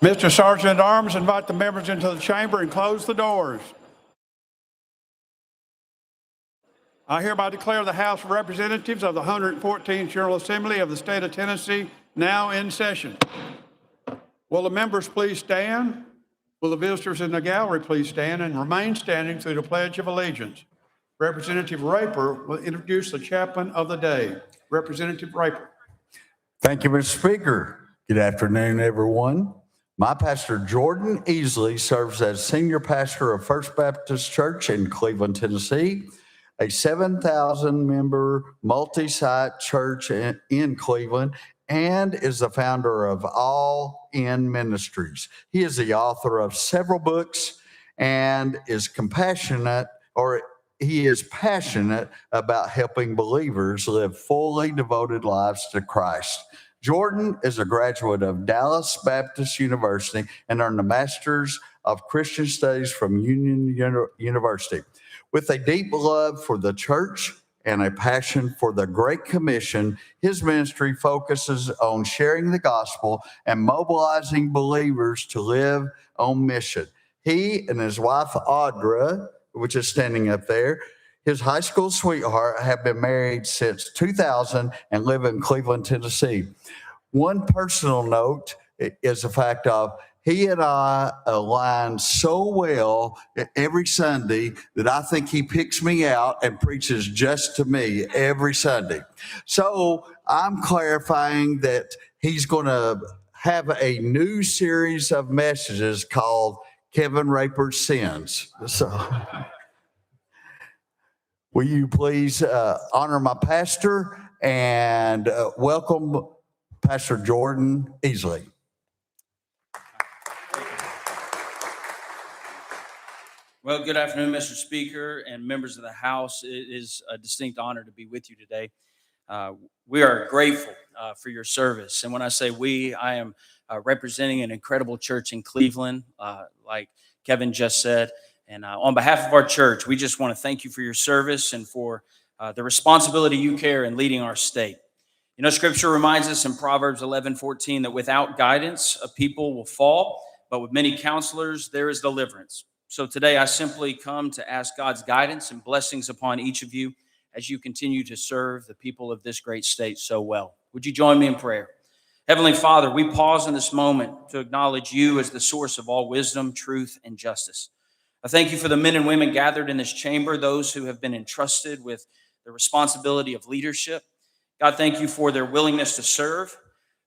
Mr. Sergeant at Arms, invite the members into the chamber and close the doors. I hereby declare the House of Representatives of the 114th General Assembly of the State of Tennessee now in session. Will the members please stand? Will the visitors in the gallery please stand and remain standing through the Pledge of Allegiance? Representative Raper will introduce the chaplain of the day. Representative Raper. Thank you, Mr. Speaker. Good afternoon, everyone. My pastor, Jordan Easley, serves as senior pastor of First Baptist Church in Cleveland, Tennessee, a 7,000-member multi-site church in Cleveland, and is the founder of All In Ministries. He is the author of several books and is he is passionate about helping believers live fully devoted lives to Christ. Jordan is a graduate of Dallas Baptist University and earned a Master's of Christian Studies from Union University. With a deep love for the church and a passion for the Great Commission, his ministry focuses on sharing the gospel and mobilizing believers to live on mission. He and his wife, Audra, which is standing up there, his high school sweetheart, have been married since 2000 and live in Cleveland, Tennessee. One personal note is the fact of he and I align so well every Sunday that I think he picks me out and preaches just to me every Sunday. So I'm clarifying that he's going to have a new series of messages called Kevin Raper's Sins. So will you please honor my pastor and welcome Pastor Jordan Easley. Well, good afternoon, Mr. Speaker and members of the House. It is a distinct honor to be with you today. We are grateful for your service. And when I say we, I am representing an incredible church in Cleveland, like Kevin just said. And on behalf of our church, we just want to thank you for your service and for the responsibility you carry in leading our state. You know, Scripture reminds us in Proverbs 11:14 that without guidance, a people will fall, but with many counselors, there is deliverance. So today, I simply come to ask God's guidance and blessings upon each of you as you continue to serve the people of this great state so well. Would you join me in prayer? Heavenly Father, we pause in this moment to acknowledge you as the source of all wisdom, truth, and justice. I thank you for the men and women gathered in this chamber, those who have been entrusted with the responsibility of leadership. God, thank you for their willingness to serve,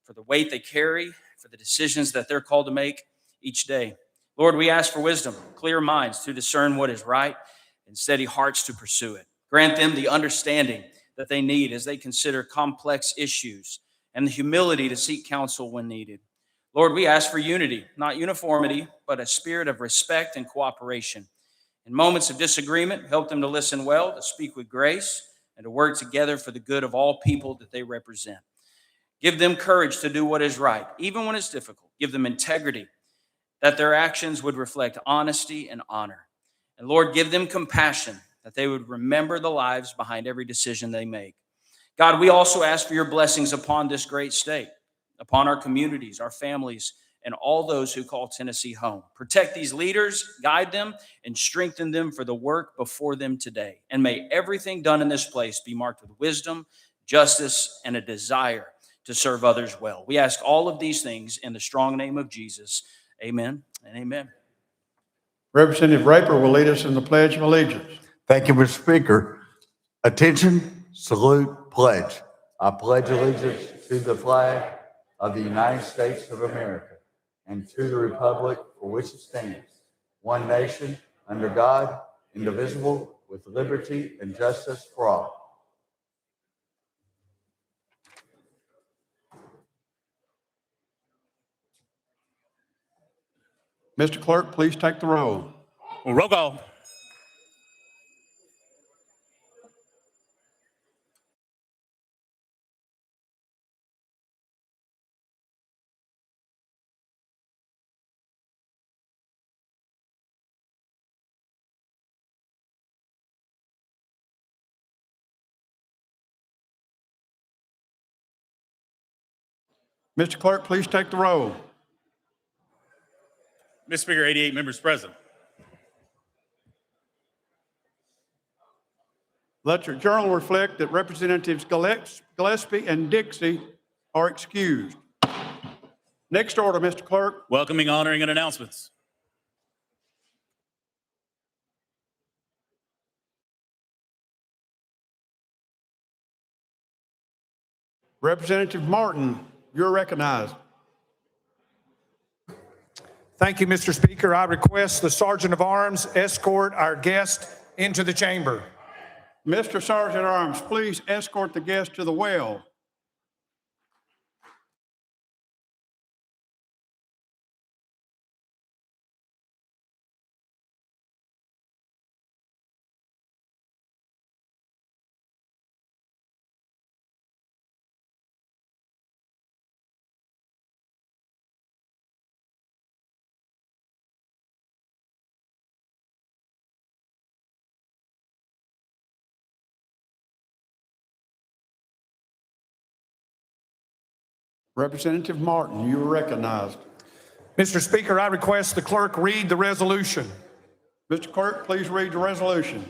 for the weight they carry, for the decisions that they're called to make each day. Lord, we ask for wisdom, clear minds to discern what is right, and steady hearts to pursue it. Grant them the understanding that they need as they consider complex issues and the humility to seek counsel when needed. Lord, we ask for unity, not uniformity, but a spirit of respect and cooperation. In moments of disagreement, help them to listen well, to speak with grace, and to work together for the good of all people that they represent. Give them courage to do what is right, even when it's difficult. Give them integrity, that their actions would reflect honesty and honor. And Lord, give them compassion, that they would remember the lives behind every decision they make. God, we also ask for your blessings upon this great state, upon our communities, our families, and all those who call Tennessee home. Protect these leaders, guide them, and strengthen them for the work before them today. And may everything done in this place be marked with wisdom, justice, and a desire to serve others well. We ask all of these things in the strong name of Jesus. Amen and amen. Representative Raper will lead us in the Pledge of Allegiance. Thank you, Mr. Speaker. Attention, salute, pledge. I pledge allegiance to the flag of the United States of America and to the republic for which it stands, one nation, under God, indivisible, with liberty and justice for all. Mr. Clerk, please take the roll. Roll call. Mr. Clerk, please take the roll. Mr. Speaker, 88 members present. Let your journal reflect that Representatives Gillespie and Dixie are excused. Next order, Mr. Clerk. Welcoming, honoring, and announcements. Representative Martin, you're recognized. Thank you, Mr. Speaker. I request the Sergeant of Arms escort our guest into the chamber. Mr. Sergeant at Arms, please escort the guest to the well. Representative Martin, you are recognized. Mr. Speaker, I request the clerk read the resolution. Mr. Clerk, please read the resolution.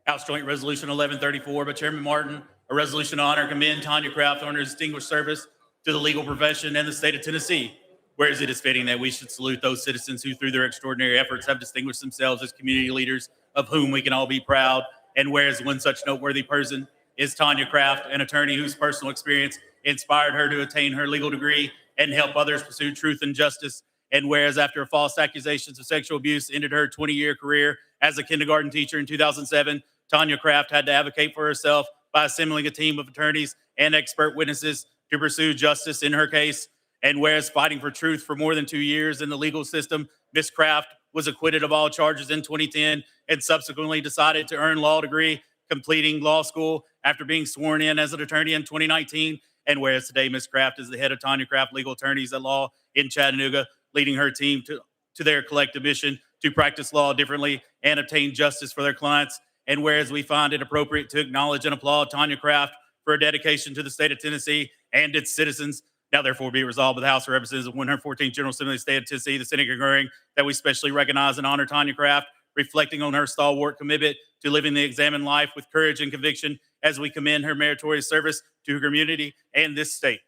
House Joint Resolution 1134 by Chairman Martin, a resolution to honor and commend Tanya Craft on her distinguished service to the legal profession and the state of Tennessee. Whereas it is fitting that we should salute those citizens who, through their extraordinary efforts, have distinguished themselves as community leaders of whom we can all be proud. And whereas one such noteworthy person is Tanya Craft, an attorney whose personal experience inspired her to attain her legal degree and help others pursue truth and justice. And whereas after false accusations of sexual abuse ended her 20-year career as a kindergarten teacher in 2007, Tanya Craft had to advocate for herself by assembling a team of attorneys and expert witnesses to pursue justice in her case. And whereas fighting for truth for more than 2 years in the legal system, Ms. Craft was acquitted of all charges in 2010 and subsequently decided to earn law degree, completing law school after being sworn in as an attorney in 2019. And whereas today Ms. Craft is the head of Tanya Craft Legal Attorneys at Law in Chattanooga, leading her team to their collective mission to practice law differently and obtain justice for their clients. And whereas we find it appropriate to acknowledge and applaud Tanya Craft for her dedication to the state of Tennessee and its citizens, now therefore be resolved by the House of Representatives of 114th General Assembly of the state of Tennessee, the Senate concurring, that we specially recognize and honor Tanya Craft, reflecting on her stalwart commitment to living the examined life with courage and conviction as we commend her meritorious service to her community and this state.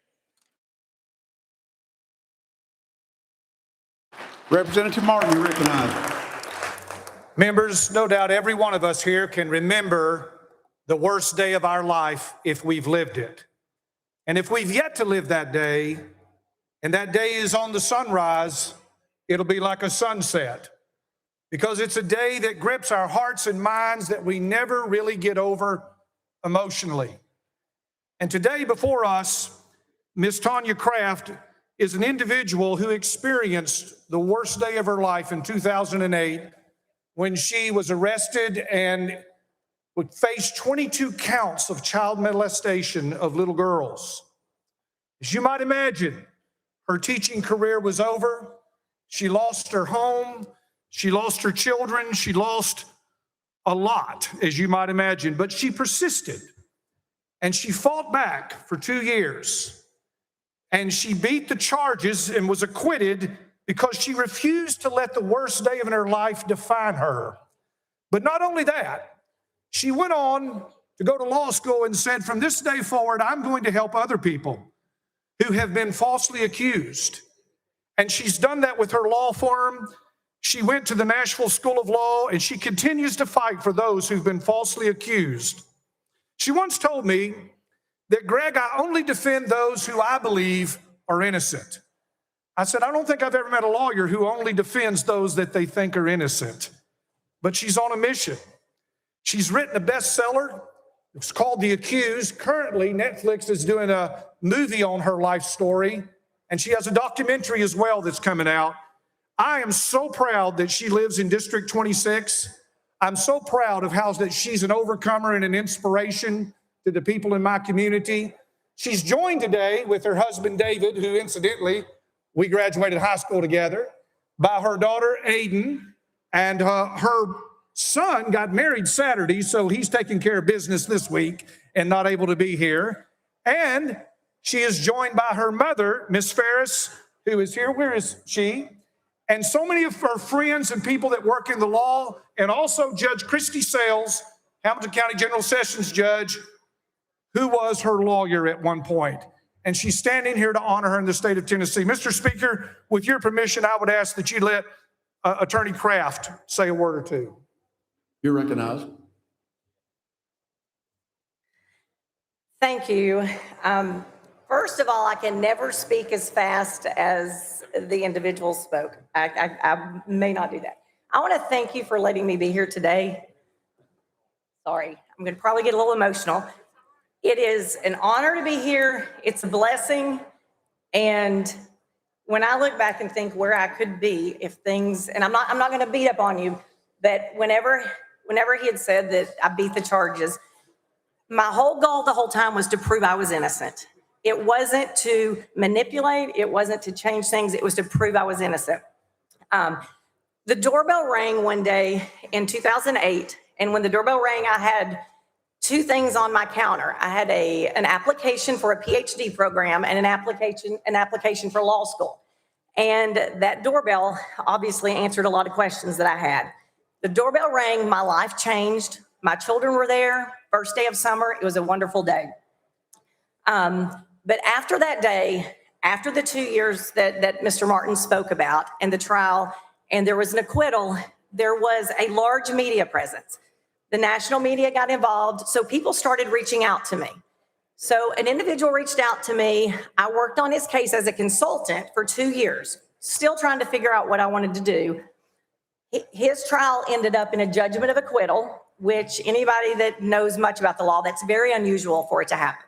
Representative Martin, you recognized. Members, no doubt every one of us here can remember the worst day of our life if we've lived it. And if we've yet to live that day, and that day is on the sunrise, it'll be like a sunset, because it's a day that grips our hearts and minds that we never really get over emotionally. And today before us, Ms. Tanya Craft is an individual who experienced the worst day of her life in 2008 when she was arrested and would face 22 counts of child molestation of little girls. As you might imagine, her teaching career was over. She lost her home. She lost her children. She lost a lot, as you might imagine, but she persisted and she fought back for 2 years. And she beat the charges and was acquitted because she refused to let the worst day of her life define her. But not only that, she went on to go to law school and said, from this day forward, I'm going to help other people who have been falsely accused. And she's done that with her law firm. She went to the Nashville School of Law, and she continues to fight for those who've been falsely accused. She once told me that, Greg, I only defend those who I believe are innocent. I said, I don't think I've ever met a lawyer who only defends those that they think are innocent. But she's on a mission. She's written a bestseller. It's called The Accused. Currently, Netflix is doing a movie on her life story, and she has a documentary as well that's coming out. I am so proud that she lives in District 26. I'm so proud of how that she's an overcomer and an inspiration to the people in my community. She's joined today with her husband, David, who incidentally, we graduated high school together, by her daughter, Aiden, and her son got married Saturday, so he's taking care of business this week and not able to be here. And she is joined by her mother, Miss Ferris, who is here. Where is she? and so many of our friends and people that work in the law, and also Judge Christy Sales, Hamilton County General Sessions Judge, who was her lawyer at one point. And she's standing here to honor her in the state of Tennessee. Mr. Speaker, with your permission, I would ask that you let Attorney Kraft say a word or two. You're recognized. Thank you. First of all, I can never speak as fast as the individual spoke. I may not do that. I want to thank you for letting me be here today. Sorry, I'm going to probably get a little emotional. It is an honor to be here. It's a blessing. And when I look back and think where I could be if things, and I'm not going to beat up on you, but whenever he had said that I beat the charges, my whole goal the whole time was to prove I was innocent. It wasn't to manipulate. It wasn't to change things. It was to prove I was innocent. The doorbell rang one day in 2008. And when the doorbell rang, I had two things on my counter. I had an application for a PhD program and an application for law school. And that doorbell obviously answered a lot of questions that I had. The doorbell rang, my life changed. My children were there, first day of summer. It was a wonderful day. But after that day, after the 2 years that Mr. Martin spoke about and the trial, and there was an acquittal, there was a large media presence. The national media got involved, so people started reaching out to me. So an individual reached out to me. I worked on his case as a consultant for 2 years, still trying to figure out what I wanted to do. His trial ended up in a judgment of acquittal, which anybody that knows much about the law, that's very unusual for it to happen.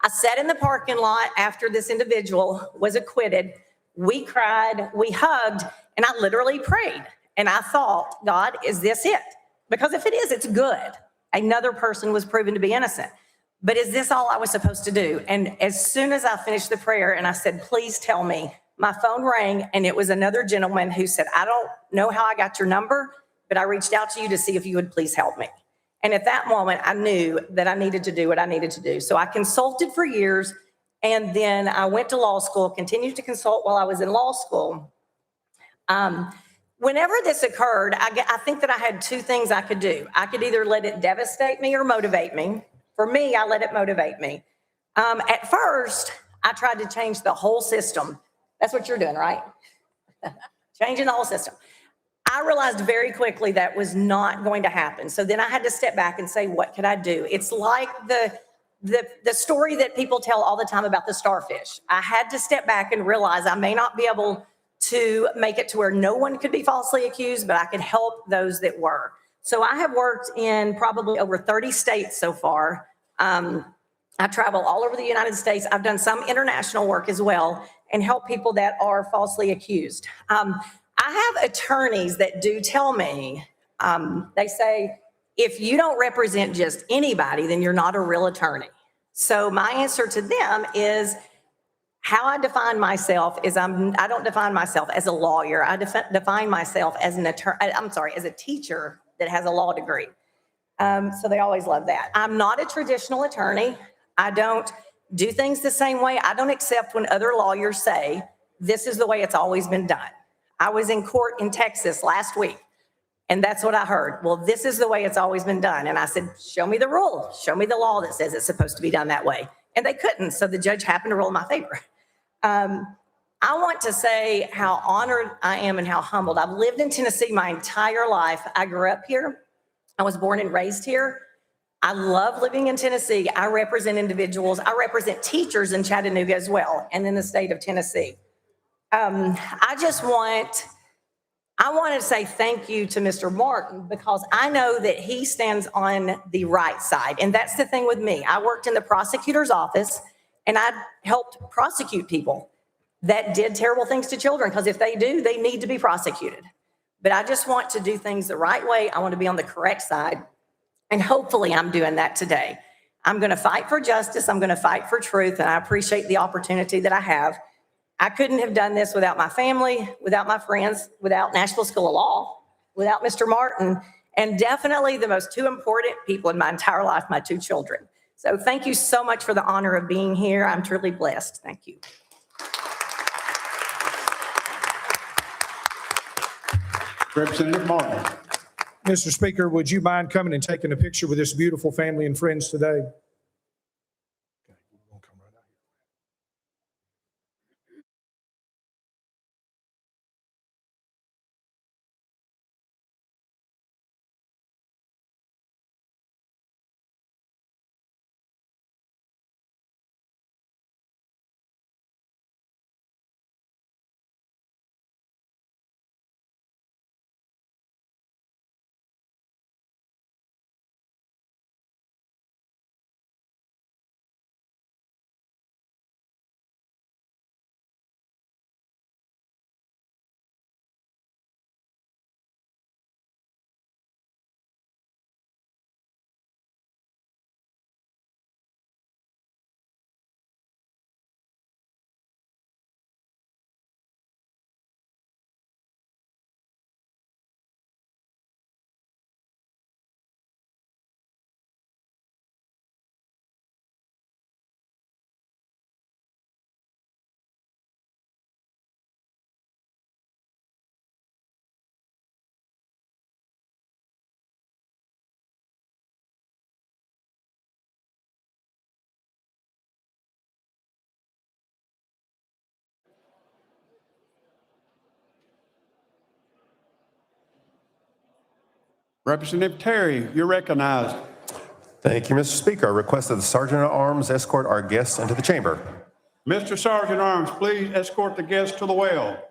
I sat in the parking lot after this individual was acquitted. We cried, we hugged, and I literally prayed. And I thought, God, is this it? Because if it is, it's good. Another person was proven to be innocent. But is this all I was supposed to do? And as soon as I finished the prayer and I said, please tell me, my phone rang and it was another gentleman who said, I don't know how I got your number, but I reached out to you to see if you would please help me. And at that moment, I knew that I needed to do what I needed to do. So I consulted for years, and then I went to law school, continued to consult while I was in law school. Whenever this occurred, I think that I had two things I could do. I could either let it devastate me or motivate me. For me, I let it motivate me. At first, I tried to change the whole system. That's what you're doing, right? Changing the whole system. I realized very quickly that was not going to happen. So then I had to step back and say, what could I do? It's like the story that people tell all the time about the starfish. I had to step back and realize I may not be able to make it to where no one could be falsely accused, but I could help those that were. So I have worked in probably over 30 states so far. I travel all over the United States. I've done some international work as well and help people that are falsely accused. I have attorneys that do tell me, they say, if you don't represent just anybody, then you're not a real attorney. So my answer to them is, how I define myself is I don't define myself as a lawyer. I define myself as as a teacher that has a law degree. So they always love that. I'm not a traditional attorney. I don't do things the same way. I don't accept when other lawyers say, this is the way it's always been done. I was in court in Texas last week, and that's what I heard. Well, this is the way it's always been done. And I said, show me the rule. Show me the law that says it's supposed to be done that way. And they couldn't, so the judge happened to rule in my favor. I want to say how honored I am and how humbled. I've lived in Tennessee my entire life. I grew up here. I was born and raised here. I love living in Tennessee. I represent individuals. I represent teachers in Chattanooga as well, and in the state of Tennessee. I want to say thank you to Mr. Martin, because I know that he stands on the right side. And that's the thing with me. I worked in the prosecutor's office, and I helped prosecute people that did terrible things to children, because if they do, they need to be prosecuted. But I just want to do things the right way. I want to be on the correct side. And hopefully I'm doing that today. I'm going to fight for justice. I'm going to fight for truth. And I appreciate the opportunity that I have. I couldn't have done this without my family, without my friends, without Nashville School of Law, without Mr. Martin, and definitely the most two important people in my entire life, my two children. So thank you so much for the honor of being here. I'm truly blessed. Thank you. Representative Martin. Mr. Speaker, would you mind coming and taking a picture with this beautiful family and friends today? Representative Terry, you're recognized. Thank you, Mr. Speaker. I request that the Sergeant at Arms escort our guests into the chamber. Mr. Sergeant at Arms, please escort the guests to the well.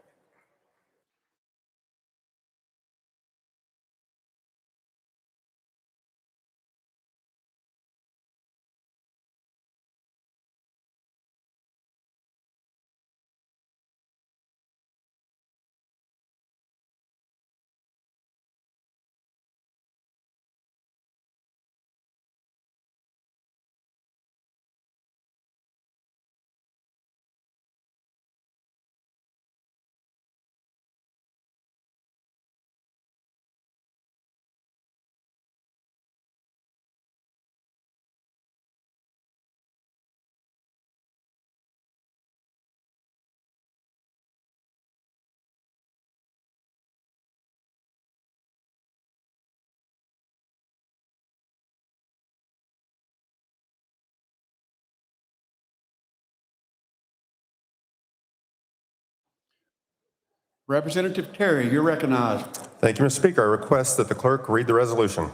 Representative Terry, you're recognized. Thank you, Mr. Speaker. I request that the clerk read the resolution.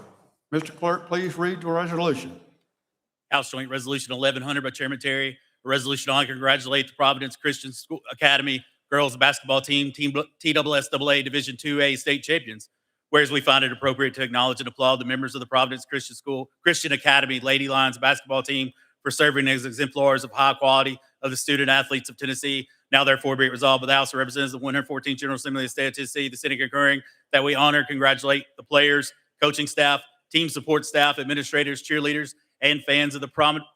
Mr. Clerk, please read the resolution. House Joint Resolution 1100 by Chairman Terry, a resolution to congratulate the Providence Christian School Academy girls basketball team, TSSAA Division IIA state champions. Whereas we find it appropriate to acknowledge and applaud the members of the Providence Christian Academy Lady Lions basketball team for serving as exemplars of high quality of the student athletes of Tennessee. Now, therefore, be it resolved by the House of Representatives of the 114th General Assembly of the State of Tennessee, the Senate concurring, that we honor and congratulate the players, coaching staff, team support staff, administrators, cheerleaders, and fans of the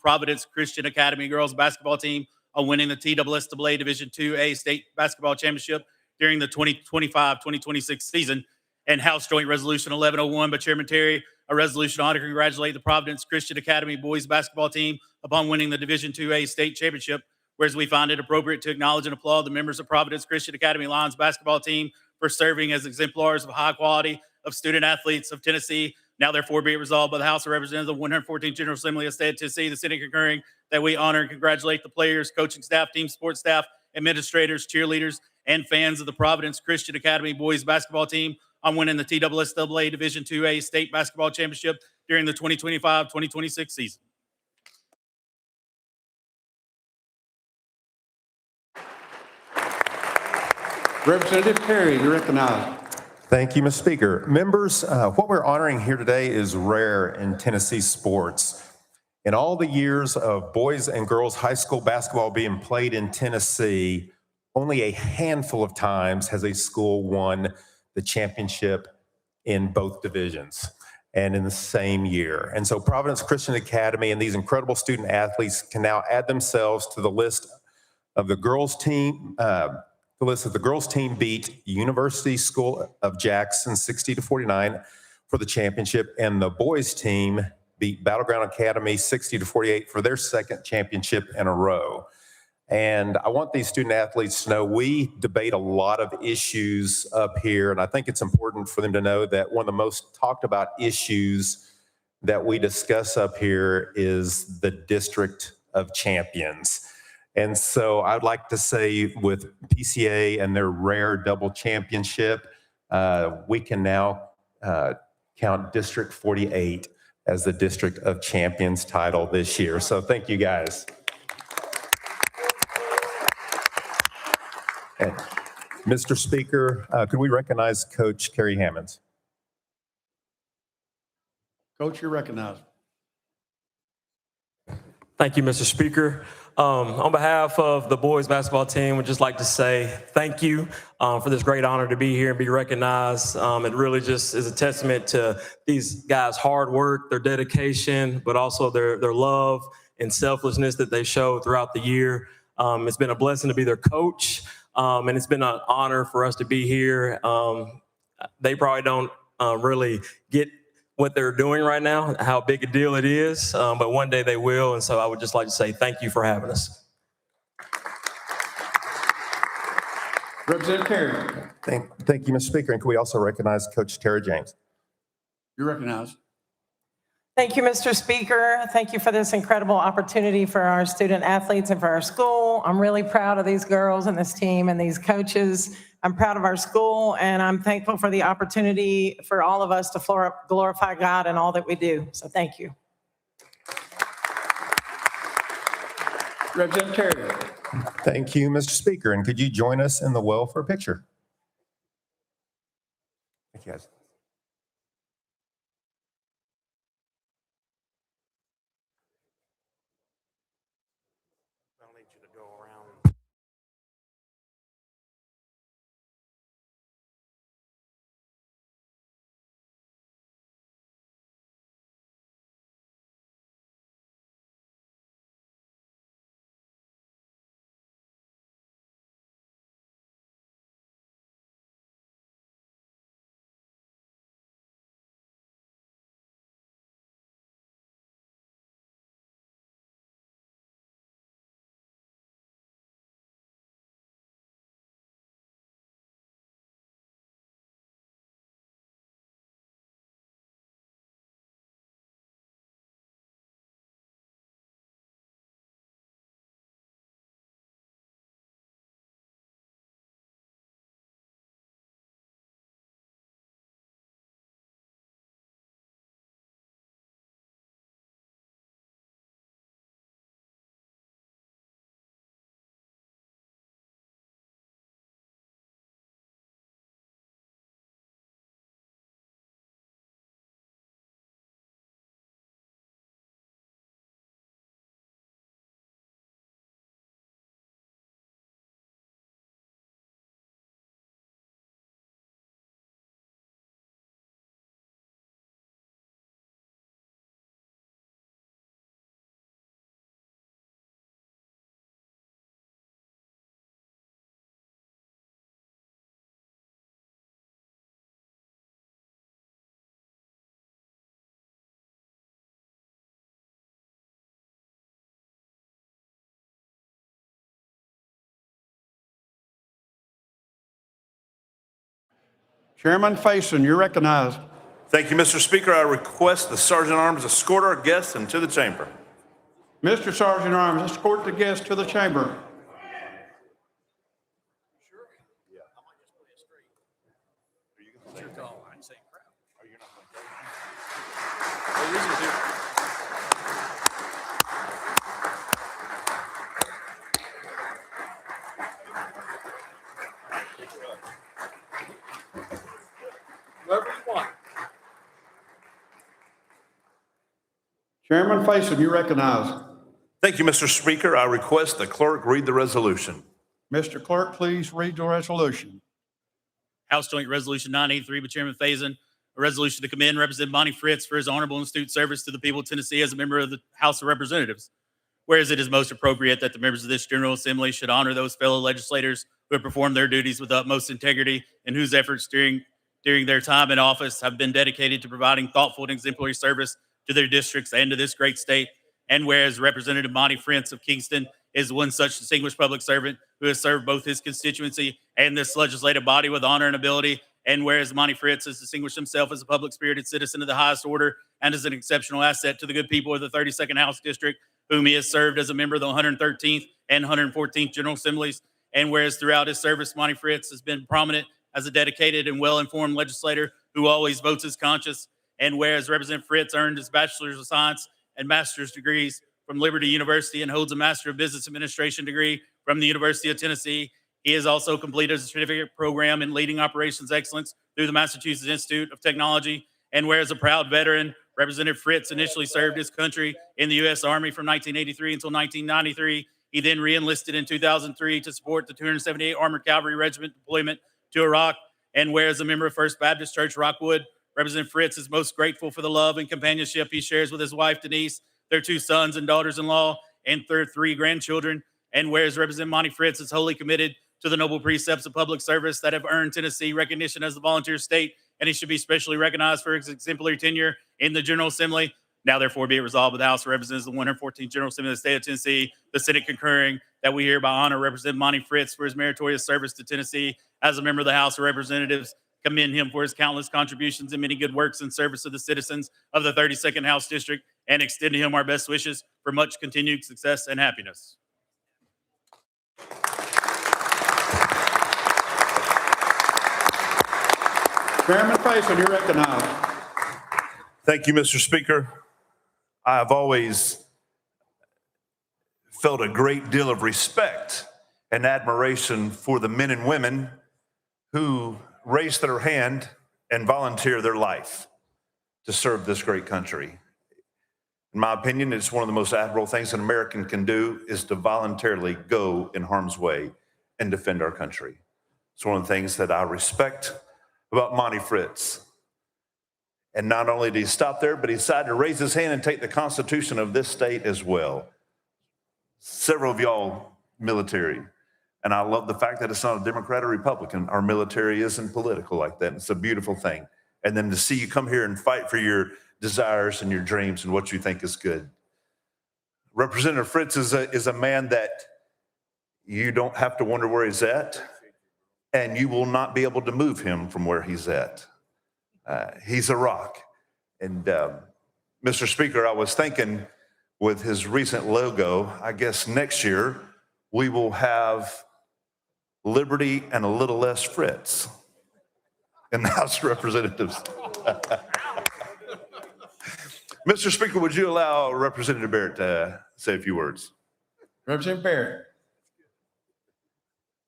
Providence Christian Academy girls basketball team on winning the TSSAA Division IIA state basketball championship during the 2025-2026 season. And House Joint Resolution 1101 by Chairman Terry, a resolution to honor and congratulate the Providence Christian Academy boys basketball team upon winning the Division IIA state championship. Whereas we find it appropriate to acknowledge and applaud the members of Providence Christian Academy Lions basketball team for serving as exemplars of high quality of student athletes of Tennessee. Now, therefore, be it resolved by the House of Representatives of the 114th General Assembly of the State of Tennessee, the Senate concurring, that we honor and congratulate the players, coaching staff, team support staff, administrators, cheerleaders, and fans of the Providence Christian Academy boys basketball team on winning the TSSAA Division IIA state basketball championship during the 2025-2026 season. Representative Terry, you're recognized. Thank you, Mr. Speaker. Members, what we're honoring here today is rare in Tennessee sports. In all the years of boys and girls high school basketball being played in Tennessee, only a handful of times has a school won the championship in both divisions and in the same year. And so Providence Christian Academy and these incredible student athletes can now add themselves to the list of the girls team. The girls team beat University School of Jackson 60-49 for the championship, and the boys team beat Battleground Academy 60-48 for their second championship in a row. And I want these student athletes to know we debate a lot of issues up here. And I think it's important for them to know that one of the most talked about issues that we discuss up here is the District of Champions. And so I'd like to say with PCA and their rare double championship, we can now count District 48 as the District of Champions title this year. So thank you guys. And Mr. Speaker, could we recognize Coach Kerry Hammonds? Coach, you're recognized. Thank you, Mr. Speaker. On behalf of the boys basketball team, we'd just like to say thank you for this great honor to be here and be recognized. It really just is a testament to these guys' hard work, their dedication, but also their love and selflessness that they show throughout the year. It's been a blessing to be their coach, and it's been an honor for us to be here. They probably don't really get what they're doing right now, how big a deal it is, but one day they will. And so I would just like to say thank you for having us. Representative Carey, Thank you, Mr. Speaker. And can we also recognize Coach Tara James? you're recognized. Thank you, Mr. Speaker. Thank you for this incredible opportunity for our student athletes and for our school. I'm really proud of these girls and this team and these coaches. I'm proud of our school, and I'm thankful for the opportunity for all of us to glorify God in all that we do. So thank you. Representative Terry. Thank you, Mr. Speaker. And could you join us in the well for a picture? Thank you, guys. I'll need you to go around. Chairman Faison, you're recognized. Thank you, Mr. Speaker. I request the Sergeant at Arms escort our guests into the chamber. Mr. Sergeant at Arms, escort the guests to the chamber. Chairman Faison, you're recognized. Thank you, Mr. Speaker. I request the clerk read the resolution. Mr. Clerk, please read the resolution. House Joint Resolution 983 by Chairman Faison, a resolution to commend Representative Monty Fritz for his honorable and astute service to the people of Tennessee as a member of the House of Representatives. Whereas it is most appropriate that the members of this General Assembly should honor those fellow legislators who have performed their duties with utmost integrity and whose efforts during their time in office have been dedicated to providing thoughtful and exemplary service to their districts and to this great state. And whereas Representative Monty Fritz of Kingston is one such distinguished public servant who has served both his constituency and this legislative body with honor and ability. And whereas Monty Fritz has distinguished himself as a public-spirited citizen of the highest order and as an exceptional asset to the good people of the 32nd House District, whom he has served as a member of the 113th and 114th General Assemblies. And whereas throughout his service, Monty Fritz has been prominent as a dedicated and well-informed legislator who always votes his conscience. And whereas Representative Fritz earned his Bachelor's of Science and Master's degrees from Liberty University and holds a Master of Business Administration degree from the University of Tennessee, he has also completed a certificate program in leading operations excellence through the Massachusetts Institute of Technology. And whereas a proud veteran, Representative Fritz initially served his country in the U.S. Army from 1983 until 1993. He then re-enlisted in 2003 to support the 278 Armored Cavalry Regiment deployment to Iraq. And whereas a member of First Baptist Church Rockwood, Representative Fritz is most grateful for the love and companionship he shares with his wife, Denise, their 2 sons and daughters-in-law, and their 3 grandchildren. And whereas Representative Monty Fritz is wholly committed to the noble precepts of public service that have earned Tennessee recognition as the volunteer state, and he should be specially recognized for his exemplary tenure in the General Assembly. Now, therefore, be it resolved by the House of Representatives of the 114th General Assembly of the State of Tennessee, the Senate concurring, that we hereby honor Representative Monty Fritz for his meritorious service to Tennessee as a member of the House of Representatives, commend him for his countless contributions and many good works in service of the citizens of the 32nd House District, and extend to him our best wishes for much continued success and happiness. Chairman Faison, you're recognized. Thank you, Mr. Speaker. I have always felt a great deal of respect and admiration for the men and women who raise their hand and volunteer their life to serve this great country. In my opinion, it's one of the most admirable things an American can do is to voluntarily go in harm's way and defend our country. It's one of the things that I respect about Monty Fritz. And not only did he stop there, but he decided to raise his hand and take the Constitution of this state as well. Several of y'all military. And I love the fact that it's not a Democrat or Republican. Our military isn't political like that. It's a beautiful thing. And then to see you come here and fight for your desires and your dreams and what you think is good. Representative Fritz is a man that you don't have to wonder where he's at, and you will not be able to move him from where he's at. He's a rock. And Mr. Speaker, I was thinking with his recent logo, I guess next year we will have liberty and a little less Fritz in the House of Representatives. Mr. Speaker, would you allow Representative Barrett to say a few words? Representative Barrett.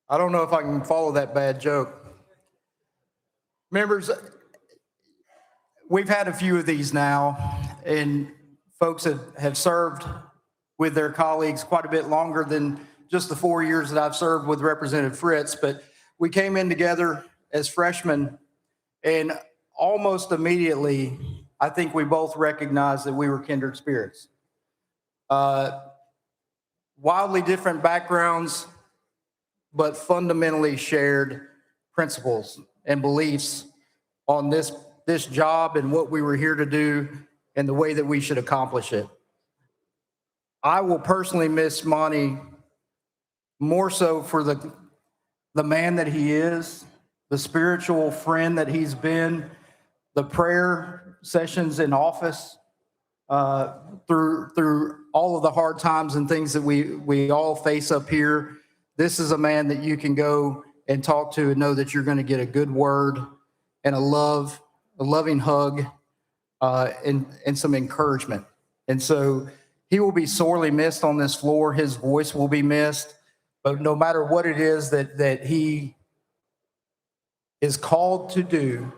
I don't know if I can follow that bad joke. Members, we've had a few of these now, and folks have served with their colleagues quite a bit longer than just the 4 years that I've served with Representative Fritz. But we came in together as freshmen, and almost immediately, I think we both recognized that we were kindred spirits. Wildly different backgrounds, but fundamentally shared principles and beliefs on this job and what we were here to do and the way that we should accomplish it. I will personally miss Monty more so for the man that he is, the spiritual friend that he's been, the prayer sessions in office, through all of the hard times and things that we all face up here. This is a man that you can go and talk to and know that you're going to get a good word and a loving hug, and some encouragement. And so he will be sorely missed on this floor. His voice will be missed, but no matter what it is that he is called to do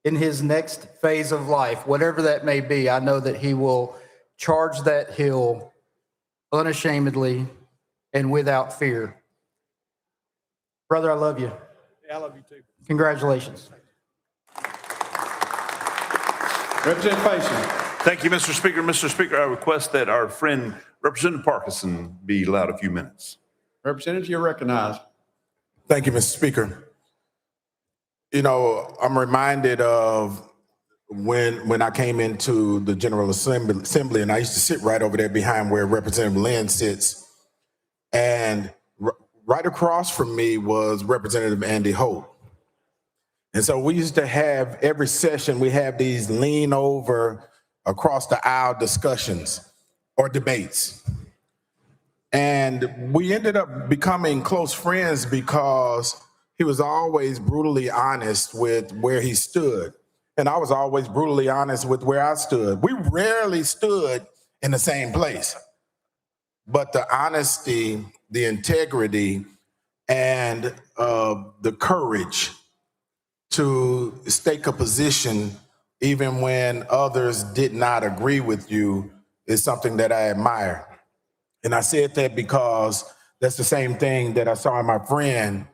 in his next phase of life, whatever that may be, I know that he will charge that hill unashamedly and without fear. Brother, I love you. Yeah, I love you too. Congratulations. Representative Faison. Thank you, Mr. Speaker. Mr. Speaker, I request that our friend Representative Parkinson be allowed a few minutes. Representative, you're recognized. Thank you, Mr. Speaker. You know, I'm reminded of when I came into the General Assembly, and I used to sit right over there behind where Representative Lynn sits. And right across from me was Representative Andy Holt. And so we used to have every session, we have these lean over across the aisle discussions or debates. And we ended up becoming close friends because he was always brutally honest with where he stood. And I was always brutally honest with where I stood. We rarely stood in the same place. But the honesty, the integrity, and the courage to stake a position even when others did not agree with you is something that I admire. And I said that because that's the same thing that I saw in my friend,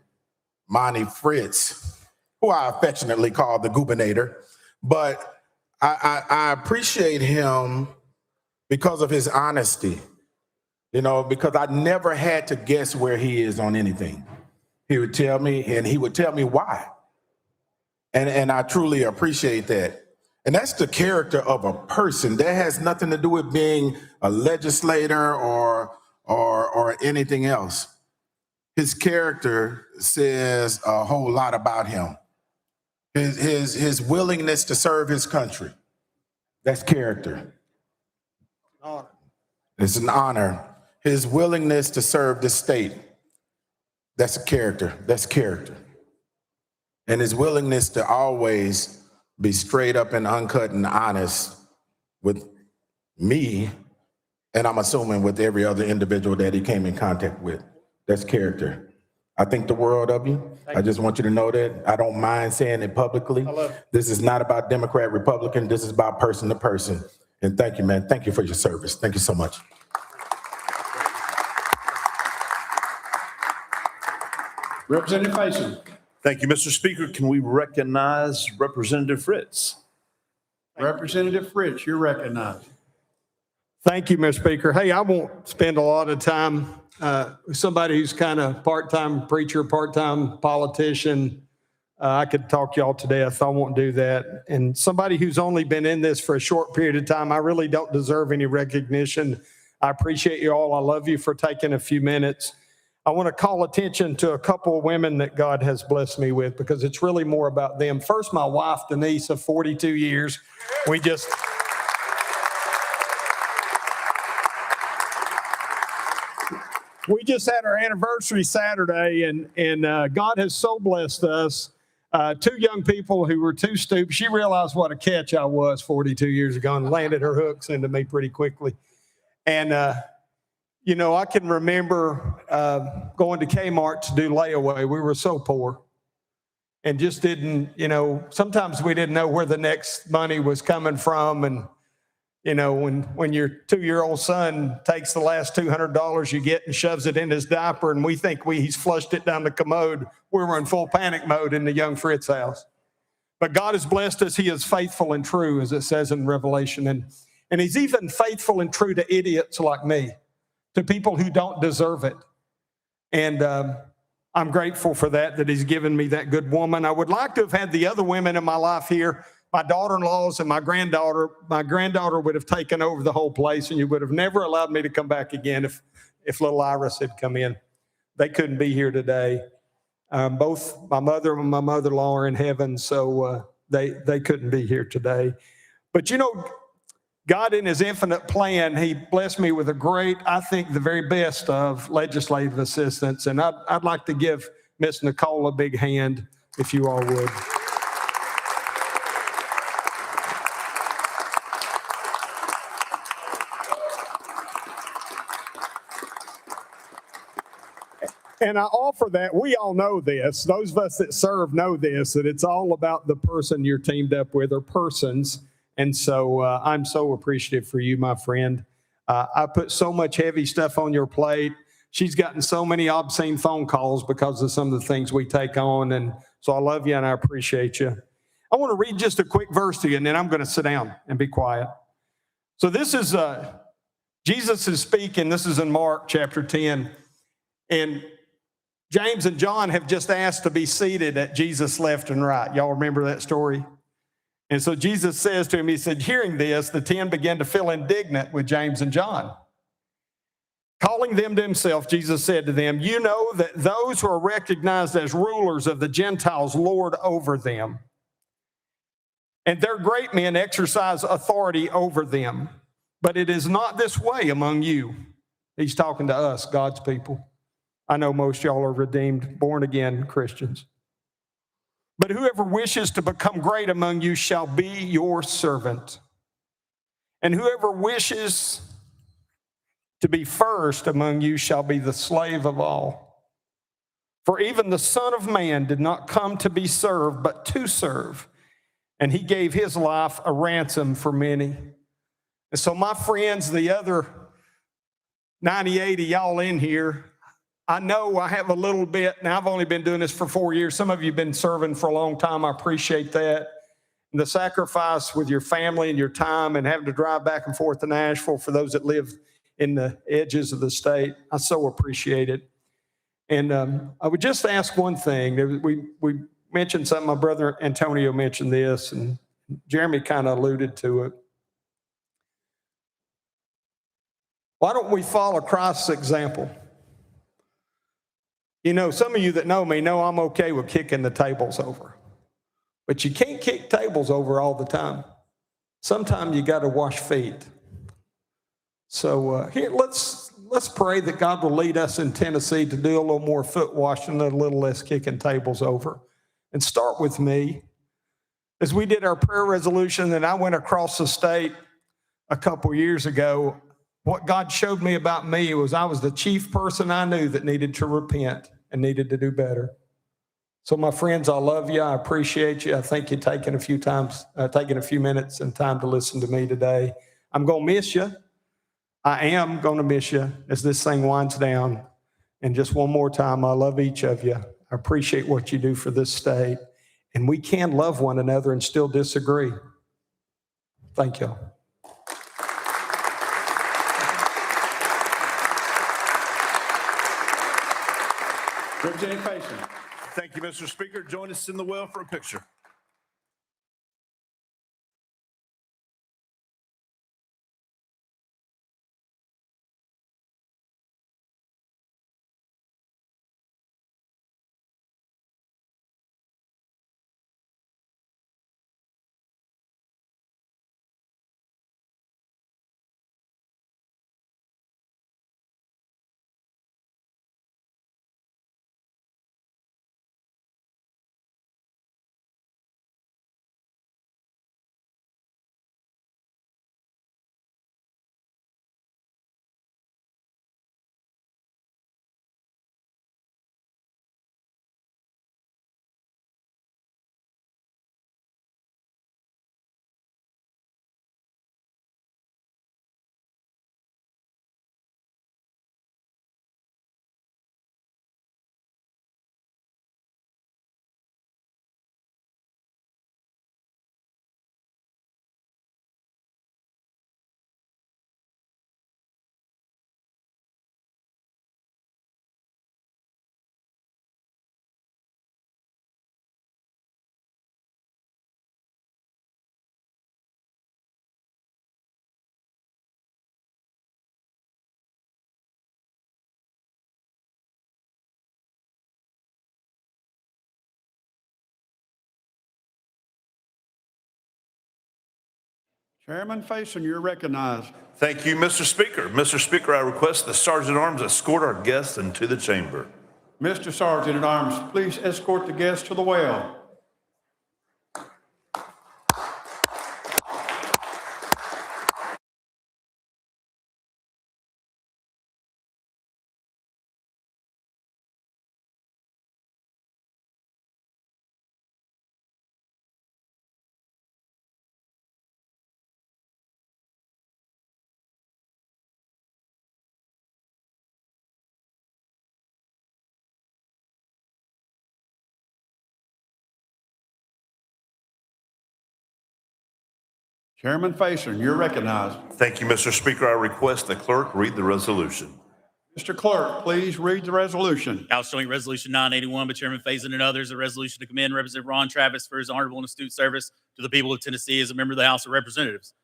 Monty Fritz, who I affectionately call the Goobinator. But I appreciate him because of his honesty, because I never had to guess where he is on anything. He would tell me, and he would tell me why. And I truly appreciate that. And that's the character of a person. That has nothing to do with being a legislator or anything else. His character says a whole lot about him. His willingness to serve his country. That's character. It's an honor. His willingness to serve the state. That's a character. That's character. And his willingness to always be straight up and uncut and honest with me, and I'm assuming with every other individual that he came in contact with. That's character. I think the world of you. I just want you to know that. I don't mind saying it publicly. This is not about Democrat, Republican. This is about person to person. And thank you, man. Thank you for your service. Thank you so much. Representative Faison. Thank you, Mr. Speaker. Can we recognize Representative Fritz? Representative Fritz, you're recognized. Thank you, Mr. Speaker. Hey, I won't spend a lot of time with somebody who's kind of part-time preacher, part-time politician. I could talk y'all to death. I won't do that. And somebody who's only been in this for a short period of time, I really don't deserve any recognition. I appreciate you all. I love you for taking a few minutes. I want to call attention to a couple of women that God has blessed me with because it's really more about them. First, my wife, Denise, of 42 years. We just had our anniversary Saturday, and God has so blessed us. Two young people who were too stupid. She realized what a catch I was 42 years ago and landed her hooks into me pretty quickly. And I can remember going to Kmart to do layaway. We were so poor and just didn't, sometimes we didn't know where the next money was coming from. And, when your 2-year-old son takes the last $200 you get and shoves it in his diaper and we think he's flushed it down the commode, we were in full panic mode in the young Fritz house. But God has blessed us. He is faithful and true, as it says in Revelation. And he's even faithful and true to idiots like me, to people who don't deserve it. And I'm grateful for that he's given me that good woman. I would like to have had the other women in my life here, my daughter-in-laws and my granddaughter. My granddaughter would have taken over the whole place, and you would have never allowed me to come back again if little Iris had come in. They couldn't be here today. Both my mother and my mother-in-law are in heaven, so they couldn't be here today. But God, in his infinite plan, he blessed me with the very best of legislative assistants. And I'd like to give Miss Nicole a big hand, if you all would. And I offer that, we all know this, those of us that serve know this, that it's all about the person you're teamed up with or persons. And so I'm so appreciative for you, my friend. I put so much heavy stuff on your plate. She's gotten so many obscene phone calls because of some of the things we take on. And so I love you and I appreciate you. I want to read just a quick verse to you, and then I'm going to sit down and be quiet. So this is, Jesus is speaking. This is in Mark chapter 10. And James and John have just asked to be seated at Jesus' left and right. Y'all remember that story? And so Jesus says to him, he said, hearing this, the 10 began to feel indignant with James and John. Calling them to himself, Jesus said to them, you know that those who are recognized as rulers of the Gentiles lord over them, and their great men exercise authority over them. But it is not this way among you. He's talking to us, God's people. I know most of y'all are redeemed, born again Christians. But whoever wishes to become great among you shall be your servant. And whoever wishes to be first among you shall be the slave of all. For even the Son of Man did not come to be served, but to serve. And he gave his life a ransom for many. And so my friends, the other 98 of y'all in here, I know I have a little bit, now I've only been doing this for 4 years. Some of you have been serving for a long time. I appreciate that. And the sacrifice with your family and your time and having to drive back and forth to Nashville for those that live in the edges of the state, I so appreciate it. And I would just ask one thing. We mentioned something, my brother Antonio mentioned this, and Jeremy kind of alluded to it. Why don't we follow Christ's example? You know, some of you that know me know I'm okay with kicking the tables over. But you can't kick tables over all the time. Sometimes you got to wash feet. So here, let's pray that God will lead us in Tennessee to do a little more foot washing and a little less kicking tables over. And start with me. As we did our prayer resolution and I went across the state a couple years ago, what God showed me about me was I was the chief person I knew that needed to repent and needed to do better. So my friends, I love you. I appreciate you. I think you're taking a few minutes and time to listen to me today. I'm going to miss you. I am going to miss you as this thing winds down. And just one more time, I love each of you. I appreciate what you do for this state. And we can love one another and still disagree. Thank you. Representative Payson. Thank you, Mr. Speaker. Join us in the well for a picture. Chairman Faison, you're recognized. Thank you, Mr. Speaker. Mr. Speaker, I request the Sergeant at Arms escort our guests into the chamber. Mr. Sergeant at Arms, please escort the guests to the well. Chairman Faison, you're recognized. Thank you, Mr. Speaker. I request the clerk read the resolution. Mr. Clerk, please read the resolution. House Joint Resolution 981 by Chairman Faison and others, a resolution to commend Representative Ron Travis for his honorable and astute service to the people of Tennessee as a member of the House of Representatives.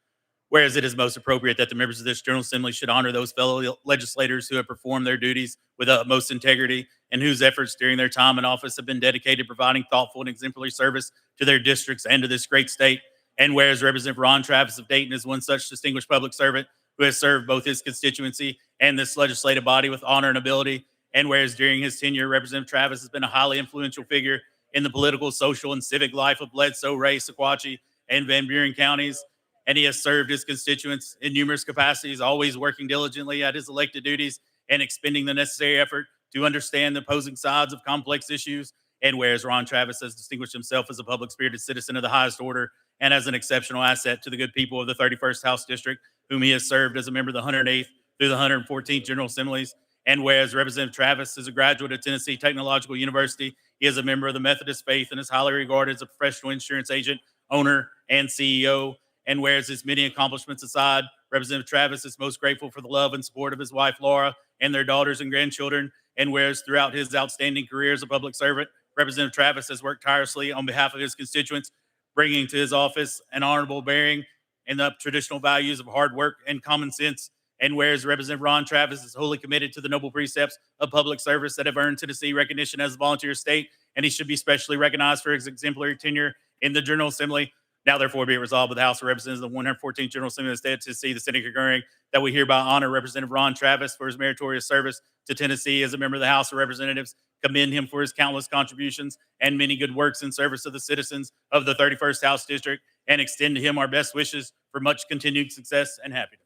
whereas it is most appropriate that the members of this General Assembly should honor those fellow legislators who have performed their duties with utmost integrity and whose efforts during their time in office have been dedicated to providing thoughtful and exemplary service to their districts and to this great state. And whereas Representative Ron Travis of Dayton is one such distinguished public servant who has served both his constituency and this legislative body with honor and ability. And whereas during his tenure, Representative Travis has been a highly influential figure in the political, social, and civic life of Bledsoe, Ray, Sequatchie, and Van Buren counties. And he has served his constituents in numerous capacities, always working diligently at his elected duties and expending the necessary effort to understand the opposing sides of complex issues. And whereas Ron Travis has distinguished himself as a public-spirited citizen of the highest order and as an exceptional asset to the good people of the 31st House District, whom he has served as a member of the 108th through the 114th General Assemblies. And whereas Representative Travis is a graduate of Tennessee Technological University, he is a member of the Methodist faith and is highly regarded as a professional insurance agent, owner, and CEO. And whereas his many accomplishments aside, Representative Travis is most grateful for the love and support of his wife, Laura, and their daughters and grandchildren. And whereas throughout his outstanding career as a public servant, Representative Travis has worked tirelessly on behalf of his constituents, bringing to his office an honorable bearing and the traditional values of hard work and common sense. And whereas Representative Ron Travis is wholly committed to the noble precepts of public service that have earned Tennessee recognition as a volunteer state, and he should be specially recognized for his exemplary tenure in the General Assembly. Now, therefore, be it resolved by the House of Representatives of the 114th General Assembly of the State of Tennessee, the Senate concurring, that we hereby honor Representative Ron Travis for his meritorious service to Tennessee as a member of the House of Representatives, commend him for his countless contributions and many good works in service of the citizens of the 31st House District, and extend to him our best wishes for much continued success and happiness.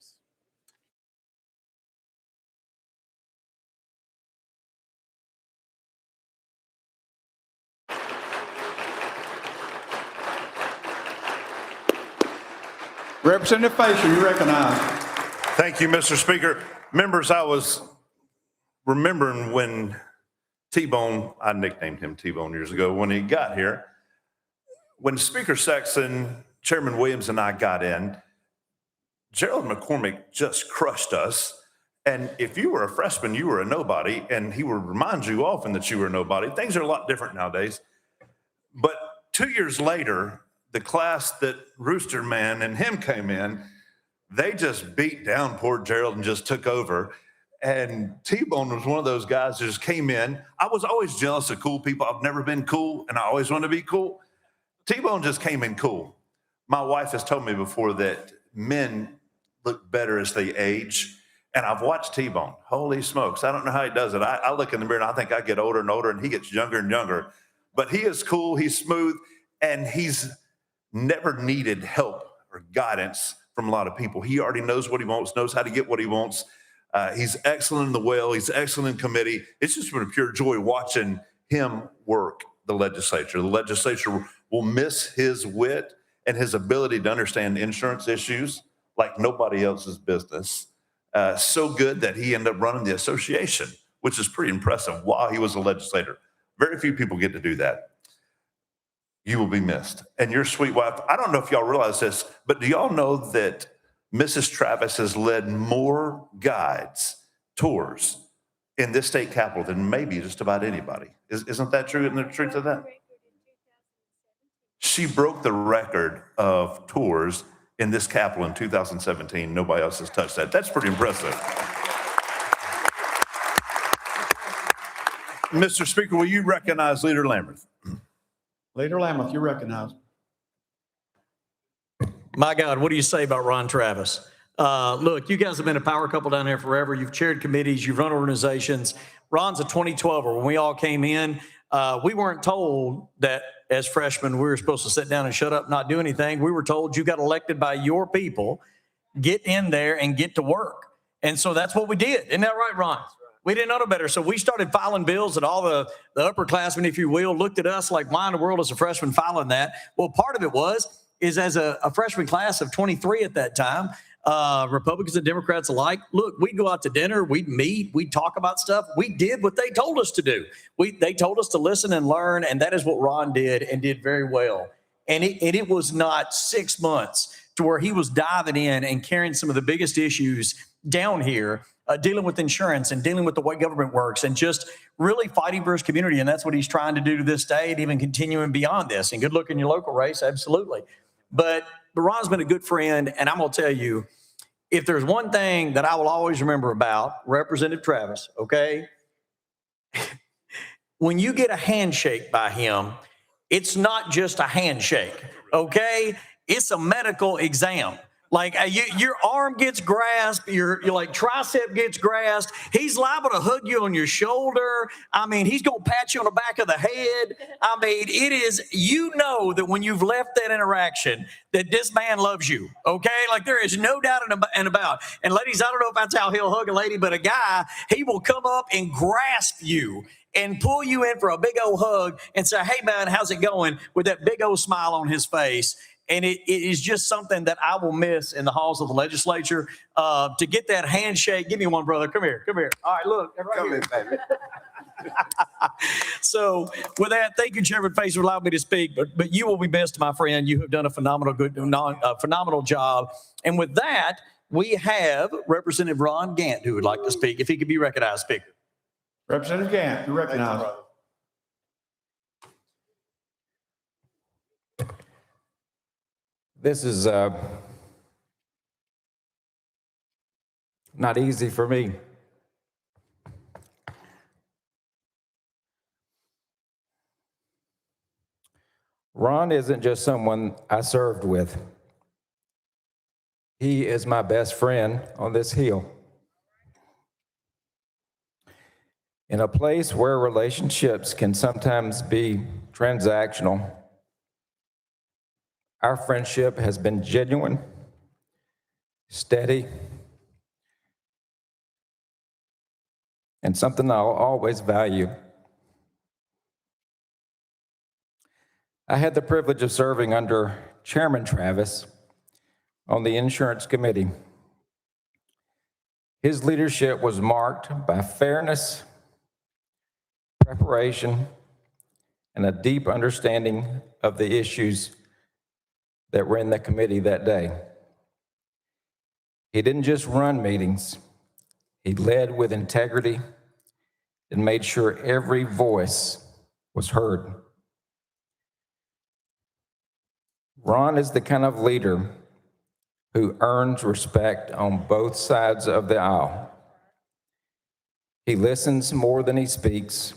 Representative Fasher, you recognize. Thank you, Mr. Speaker. Members, I was remembering when T-Bone, I nicknamed him T-Bone years ago, when he got here. When Speaker Sexton, Chairman Williams, and I got in, Gerald McCormick just crushed us. And if you were a freshman, you were a nobody, and he would remind you often that you were a nobody. Things are a lot different nowadays. But 2 years later, the class that Rooster Man and him came in, they just beat down poor Gerald and just took over. And T-Bone was one of those guys that just came in. I was always jealous of cool people. I've never been cool, and I always want to be cool. T-Bone just came in cool. My wife has told me before that men look better as they age. And I've watched T-Bone. Holy smokes. I don't know how he does it. I look in the mirror and I think I get older and older, and he gets younger and younger. But he is cool, he's smooth, and he's never needed help or guidance from a lot of people. He already knows what he wants, knows how to get what he wants. He's excellent in the well. He's excellent in committee. It's just been a pure joy watching him work the legislature. The legislature will miss his wit and his ability to understand insurance issues like nobody else's business. So good that he ended up running the association, which is pretty impressive while he was a legislator. Very few people get to do that. You will be missed. And your sweet wife, I don't know if y'all realize this, but do y'all know that Mrs. Travis has led more guides, tours in this state capitol than maybe just about anybody? Isn't that true? Isn't there truth to that? She broke the record of tours in this capitol in 2017. Nobody else has touched that. That's pretty impressive. Mr. Speaker, will you recognize Leader Lamberth? Leader Lamberth, you recognize. My God, what do you say about Ron Travis? Look, you guys have been a power couple down here forever. You've chaired committees, you've run organizations. Ron's a 2012er. When we all came in, we weren't told that as freshmen we were supposed to sit down and shut up, not do anything. We were told you got elected by your people, get in there and get to work. And so that's what we did. Isn't that right, Ron? We didn't know no better. So we started filing bills, and all the upperclassmen, if you will, looked at us like, why in the world is a freshman filing that? Well, part of it is as a freshman class of 23 at that time, Republicans and Democrats alike, look, we'd go out to dinner, we'd meet, we'd talk about stuff. We did what they told us to do. They told us to listen and learn, and that is what Ron did and did very well. And it was not 6 months to where he was diving in and carrying some of the biggest issues down here, dealing with insurance and dealing with the way government works and just really fighting for his community. And that's what he's trying to do to this day and even continuing beyond this. And good luck in your local race, absolutely. But Ron's been a good friend, and I'm going to tell you, if there's one thing that I will always remember about Representative Travis, okay? When you get a handshake by him, it's not just a handshake, okay? It's a medical exam. Like your arm gets grasped, your like tricep gets grasped. He's liable to hug you on your shoulder. I mean, he's going to pat you on the back of the head. I mean, it is, you know that when you've left that interaction, that this man loves you, okay? Like there is no doubt and about. And ladies, I don't know if that's how he'll hug a lady, but a guy, he will come up and grasp you and pull you in for a big old hug and say, hey man, how's it going? With that big old smile on his face. And it is just something that I will miss in the halls of the legislature. To get that handshake, give me one, brother. Come here, come here. All right, look, right here, baby. So with that, thank you, Chairman Facer, for allowing me to speak. But you will be missed, my friend. You have done a phenomenal job. And with that, we have Representative Ron Gant who would like to speak, if he could be recognized, Speaker. Representative Gant, you recognize. This is not easy for me. Ron isn't just someone I served with. He is my best friend on this hill. In a place where relationships can sometimes be transactional, our friendship has been genuine, steady, and something I'll always value. I had the privilege of serving under Chairman Travis on the Insurance Committee. His leadership was marked by fairness, preparation, and a deep understanding of the issues that were in the committee that day. He didn't just run meetings, he led with integrity and made sure every voice was heard. Ron is the kind of leader who earns respect on both sides of the aisle. He listens more than he speaks,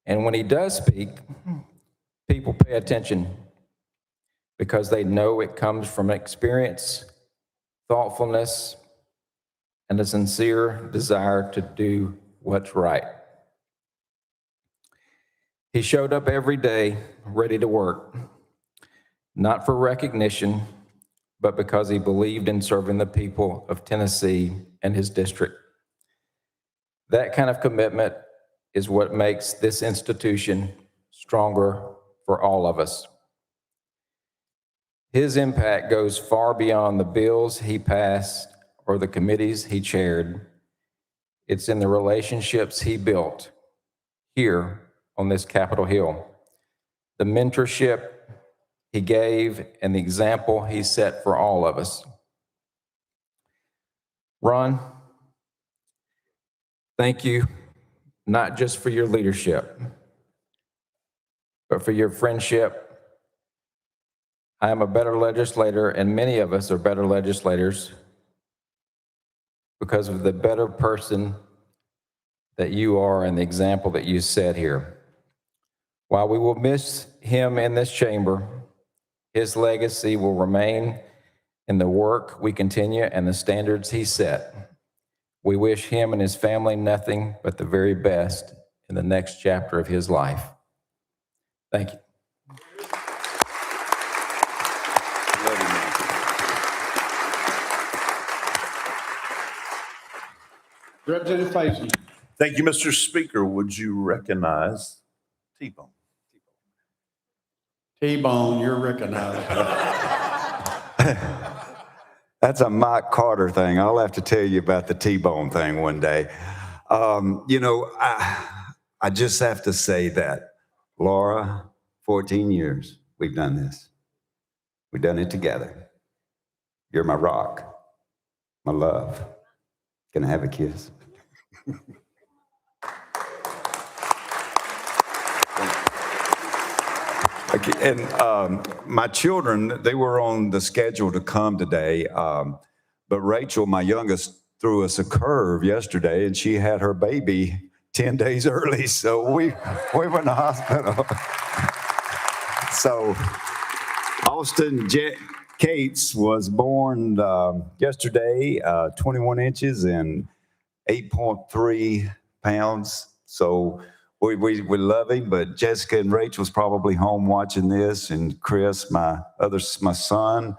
and when he does speak, people pay attention because they know it comes from experience, thoughtfulness, and a sincere desire to do what's right. He showed up every day ready to work, not for recognition, but because he believed in serving the people of Tennessee and his district. That kind of commitment is what makes this institution stronger for all of us. His impact goes far beyond the bills he passed or the committees he chaired. It's in the relationships he built here on this Capitol Hill, the mentorship he gave, and the example he set for all of us. Ron, thank you, not just for your leadership, but for your friendship. I am a better legislator, and many of us are better legislators because of the better person that you are and the example that you set here. While we will miss him in this chamber, his legacy will remain in the work we continue and the standards he set. We wish him and his family nothing but the very best in the next chapter of his life. Thank you. Representative Faison. Thank you, Mr. Speaker. Would you recognize T-Bone? T-Bone, you're recognized. That's a Mike Carter thing. I'll have to tell you about the T-Bone thing one day. I just have to say that, Laura, 14 years we've done this. We've done it together. You're my rock, my love. Can I have a kiss? Okay, and my children, they were on the schedule to come today, but Rachel, my youngest, threw us a curve yesterday, and she had her baby 10 days early, so we were in the hospital. So Austin Cates was born yesterday, 21 inches and 8.3 pounds. So we love him, but Jessica and Rachel's probably home watching this, and Chris, my son.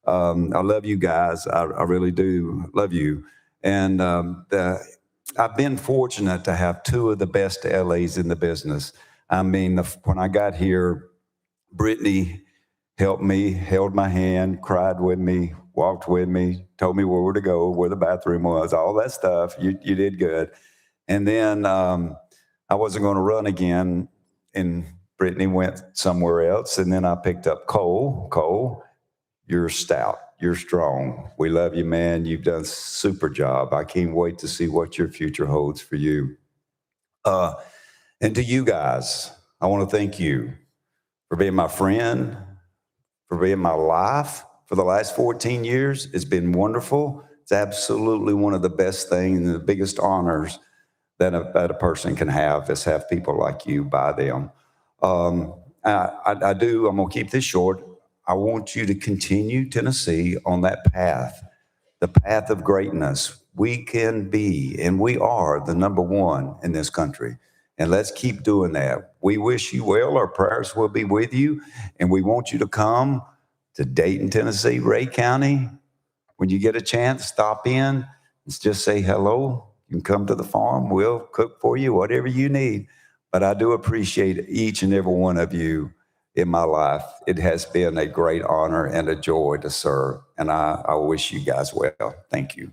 I love you guys. I really do love you. And I've been fortunate to have two of the best LAs in the business. I mean, when I got here, Brittany helped me, held my hand, cried with me, walked with me, told me where to go, where the bathroom was, all that stuff. You did good. And then I wasn't going to run again, and Brittany went somewhere else. And then I picked up Cole. Cole, you're stout. You're strong. We love you, man. You've done a super job. I can't wait to see what your future holds for you. And to you guys, I want to thank you for being my friend, for being my life for the last 14 years. It's been wonderful. It's absolutely one of the best things and the biggest honors that a person can have is have people like you by them. I'm going to keep this short. I want you to continue, Tennessee, on that path, the path of greatness. We can be, and we are, the number one in this country. And let's keep doing that. We wish you well. Our prayers will be with you. And we want you to come to Dayton, Tennessee, Ray County. When you get a chance, stop in and just say hello. You can come to the farm. We'll cook for you, whatever you need. But I do appreciate each and every one of you in my life. It has been a great honor and a joy to serve. And I wish you guys well. Thank you.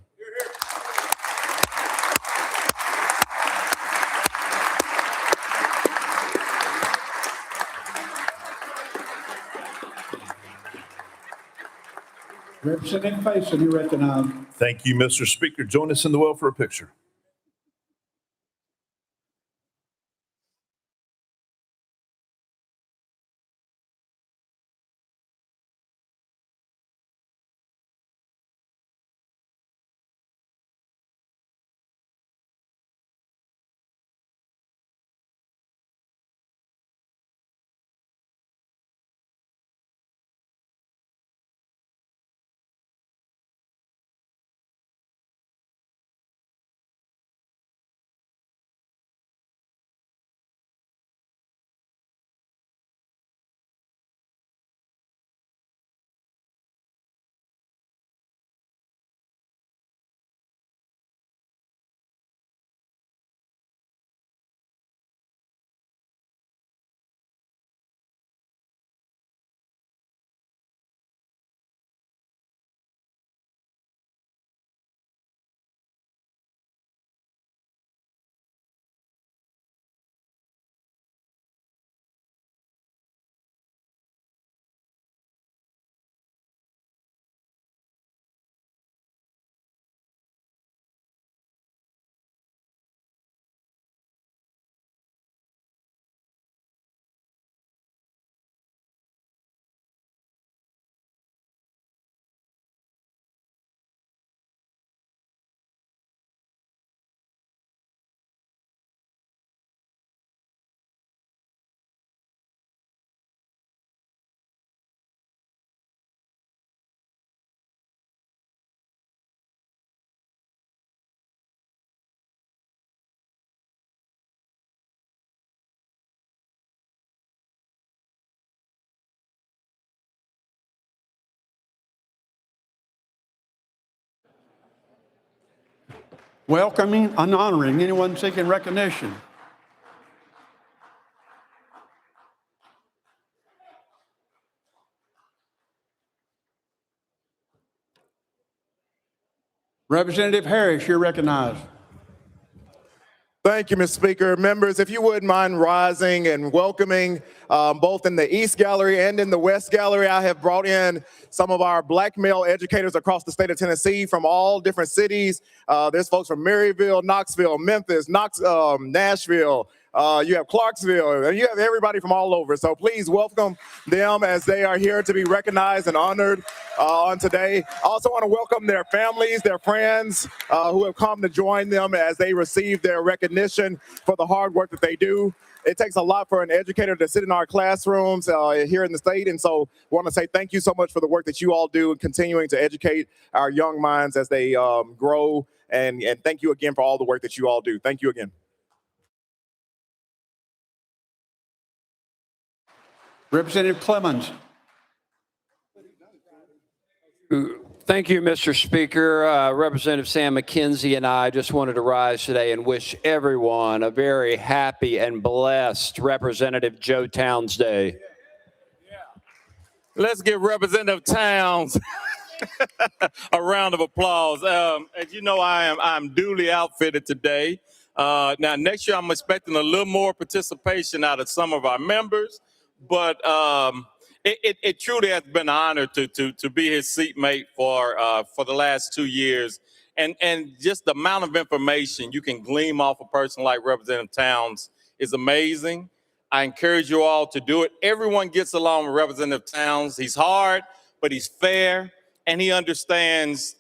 Representative Faison, you recognize. Thank you, Mr. Speaker. Join us in the well for a picture. Welcoming and honoring anyone seeking recognition. Representative Harris, you're recognized. Thank you, Mr. Speaker. Members, if you wouldn't mind rising and welcoming both in the East Gallery and in the West Gallery. I have brought in some of our Black male educators across the state of Tennessee from all different cities. There's folks from Maryville, Knoxville, Memphis, Nashville, you have Clarksville, and you have everybody from all over. So please welcome them as they are here to be recognized and honored on today. I also want to welcome their families, their friends who have come to join them as they receive their recognition for the hard work that they do. It takes a lot for an educator to sit in our classrooms here in the state. And so I want to say thank you so much for the work that you all do and continuing to educate our young minds as they grow. And thank you again for all the work that you all do. Thank you again. Representative Clemens. Thank you, Mr. Speaker. Representative Sam McKenzie and I just wanted to rise today and wish everyone a very happy and blessed Representative Joe Towns Day. Let's give Representative Towns a round of applause. As you know, I'm duly outfitted today. Now, next year, I'm expecting a little more participation out of some of our members, but it truly has been an honor to be his seatmate for the last 2 years. And just the amount of information you can glean off a person like Representative Towns is amazing. I encourage you all to do it. Everyone gets along with Representative Towns. He's hard, but he's fair, and he understands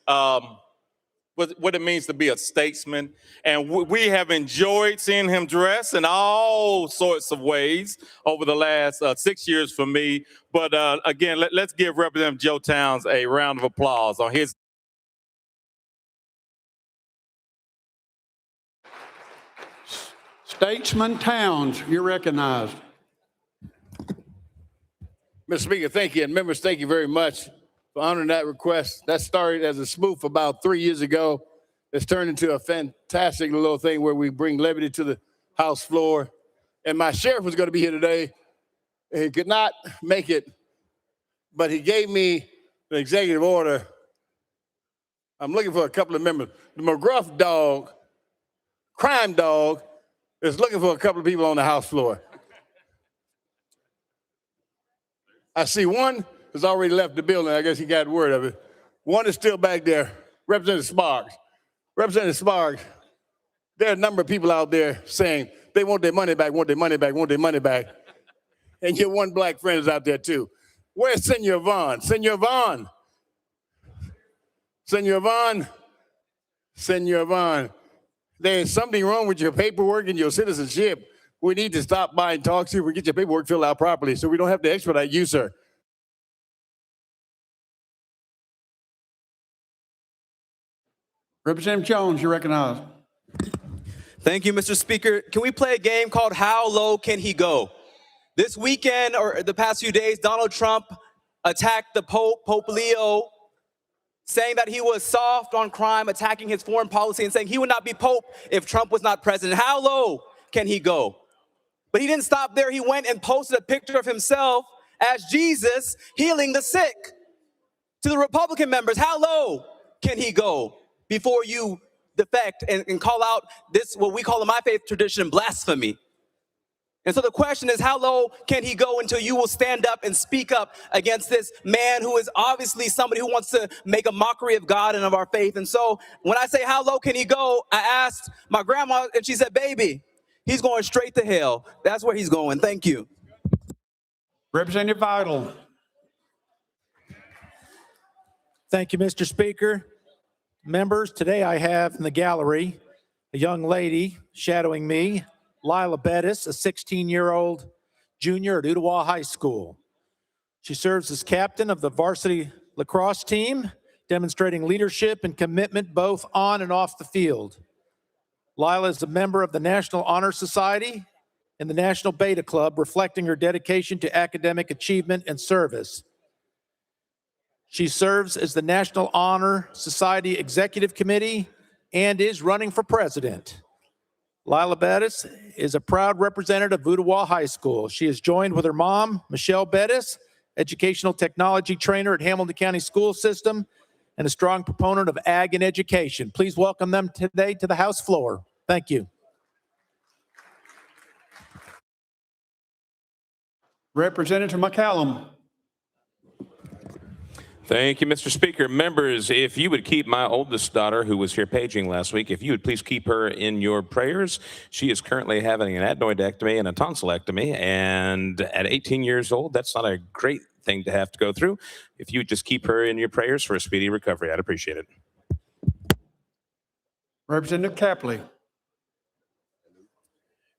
what it means to be a statesman. And we have enjoyed seeing him dress in all sorts of ways over the last 6 years for me. But again, let's give Representative Joe Towns a round of applause on his. Statesman Towns, you're recognized. Mr. Speaker, thank you. And members, thank you very much for honoring that request. That started as a spoof about 3 years ago. It's turned into a fantastic little thing where we bring levity to the House floor. And my sheriff was going to be here today. He could not make it, but he gave me an executive order. I'm looking for a couple of members. The McGruff dog, crime dog, is looking for a couple of people on the House floor. I see one has already left the building. I guess he got word of it. One is still back there. Representative Sparks. Representative Sparks, there are a number of people out there saying they want their money back, want their money back, want their money back. And your one black friend is out there too. Where's Senor Vaughn? Senor Vaughn. Senor Vaughn. Senor Vaughn. There's something wrong with your paperwork and your citizenship. We need to stop by and talk to you. We get your paperwork filled out properly so we don't have to expedite you, sir. Representative Jones, you're recognized. Thank you, Mr. Speaker. Can we play a game called How Low Can He Go? This weekend, or the past few days, Donald Trump attacked the Pope, Pope Leo, saying that he was soft on crime, attacking his foreign policy, and saying he would not be Pope if Trump was not president. How low can he go? But he didn't stop there. He went and posted a picture of himself as Jesus healing the sick. To the Republican members, how low can he go before you defect and call out this, what we call in my faith tradition, blasphemy? And so the question is, how low can he go until you will stand up and speak up against this man who is obviously somebody who wants to make a mockery of God and of our faith? And so when I say, how low can he go? I asked my grandma and she said, baby, he's going straight to hell. That's where he's going. Thank you. Representative Vital. Thank you, Mr. Speaker. Members, today I have in the gallery a young lady shadowing me, Lila Bettis, a 16-year-old junior at Ottawa High School. She serves as captain of the varsity lacrosse team, demonstrating leadership and commitment both on and off the field. Lila is a member of the National Honor Society and the National Beta Club, reflecting her dedication to academic achievement and service. She serves as the National Honor Society Executive Committee and is running for president. Lila Bettis is a proud representative of Ottawa High School. She is joined with her mom, Michelle Bettis, educational technology trainer at Hamilton County School System and a strong proponent of ag and education. Please welcome them today to the House floor. Thank you. Representative McCallum. Thank you, Mr. Speaker. Members, if you would keep my oldest daughter, who was here paging last week, if you would please keep her in your prayers. She is currently having an adenoidectomy and a tonsillectomy, and at 18 years old, that's not a great thing to have to go through. If you would just keep her in your prayers for a speedy recovery, I'd appreciate it. Representative Capley.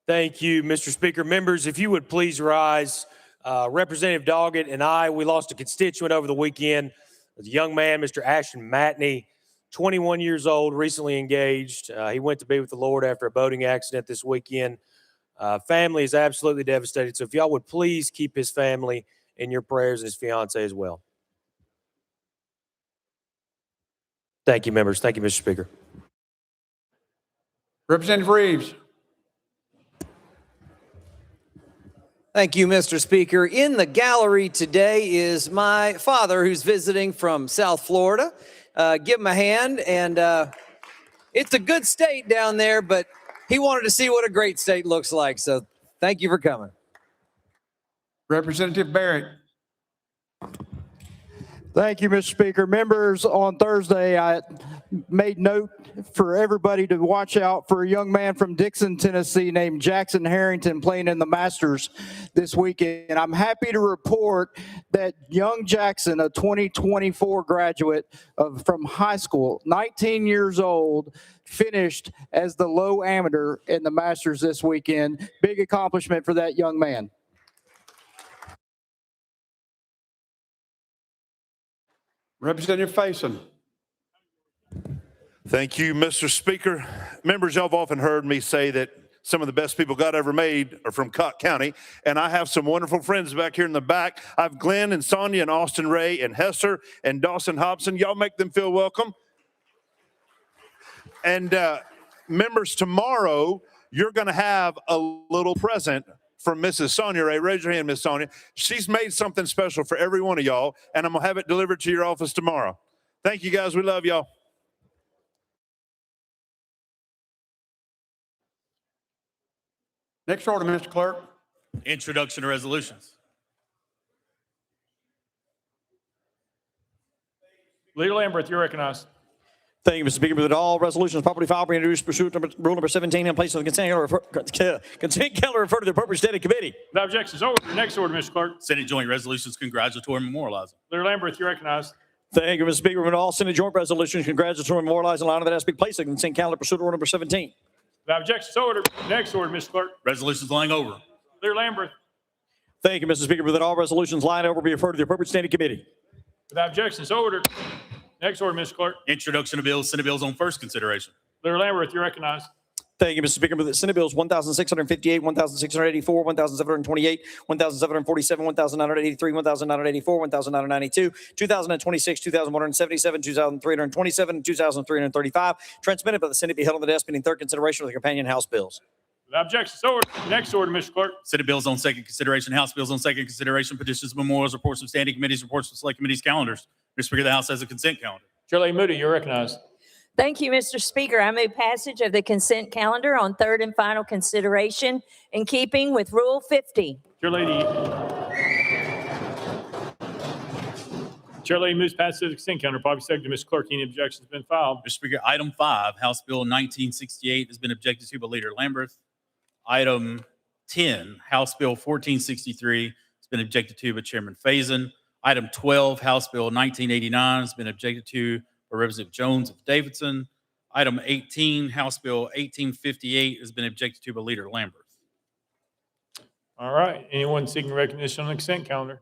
Thank you, Mr. Speaker. Members, if you would please rise. Representative Doggett and I, we lost a constituent over the weekend. It was a young man, Mr. Ashton Matney, 21 years old, recently engaged. He went to be with the Lord after a boating accident this weekend. Family is absolutely devastated. So if y'all would please keep his family in your prayers and his fiance as well. Thank you, members. Thank you, Mr. Speaker. Representative Reeves. Thank you, Mr. Speaker. In the gallery today is my father, who's visiting from South Florida. Give him a hand. And it's a good state down there, but he wanted to see what a great state looks like. So thank you for coming. Representative Barrett. Thank you, Mr. Speaker. Members, on Thursday, I made note for everybody to watch out for a young man from Dixon, Tennessee named Jackson Harrington playing in the Masters this weekend. I'm happy to report that young Jackson, a 2024 graduate from high school, 19 years old, finished as the low amateur in the Masters this weekend. Big accomplishment for that young man. Representative Faison. Thank you, Mr. Speaker. Members, y'all have often heard me say that some of the best people God ever made are from Cott County, and I have some wonderful friends back here in the back. I have Glenn and Sonia and Austin Ray and Hester and Dawson Hobson. Y'all make them feel welcome. And members, tomorrow you're going to have a little present from Mrs. Sonia Ray. Raise your hand, Miss Sonia. She's made something special for every one of y'all, and I'm going to have it delivered to your office tomorrow. Thank you, guys. We love y'all. Next order, Mr. Clerk. Introduction to resolutions. Leader Lamberth, you're recognized. Thank you, Mr. Speaker. That all resolutions properly filed be introduced pursuant to rule number 17 and placed on the consent calendar referred to the appropriate standing committee. Without objections, over. Next order, Mr. Clerk. Senate Joint Resolutions congratulatory and memorializing. Leader Lamberth, you're recognized. Thank you, Mr. Speaker. That all Senate joint resolutions congratulatory and memorializing line of that has to be placed on the consent calendar pursuant to rule number 17. Without objections, order. Next order, Mr. Clerk. Resolutions lying over. Leader Lamberth. Thank you, Mr. Speaker. That all resolutions lying over be referred to the appropriate standing committee. Without objections, order. Next order, Mr. Clerk. Introduction to bills, Senate bills on first consideration. Leader Lamberth, you're recognized. Thank you, Mr. Speaker. The Senate bills 1,658, 1,684, 1,728, 1,747, 1,983, 1,984, 1,992, 2,026, 2,177, 2,327, and 2,335 transmitted by the Senate be held on the desk pending third consideration of the companion House bills. Without objections, order. Next order, Mr. Clerk. Senate bills on second consideration, House bills on second consideration, petitions, memorials, reports of standing committees, reports of select committees, calendars. Mr. Speaker, the House has a consent calendar. Chair Lady Moody, you're recognized. Thank you, Mr. Speaker. I move passage of the consent calendar on third and final consideration in keeping with Rule 50. Chair Lady moves passage of the consent calendar. Probably second to Mr. Clerk. Any objections been filed? Mr. Speaker, item 5, House Bill 1968 has been objected to by Leader Lamberth. Item 10, House Bill 1463 has been objected to by Chairman Faison. Item 12, House Bill 1989 has been objected to by Representative Jones of Davidson. Item 18, House Bill 1858 has been objected to by Leader Lamberth. All right. Anyone seeking recognition on the consent calendar?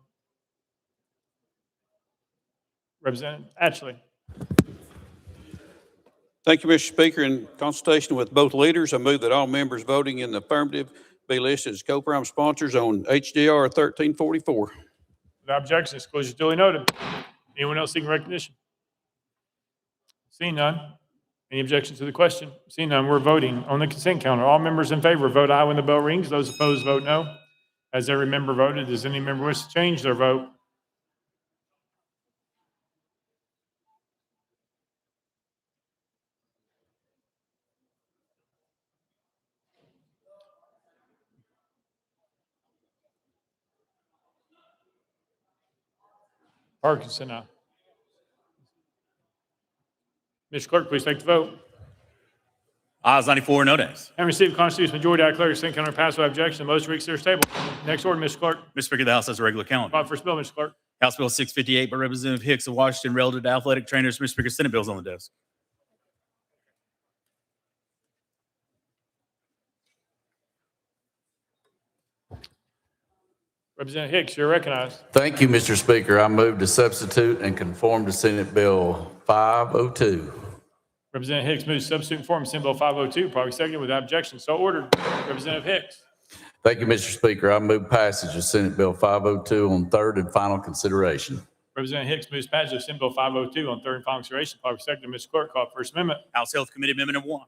Representative Atchley. Thank you, Mr. Speaker. In consultation with both leaders, I move that all members voting in the affirmative be listed as co-prime sponsors on HJR 1344. Without objection, disclosure is duly noted. Anyone else seeking recognition? Seeing none. Any objections to the question? Seeing none, we're voting on the consent calendar. All members in favor vote aye when the bell rings. Those opposed vote no. Has every member voted? Does any member wish to change their vote? Parkinson, aye. Mr. Clerk, please take the vote. Ayes 94, no nays. Having received a constitutional majority, I declare the consent calendar passed without objection. The motion to reconsider is tabled. Next order, Mr. Clerk. Mr. Speaker, the House has a regular calendar. Call first bill, Mr. Clerk. House Bill 658 by Representative Hicks of Washington relative to athletic trainers. Mr. Speaker, Senate bills on the desk. Representative Hicks, you're recognized. Thank you, Mr. Speaker. I move to substitute and conform to Senate Bill 502. Representative Hicks moves to substitute and form Senate Bill 502, probably seconded without objection. So ordered. Representative Hicks. Thank you, Mr. Speaker. I move passage of Senate Bill 502 on third and final consideration. Representative Hicks moves passage of Senate Bill 502 on third and final consideration, probably seconded. Mr. Clerk, call for First Amendment. House Health Committee Amendment Number 1.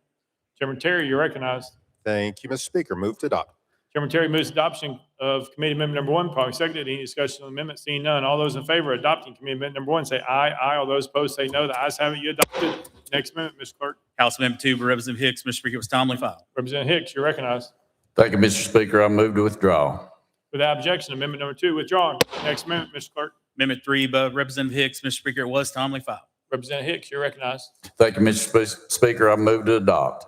Chairman Terry, you're recognized. Thank you, Mr. Speaker. Move to adopt. Chairman Terry moves adoption of Committee Amendment Number 1, probably seconded. Any discussion on the amendment? Seeing none. All those in favor of adopting Committee Amendment Number 1 say aye. Aye. All those opposed say no. The ayes have it. You adopted. Next amendment, Mr. Clerk. House Amendment 2 by Representative Hicks. Mr. Speaker, it was timely filed. Representative Hicks, you're recognized. Thank you, Mr. Speaker. I move to withdraw. Without objection, Amendment Number 2 withdrawn. Next amendment, Mr. Clerk. Amendment 3 by Representative Hicks. Mr. Speaker, it was timely filed. Representative Hicks, you're recognized. Thank you, Mr. Speaker. I move to adopt.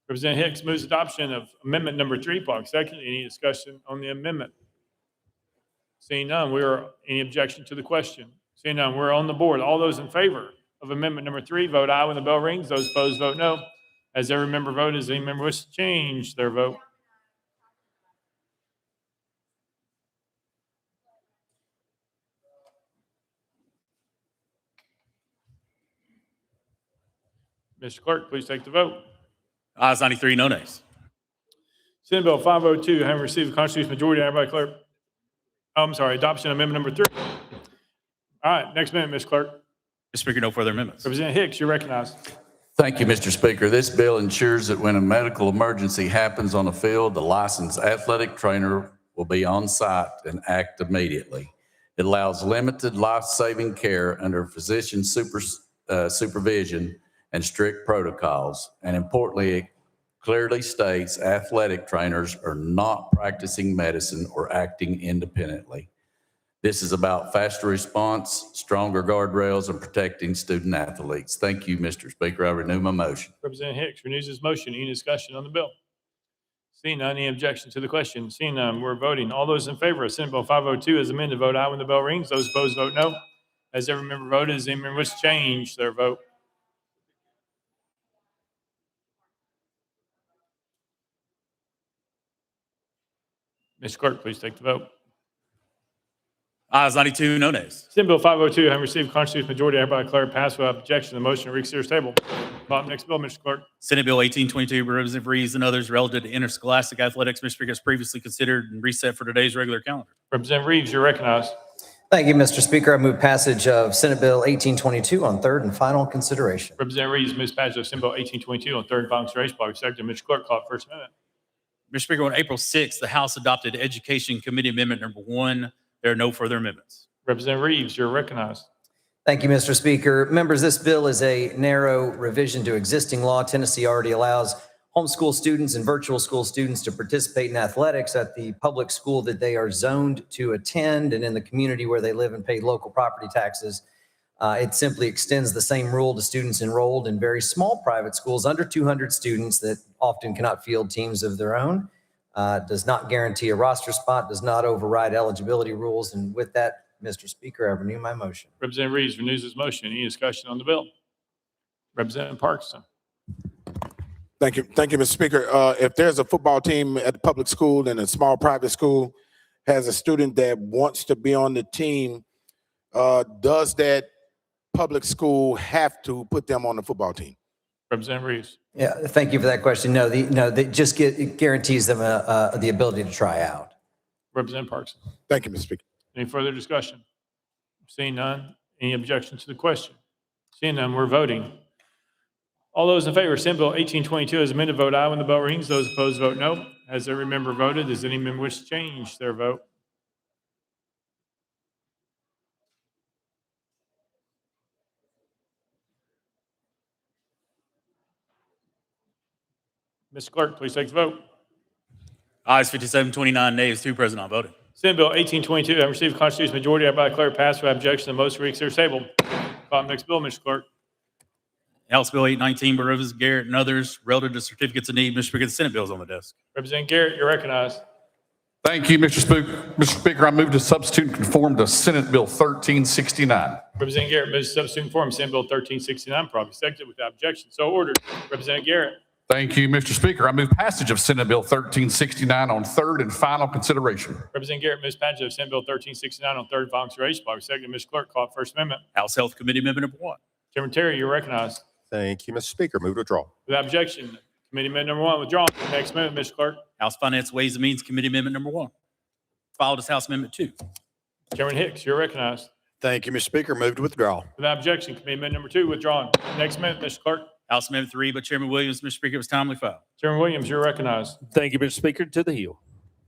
Representative Hicks moves adoption of Amendment Number 3, probably seconded. Any discussion on the amendment? Seeing none, any objection to the question? Seeing none, we're on the board. All those in favor of Amendment Number 3, vote aye when the bell rings. Those opposed, vote no. As every member voted, does any member wish to change their vote? Mr. Clerk, please take the vote. Ayes 93, no nays. Senate Bill 502, having received a constitutional majority, everybody clerk. Oh, I'm sorry, adoption of Amendment Number 3. All right, next amendment, Mr. Clerk. Mr. Speaker, no further amendments. Representative Hicks, you're recognized. Thank you, Mr. Speaker. This bill ensures that when a medical emergency happens on the field, the licensed athletic trainer will be on site and act immediately. It allows limited life-saving care under physician supervision and strict protocols. And importantly, it clearly states athletic trainers are not practicing medicine or acting independently. This is about faster response, stronger guardrails, and protecting student athletes. Thank you, Mr. Speaker. I renew my motion. Representative Hicks renews his motion. Any discussion on the bill? Seeing none, any objection to the question? Seeing none, we're voting. All those in favor of Senate Bill 502 as amended, vote aye when the bell rings. Those opposed, vote no. As every member voted, does any member wish to change their vote? Mr. Clerk, please take the vote. Ayes 92, no nays. Senate Bill 502, having received a constitutional majority, I hereby declare it passed without objection. The motion to reconsider is tabled. Next bill, Mr. Clerk. Senate Bill 1822 by Representative Reeves and others relative to interscholastic athletics. Mr. Speaker, is previously considered and reset for today's regular calendar. Representative Reeves, you're recognized. Thank you, Mr. Speaker. I move passage of Senate Bill 1822 on third and final consideration. Representative Reeves moves passage of Senate Bill 1822 on third and final consideration. By second, Mr. Clerk, call it First Amendment. Mr. Speaker, on April 6th, the House adopted Education Committee Amendment Number 1. There are no further amendments. Representative Reeves, you're recognized. Thank you, Mr. Speaker. Members, this bill is a narrow revision to existing law. Tennessee already allows homeschool students and virtual school students to participate in athletics at the public school that they are zoned to attend and in the community where they live and pay local property taxes. It simply extends the same rule to students enrolled in very small private schools under 200 students that often cannot field teams of their own, does not guarantee a roster spot, does not override eligibility rules. And with that, Mr. Speaker, I renew my motion. Representative Reeves renews his motion. Any discussion on the bill? Representative Parkinson. Thank you, Mr. Speaker. If there's a football team at the public school and a small private school has a student that wants to be on the team, does that public school have to put them on the football team? Representative Reeves. Yeah, thank you for that question. No, it just it guarantees them the ability to try out. Representative Parkinson. Thank you, Mr. Speaker. Any further discussion? Seeing none, any objection to the question? Seeing none, we're voting. All those in favor of Senate Bill 1822 as amended, vote aye when the bell rings. Those opposed, vote no. Has every member voted? Does any member wish to change their vote? Mr. Clerk, please take the vote. Ayes 57, 29 nays, 2 present, not voting. Senate Bill 1822, having received a constitutional majority, I hereby declare it passed without objection. The motion to reconsider is tabled. Next bill, Mr. Clerk. House Bill 819 by Representative Garrett and others relative to certificates of need. Mr. Speaker, the Senate bill is on the desk. Representative Garrett, you're recognized. Thank you, Mr. Speaker. Mr. Speaker, I move to substitute and conform to Senate Bill 1369. Representative Garrett moves to substitute and form Senate Bill 1369, probably seconded without objection. So ordered. Representative Garrett. Thank you, Mr. Speaker. I move passage of Senate Bill 1369 on third and final consideration. Representative Garrett moves passage of Senate Bill 1369 on third and final consideration, probably seconded. Mr. Clerk, call it First Amendment. House Health Committee Amendment number 1. Chairman Terry, you're recognized. Thank you, Mr. Speaker. Move to withdraw. Without objection, Committee Amendment number 1 withdrawn. Next amendment, Mr. Clerk. House Finance Ways and Means Committee Amendment number 1. Filed as House Amendment 2. Chairman Hicks, you're recognized. Thank you, Mr. Speaker. Move to withdraw. Without objection, Committee Amendment number 2 withdrawn. Next amendment, Mr. Clerk. House Amendment 3 by Chairman Williams. Mr. Speaker, it was timely filed. Chairman Williams, you're recognized. Thank you, Mr. Speaker. To the Hill.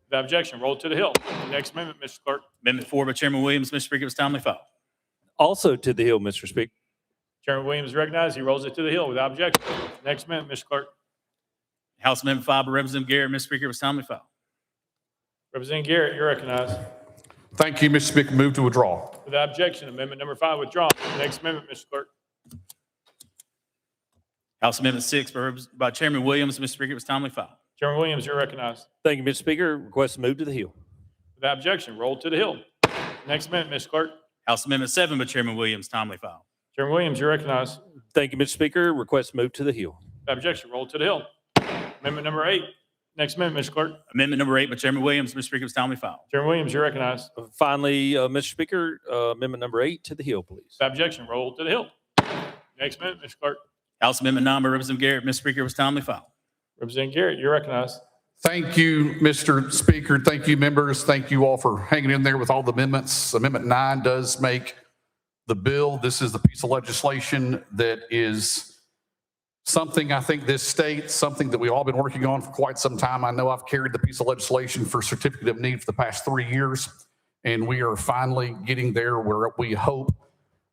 Without objection, roll to the Hill. Next amendment, Mr. Clerk. Amendment 4 by Chairman Williams. Mr. Speaker, it was timely filed. Also to the Hill, Mr. Speaker. Chairman Williams recognized. He rolls it to the Hill without objection. Next amendment, Mr. Clerk. House Amendment 5 by Representative Garrett. Mr. Speaker, it was timely filed. Representative Garrett, you're recognized. Thank you, Mr. Speaker. Move to withdraw. Without objection, amendment number 5 withdrawn. Next amendment, Mr. Clerk. House Amendment 6 by Chairman Williams. Mr. Speaker, it was timely filed. Chairman Williams, you're recognized. Thank you, Mr. Speaker. Request to move to the Hill. Without objection, roll to the Hill. Next amendment, Mr. Clerk. House Amendment 7 by Chairman Williams, timely filed. Chairman Williams, you're recognized. Thank you, Mr. Speaker. Request to move to the Hill. Without objection, roll to the Hill. Amendment number 8. Next amendment, Mr. Clerk. Amendment number 8 by Chairman Williams. Mr. Speaker, it was timely filed. Chairman Williams, you're recognized. Finally, Mr. Speaker, amendment number 8 to the Hill, please. Without objection, roll to the Hill. Next amendment, Mr. Clerk. House Amendment 9 by Representative Garrett. Mr. Speaker, it was timely filed. Representative Garrett, you're recognized. Thank you, Mr. Speaker. Thank you, members. Thank you all for hanging in there with all the amendments. Amendment 9 does make the bill. This is the piece of legislation that is something I think this state, something that we've all been working on for quite some time. I know I've carried the piece of legislation for certificate of need for the past 3 years, and we are finally getting there where we hope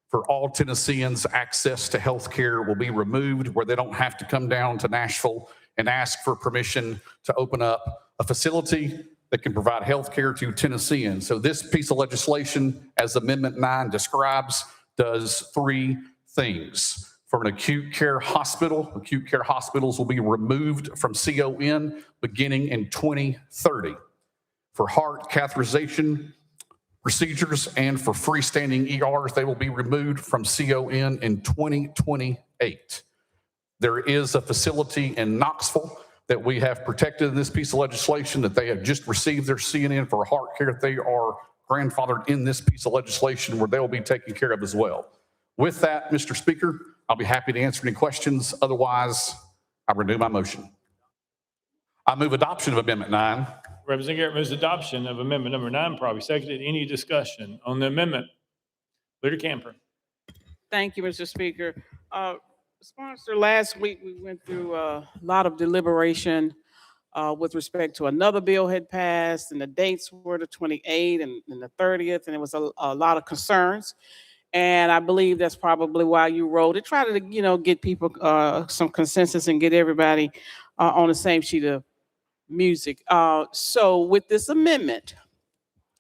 for all Tennesseans access to health care will be removed, where they don't have to come down to Nashville and ask for permission to open up a facility that can provide health care to Tennesseans. So this piece of legislation, as Amendment 9 describes, does 3 things. For an acute care hospitals will be removed from CON beginning in 2030. For heart catheterization procedures and for freestanding ERs, they will be removed from CON in 2028. There is a facility in Knoxville that we have protected in this piece of legislation that they have just received their CNN for heart care. They are grandfathered in this piece of legislation where they will be taken care of as well. With that, Mr. Speaker, I'll be happy to answer any questions. Otherwise, I renew my motion. I move adoption of Amendment 9. Representative Garrett moves adoption of amendment number 9, probably seconded. Any discussion on the amendment? Leader Camper. Thank you, Mr. Speaker. Sponsor, last week we went through a lot of deliberation with respect to another bill had passed, and the dates were the 28th and the 30th, and it was a lot of concerns. And I believe that's probably why you wrote it. Try to, get people some consensus and get everybody on the same sheet of music. So with this amendment,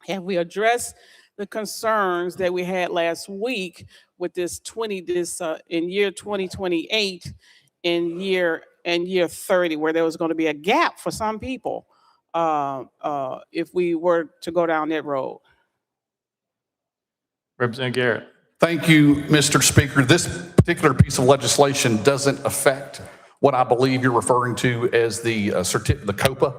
have we addressed the concerns that we had last week with this in year 2028 in year 30, where there was going to be a gap for some people if we were to go down that road? Representative Garrett. Thank you, Mr. Speaker. This particular piece of legislation doesn't affect what I believe you're referring to as the COPA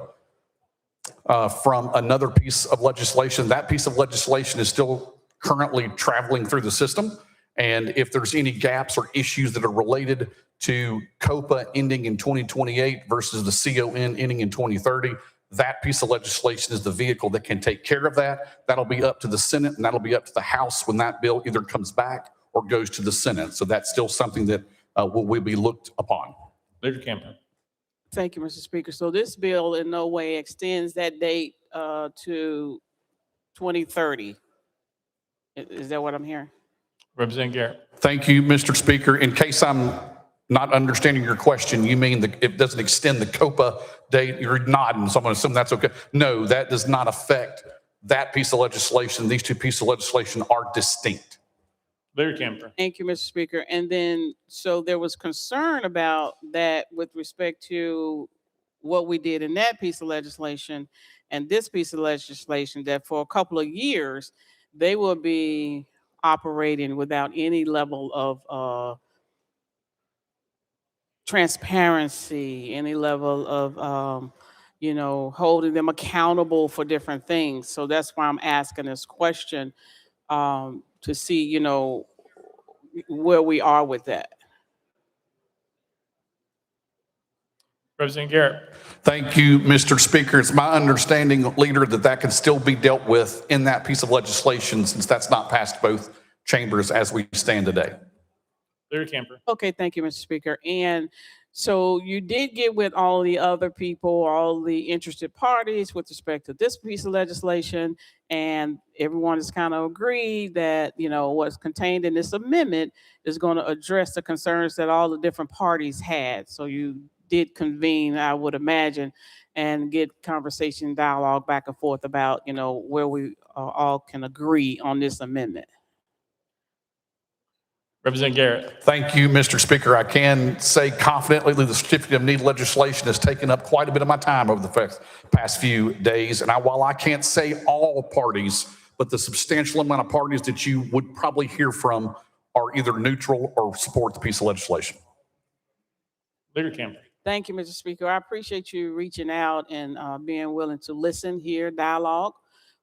from another piece of legislation. That piece of legislation is still currently traveling through the system. And if there's any gaps or issues that are related to COPA ending in 2028 versus the CON ending in 2030, that piece of legislation is the vehicle that can take care of that. That'll be up to the Senate, and that'll be up to the House when that bill either comes back or goes to the Senate. So that's still something that will be looked upon. Leader Camper. Thank you, Mr. Speaker. So this bill in no way extends that date to 2030. Is that what I'm hearing? Representative Garrett. Thank you, Mr. Speaker. In case I'm not understanding your question, you mean it doesn't extend the COPA date? You're nodding, so I'm going to assume that's okay. No, that does not affect that piece of legislation. These two pieces of legislation are distinct. Larry Camper. Thank you, Mr. Speaker. And then, so there was concern about that with respect to what we did in that piece of legislation and this piece of legislation, that for a couple of years, they will be operating without any level of transparency, any level of, holding them accountable for different things. So that's why I'm asking this question, to see, where we are with that. Representative Garrett. Thank you, Mr. Speaker. It's my understanding, Leader, that that can still be dealt with in that piece of legislation since that's not passed both chambers as we stand today. Larry Camper. Okay, thank you, Mr. Speaker. And so you did get with all the other people, all the interested parties with respect to this piece of legislation, and everyone has kind of agreed that, what's contained in this amendment is going to address the concerns that all the different parties had. So you did convene, I would imagine, and get conversation, dialogue back and forth about, where we all can agree on this amendment. Representative Garrett. Thank you, Mr. Speaker. I can say confidently that the certificate of need legislation has taken up quite a bit of my time over the past few days. And while I can't say all parties, but the substantial amount of parties that you would probably hear from are either neutral or support the piece of legislation. Leader Camper. Thank you, Mr. Speaker. I appreciate you reaching out and being willing to listen, hear, dialogue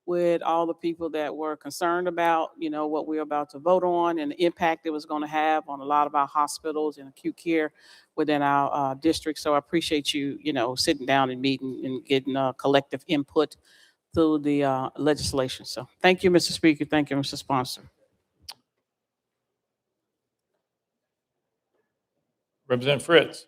with all the people that were concerned about, what we're about to vote on and the impact it was going to have on a lot of our hospitals and acute care within our district. So I appreciate you, sitting down and meeting and getting collective input through the legislation. So thank you, Mr. Speaker. Thank you, Mr. Sponsor. Representative Fritz.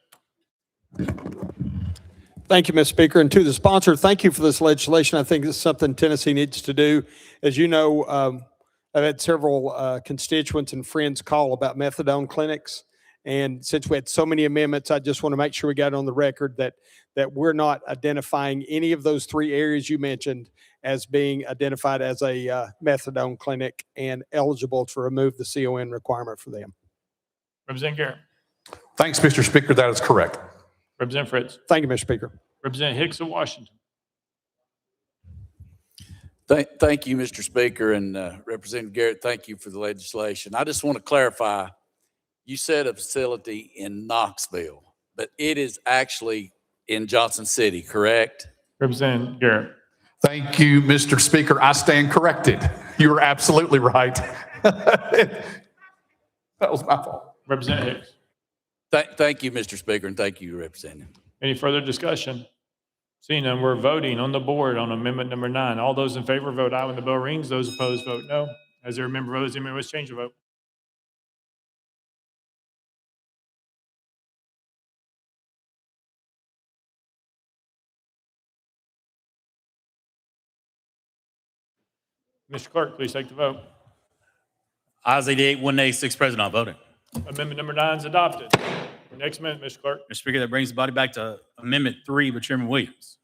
Thank you, Mr. Speaker. And to the sponsor, thank you for this legislation. I think this is something Tennessee needs to do. As you know, I've had several constituents and friends call about methadone clinics. And since we had so many amendments, I just want to make sure we got on the record that we're not identifying any of those three areas you mentioned as being identified as a methadone clinic and eligible to remove the CON requirement for them. Representative Garrett. Thanks, Mr. Speaker. That is correct. Representative Fritz. Thank you, Mr. Speaker. Representative Hicks of Washington. Thank you, Mr. Speaker, and Representative Garrett, thank you for the legislation. I just want to clarify, you said a facility in Knoxville, but it is actually in Johnson City, correct? Representative Garrett. Thank you, Mr. Speaker. I stand corrected. You are absolutely right. That was my fault. Representative Hicks. Thank you, Mr. Speaker, and thank you, Representative. Any further discussion? Seeing none, we're voting on the board on amendment number 9. All those in favor vote aye when the bell rings. Those opposed vote no. As there are member votes, anyone wish to change the vote? Mr. Clerk, please take the vote. Ayes 88, 1 nay, 6 present, not voting. Amendment number 9 is adopted. Next amendment, Mr. Clerk. Mr. Speaker, that brings the body back to Amendment 3 by Chairman Williams.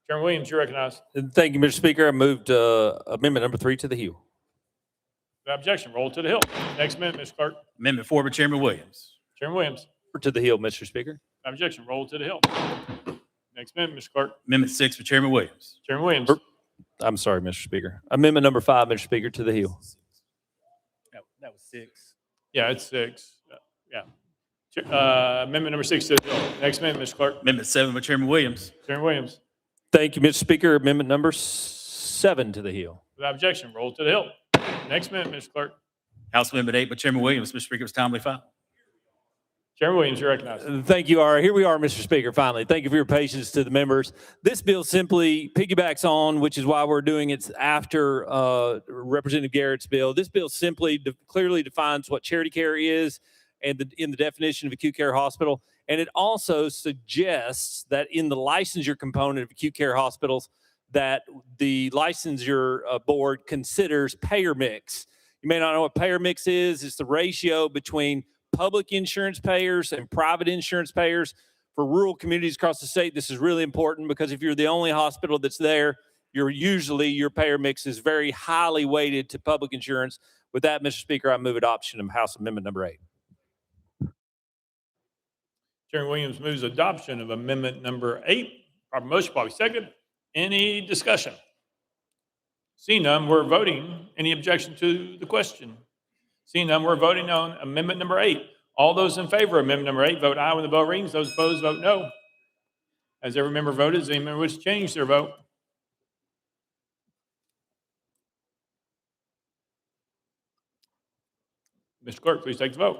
Chairman Williams, you recognize. Thank you, Mr. Speaker. I moved amendment number 3 to the Hill. Without objection, roll to the Hill. Next amendment, Mr. Clerk. Amendment 4 by Chairman Williams. Chairman Williams. To the Hill, Mr. Speaker. Without objection, roll to the Hill. Next amendment, Mr. Clerk. Amendment 6 by Chairman Williams. Chairman Williams. I'm sorry, Mr. Speaker. Amendment number 5, Mr. Speaker, to the Hill. That was 6. Yeah, it's 6. Yeah. Amendment number 6 to the Hill. Next amendment, Mr. Clerk. Amendment 7 by Chairman Williams. Chairman Williams. Thank you, Mr. Speaker. Amendment number 7 to the Hill. Without objection, roll to the Hill. Next amendment, Mr. Clerk. House Amendment 8 by Chairman Williams. Mr. Speaker, it's timely filed. Chairman Williams, you recognize. Thank you, Ara. Here we are, Mr. Speaker, finally. Thank you for your patience to the members. This bill simply piggybacks on, which is why we're doing it after Representative Garrett's bill. This bill simply clearly defines what charity care is and in the definition of acute care hospital. And it also suggests that in the licensure component of acute care hospitals, that the licensure board considers payer mix. You may not know what payer mix is. It's the ratio between public insurance payers and private insurance payers. For rural communities across the state, this is really important because if you're the only hospital that's there, your payer mix is very highly weighted to public insurance, With that, Mr. Speaker, I move adoption of House Amendment number 8. Chairman Williams moves adoption of amendment number 8. Proper motion, probably second. Any discussion? Seeing none, we're voting. Any objection to the question? Seeing none, we're voting on amendment number 8. All those in favor of amendment number 8, vote aye when the bell rings. Those opposed, vote no. Has every member voted? Does any member wish to change their vote? Mr. Clerk, please take the vote.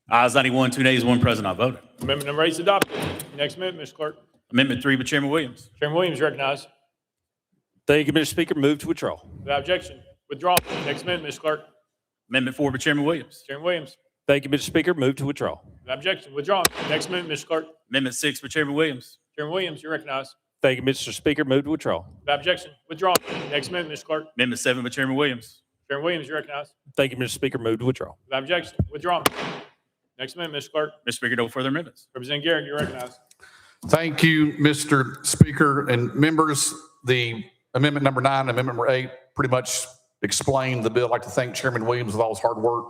Ayes 91, 2 nays, 1 present, not voted. Amendment number 8 is adopted. Next amendment, Mr. Clerk. Amendment 3 by Chairman Williams. Chairman Williams recognized. Thank you, Mr. Speaker. Move to withdraw. Without objection, withdraw. Next amendment, Mr. Clerk. Amendment 4 by Chairman Williams. Chairman Williams. Thank you, Mr. Speaker. Move to withdraw. Without objection, withdraw. Next amendment, Mr. Clerk. Amendment 6 by Chairman Williams. Chairman Williams, you recognize. Thank you, Mr. Speaker. Move to withdraw. Without objection, withdraw. Next amendment, Mr. Clerk. Amendment 7 by Chairman Williams. Chairman Williams, you recognize. Thank you, Mr. Speaker. Move to withdraw. Without objection, withdraw. Next amendment, Mr. Clerk. Mr. Speaker, no further amendments. Representative Garrett, you recognize. Thank you, Mr. Speaker and members. The amendment number 9, amendment number 8 pretty much explained the bill. I'd like to thank Chairman Williams with all his hard work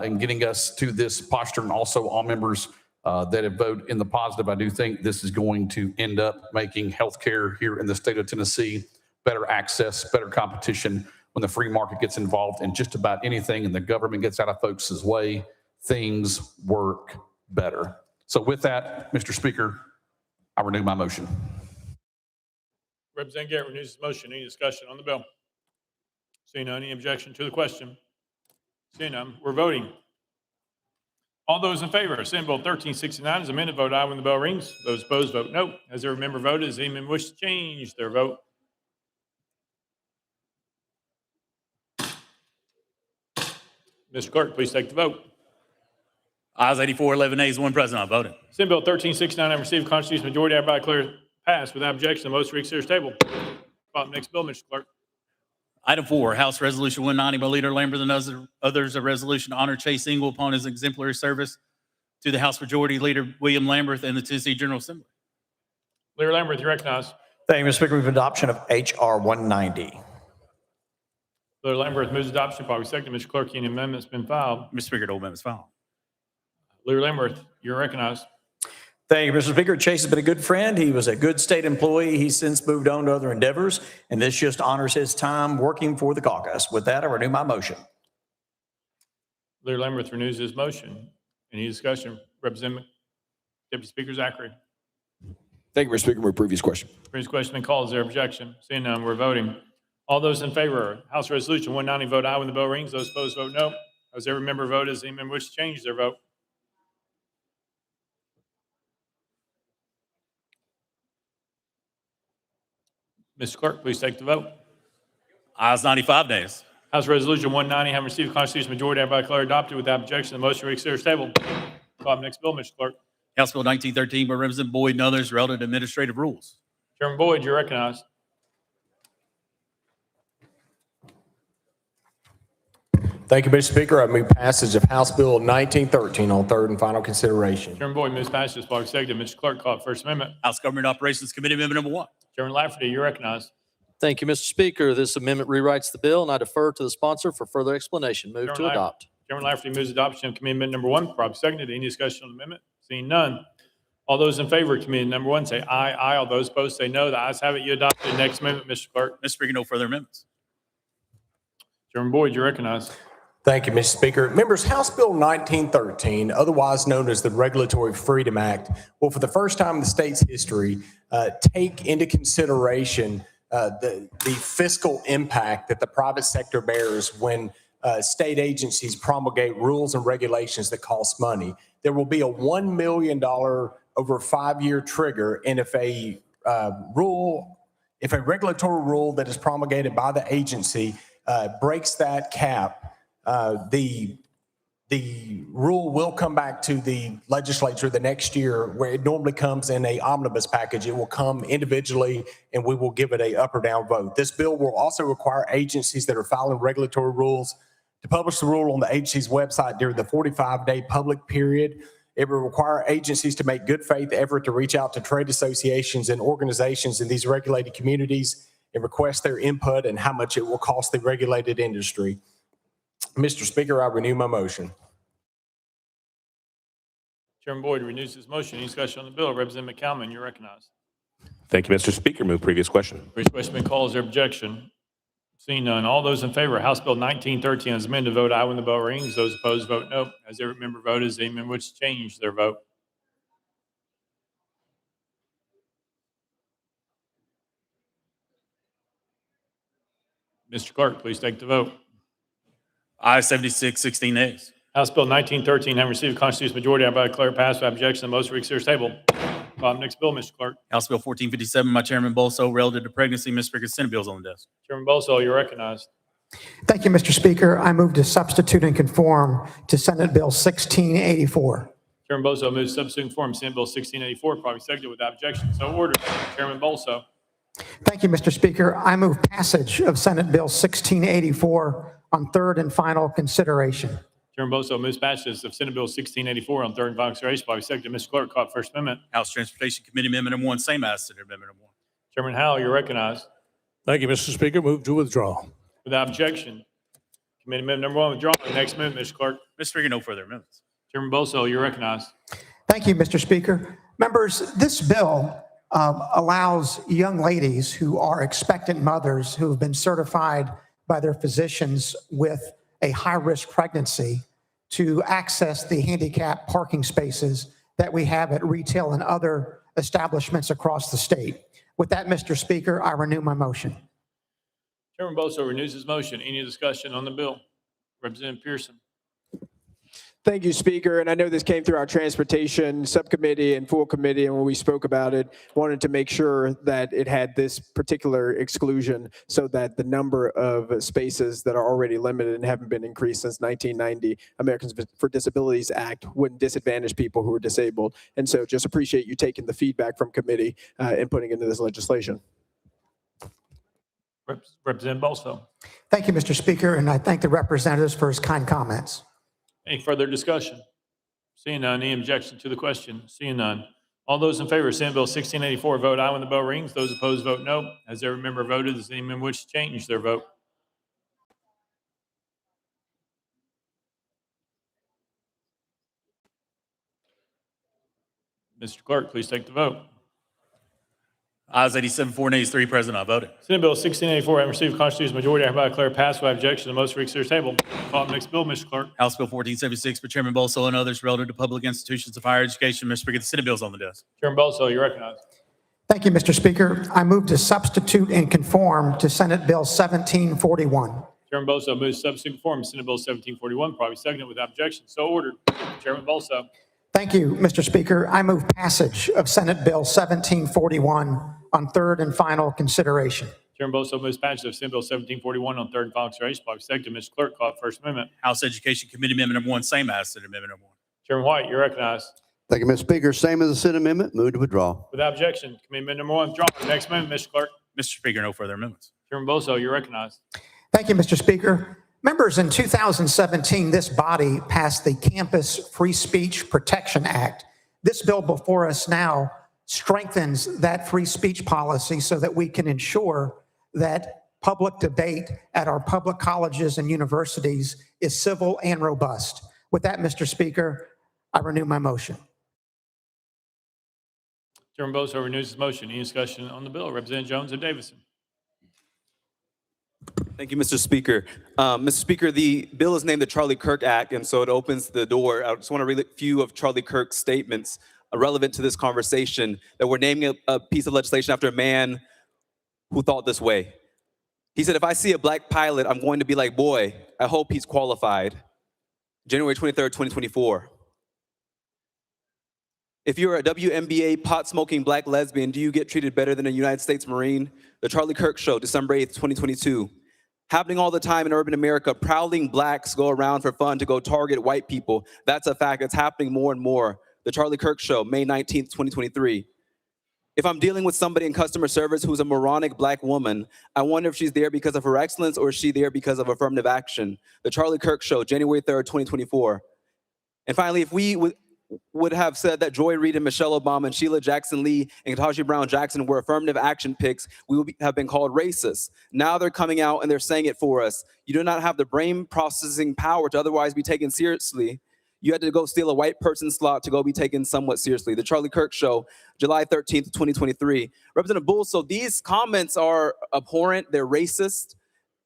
in getting us to this posture, and also all members that have voted in the positive. I do think this is going to end up making healthcare here in the state of Tennessee better access, better competition. When the free market gets involved in just about anything and the government gets out of folks' way, things work better. So with that, Mr. Speaker, I renew my motion. Representative Garrett renews his motion. Any discussion on the bill? Seeing none, any objection to the question? Seeing none, we're voting. All those in favor of Senate Bill 1369 as amended, vote aye when the bell rings. Those opposed, vote no. Has every member voted? Does any member wish to change their vote? Mr. Clerk, please take the vote. Ayes 84, 11 nays, 1 present, not voted. Senate Bill 1369 having received a constitutional majority, hereby declare passed without objection. The motion to reconsider is tabled. Call the next bill, Mr. Clerk. Item 4, House Resolution 190 by Leader Lambert and others, a resolution to honor Chase Ingle upon his exemplary service to the House Majority Leader William Lambert and the Tennessee General Assembly. Leader Lambert, you recognize. Thank you, Mr. Speaker. Move adoption of H.R. 190. Leader Lambert moves adoption. Probably second. Mr. Clerk, any amendment's been filed. Mr. Speaker, no amendments filed. Leader Lambert, you're recognized. Thank you, Mr. Speaker. Chase has been a good friend. He was a good state employee. He's since moved on to other endeavors, and this just honors his time working for the caucus. With that, I renew my motion. Leader Lambert renews his motion. Any discussion? Representative Deputy Speaker Zachary. Thank you, Mr. Speaker. Move previous question. Previous question been called. Is there objection? Seeing none, we're voting. All those in favor of House Resolution 190, vote aye when the bell rings. Those opposed, vote no. Has every member voted? Does any member wish to change their vote? Mr. Clerk, please take the vote. Ayes 95 days. House Resolution 190 having received a constitutional majority, hereby declare adopted without objection. The motion to reconsider is tabled. Call the next bill, Mr. Clerk. House Bill 1913 by Representative Boyd and others, relative to administrative rules. Chairman Boyd, you're recognized. Thank you, Mr. Speaker. I move passage of House Bill 1913 on third and final consideration. Chairman Boyd moves passage as part executive. Mr. Clerk, call it First Amendment. House Government Operations Committee Amendment number 1. Chairman Lafferty, you're recognized. Thank you, Mr. Speaker. This amendment rewrites the bill, and I defer to the sponsor for further explanation. Move to adopt. Chairman Lafferty moves adoption of Committee Amendment number 1. Properly seconded. Any discussion on the amendment? Seeing none. All those in favor of Committee number 1 say aye. Aye. All those opposed say no. The ayes have it. You adopted. Next amendment, Mr. Clerk. Mr. Speaker, no further amendments. Chairman Boyd, you're recognized. Thank you, Mr. Speaker. Members, House Bill 1913, otherwise known as the Regulatory Freedom Act, will for the first time in the state's history take into consideration the fiscal impact that the private sector bears when state agencies promulgate rules and regulations that cost money. There will be a $1 million over a 5-year trigger, and if a regulatory rule that is promulgated by the agency breaks that cap, the rule will come back to the legislature the next year, where it normally comes in a omnibus package. It will come individually, and we will give it a up or down vote. This bill will also require agencies that are filing regulatory rules to publish the rule on the agency's website during the 45-day public period. It will require agencies to make good faith effort to reach out to trade associations and organizations in these regulated communities and request their input and how much it will cost the regulated industry. Mr. Speaker, I renew my motion. Chairman Boyd renews his motion. Any discussion on the bill? Representative McCalman, you're recognized. Thank you, Mr. Speaker. Move previous question. Previous question been called. Is there objection? Seeing none. All those in favor of House Bill 1913 as amended, vote aye when the bell rings. Those opposed, vote no. As every member voted, as any member which change their vote. Mr. Clerk, please take the vote. Aye 76, 16 nays. House Bill 1913 having received a constitutional majority, I hereby declare it passed without objection. The motion to reconsider is tabled. Next bill, Mr. Clerk. House Bill 1457 by Chairman Bolso, relative to pregnancy. Mr. Speaker, Senate bills on the desk. Chairman Bolso, you're recognized. Thank you, Mr. Speaker. I move to substitute and conform to Senate Bill 1684. Chairman Bolso moves substituting form Senate Bill 1684, probably seconded without objection. So ordered. Chairman Bolso. Thank you, Mr. Speaker. I move passage of Senate Bill 1684 on third and final consideration. Chairman Bolso moves passage of Senate Bill 1684 on third and final consideration, probably seconded. Mr. Clerk, call First Amendment. House Transportation Committee Amendment number 1, same as Senate Amendment number 1. Chairman Howell, you're recognized. Thank you, Mr. Speaker. Move to withdraw. Without objection. Committee Amendment number 1 withdrawn. Next amendment, Mr. Clerk. Mr. Speaker, no further amendments. Chairman Bolso, you're recognized. Thank you, Mr. Speaker. Members, this bill allows young ladies who are expectant mothers who have been certified by their physicians with a high-risk pregnancy to access the handicap parking spaces that we have at retail and other establishments across the state. With that, Mr. Speaker, I renew my motion. Chairman Bolso renews his motion. Any discussion on the bill? Representative Pearson. Thank you, Speaker. And I know this came through our transportation subcommittee and full committee, and when we spoke about it, wanted to make sure that it had this particular exclusion so that the number of spaces that are already limited and haven't been increased since 1990 Americans for Disabilities Act wouldn't disadvantage people who are disabled. And so just appreciate you taking the feedback from committee and putting it into this legislation. Representative Bolso. Thank you, Mr. Speaker, and I thank the representatives for his kind comments. Any further discussion? Seeing none, any objection to the question? Seeing none. All those in favor of Senate Bill 1684, vote aye when the bell rings. Those opposed, vote no. Has every member voted? Does any member wish to change their vote? Mr. Clerk, please take the vote. Ayes 87, 4 nays, 3 present, not voting. Senate Bill 1684 having received a constitutional majority, I hereby declare passed without objection. The motion to reconsider is tabled. Call the next bill, Mr. Clerk. House Bill 1476 by Chairman Bolso and others relative to public institutions of higher education. Mr. Speaker, the Senate bills on the desk. Chairman Bolso, you're recognized. Thank you, Mr. Speaker. I move to substitute and conform to Senate Bill 1741. Chairman Bolso moves substitute form Senate Bill 1741, probably seconded without objection. So ordered. Chairman Bolso. Thank you, Mr. Speaker. I move passage of Senate Bill 1741 on third and final consideration. Chairman Bolso moves passage of Senate Bill 1741 on third and final consideration. Probably seconded. Mr. Clerk, call First Amendment. House Education Committee Amendment number 1, same as Senate Amendment number 1. Chairman White, you're recognized. Thank you, Mr. Speaker. Same as the Senate amendment. Move to withdraw. Without objection, Committee Amendment number 1 withdrawn. Next amendment, Mr. Clerk. Mr. Speaker, no further amendments. Chairman Bolso, you're recognized. Thank you, Mr. Speaker. Members, in 2017, this body passed the Campus Free Speech Protection Act. This bill before us now strengthens that free speech policy so that we can ensure that public debate at our public colleges and universities is civil and robust. With that, Mr. Speaker, I renew my motion. Chairman Bolso renews his motion. Any discussion on the bill? Representative Jones and Davison. Thank you, Mr. Speaker. Mr. Speaker, the bill is named the Charlie Kirk Act, and so it opens the door. I just want to read a few of Charlie Kirk's statements relevant to this conversation, that we're naming a piece of legislation after a man who thought this way. He said, "If I see a black pilot, I'm going to be like, boy, I hope he's qualified." January 23rd, 2024. If you're a WNBA pot-smoking black lesbian, do you get treated better than a United States Marine? The Charlie Kirk Show, December 8th, 2022. Happening all the time in urban America, prowling blacks go around for fun to go target white people. That's a fact. It's happening more and more. The Charlie Kirk Show, May 19th, 2023. If I'm dealing with somebody in customer service who's a moronic black woman, I wonder if she's there because of her excellence or is she there because of affirmative action. The Charlie Kirk Show, January 3rd, 2024. And finally, if we would have said that Joy Reid and Michelle Obama and Sheila Jackson Lee and Ketanji Brown Jackson were affirmative action picks, we would have been called racist. Now they're coming out and they're saying it for us. You do not have the brain processing power to otherwise be taken seriously. You had to go steal a white person's slot to go be taken somewhat seriously. The Charlie Kirk Show, July 13th, 2023. Representative Bull, so these comments are abhorrent, they're racist,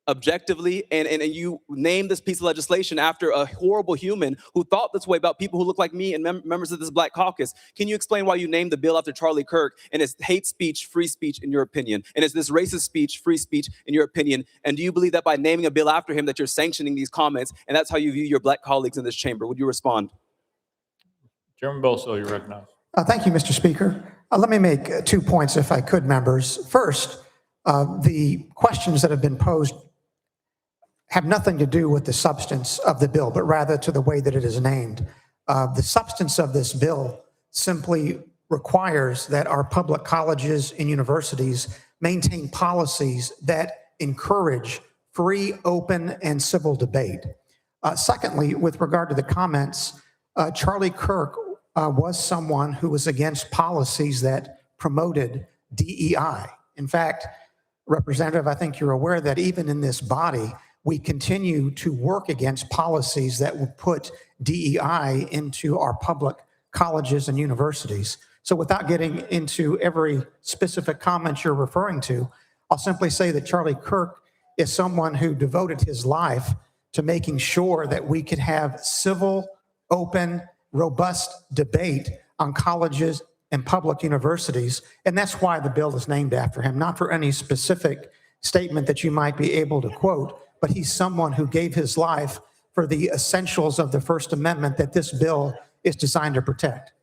objectively, and you named this piece of legislation after a horrible human who thought this way about people who look like me and members of this Black caucus. Can you explain why you named the bill after Charlie Kirk? And is hate speech free speech in your opinion? And is this racist speech free speech in your opinion? And do you believe that by naming a bill after him that you're sanctioning these comments, and that's how you view your Black colleagues in this chamber? Would you respond? Chairman Bolso, you're recognized. Thank you, Mr. Speaker. Let me make 2 points, if I could, members. First, the questions that have been posed have nothing to do with the substance of the bill, but rather to the way that it is named. The substance of this bill simply requires that our public colleges and universities maintain policies that encourage free, open, and civil debate. Secondly, with regard to the comments, Charlie Kirk was someone who was against policies that promoted DEI. In fact, Representative, I think you're aware that even in this body, we continue to work against policies that would put DEI into our public colleges and universities. So without getting into every specific comment you're referring to, I'll simply say that Charlie Kirk is someone who devoted his life to making sure that we could have civil, open, robust debate on colleges and public universities. And that's why the bill is named after him, not for any specific statement that you might be able to quote, but he's someone who gave his life for the essentials of the First Amendment that this bill is designed to protect.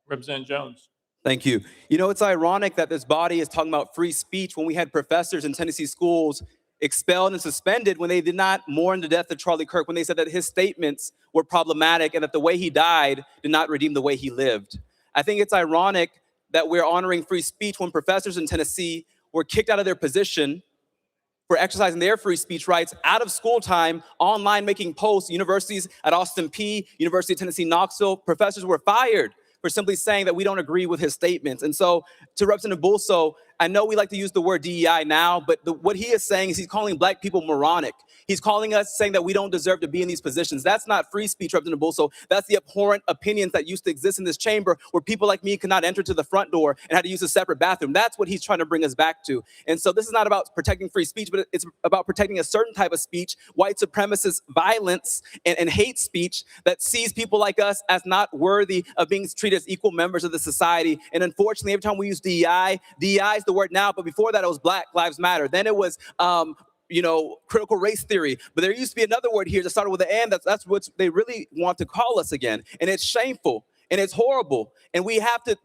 Representative Jones. Thank you. You know, it's ironic that this body is talking about free speech when we had professors in Tennessee schools expelled and suspended when they did not mourn the death of Charlie Kirk, when they said that his statements were problematic and that the way he died did not redeem the way he lived. I think it's ironic that we're honoring free speech when professors in Tennessee were kicked out of their position for exercising their free speech rights out of school time, online making posts. Universities at Austin Peay, University of Tennessee, Knoxville, professors were fired for simply saying that we don't agree with his statements. And so to Representative Bulso, I know we like to use the word DEI now, but what he is saying is he's calling Black people moronic. He's calling us saying that we don't deserve to be in these positions. That's not free speech, Representative Bulso. That's the abhorrent opinions that used to exist in this chamber where people like me could not enter to the front door and had to use a separate bathroom. That's what he's trying to bring us back to. And so this is not about protecting free speech, but it's about protecting a certain type of speech, white supremacist violence and hate speech that sees people like us as not worthy of being treated as equal members of the society. And unfortunately, every time we use DEI is the word now, but before that it was Black Lives Matter. Then it was critical race theory. But there used to be another word here that started with an N. That's what they really want to call us again. And it's shameful. And it's horrible. And we have to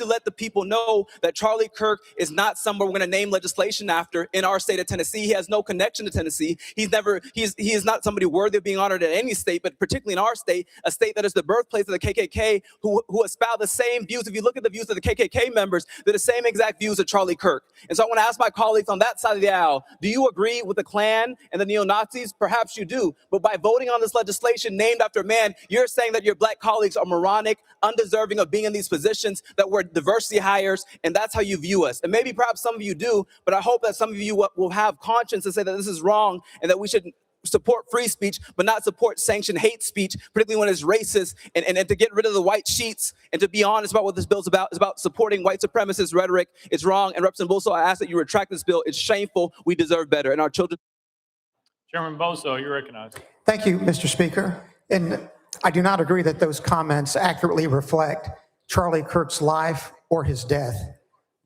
let the people know that Charlie Kirk is not someone we're going to name legislation after in our state of Tennessee. He has no connection to Tennessee. He is not somebody worthy of being honored in any state, but particularly in our state, a state that is the birthplace of the KKK, who espouse the same views. If you look at the views of the KKK members, they're the same exact views of Charlie Kirk. And so I want to ask my colleagues on that side of the aisle, do you agree with the Klan and the neo-Nazis? Perhaps you do. But by voting on this legislation named after a man, you're saying that your Black colleagues are moronic, undeserving of being in these positions, that we're diversity hires, and that's how you view us. And maybe perhaps some of you do, but I hope that some of you will have conscience and say that this is wrong and that we should support free speech, but not support sanctioned hate speech, particularly when it's racist, and to get rid of the white sheets and to be honest about what this bill is about. It's about supporting white supremacist rhetoric. It's wrong. And Representative Bulso, I ask that you retract this bill. It's shameful. We deserve better. And our children. Chairman Boso, you're recognized. Thank you, Mr. Speaker. And I do not agree that those comments accurately reflect Charlie Kirk's life or his death.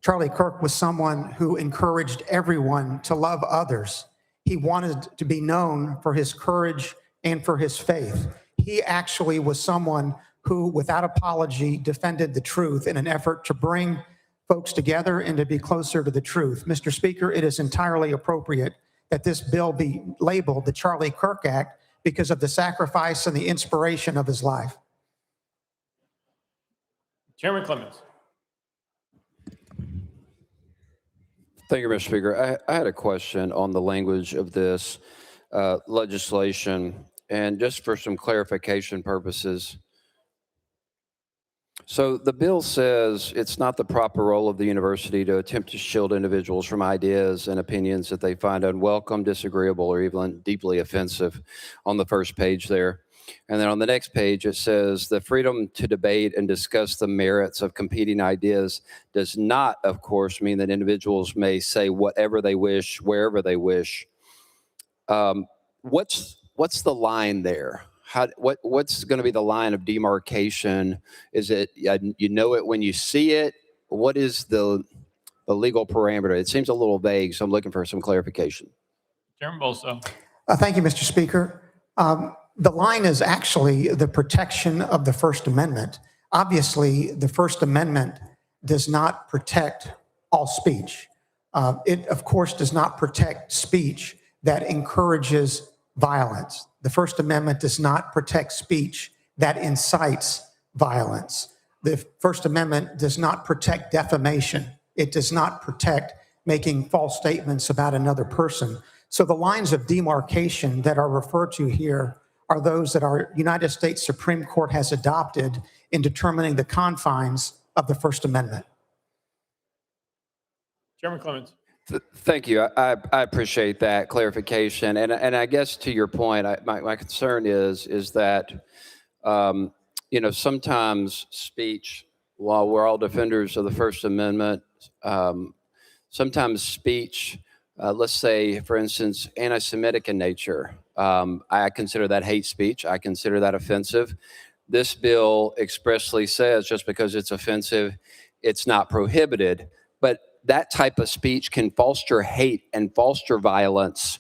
Charlie Kirk was someone who encouraged everyone to love others. He wanted to be known for his courage and for his faith. He actually was someone who, without apology, defended the truth in an effort to bring folks together and to be closer to the truth. Mr. Speaker, it is entirely appropriate that this bill be labeled the Charlie Kirk Act because of the sacrifice and the inspiration of his life. Chairman Clemens. Thank you, Mr. Speaker. I had a question on the language of this legislation, and just for some clarification purposes, So the bill says it's not the proper role of the university to attempt to shield individuals from ideas and opinions that they find unwelcome, disagreeable, or even deeply offensive on the first page there. And then on the next page, it says the freedom to debate and discuss the merits of competing ideas does not, of course, mean that individuals may say whatever they wish, wherever they wish. What's the line there? What's going to be the line of demarcation? Is it you know it when you see it? What is the legal parameter? It seems a little vague, so I'm looking for some clarification. Chairman Bolso. Thank you, Mr. Speaker. The line is actually the protection of the First Amendment. Obviously, the First Amendment does not protect all speech. It, of course, does not protect speech that encourages violence. The First Amendment does not protect speech that incites violence. The First Amendment does not protect defamation. It does not protect making false statements about another person. So the lines of demarcation that are referred to here are those that our United States Supreme Court has adopted in determining the confines of the First Amendment. Chairman Clemens. Thank you. I appreciate that clarification. And I guess to your point, my concern is that, sometimes speech, while we're all defenders of the First Amendment, sometimes speech, let's say, for instance, anti-Semitic in nature, I consider that hate speech. I consider that offensive. This bill expressly says just because it's offensive, it's not prohibited. But that type of speech can foster hate and foster violence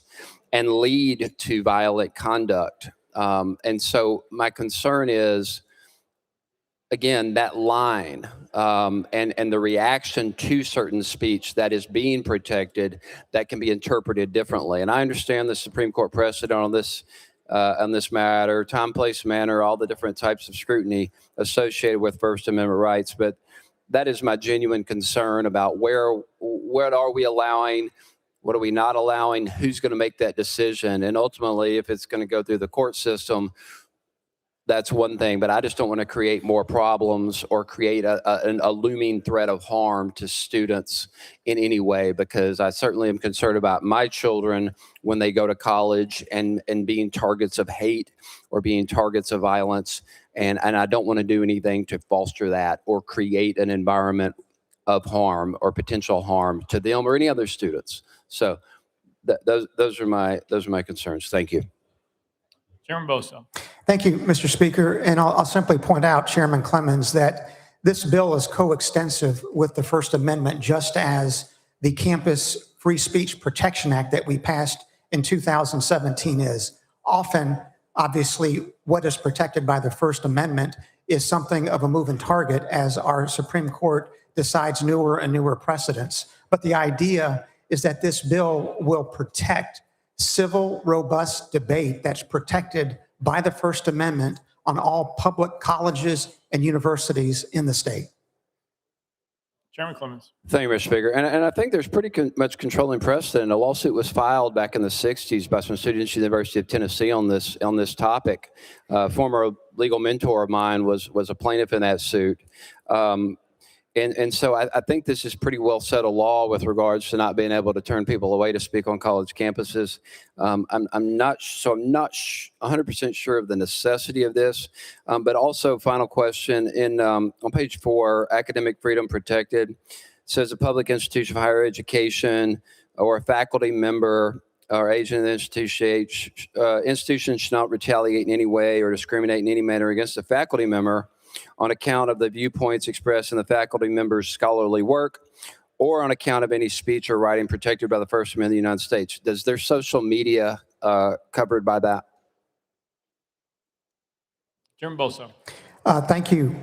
and lead to violent conduct. And so my concern is, again, that line and the reaction to certain speech that is being protected that can be interpreted differently. And I understand the Supreme Court precedent on this matter, time, place, manner, all the different types of scrutiny associated with First Amendment rights. But that is my genuine concern about what are we allowing, what are we not allowing, who's going to make that decision. And ultimately, if it's going to go through the court system, that's one thing, but I just don't want to create more problems or create a looming threat of harm to students in any way, because I certainly am concerned about my children when they go to college and being targets of hate or being targets of violence. And I don't want to do anything to foster that or create an environment of harm or potential harm to them or any other students. So those are my concerns. Thank you. Chairman Boso. Thank you, Mr. Speaker. And I'll simply point out, Chairman Clemens, that this bill is coextensive with the First Amendment, just as the Campus Free Speech Protection Act that we passed in 2017 is. Often, obviously, what is protected by the First Amendment is something of a moving target as our Supreme Court decides newer and newer precedents. But the idea is that this bill will protect civil, robust debate that's protected by the First Amendment on all public colleges and universities in the state. Chairman Clemens. Thank you, Mr. Speaker. And I think there's pretty much controlling precedent. A lawsuit was filed back in the 60s by some students at the University of Tennessee on this topic. Former legal mentor of mine was a plaintiff in that suit. And so I think this is pretty well settled law with regards to not being able to turn people away to speak on college campuses. I'm not 100% sure of the necessity of this, but also final question on page 4, academic freedom protected, says a public institution of higher education or a faculty member or agent of the institution should not retaliate in any way or discriminate in any manner against a faculty member on account of the viewpoints expressed in the faculty member's scholarly work or on account of any speech or writing protected by the First Amendment of the United States. Does their social media covered by that? Chairman Boso. Thank you,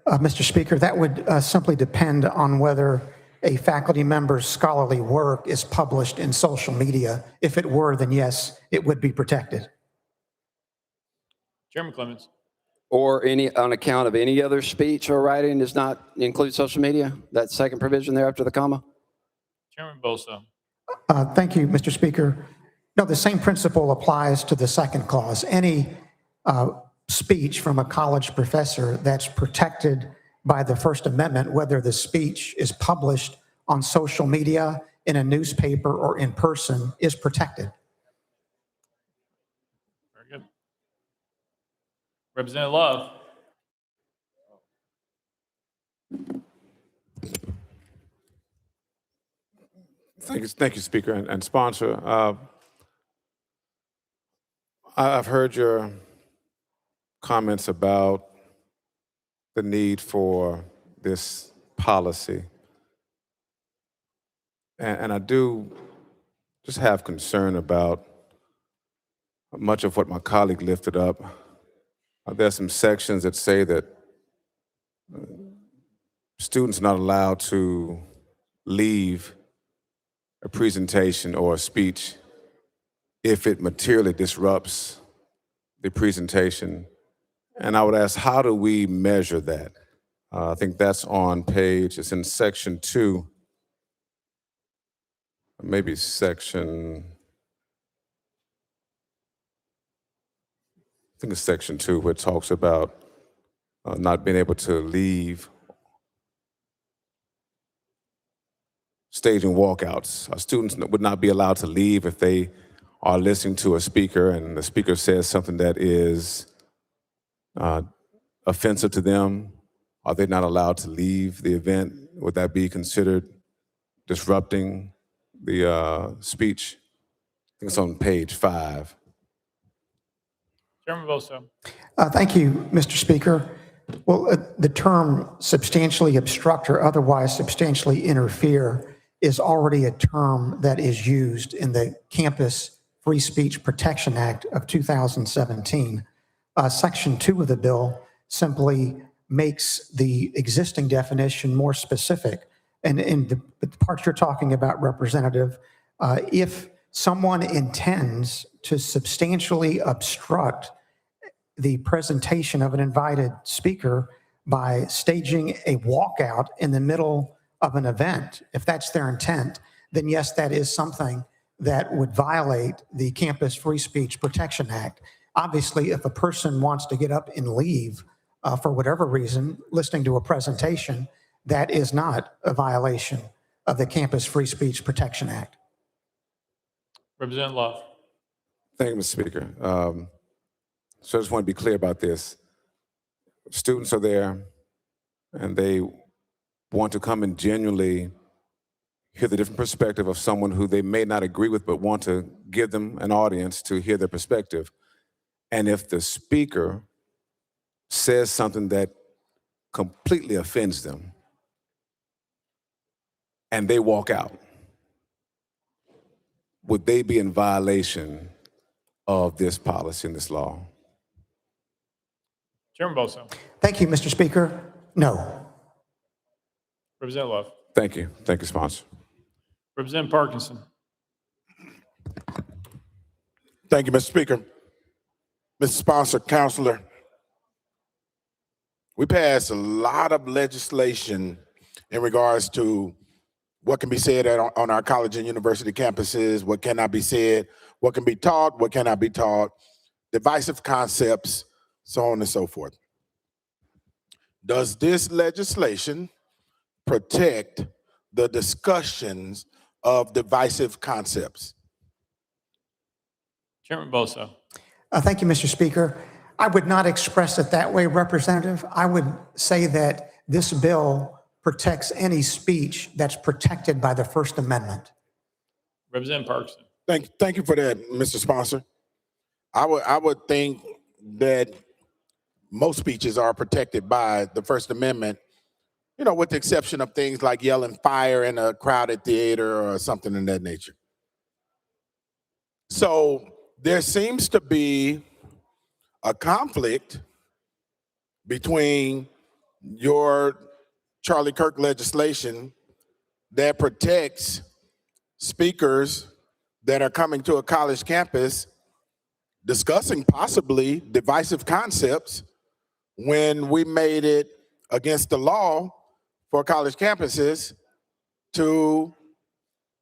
Mr. Speaker. That would simply depend on whether a faculty member's scholarly work is published in social media. If it were, then yes, it would be protected. Chairman Clemens. Or on account of any other speech or writing does not include social media? That second provision there after the comma? Chairman Boso. Thank you, Mr. Speaker. No, the same principle applies to the second clause. Any speech from a college professor that's protected by the First Amendment, whether the speech is published on social media, in a newspaper, or in person, is protected. Very good. Representative Love. Thank you, Speaker and sponsor. I've heard your comments about the need for this policy. And I do just have concern about much of what my colleague lifted up. There's some sections that say that students are not allowed to leave a presentation or a speech if it materially disrupts the presentation. And I would ask, how do we measure that? I think that's on it's in section 2, maybe section, I think it's section 2, where it talks about not being able to leave staging walkouts. Our students would not be allowed to leave if they are listening to a speaker and the speaker says something that is offensive to them. Are they not allowed to leave the event? Would that be considered disrupting the speech? I think it's on page 5. Chairman Bosso. Thank you, Mr. Speaker. Well, the term substantially obstruct or otherwise substantially interfere is already a term that is used in the Campus Free Speech Protection Act of 2017. Section 2 of the bill simply makes the existing definition more specific. And in the part you're talking about, Representative, if someone intends to substantially obstruct the presentation of an invited speaker by staging a walkout in the middle of an event, if that's their intent, then yes, that is something that would violate the Campus Free Speech Protection Act. Obviously, if a person wants to get up and leave for whatever reason, listening to a presentation, that is not a violation of the Campus Free Speech Protection Act. Representative Love. Thank you, Mr. Speaker. So I just want to be clear about this. Students are there and they want to come and genuinely hear the different perspective of someone who they may not agree with, but want to give them an audience to hear their perspective. And if the speaker says something that completely offends them and they walk out, would they be in violation of this policy and this law? Chairman Bosso. Thank you, Mr. Speaker. No. Representative Love. Thank you. Thank you, sponsor. Representative Parkinson. Thank you, Mr. Speaker. Mr. Sponsor, Counselor, we passed a lot of legislation in regards to what can be said on our college and university campuses, what cannot be said, what can be taught, what cannot be taught, divisive concepts, so on and so forth. Does this legislation protect the discussions of divisive concepts? Chairman Bosso. Thank you, Mr. Speaker. I would not express it that way, Representative. I would say that this bill protects any speech that's protected by the First Amendment. Representative Parkinson. Thank you for that, Mr. Sponsor. I would think that most speeches are protected by the First Amendment, you know, with the exception of things like yelling fire in a crowded theater or something in that nature. So there seems to be a conflict between your Charlie Kirk legislation that protects speakers that are coming to a college campus discussing possibly divisive concepts when we made it against the law for college campuses to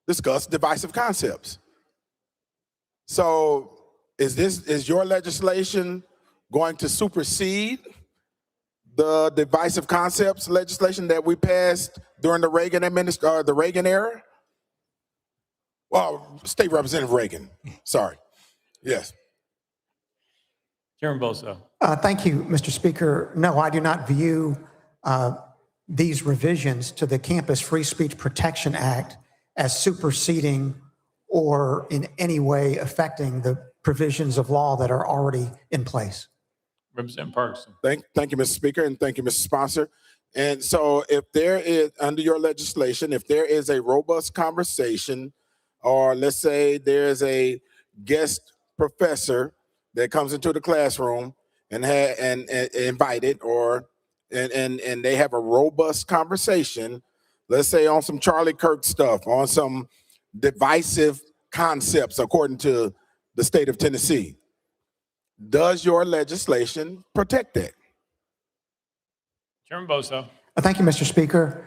discuss divisive concepts. So is your legislation going to supersede the divisive concepts legislation that we passed during the the Reagan era? Well, State Representative Reagan. Sorry. Yes. Chairman Bosso. Thank you, Mr. Speaker. No, I do not view these revisions to the Campus Free Speech Protection Act as superseding or in any way affecting the provisions of law that are already in place. Representative Parkinson. Thank you, Mr. Speaker, and thank you, Mr. Sponsor. And so if there is, under your legislation, if there is a robust conversation, or let's say there's a guest professor that comes into the classroom and invited, or and they have a robust conversation, let's say on some Charlie Kirk stuff, on some divisive concepts according to the state of Tennessee, does your legislation protect that? Chairman Bosso. Thank you, Mr. Speaker.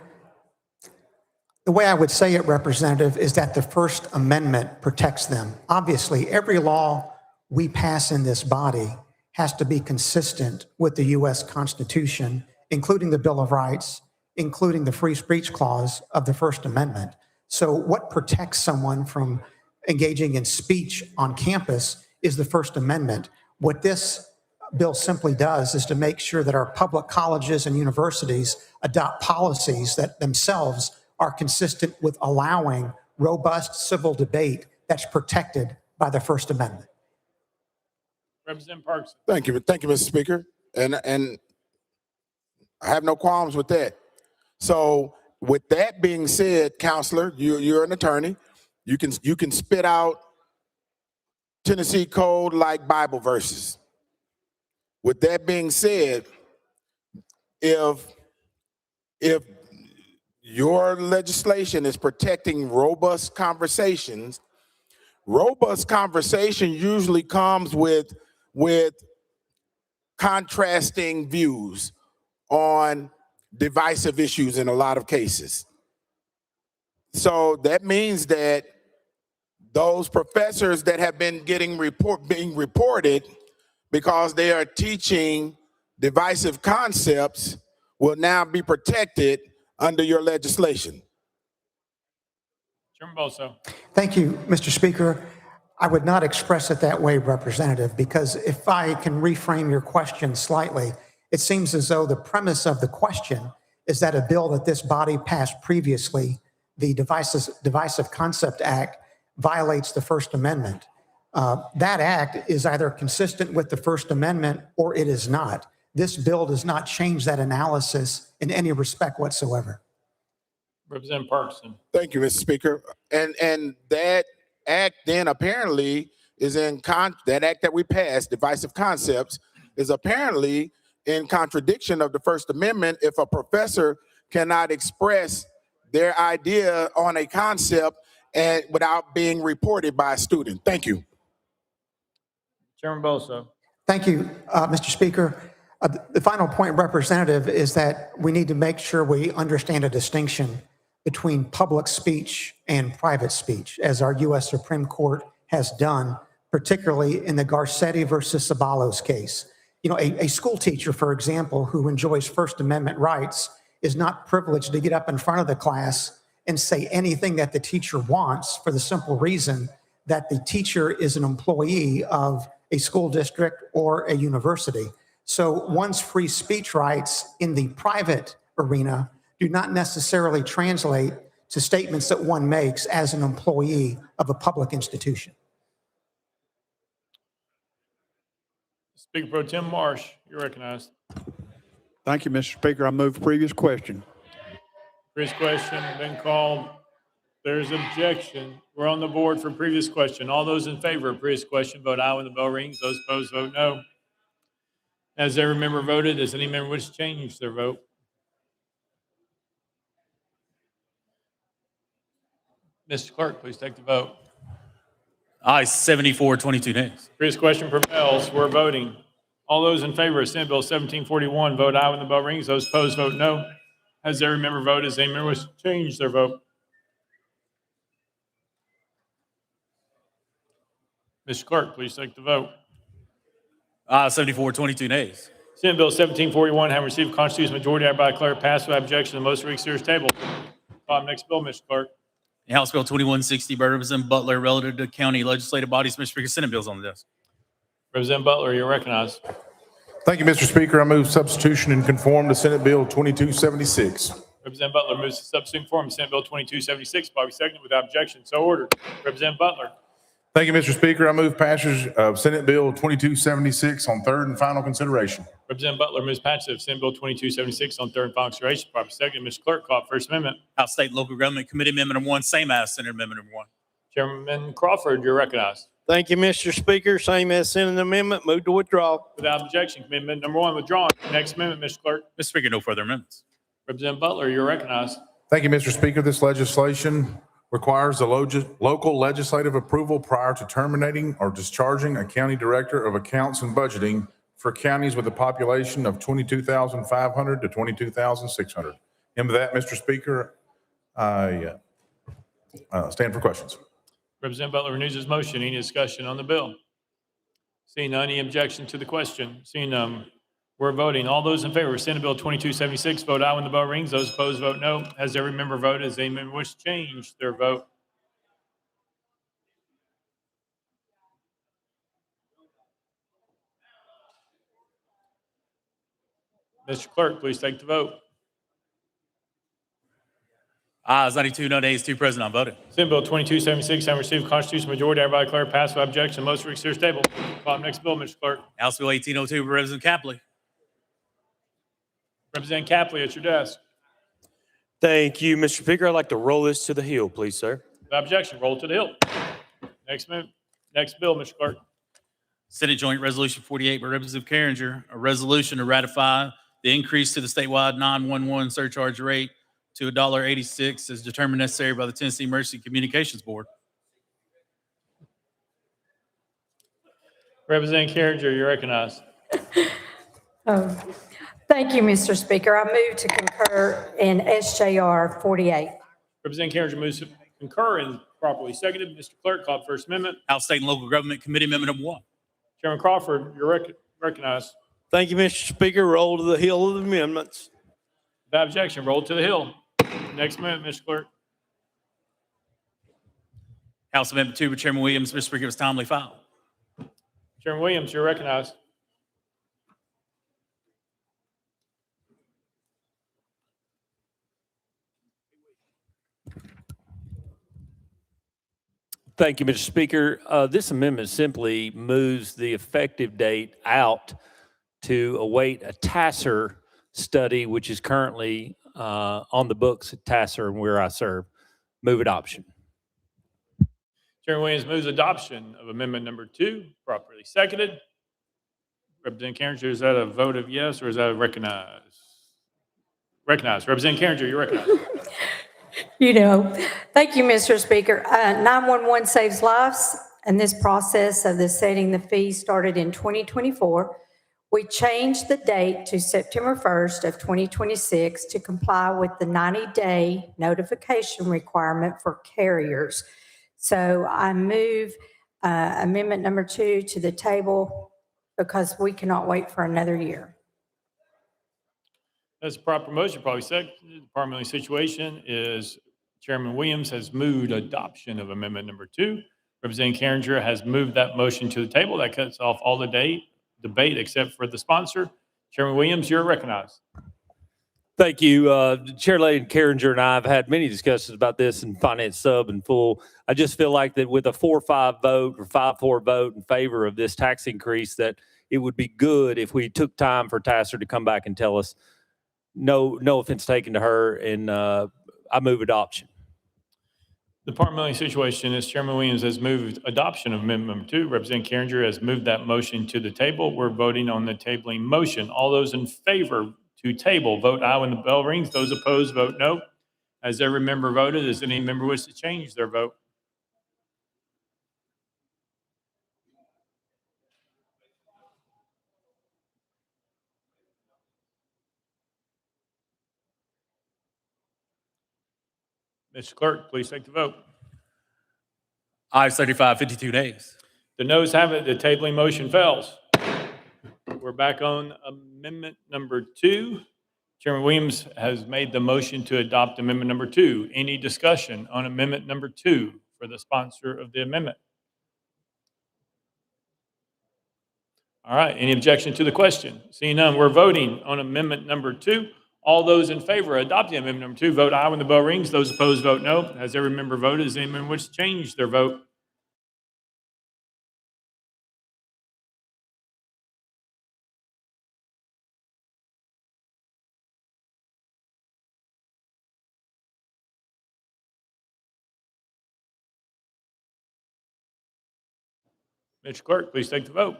The way I would say it, Representative, is that the First Amendment protects them. Obviously, every law we pass in this body has to be consistent with the U.S. Constitution, including the Bill of Rights, including the free speech clause of the First Amendment. So what protects someone from engaging in speech on campus is the First Amendment. What this bill simply does is to make sure that our public colleges and universities adopt policies that themselves are consistent with allowing robust civil debate that's protected by the First Amendment. Representative Parkinson. Thank you, Mr. Speaker, and I have no qualms with that. So, with that being said, Counselor, you're an attorney. You can spit out Tennessee code like Bible verses. With that being said, if your legislation is protecting robust conversation usually comes with contrasting views on divisive issues in a lot of cases. So that means that those professors that have been being reported because they are teaching divisive concepts will now be protected under your legislation. Chairman Bosso. Thank you, Mr. Speaker. I would not express it that way, Representative, because if I can reframe your question slightly, it seems as though the premise of the question is that a bill that this body passed previously, the Divisive Concept Act, violates the First Amendment. That act is either consistent with the First Amendment or it is not. This bill does not change that analysis in any respect whatsoever. Representative Parkinson. Thank you, Mr. Speaker. And that act then apparently is that act that we passed, Divisive Concepts, is apparently in contradiction of the First Amendment if a professor cannot express their idea on a concept and without being reported by a student. Thank you. Chairman Bosso. Thank you, Mr. Speaker. The final point, Representative, is that we need to make sure we understand a distinction between public speech and private speech, as our U.S. Supreme Court has done, particularly in the Garcetti versus Ceballos case. You know, a school teacher, for example, who enjoys First Amendment rights is not privileged to get up in front of the class and say anything that the teacher wants for the simple reason that the teacher is an employee of a school district or a university. So one's free speech rights in the private arena do not necessarily translate to statements that one makes as an employee of a public institution. Speaker Pro Tem Marsh, you're recognized. Thank you, Mr. Speaker. I move previous question. Previous question been called. There's objection. We're on the board for previous question. All those in favor of previous question, vote aye when the bell rings. Those opposed, vote no. Has every member voted? Does any member wish to change their vote? Mr. Clerk, please take the vote. Aye, 74, 22 nays. Previous question prevails. We're voting. All those in favor of Senate Bill 1741, vote aye when the bell rings. Those opposed, vote no. Has every member voted? Does any member wish to change their vote? Mr. Clerk, please take the vote. Aye, 74, 22 nays. Senate Bill 1741 having received a constitutional majority, I hereby declare it passed without objection to the most reading series table. Next bill, Mr. Clerk. House Bill 2160 by Representative Butler relative to county legislative bodies. Mr. Speaker, Senate bills on the desk. Representative Butler, you're recognized. Thank you, Mr. Speaker. I move substitution and conform to Senate Bill 2276. Representative Butler moves to substitute form Senate Bill 2276. Bobby seconded without objection. So ordered. Representative Butler. Thank you, Mr. Speaker. I move passage of Senate Bill 2276 on third and final consideration. Representative Butler moves passage of Senate Bill 2276 on third and final consideration. Bobby seconded. Mr. Clerk, call First Amendment. House State and Local Government Committee Amendment Number 1, same as Senate Amendment Number 1. Chairman Crawford, you're recognized. Thank you, Mr. Speaker. Same as Senate amendment. Move to withdraw. Without objection, Amendment Number 1 withdrawn. Next amendment, Mr. Clerk. Mr. Speaker, no further amendments. Representative Butler, you're recognized. Thank you, Mr. Speaker. This legislation requires the local legislative approval prior to terminating or discharging a county director of accounts and budgeting for counties with a population of 22,500 to 22,600. And with that, Mr. Speaker, I stand for questions. Representative Butler renews his motion. Any discussion on the bill? Seeing none, any objection to the question? Seeing none, we're voting. All those in favor of Senate Bill 2276, vote aye when the bell rings. Those opposed, vote no. Has every member voted? Does any member wish to change their vote? Mr. Clerk, please take the vote. Ayes 92, no nays, 2 present, not voting. Senate Bill 2276 having received a constitutional majority, I hereby declare it passed without objection. Most reading series table. Call the next bill, Mr. Clerk. House Bill 1802 by Representative Capley. Representative Capley at your desk. Thank you, Mr. Speaker. I'd like to roll this to the Hill, please, sir. Without objection, roll to the Hill. Next bill, Mr. Clerk. Senate Joint Resolution 48 by Representative Carringer, a resolution to ratify the increase to the statewide 911 surcharge rate to $1.86 as determined necessary by the Tennessee Emergency Communications Board. Representative Carringer, you're recognized. Thank you, Mr. Speaker. I move to concur in SJR 48. Representative Carringer moves to concur and properly seconded. Mr. Clerk, call First Amendment. House State and Local Government Committee Amendment Number 1. Chairman Crawford, you're recognized. Thank you, Mr. Speaker. Roll to the Hill of the amendments. Without objection, roll to the Hill. Next amendment, Mr. Clerk. House Amendment 2 by Chairman Williams. Mr. Speaker, it was timely filed. Chairman Williams, you're recognized. Thank you, Mr. Speaker. This amendment simply moves the effective date out to await a TASER study, which is currently on the books at TASER and where I serve. Move adoption. Chairman Williams moves adoption of amendment number 2, properly seconded. Representative Carringer, is that a vote of yes or is that a recognize? Recognized. Representative Carringer, you're recognized. Thank you, Mr. Speaker. 911 saves lives, and this process of the setting the fee started in 2024. We changed the date to September 1st of 2026 to comply with the 90-day notification requirement for carriers. So I move amendment number 2 to the table because we cannot wait for another year. That's a proper motion, probably seconded. The parliamentary situation is Chairman Williams has moved adoption of amendment number 2. Representative Carringer has moved that motion to the table. That cuts off all the debate except for the sponsor. Chairman Williams, you're recognized. Thank you. Chair Lady Carringer and I have had many discussions about this in Finance Sub and Full. I just feel like that with a 4-5 vote or 5-4 vote in favor of this tax increase, that it would be good if we took time for TASER to come back and tell us, no offense taken to her, and I move adoption. The parliamentary situation is Chairman Williams has moved adoption of amendment number 2. Representative Carringer has moved that motion to the table. We're voting on the tabling motion. All those in favor to table, vote aye when the bell rings. Those opposed, vote no. Has every member voted? Does any member wish to change their vote? Mr. Clerk, please take the vote. Ayes 35, 52 nays. The noes have it. The tabling motion fails. we're back on amendment number 2. Chairman Williams has made the motion to adopt amendment number 2. Any discussion on amendment number 2 for the sponsor of the amendment? All right, any objection to the question? Seeing none, we're voting on amendment number 2. All those in favor of adopting amendment number 2, vote aye when the bell rings. Those opposed, vote no. Has every member voted? Does anyone wish to change their vote? Mr. Clerk, please take the vote.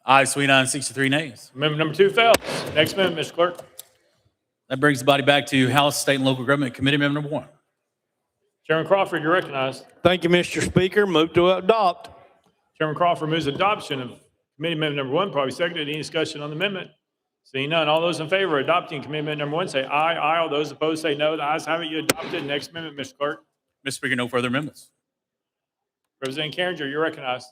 Ayes 29, 63 nays. Amendment number 2 fails. Next amendment, Mr. Clerk. That brings the body back to House, State, and Local Government Committee Amendment number 1. Chairman Crawford, you're recognized. Thank you, Mr. Speaker. Move to adopt. Chairman Crawford moves adoption of committee amendment number 1, probably seconded. Any discussion on the amendment? Seeing none, all those in favor of adopting committee amendment number 1 say aye. Aye. All those opposed say no. The ayes have it. You adopted. Next amendment, Mr. Clerk. Mr. Speaker, no further amendments. Representative Carringer, you're recognized.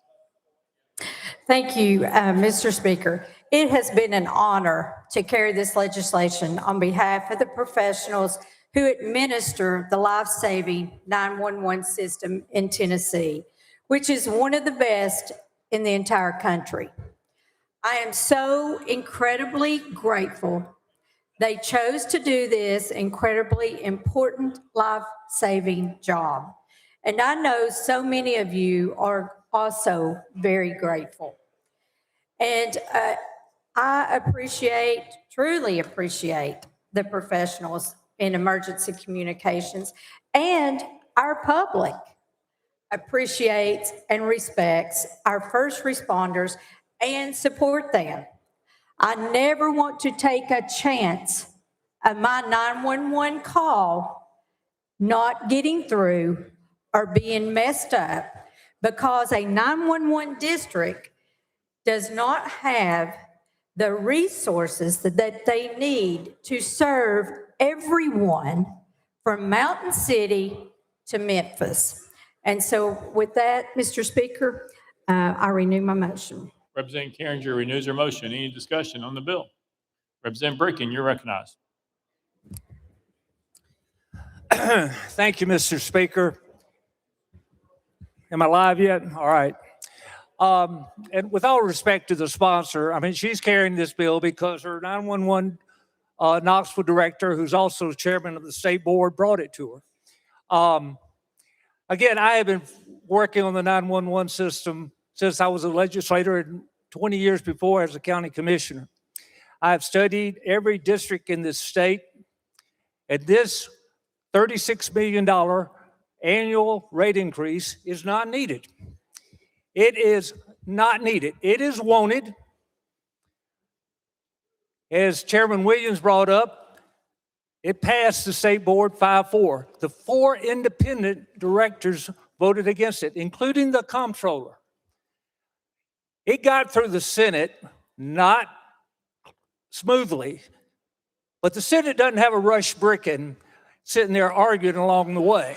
Thank you, Mr. Speaker. It has been an honor to carry this legislation on behalf of the professionals who administer the life-saving 911 system in Tennessee, which is one of the best in the entire country. I am so incredibly grateful they chose to do this incredibly important life-saving job. And I know so many of you are also very grateful. And I truly appreciate the professionals in emergency communications, and our public appreciates and respects our first responders and support them. I never want to take a chance of my 911 call not getting through or being messed up because a 911 district does not have the resources that they need to serve everyone from Mountain City to Memphis. And so with that, Mr. Speaker, I renew my motion. Representative Carringer renews her motion. Any discussion on the bill? Representative Bracken, you're recognized. Thank you, Mr. Speaker. Am I live yet? All right. And with all respect to the sponsor, I mean, she's carrying this bill because her 911 Knoxville director, who's also chairman of the state board, brought it to her. Again, I have been working on the 911 system since I was a legislator and 20 years before as a county commissioner. I've studied every district in this state, and this $36 million annual rate increase is not needed. It is not needed. It is wanted. As Chairman Williams brought up, it passed the state board 5-4. The 4 independent directors voted against it, including the comptroller. It got through the Senate, not smoothly, but the Senate doesn't have a Rush Bricken sitting there arguing along the way.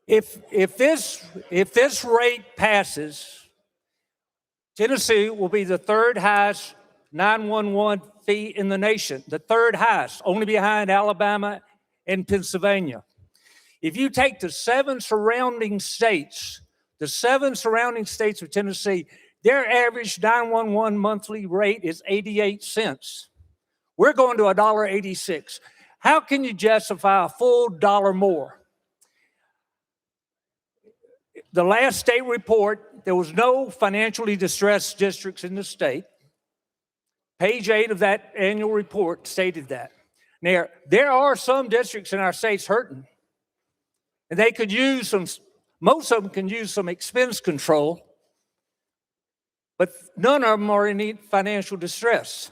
If this rate passes, Tennessee will be the 3rd highest 911 fee in the nation, the 3rd highest, only behind Alabama and Pennsylvania. If you take the 7 surrounding states of Tennessee, their average 911 monthly rate is 88 cents. We're going to $1.86. How can you justify a full dollar more? The last state report, there was no financially distressed districts in the state. Page 8 of that annual report stated that. Now, there are some districts in our states hurting, and they could use most of them can use some expense control, but none of them are in any financial distress.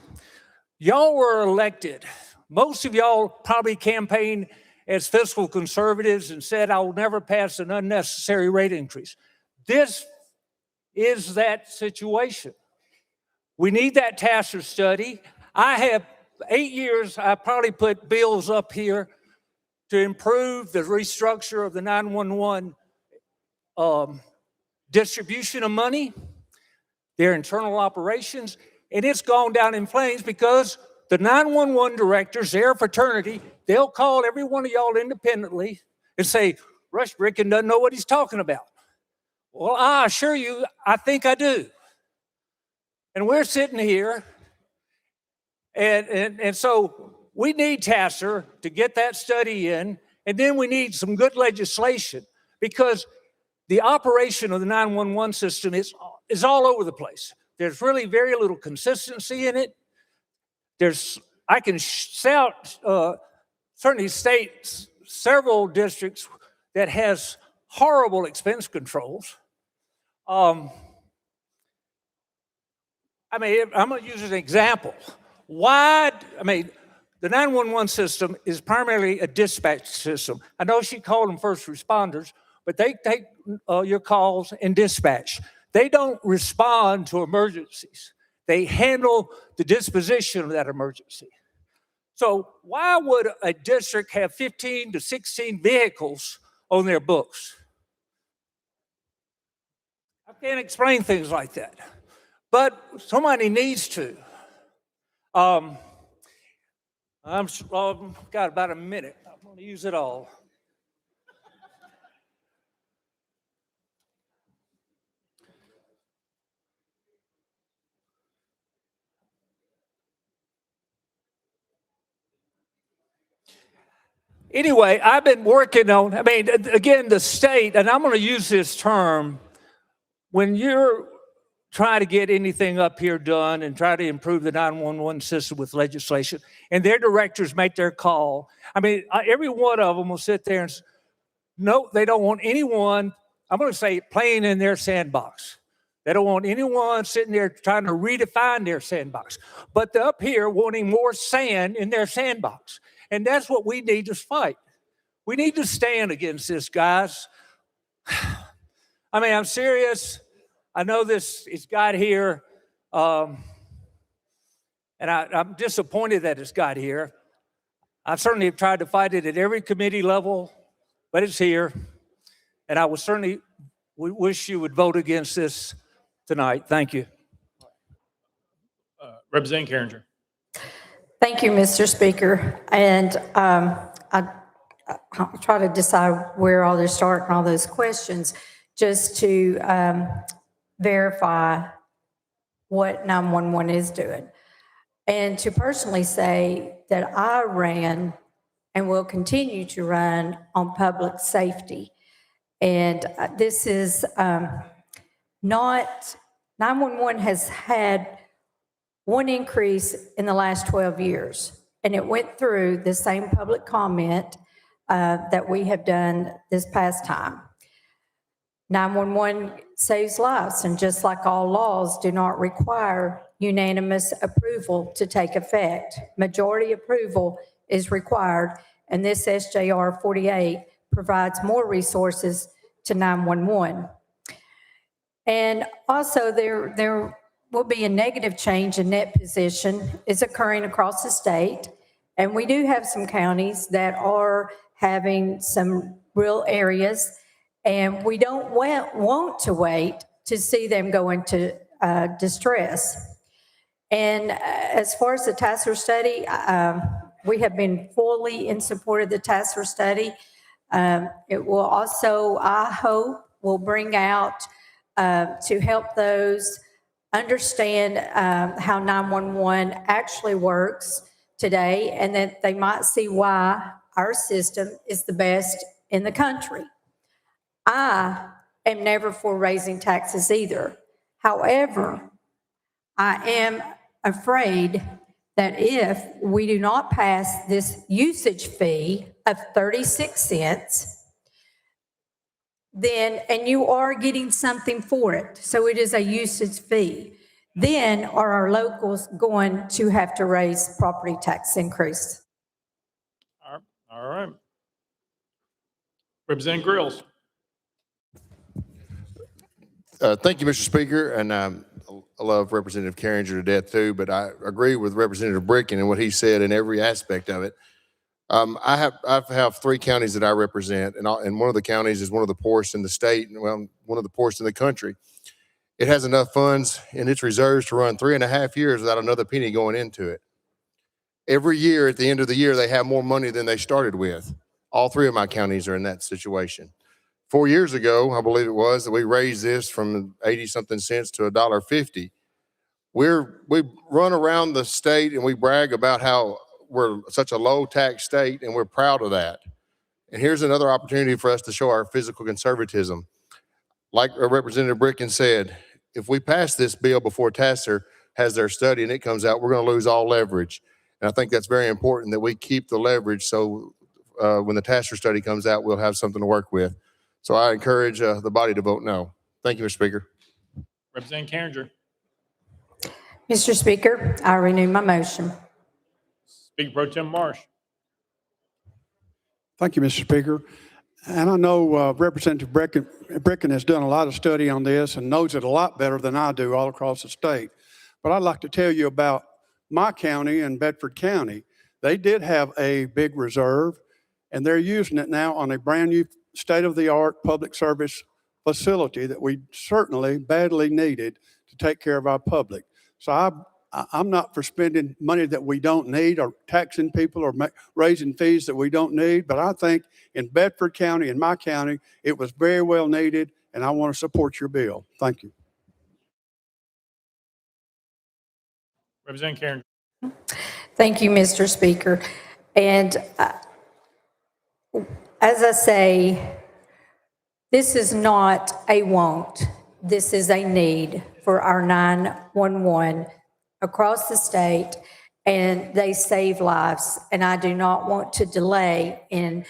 Y'all were elected. Most of y'all probably campaigned as fiscal conservatives and said, I will never pass an unnecessary rate increase. This is that situation. We need that Tasser study. I have 8 years, I probably put bills up here to improve the restructure of the 911 distribution of money, their internal operations, and it's gone down in flames because the 911 directors, their fraternity, they'll call every one of y'all independently and say, Rush Bricken doesn't know what he's talking about. Well, I assure you, I think I do. And we're sitting here, and so we need TASER to get that study in, and then we need some good legislation because the operation of the 911 system is all over the place. There's really very little consistency in it. I can certainly state several districts that has horrible expense controls. I mean, I'm going to use an example. The 911 system is primarily a dispatch system. I know she called them first responders, but they take your calls and dispatch. They don't respond to emergencies. They handle the disposition of that emergency. So why would a district have 15 to 16 vehicles on their books? I can't explain things like that, but somebody needs to. I've got about a minute. I'm going to use it all. Anyway, I've been working on, again, the state, and I'm going to use this term, when you're trying to get anything up here done and try to improve the 911 system with legislation, and their directors make their call, every one of them will sit there and no, they don't want anyone, I'm going to say, playing in their sandbox. They don't want anyone sitting there trying to redefine their sandbox. But they're up here wanting more sand in their sandbox. And that's what we need to fight. We need to stand against this, guys. I'm serious. I know this has got here, and I'm disappointed that it's got here. I certainly have tried to fight it at every committee level, but it's here. And I would certainly wish you would vote against this tonight. Thank you. Representative Carringer. Thank you, Mr. Speaker. And I'll try to decide where all to start and all those questions just to verify what 911 is doing. And to personally say that I ran and will continue to run on public safety. And this is not, 911 has had one increase in the last 12 years, and it went through the same public comment that we have done this past time. 911 saves lives, and just like all laws, do not require unanimous approval to take effect. Majority approval is required, and this SJR 48 provides more resources to 911. And also there will be a negative change in net position is occurring across the state. And we do have some counties that are having some real areas, and we don't want to wait to see them go into distress. And as far as the TASER study, we have been fully in support of the TASER study. It will also, I hope, will bring out to help those understand how 911 actually works today, and that they might see why our system is the best in the country. I am never for raising taxes either. However, I am afraid that if we do not pass this usage fee of 36 cents, then, and you are getting something for it, so it is a usage fee, then are our locals going to have to raise property tax increase? All right. Representative Grills. Thank you, Mr. Speaker, and I love Representative Carringer to death too, but I agree with Representative Bricken and what he said in every aspect of it. I have 3 counties that I represent, and one of the counties is one of the poorest in the state, and well, one of the poorest in the country. It has enough funds in its reserves to run 3.5 years without another penny going into it. Every year, at the end of the year, they have more money than they started with. All 3 of my counties are in that situation. 4 years ago, I believe it was, that we raised this from 80-something cents to $1.50. We run around the state and we brag about how we're such a low tax state, and we're proud of that. And here's another opportunity for us to show our fiscal conservatism. Like Representative Bricken said, if we pass this bill before TASER has their study and it comes out, we're going to lose all leverage. And I think that's very important that we keep the leverage so when the TASER study comes out, we'll have something to work with. So I encourage the body to vote no. Thank you, Mr. Speaker. Representative Carringer. Mr. Speaker, I renew my motion. Speaker Pro Tem Marsh. Thank you, Mr. Speaker. And I know Representative Bricken has done a lot of study on this and knows it a lot better than I do all across the state. But I'd like to tell you about my county and Bedford County. They did have a big reserve, and they're using it now on a brand new state-of-the-art public service facility that we certainly badly needed to take care of our public. So I'm not for spending money that we don't need or taxing people or raising fees that we don't need, but I think in Bedford County and my county, it was very well needed, and I want to support your bill. Thank you. Representative Carringer. Thank you, Mr. Speaker. And as I say, this is not a want. This is a need for our 911 across the state, and they save lives. And I do not want to delay and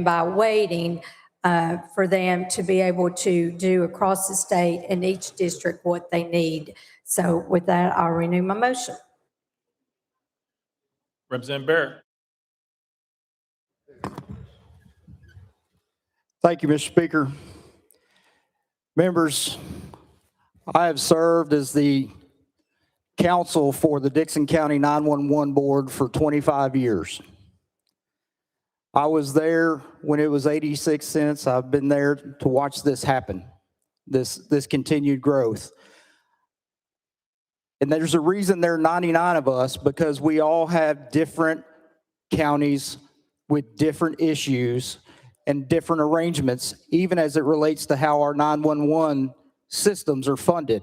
by waiting for them to be able to do across the state in each district what they need. So with that, I'll renew my motion. Representative Barrett. Thank you, Mr. Speaker. Members, I have served as the counsel for the Dickson County 911 Board for 25 years. I was there when it was 86 cents. I've been there to watch this happen, this continued growth. And there's a reason there are 99 of us, because we all have different counties with different issues and different arrangements, even as it relates to how our 911 systems are funded.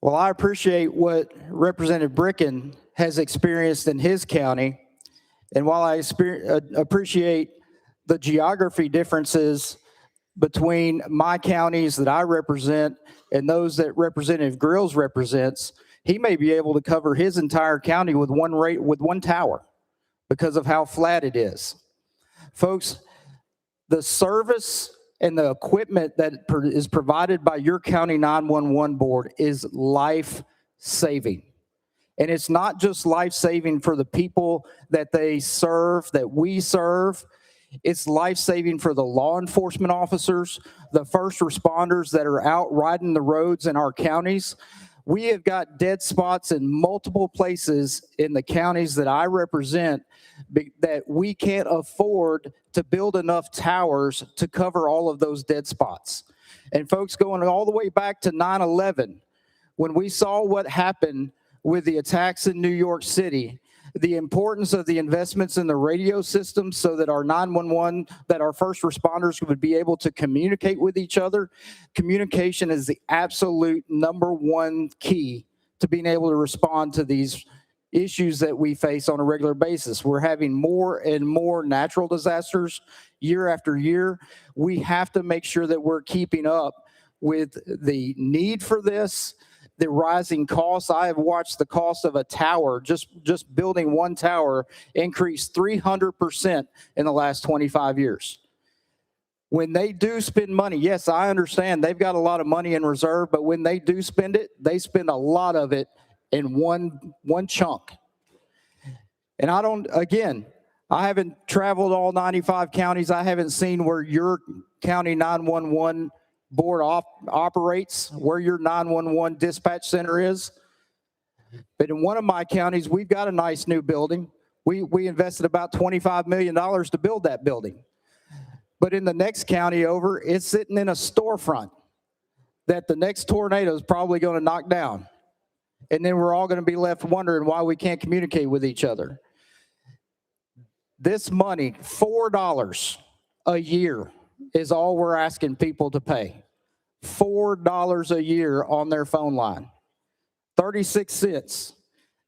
Well, I appreciate what Representative Bricken has experienced in his county. And while I appreciate the geography differences between my counties that I represent and those that Representative Grills represents, he may be able to cover his entire county with one tower because of how flat it is. Folks, the service and the equipment that is provided by your county 911 board is life-saving. And it's not just life-saving for the people that they serve, that we serve. It's life-saving for the law enforcement officers, the first responders that are out riding the roads in our counties. We have got dead spots in multiple places in the counties that I represent that we can't afford to build enough towers to cover all of those dead spots. And folks, going all the way back to 9/11, when we saw what happened with the attacks in New York City, the importance of the investments in the radio system so that our 911, that our first responders would be able to communicate with each other. Communication is the absolute #1 key to being able to respond to these issues that we face on a regular basis. We're having more and more natural disasters year after year. We have to make sure that we're keeping up with the need for this, the rising costs. I have watched the cost of a tower, just building one tower, increase 300% in the last 25 years. When they do spend money, yes, I understand they've got a lot of money in reserve, but when they do spend it, they spend a lot of it in one chunk. And I haven't traveled all 95 counties. I haven't seen where your county 911 board operates, where your 911 dispatch center is. But in one of my counties, we've got a nice new building. We invested about $25 million to build that building. But in the next county over, it's sitting in a storefront that the next tornado is probably going to knock down. And then we're all going to be left wondering why we can't communicate with each other. This money, $4 a year, is all we're asking people to pay. $4 a year on their phone line. 36 cents.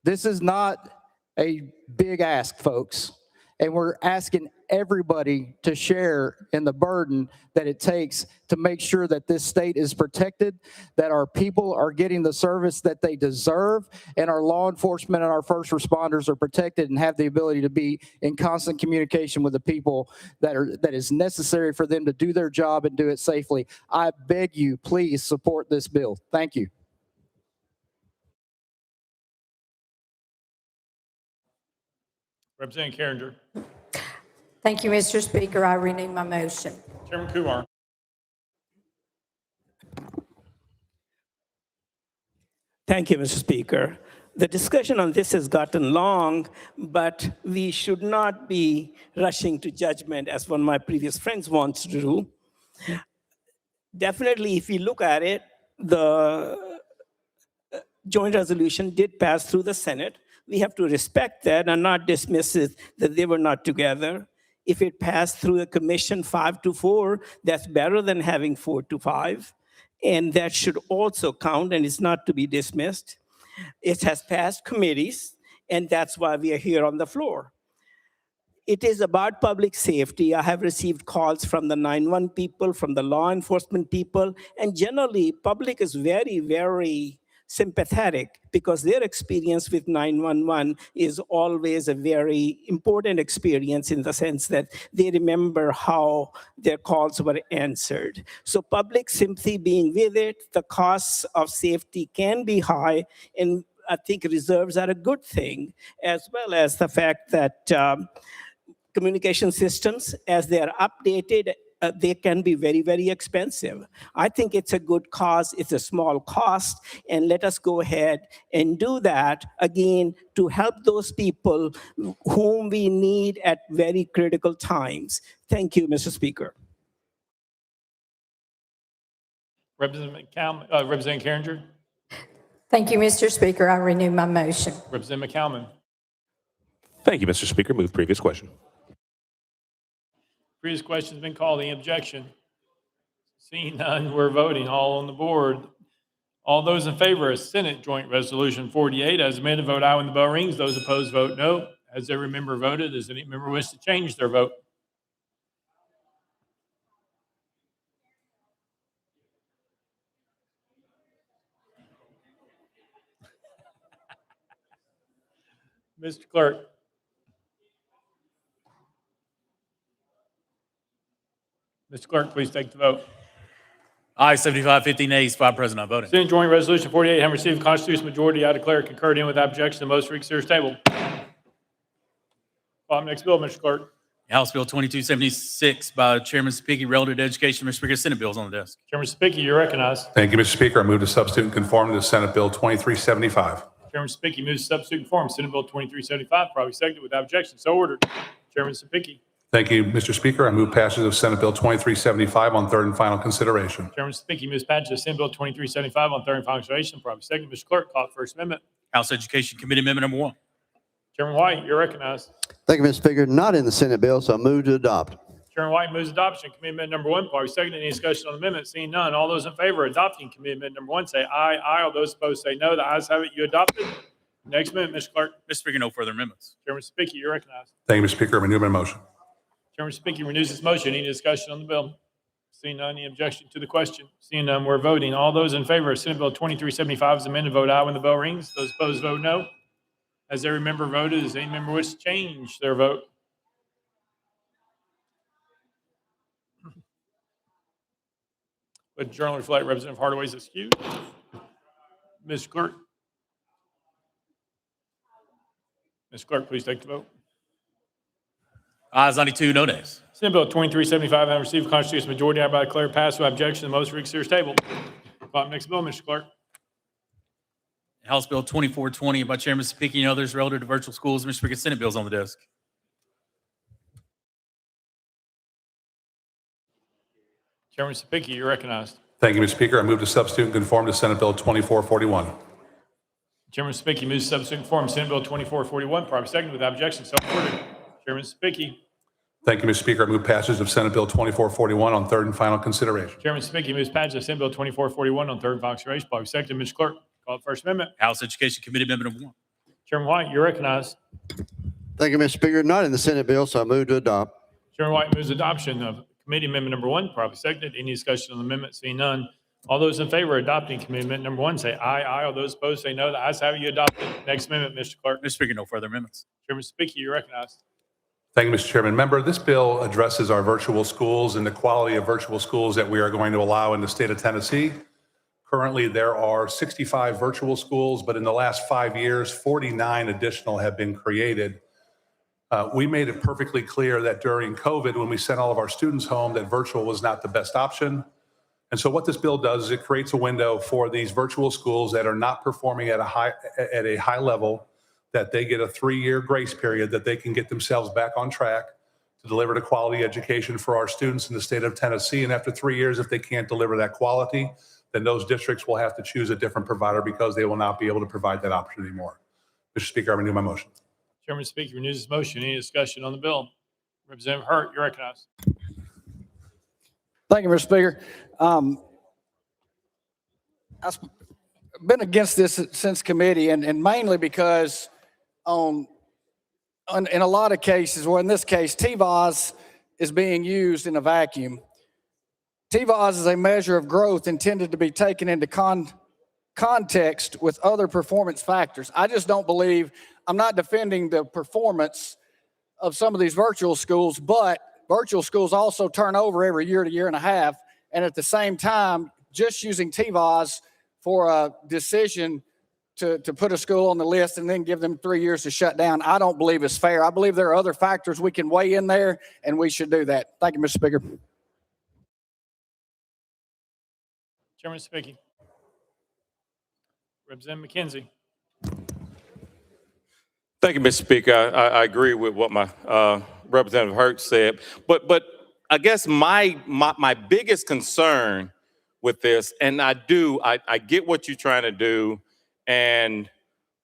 This is not a big ask, folks. And we're asking everybody to share in the burden that it takes to make sure that this state is protected, that our people are getting the service that they deserve, and our law enforcement and our first responders are protected and have the ability to be in constant communication with the people that is necessary for them to do their job and do it safely. I beg you, please support this bill. Thank you. Representative Carringer. Thank you, Mr. Speaker. I renew my motion. Chairman Kumar. Thank you, Mr. Speaker. The discussion on this has gotten long, but we should not be rushing to judgment as one of my previous friends wants to do. Definitely, if we look at it, the joint resolution did pass through the Senate. We have to respect that and not dismiss it that they were not together. If it passed through the commission 5-4, that's better than having 4-5. And that should also count and is not to be dismissed. It has passed committees, and that's why we are here on the floor. It is about public safety. I have received calls from the 911 people, from the law enforcement people, and generally public is very, very sympathetic because their experience with 911 is always a very important experience in the sense that they remember how their calls were answered. So public sympathy being with it, the costs of safety can be high, and I think reserves are a good thing, as well as the fact that communication systems, as they are updated, they can be very, very expensive. I think it's a good cause. It's a small cost. And let us go ahead and do that, again, to help those people whom we need at very critical times. Thank you, Mr. Speaker. Representative Carringer. Thank you, Mr. Speaker. I renew my motion. Representative McCalman. Thank you, Mr. Speaker. Move previous question. Previous question's been called. Any objection? Seeing none, we're voting. All on the board. All those in favor of Senate Joint Resolution 48 as amended, vote aye when the bell rings. Those opposed, vote no. Has every member voted? Does any member wish to change their vote? Mr. Clerk. Mr. Clerk, please take the vote. Aye, 75, 15 nays, 5 present, not voting. Senate Joint Resolution 48 having received a constitutional majority, I declare it concurred in without objection. The motion reconsider is tabled. Next bill, Mr. Clerk. House Bill 2276 by Chairman Sapicki, relative to education. Mr. Speaker, Senate bills on the desk. Chairman Sapicki, you're recognized. Thank you, Mr. Speaker. I move to substitute and conform to Senate Bill 2375. Chairman Sapicki moves to substitute and conform Senate Bill 2375, probably seconded without objection. So ordered. Chairman Sapicki. Thank you, Mr. Speaker. I move passage of Senate Bill 2375 on third and final consideration. Chairman Sapicki moves passage of Senate Bill 2375 on third and final consideration, probably seconded. Mr. Clerk, call it First Amendment. House Education Committee Amendment number 1. Chairman White, you're recognized. Thank you, Mr. Speaker. Not in the Senate bill, so I move to adopt. Chairman White moves adoption. Committee Amendment number 1, probably seconded. Any discussion on the amendment? Seeing none. All those in favor of adopting Committee Amendment number 1 say aye. Aye. All those opposed say no. The ayes have it. You adopted. Next amendment, Mr. Clerk. Mr. Speaker, no further amendments. Chairman Sapicki, you're recognized. Thank you, Mr. Speaker. I renew my motion. Chairman Sapicki renews his motion. Any discussion on the bill? Seeing none, any objection to the question? Seeing none, we're voting. All those in favor of Senate Bill 2375 as amended, vote aye when the bell rings. Those opposed, vote no. Has every member voted? Does any member wish to change their vote? Would the journal reflect Representative Hardaway's excuse? Mr. Clerk. Mr. Clerk, please take the vote. Ayes 92, no nays. Senate Bill 2375 having received a constitutional majority, I hereby declare passed without objection. The motion reconsider is tabled. Next bill, Mr. Clerk. House Bill 2420 by Chairman Sapiki and others relative to virtual schools. Mr. Speaker, Senate bills on the desk. Chairman Sapiki, you're recognized. Thank you, Mr. Speaker. I move to substitute and conform to Senate Bill 2441. Chairman Sapiki moves to substitute and conform Senate Bill 2441. Properly seconded without objection. So ordered. Chairman Sapiki. Thank you, Mr. Speaker. I move passage of Senate Bill 2441 on third and final consideration. Chairman Sapiki moves passage of Senate Bill 2441 on third and final consideration. Properly seconded. Mr. Clerk, call the first amendment. House Education Committee Amendment Number 1. Chairman White, you're recognized. Thank you, Mr. Speaker. Not in the Senate bill, so I move to adopt. Chairman White moves adoption of Committee Amendment Number 1. Properly seconded. Any discussion on the amendment? Seeing none. All those in favor of adopting Committee Amendment Number 1 say aye. Aye. All those opposed say no. The ayes have it. You adopted. Next amendment, Mr. Clerk. Mr. Speaker, no further amendments. Chairman Sapiki, you're recognized. Thank you, Mr. Chairman. Member, this bill addresses our virtual schools and the quality of virtual schools that we are going to allow in the state of Tennessee. Currently, there are 65 virtual schools, but in the last 5 years, 49 additional have been created. We made it perfectly clear that during COVID, when we sent all of our students home, that virtual was not the best option. And so what this bill does is it creates a window for these virtual schools that are not performing at a high level, that they get a 3-year grace period, that they can get themselves back on track to deliver the quality education for our students in the state of Tennessee. And after 3 years, if they can't deliver that quality, then those districts will have to choose a different provider because they will not be able to provide that option anymore. Mr. Speaker, I renew my motion. Chairman Speaker renews his motion. Any discussion on the bill? Representative Hurt, you're recognized. Thank you, Mr. Speaker. I've been against this since committee, and mainly because in a lot of cases, well, in this case, TVAS is being used in a vacuum. TVAS is a measure of growth intended to be taken into context with other performance factors. I just don't believe, I'm not defending the performance of some of these virtual schools, but virtual schools also turn over every year to year and a half. And at the same time, just using TVAS for a decision to put a school on the list and then give them 3 years to shut down, I don't believe is fair. I believe there are other factors we can weigh in there, and we should do that. Thank you, Mr. Speaker. Chairman Sapiki. Representative McKenzie. Thank you, Mr. Speaker. I agree with what my Representative Hurt said, but I guess my biggest concern with this, and I get what you're trying to do, and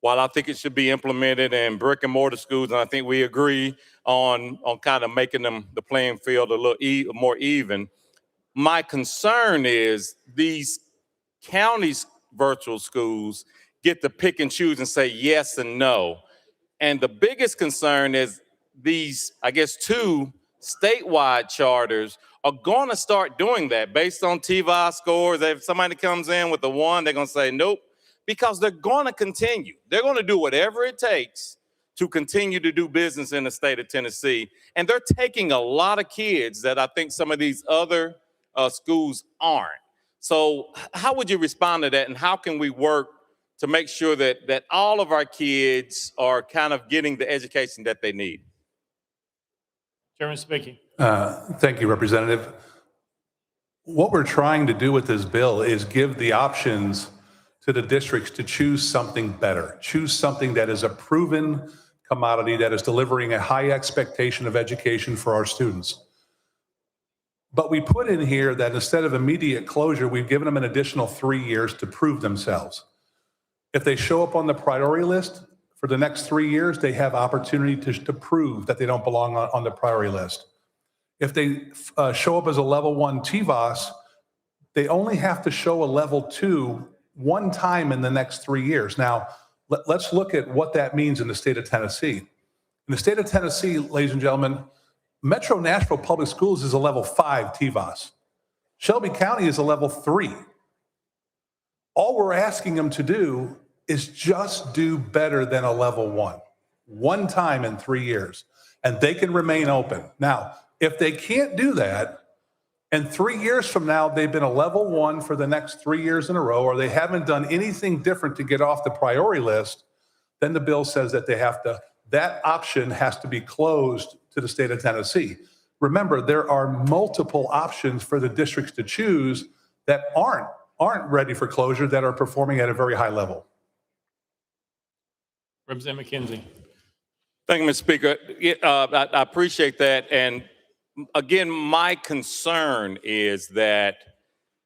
while I think it should be implemented in brick and mortar schools, and I think we agree on kind of making them the playing field a little more even, my concern is these counties' virtual schools get to pick and choose and say yes and no. And the biggest concern is these, I guess, 2 statewide charters are going to start doing that based on TVAS scores. If somebody comes in with a 1, they're going to say nope, because they're going to continue. They're going to do whatever it takes to continue to do business in the state of Tennessee. And they're taking a lot of kids that I think some of these other schools aren't. So how would you respond to that? And how can we work to make sure that all of our kids are kind of getting the education that they need? Chairman speaking. Thank you, Representative. What we're trying to do with this bill is give the options to the districts to choose something better, choose something that is a proven commodity that is delivering a high expectation of education for our students. But we put in here that instead of immediate closure, we've given them an additional 3 years to prove themselves. If they show up on the priority list for the next 3 years, they have opportunity to prove that they don't belong on the priority list. If they show up as a level 1 TVAS, they only have to show a level 2 one time in the next 3 years. Now, let's look at what that means in the state of Tennessee. In the state of Tennessee, ladies and gentlemen, Metro Nashville Public Schools is a level 5 TVAS. Shelby County is a level 3. All we're asking them to do is just do better than a level 1, one time in 3 years, and they can remain open. Now, if they can't do that, and 3 years from now, they've been a level 1 for the next 3 years in a row, or they haven't done anything different to get off the priority list, then the bill says that that option has to be closed to the state of Tennessee. Remember, there are multiple options for the districts to choose that aren't ready for closure, that are performing at a very high level. Representative McKenzie. Thank you, Mr. Speaker. I appreciate that. And again, my concern is that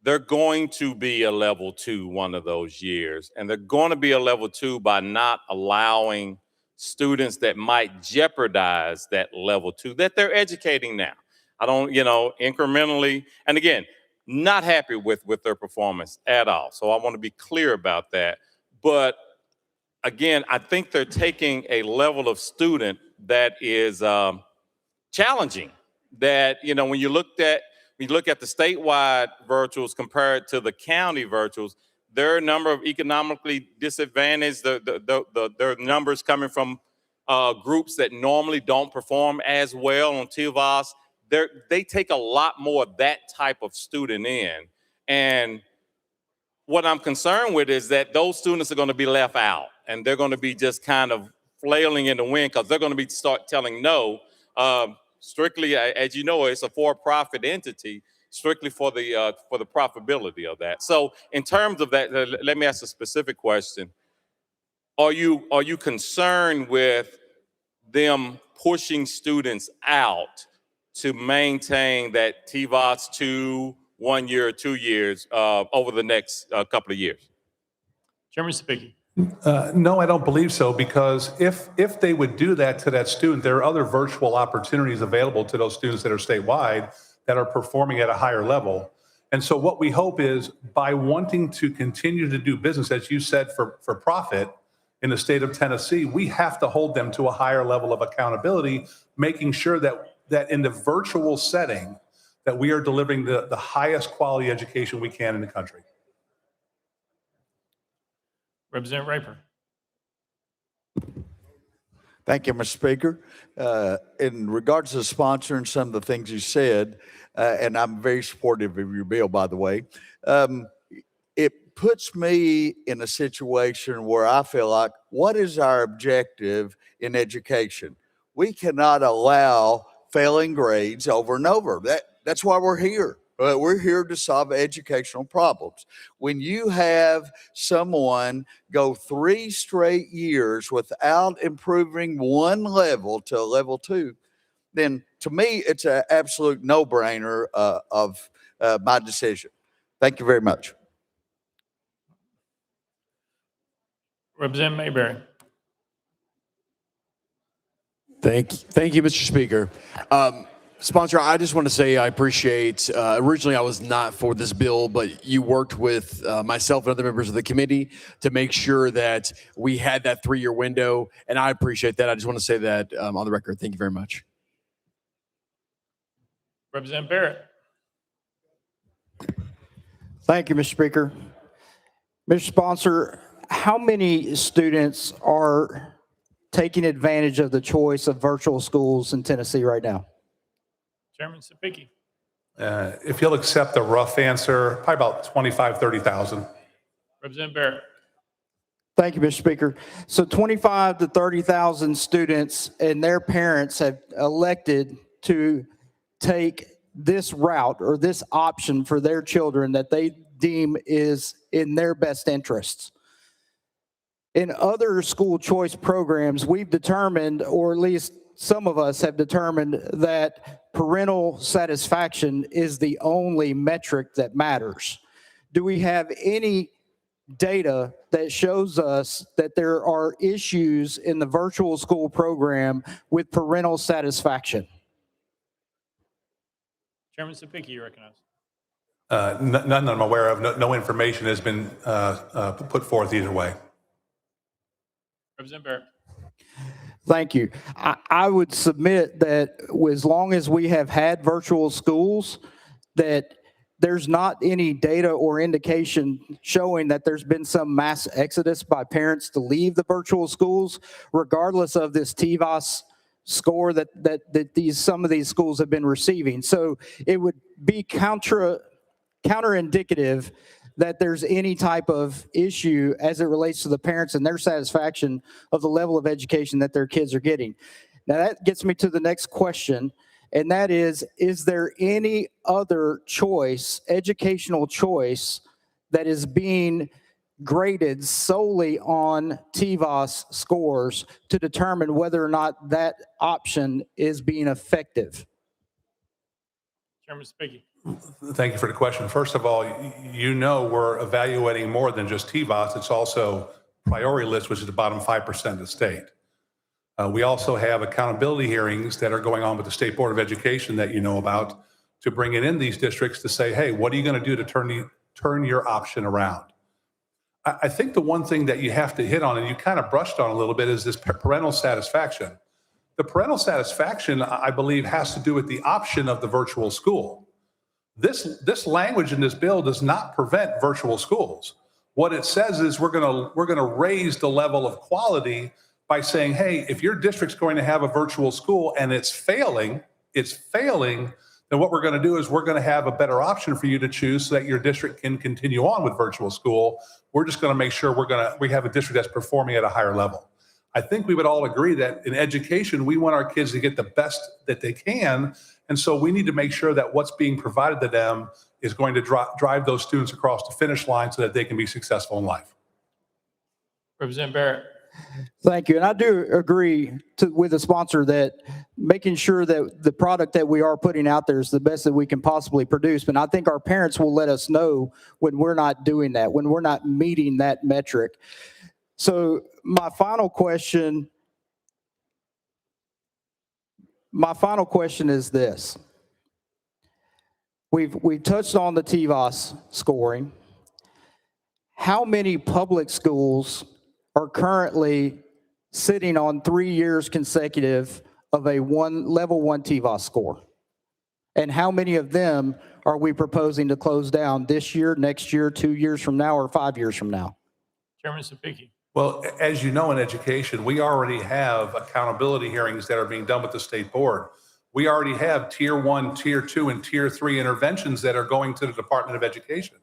they're going to be a level 2 one of those years. And they're going to be a level 2 by not allowing students that might jeopardize that level 2 that they're educating now. I don't, incrementally. And again, not happy with their performance at all. So I want to be clear about that. But again, I think they're taking a level of student that is challenging. That, when you look at the statewide virtuals compared to the county virtuals, there are a number of economically disadvantaged. There are numbers coming from groups that normally don't perform as well on TVOS. They take a lot more of that type of student in. And what I'm concerned with is that those students are going to be left out, and they're going to be just kind of flailing in the wind because they're going to start telling no. Strictly, as you know, it's a for-profit entity, strictly for the profitability of that. So in terms of that, let me ask a specific question. Are you concerned with them pushing students out to maintain that TVOS 2, 1 year, or 2 years over the next couple of years? Chairman Spiggy. No, I don't believe so, because if they would do that to that student, there are other virtual opportunities available to those students that are statewide that are performing at a higher level. And so what we hope is, by wanting to continue to do business, as you said, for profit in the state of Tennessee, we have to hold them to a higher level of accountability, making sure that in the virtual setting, that we are delivering the highest quality education we can in the country. Representative Raper. Thank you, Mr. Speaker. In regards to sponsoring some of the things you said, and I'm very supportive of your bill, by the way, it puts me in a situation where I feel like, what is our objective in education? We cannot allow failing grades over and over. That's why we're here. We're here to solve educational problems. When you have someone go 3 straight years without improving one level to a level 2, then to me, it's an absolute no-brainer of my decision. Thank you very much. Representative Mayberry. Thank you, Mr. Speaker. Sponsor, I just want to say I appreciate, originally I was not for this bill, but you worked with myself and other members of the committee to make sure that we had that 3-year window, and I appreciate that. I just want to say that on the record. Thank you very much. Representative Barrett. Thank you, Mr. Speaker. Mr. Sponsor, how many students are taking advantage of the choice of virtual schools in Tennessee right now? Chairman Sapicki. If you'll accept the rough answer, probably about 25,000, 30,000. Representative Barrett. Thank you, Mr. Speaker. So 25,000 to 30,000 students and their parents have elected to take this route or this option for their children that they deem is in their best interests. In other school choice programs, we've determined, or at least some of us have determined, that parental satisfaction is the only metric that matters. Do we have any data that shows us that there are issues in the virtual school program with parental satisfaction? Chairman Sapicki, you recognize. None that I'm aware of. No information has been put forth either way. Representative Barrett. Thank you. I would submit that as long as we have had virtual schools, that there's not any data or indication showing that there's been some mass exodus by parents to leave the virtual schools, regardless of this TVOS score that some of these schools have been receiving. So it would be counterindicative that there's any type of issue as it relates to the parents and their satisfaction of the level of education that their kids are getting. Now that gets me to the next question, and that is there any other choice, educational choice, that is being graded solely on TVOS scores to determine whether or not that option is being effective? Chairman speaking. Thank you for the question. First of all, you know we're evaluating more than just TVOS. It's also priority list, which is the bottom 5% of the state. We also have accountability hearings that are going on with the State Board of Education that you know about to bring it in these districts to say, hey, what are you going to do to turn your option around? I think the one thing that you have to hit on, and you kind of brushed on a little bit, is this parental satisfaction. The parental satisfaction, I believe, has to do with the option of the virtual school. This language in this bill does not prevent virtual schools. What it says is we're going to raise the level of quality by saying, hey, if your district's going to have a virtual school and it's failing, then what we're going to do is we're going to have a better option for you to choose so that your district can continue on with virtual school. We're just going to make sure we have a district that's performing at a higher level. I think we would all agree that in education, we want our kids to get the best that they can. And so we need to make sure that what's being provided to them is going to drive those students across the finish line so that they can be successful in life. Representative Barrett. Thank you. And I do agree with the sponsor that making sure that the product that we are putting out there is the best that we can possibly produce. But I think our parents will let us know when we're not doing that, when we're not meeting that metric. So my final question is this. We've touched on the TVOS scoring. How many public schools are currently sitting on 3 years consecutive of a level 1 TVOS score? And how many of them are we proposing to close down this year, next year, 2 years from now, or 5 years from now? Chairman Sapiki. Well, as you know, in education, we already have accountability hearings that are being done with the state board. We already have tier 1, tier 2, and tier 3 interventions that are going to the Department of Education.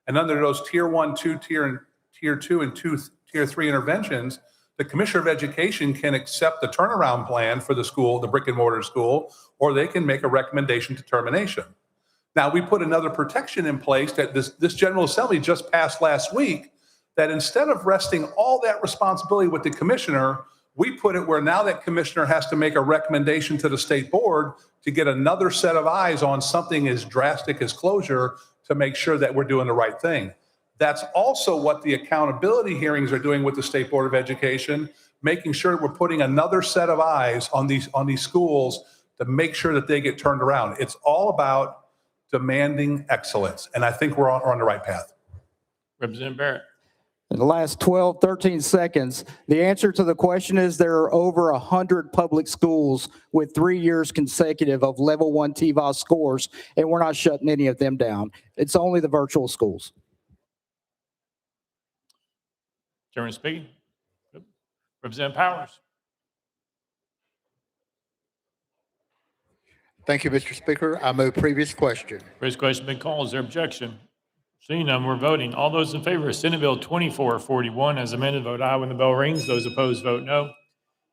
And under those tier 1, tier 2, and tier 3 interventions, the Commissioner of Education can accept the turnaround plan for the school, the brick and mortar school, or they can make a recommendation to termination. Now, we put another protection in place that this General Assembly just passed last week, that instead of resting all that responsibility with the commissioner, we put it where now that commissioner has to make a recommendation to the state board to get another set of eyes on something as drastic as closure to make sure that we're doing the right thing. That's also what the accountability hearings are doing with the State Board of Education, making sure we're putting another set of eyes on these schools to make sure that they get turned around. It's all about demanding excellence, and I think we're on the right path. Representative Barrett. In the last 12, 13 seconds, the answer to the question is there are over 100 public schools with 3 years consecutive of level 1 TVOS scores, and we're not shutting any of them down. It's only the virtual schools. Chairman speaking. Representative Powers. Thank you, Mr. Speaker. I move previous question. Previous question been called. Is there objection? Seeing none, we're voting. All those in favor of Senate Bill 2441 as amended, vote aye when the bell rings. Those opposed, vote no.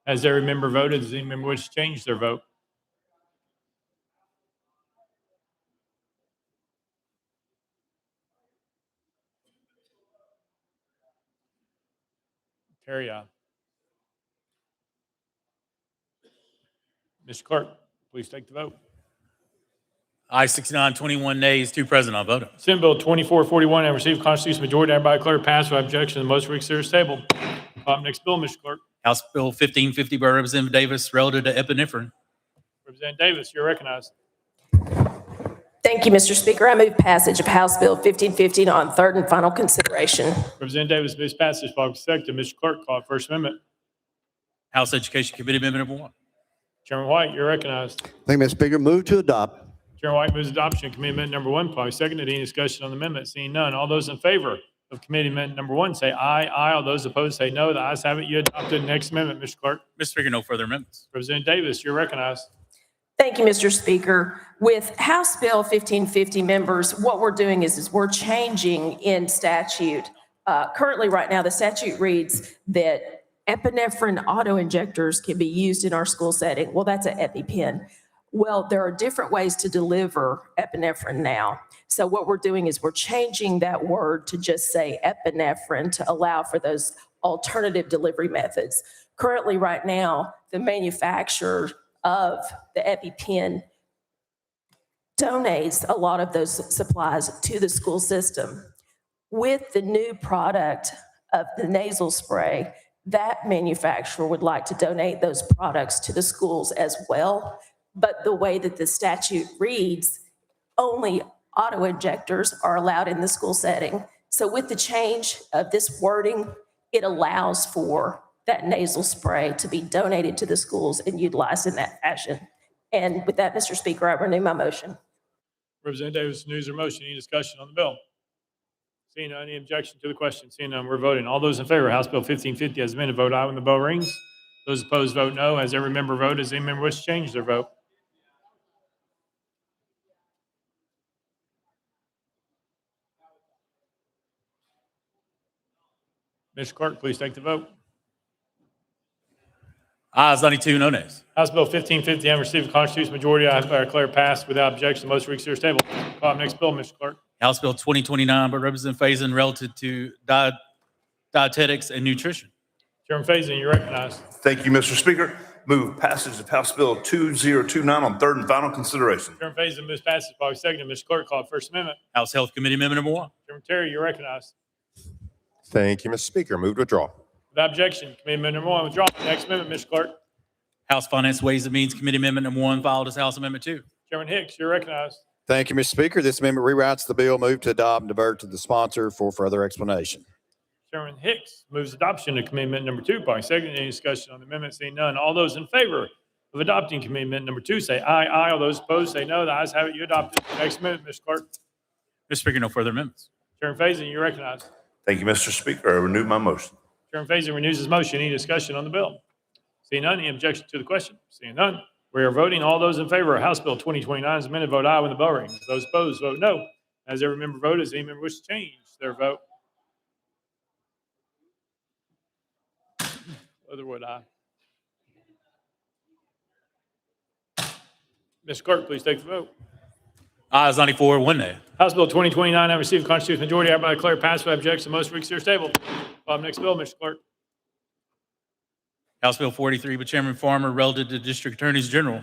Has every member voted? Does any member wish to change their vote? Carry aye. Mr. Clerk, please take the vote. Aye 69, 21 nays, 2 present, I'll vote. Senate Bill 2441 and received constitutional majority, hereby declare passed without objection. The motion reconsider is tabled. Next bill, Mr. Clerk. House Bill 1550 by Representative Davis relative to epinephrine. Representative Davis, you're recognized. Thank you, Mr. Speaker. I move passage of House Bill 1550 on third and final consideration. Representative Davis moves passage. Following second. Mr. Clerk, call it First Amendment. House Education Committee Amendment number 1. Chairman White, you're recognized. Thank you, Mr. Speaker. Move to adopt. Chairman White moves adoption of Committee Amendment number 1. Following second. Any discussion on the amendment? Seeing none. All those in favor of Committee Amendment number 1 say aye. Aye. All those opposed say no. The ayes have it. You adopted. Next amendment, Mr. Clerk. Mr. Speaker, no further amendments. Representative Davis, you're recognized. Thank you, Mr. Speaker. With House Bill 1550 members, what we're doing is we're changing in statute. Currently, right now, the statute reads that epinephrine auto-injectors can be used in our school setting. Well, that's an EpiPen. Well, there are different ways to deliver epinephrine now. So what we're doing is we're changing that word to just say epinephrine to allow for those alternative delivery methods. Currently, right now, the manufacturer of the EpiPen donates a lot of those supplies to the school system. With the new product of the nasal spray, that manufacturer would like to donate those products to the schools as well. But the way that the statute reads, only auto injectors are allowed in the school setting. So with the change of this wording, it allows for that nasal spray to be donated to the schools and utilized in that fashion. And with that, Mr. Speaker, I renew my motion. Representative Davis, news or motion, any discussion on the bill? Seeing none, any objection to the question? Seeing none, we're voting. All those in favor of House Bill 1550 as amended, vote aye when the bell rings. Those opposed, vote no. As every member voted, does any member wish to change their vote? Mr. Clerk, please take the vote. Ayes 92, no nays. House Bill 1550 having received a constitutional majority, I declare passed without objection. The motion reads to table. Call up next bill, Mr. Clerk. House Bill 2029 by Representative Faison relative to dietetics and nutrition. Chairman Faison, you're recognized. Thank you, Mr. Speaker. Move passage of House Bill 2029 on third and final consideration. Chairman Faison moves passage, probably seconded. Mr. Clerk, call First Amendment. House Health Committee Amendment number 1. Chairman Terry, you're recognized. Thank you, Mr. Speaker. Move to withdraw. Without objection, Committee Amendment number 1 withdrawn. Next amendment, Mr. Clerk. House Finance Ways and Means Committee Amendment number 1 filed as House Amendment 2. Chairman Hicks, you're recognized. Thank you, Mr. Speaker. This amendment rewrites the bill. Move to adopt and divert to the sponsor for further explanation. Chairman Hicks moves adoption of Committee Amendment number 2, probably seconded. Any discussion on the amendment? Seeing none. All those in favor of adopting Committee Amendment number 2 say aye. Aye. All those opposed say no. The ayes have it. You adopted. Next amendment, Mr. Clerk. Mr. Speaker, no further amendments. Chairman Faison, you're recognized. Thank you, Mr. Speaker. I renew my motion. Chairman Faison renews his motion. Any discussion on the bill? Seeing none. Any objection to the question? Seeing none. We are voting. All those in favor of House Bill 2029 as amended, vote aye when the bell rings. Those opposed, vote no. As every member voted, does any member wish to change their vote? Other would aye. Mr. Clerk, please take the vote. Ayes 94, 1 nay. House Bill 2029 have received a constitutional majority. I hereby declare passed without objection. Most reconsider table. Next bill, Mr. Clerk. House Bill 43 by Chairman Farmer relative to District Attorneys General.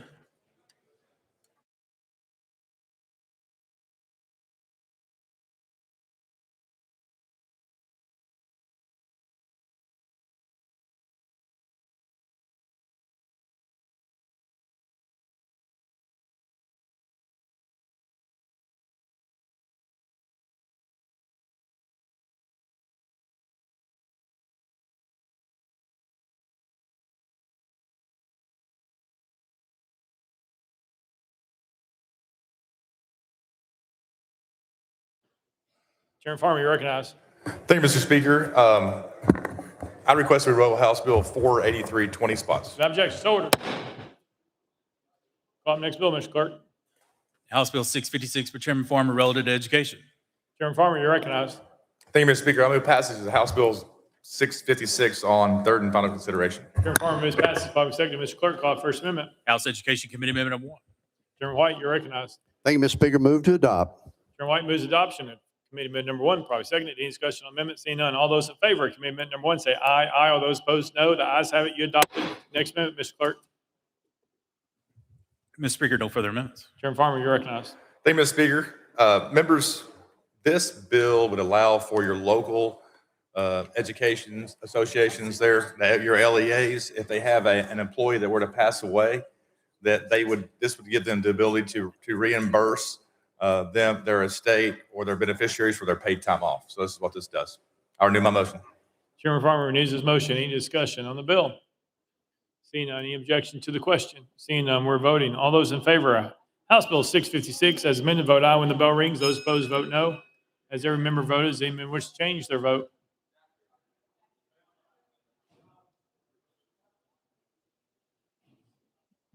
Chairman Farmer, you're recognized. Thank you, Mr. Speaker. I request we roll House Bill 483, 20 spots. Without objection, so ordered. Call up next bill, Mr. Clerk. House Bill 656 by Chairman Farmer relative to education. Chairman Farmer, you're recognized. Thank you, Mr. Speaker. I move passage of House Bill 656 on third and final consideration. Chairman Farmer moves passage. Probably seconded. Mr. Clerk, call First Amendment. House Education Committee Amendment number 1. Chairman White, you're recognized. Thank you, Mr. Speaker. Move to adopt. Chairman White moves adoption of Committee Amendment number 1, probably seconded. Any discussion on amendment? Seeing none. All those in favor of Committee Amendment number 1 say aye. Aye. All those opposed, no. The ayes have it. You adopted. Next amendment, Mr. Clerk. Mr. Speaker, no further amendments. Chairman Farmer, you're recognized. Thank you, Mr. Speaker. Members, this bill would allow for your local education associations there, your LEAs, if they have an employee that were to pass away, that this would give them the ability to reimburse their estate or their beneficiaries for their paid time off. So this is what this does. I renew my motion. Chairman Farmer renews his motion. Any discussion on the bill? Seeing none. Any objection to the question? Seeing none, we're voting. All those in favor of House Bill 656 as amended, vote aye when the bell rings. Those opposed, vote no. As every member voted, does any member wish to change their vote?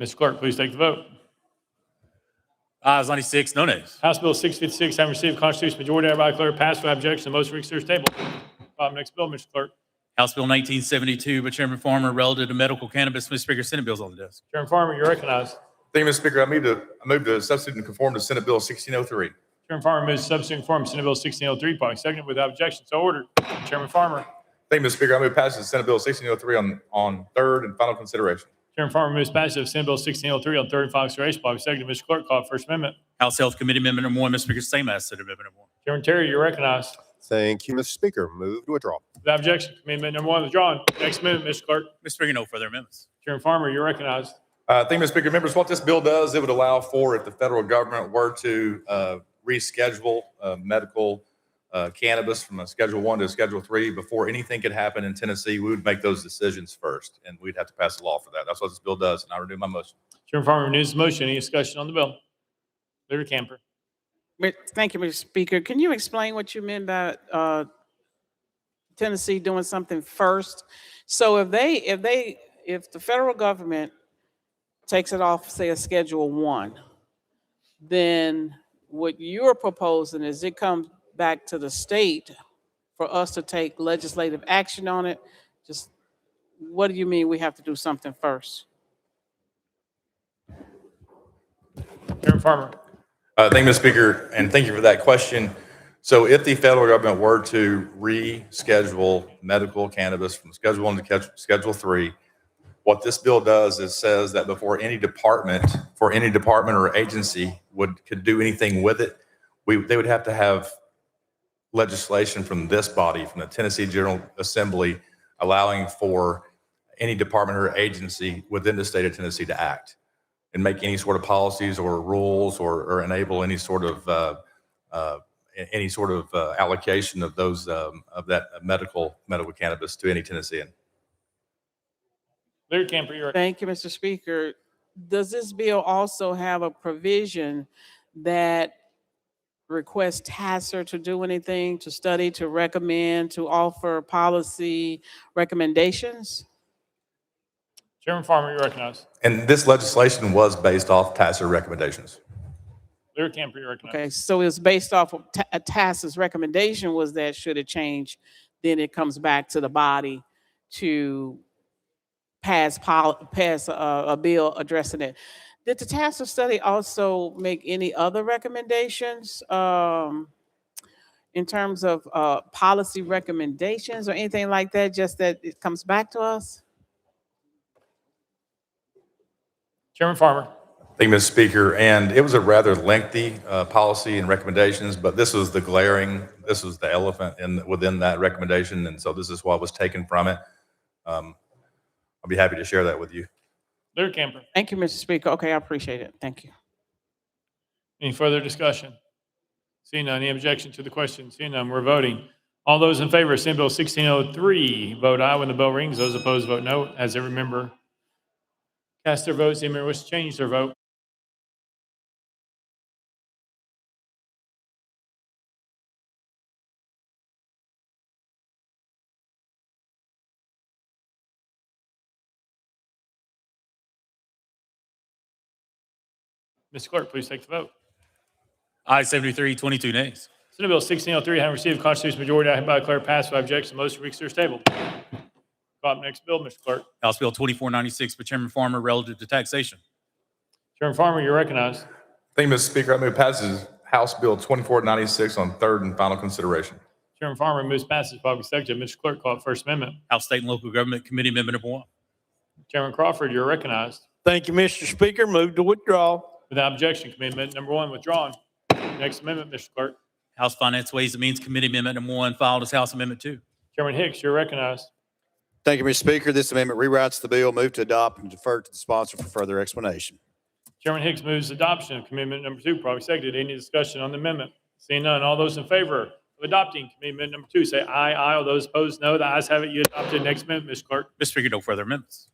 Mr. Clerk, please take the vote. Ayes 96, no nays. House Bill 656 having received a constitutional majority, I hereby declare passed without objection. The motion reconsider table. Next bill, Mr. Clerk. House Bill 1972 by Chairman Farmer relative to medical cannabis. Mr. Speaker, Senate bills on the desk. Chairman Farmer, you're recognized. Thank you, Mr. Speaker. I move to substitute and conform to Senate Bill 1603. Chairman Farmer moves to substitute and conform to Senate Bill 1603. Probably seconded without objection. So ordered. Chairman Farmer. Thank you, Mr. Speaker. I move passage of Senate Bill 1603 on third and final consideration. Chairman Farmer moves passage of Senate Bill 1603 on third and final consideration. Probably seconded. Mr. Clerk, call First Amendment. House Health Committee Amendment number 1, Mr. Speaker, same as Senate Amendment number 1. Chairman Terry, you're recognized. Thank you, Mr. Speaker. Move to withdraw. Without objection, Amendment number 1 withdrawn. Next amendment, Mr. Clerk. Mr. Speaker, no further amendments. Chairman Farmer, you're recognized. Thank you, Mr. Speaker. Members, what this bill does, it would allow for, if the federal government were to reschedule medical cannabis from a Schedule 1 to a Schedule 3, before anything could happen in Tennessee, we would make those decisions first, and we'd have to pass a law for that. That's what this bill does, and I renew my motion. Chairman Farmer renews the motion. Any discussion on the bill? Leader Camper. Thank you, Mr. Speaker. Can you explain what you meant by Tennessee doing something first? So if the federal government takes it off, say, a Schedule 1, then what you're proposing is it comes back to the state for us to take legislative action on it. Just what do you mean we have to do something first? Chairman Farmer. Thank you, Mr. Speaker, and thank you for that question. So if the federal government were to reschedule medical cannabis from Schedule 1 to Schedule 3, what this bill does is says that before any department or agency could do anything with it, they would have to have legislation from this body, from the Tennessee General Assembly, allowing for any department or agency within the state of Tennessee to act and make any sort of policies or rules or enable any sort of allocation of those of that medical cannabis to any Tennessean. Leader Camper, you're Thank you, Mr. Speaker. Does this bill also have a provision that requests TASER to do anything, to study, to recommend, to offer policy recommendations? Chairman Farmer, you're recognized. And this legislation was based off TASER recommendations. Leader Camper, you're recognized. Okay, so it's based off of TASER's recommendation was that should it change, then it comes back to the body to pass a bill addressing it. Did the TASER study also make any other recommendations in terms of policy recommendations or anything like that, just that it comes back to us? Chairman Farmer. Thank you, Mr. Speaker. And it was a rather lengthy policy and recommendations, but this was the elephant within that recommendation. And so this is what was taken from it. I'll be happy to share that with you. Leader Camper. Thank you, Mr. Speaker. Okay, I appreciate it. Thank you. Any further discussion? Seeing none, any objection to the question? Seeing none, we're voting. All those in favor of Senate Bill 1603, vote aye when the bell rings. Those opposed, vote no. As every member cast their votes, any member wish to change their vote? Mr. Clerk, please take the vote. Aye 73, 22 nays. Senate Bill 1603, having received a constitutional majority, I hereby declare passed by objection. Motion to reconsider is tabled. Call up next bill, Mr. Clerk. House Bill 2496 by Chairman Farmer relative to taxation. Chairman Farmer, you're recognized. Thank you, Mr. Speaker. I move passage House Bill 2496 on third and final consideration. Chairman Farmer moves passage by second. Mr. Clerk, call up First Amendment. House State and Local Government Committee Amendment number 1. Chairman Crawford, you're recognized. Thank you, Mr. Speaker. Move to withdraw. Without objection, Amendment number 1 withdrawn. Next amendment, Mr. Clerk. House Finance Ways and Means Committee Amendment number 1 filed as House Amendment 2. Chairman Hicks, you're recognized. Thank you, Mr. Speaker. This amendment rewrites the bill. Move to adopt and defer to the sponsor for further explanation. Chairman Hicks moves adoption of Amendment number 2. Probably seconded. Any discussion on the amendment? Seeing none, all those in favor of adopting Amendment number 2 say aye. Aye. All those opposed, no. The ayes have it. You adopted. Next amendment, Mr. Clerk. Mr. Speaker, no further amendments.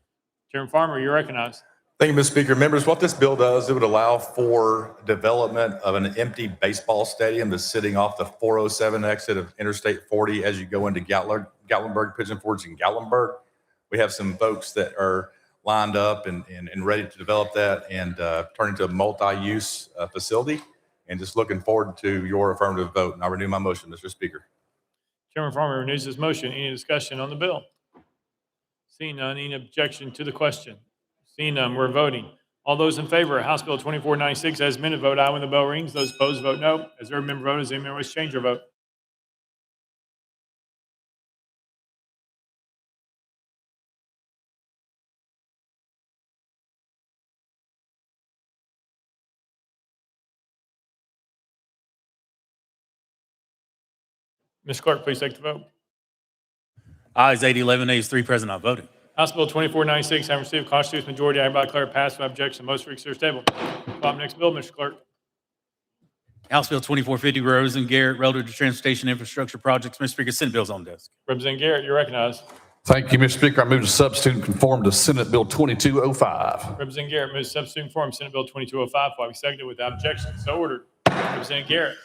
Chairman Farmer, you're recognized. Thank you, Mr. Speaker. Members, what this bill does, it would allow for development of an empty baseball stadium that's sitting off the 407 exit of Interstate 40 as you go into Gatlinburg, Pigeon Forge, and Gatlinburg. We have some folks that are lined up and ready to develop that and turn into a multi-use facility. And just looking forward to your affirmative vote. And I renew my motion, Mr. Speaker. Chairman Farmer renews his motion. Any discussion on the bill? Seeing none, any objection to the question? Seeing none, we're voting. All those in favor of House Bill 2496 as amended, vote aye when the bell rings. Those opposed, vote no. As there member vote, does any member wish to change their vote? Ms. Clerk, please take the vote. Ayes 80, 11 nays, 3 present, not voting. House Bill 2496 having received a constitutional majority, I hereby declare it passed without objection. Most for consider table. Call the next bill, Mr. Clerk. House Bill 2450, Representative Garrett, relative to transportation infrastructure projects. Mr. Speaker, Senate bills on the desk. Representative Garrett, you're recognized. Thank you, Mr. Speaker. I move to substitute and conform to Senate Bill 2205. Representative Garrett moves substitute form Senate Bill 2205. Will be seconded without objection. So ordered. Representative Garrett.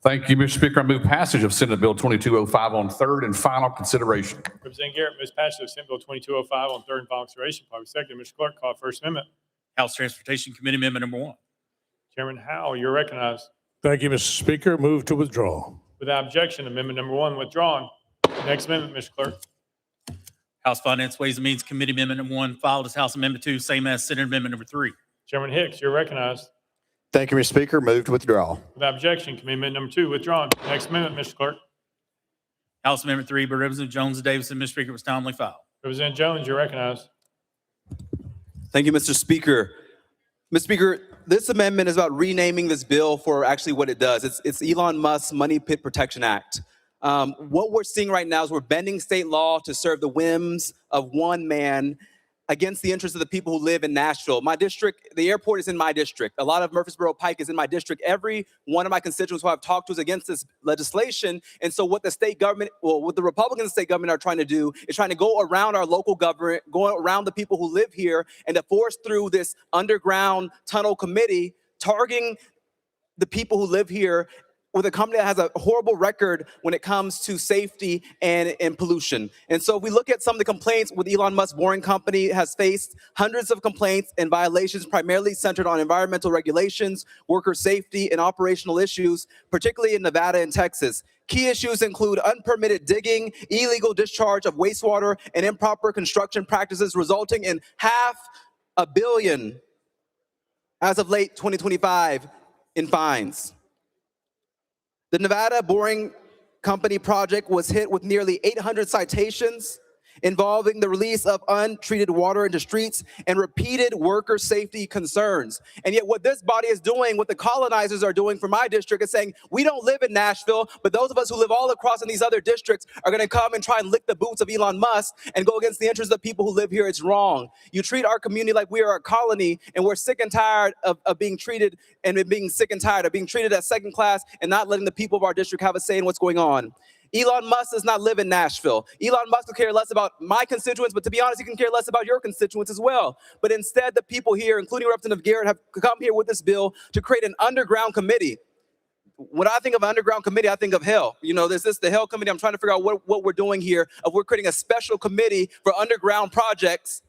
Thank you, Mr. Speaker. I move passage of Senate Bill 2205 on third and final consideration. Representative Garrett moves passage of Senate Bill 2205 on third and final consideration. Will be seconded. Mr. Clerk, call First Amendment. House Transportation Committee Amendment number 1. Chairman Howell, you're recognized. Thank you, Mr. Speaker. Move to withdraw. Without objection, Amendment number 1 withdrawn. Next amendment, Mr. Clerk. House Finance Ways and Means Committee Amendment number 1, filed as House Amendment 2, same as Senate Amendment number 3. Chairman Hicks, you're recognized. Thank you, Mr. Speaker. Move to withdraw. Without objection, Committee Amendment number 2 withdrawn. Next amendment, Mr. Clerk. House Amendment 3 by Representative Jones and Davidson. Mr. Speaker, was timely filed. Representative Jones, you're recognized. Thank you, Mr. Speaker. Mr. Speaker, this amendment is about renaming this bill for actually what it does. It's Elon Musk's Money Pit Protection Act. What we're seeing right now is we're bending state law to serve the whims of one man against the interests of the people who live in Nashville. My district, the airport is in my district. A lot of Murfreesboro Pike is in my district. Every one of my constituents who I've talked to is against this legislation. And so what the state government, well, what the Republican state government are trying to do is trying to go around our local government, go around the people who live here, and to force through this underground tunnel committee targeting the people who live here with a company that has a horrible record when it comes to safety and pollution. And so if we look at some of the complaints with Elon Musk's Boring Company has faced hundreds of complaints and violations primarily centered on environmental regulations, worker safety, and operational issues, particularly in Nevada and Texas. Key issues include unpermitted digging, illegal discharge of wastewater, and improper construction practices resulting in $500 million as of late 2025 in fines. The Nevada Boring Company project was hit with nearly 800 citations involving the release of untreated water into streets and repeated worker safety concerns. And yet what this body is doing, what the colonizers are doing for my district is saying, we don't live in Nashville, but those of us who live all across in these other districts are gonna come and try and lick the boots of Elon Musk and go against the interests of people who live here. It's wrong. You treat our community like we are a colony, and we're sick and tired of being treated and being sick and tired of being treated as second class and not letting the people of our district have a say in what's going on. Elon Musk does not live in Nashville. Elon Musk will care less about my constituents, but to be honest, he can care less about your constituents as well. But instead, the people here, including Representative Garrett, have come here with this bill to create an underground committee. When I think of underground committee, I think of hell. You know, there's the hell committee. I'm trying to figure out what we're doing here. We're creating a special committee for underground projects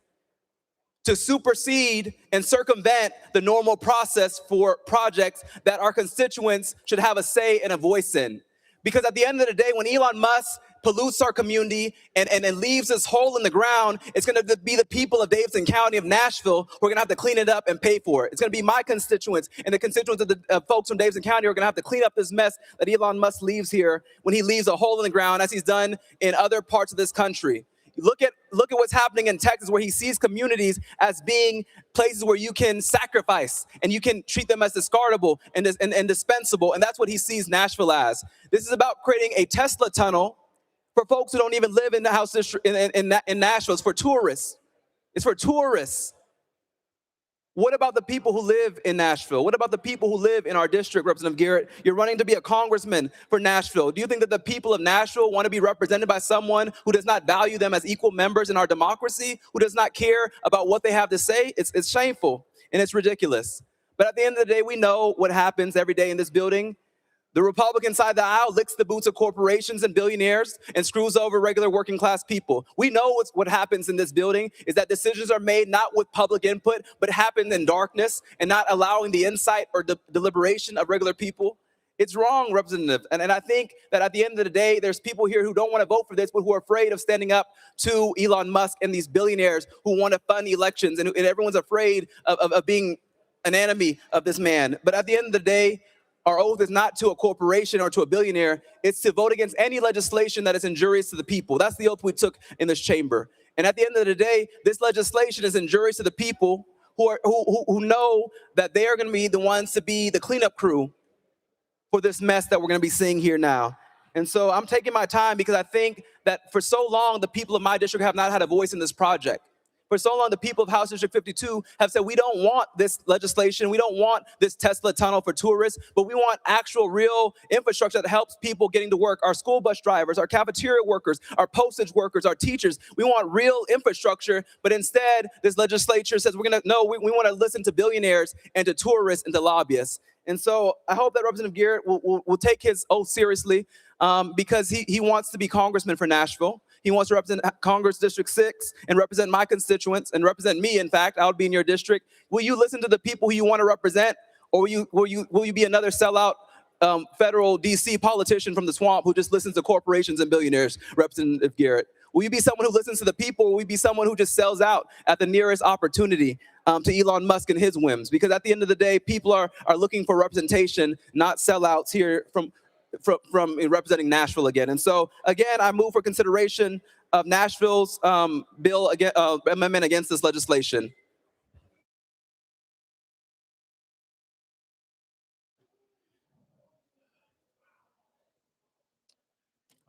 to supersede and circumvent the normal process for projects that our constituents should have a say and a voice in. Because at the end of the day, when Elon Musk pollutes our community and leaves this hole in the ground, it's going to be the people of Davidson County of Nashville who are going to have to clean it up and pay for it. It's going to be my constituents and the constituents of the folks from Davidson County who are going to have to clean up this mess that Elon Musk leaves here when he leaves a hole in the ground, as he's done in other parts of this country. Look at what's happening in Texas, where he sees communities as being places where you can sacrifice and you can treat them as discardable and dispensable. And that's what he sees Nashville as. This is about creating a Tesla tunnel for folks who don't even live in the house district in Nashville. It's for tourists. It's for tourists. What about the people who live in Nashville? What about the people who live in our district, Representative Garrett? You're running to be a congressman for Nashville. Do you think that the people of Nashville want to be represented by someone who does not value them as equal members in our democracy, who does not care about what they have to say? It's shameful and it's ridiculous. But at the end of the day, we know what happens every day in this building. The Republican side of the aisle licks the boots of corporations and billionaires and screws over regular working class people. We know what happens in this building is that decisions are made not with public input, but happen in darkness and not allowing the insight or the deliberation of regular people. It's wrong, Representative. And I think that at the end of the day, there's people here who don't want to vote for this, but who are afraid of standing up to Elon Musk and these billionaires who want to fund elections. And everyone's afraid of being an enemy of this man. But at the end of the day, our oath is not to a corporation or to a billionaire. It's to vote against any legislation that is injurious to the people. That's the oath we took in this chamber. And at the end of the day, this legislation is injurious to the people who know that they are going to be the ones to be the cleanup crew for this mess that we're going to be seeing here now. And so I'm taking my time because I think that for so long, the people of my district have not had a voice in this project. For so long, the people of House District 52 have said, we don't want this legislation. We don't want this Tesla tunnel for tourists, but we want actual real infrastructure that helps people getting to work, our school bus drivers, our cafeteria workers, our postage workers, our teachers. We want real infrastructure, but instead, this legislature says we want to listen to billionaires and to tourists and to lobbyists. And so I hope that Representative Garrett will take his oath seriously because he wants to be congressman for Nashville. He wants to represent Congress District 6 and represent my constituents and represent me. In fact, I'll be in your district. Will you listen to the people who you want to represent, or will you be another sellout federal DC politician from the swamp who just listens to corporations and billionaires, Representative Garrett? Will you be someone who listens to the people, or will you be someone who just sells out at the nearest opportunity to Elon Musk and his whims? Because at the end of the day, people are looking for representation, not sellouts here from representing Nashville again. And so, again, I move for consideration of Nashville's bill amendment against this legislation.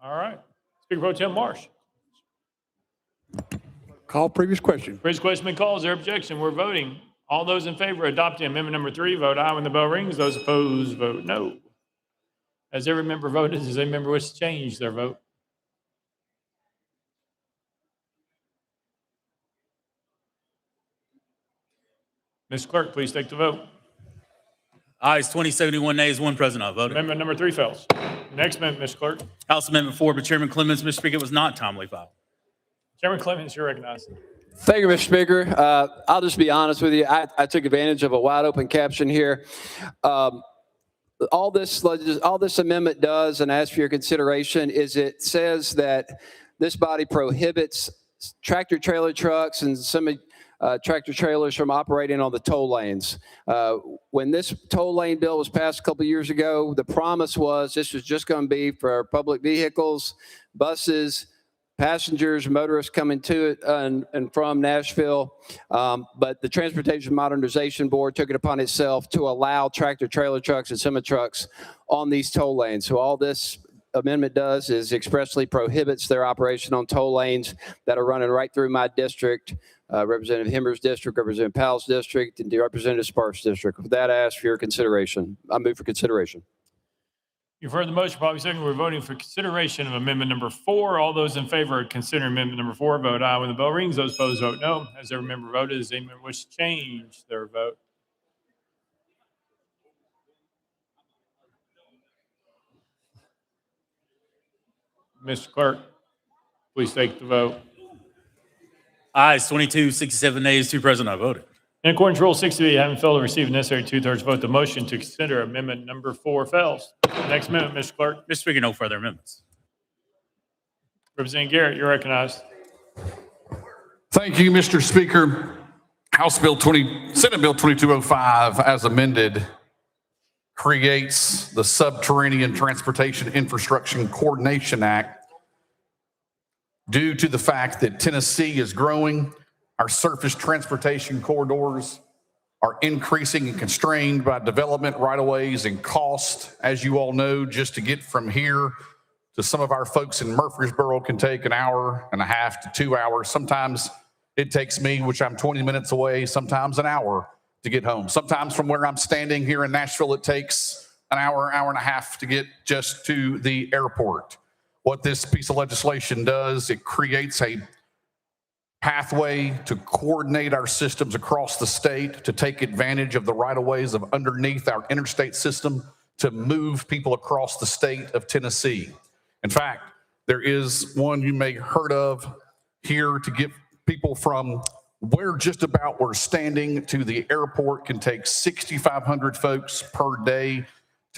All right. Speaker Pro Tem Marsh. Call previous question. Previous question been called. Is there objection? We're voting. All those in favor of adopting amendment number 3, vote aye when the bell rings. Those opposed, vote no. Has every member voted? Does any member wish to change their vote? Ms. Clerk, please take the vote. Ayes 2071, nays 1 present, not voting. Amendment number 3 fails. Next amendment, Ms. Clerk. House Amendment 4 by Chairman Clemens. Mr. Speaker, it was not timely filed. Chairman Clemens, you're recognized. Thank you, Mr. Speaker. I'll just be honest with you. I took advantage of a wide open caption here. All this amendment does, and ask for your consideration, is it says that this body prohibits tractor trailer trucks and tractor trailers from operating on the toll lanes. When this toll lane bill was passed a couple of years ago, the promise was this was just going to be for public vehicles, buses, passengers, motorists coming to it and from Nashville. But the Transportation Modernization Board took it upon itself to allow tractor trailer trucks and semi-trucks on these toll lanes. So all this amendment does is expressly prohibits their operation on toll lanes that are running right through my district, Representative Hemmer's district, Representative Powell's district, and Representative Sparks' district. With that, I ask for your consideration. I move for consideration. You've heard the motion, probably second. We're voting for consideration of amendment number 4. All those in favor of considering amendment number 4, vote aye when the bell rings. Those opposed, vote no. Has every member voted? Does any member wish to change their vote? Mr. Clerk, please take the vote. Ayes 2267, nays 2 present, not voting. In accordance with Rule 68, having failed to receive the necessary 2/3 vote, the motion to consider amendment number 4 fails. Next amendment, Mr. Clerk. Mr. Speaker, no further amendments. Representative Garrett, you're recognized. Thank you, Mr. Speaker. Senate Bill 2205, as amended, creates the Subterranean Transportation Infrastructure Coordination Act. Due to the fact that Tennessee is growing, our surface transportation corridors are increasing and constrained by development right-of-ways and cost. As you all know, just to get from here to some of our folks in Murfreesboro can take an hour and a half to 2 hours. Sometimes it takes me, which I'm 20 minutes away, sometimes an hour to get home. Sometimes from where I'm standing here in Nashville, it takes an hour, hour and a half to get just to the airport. What this piece of legislation does, it creates a pathway to coordinate our systems across the state to take advantage of the right-of-ways of underneath our interstate system to move people across the state of Tennessee. In fact, there is one you may have heard of here to get people from where just about we're standing to the airport can take 6,500 folks per day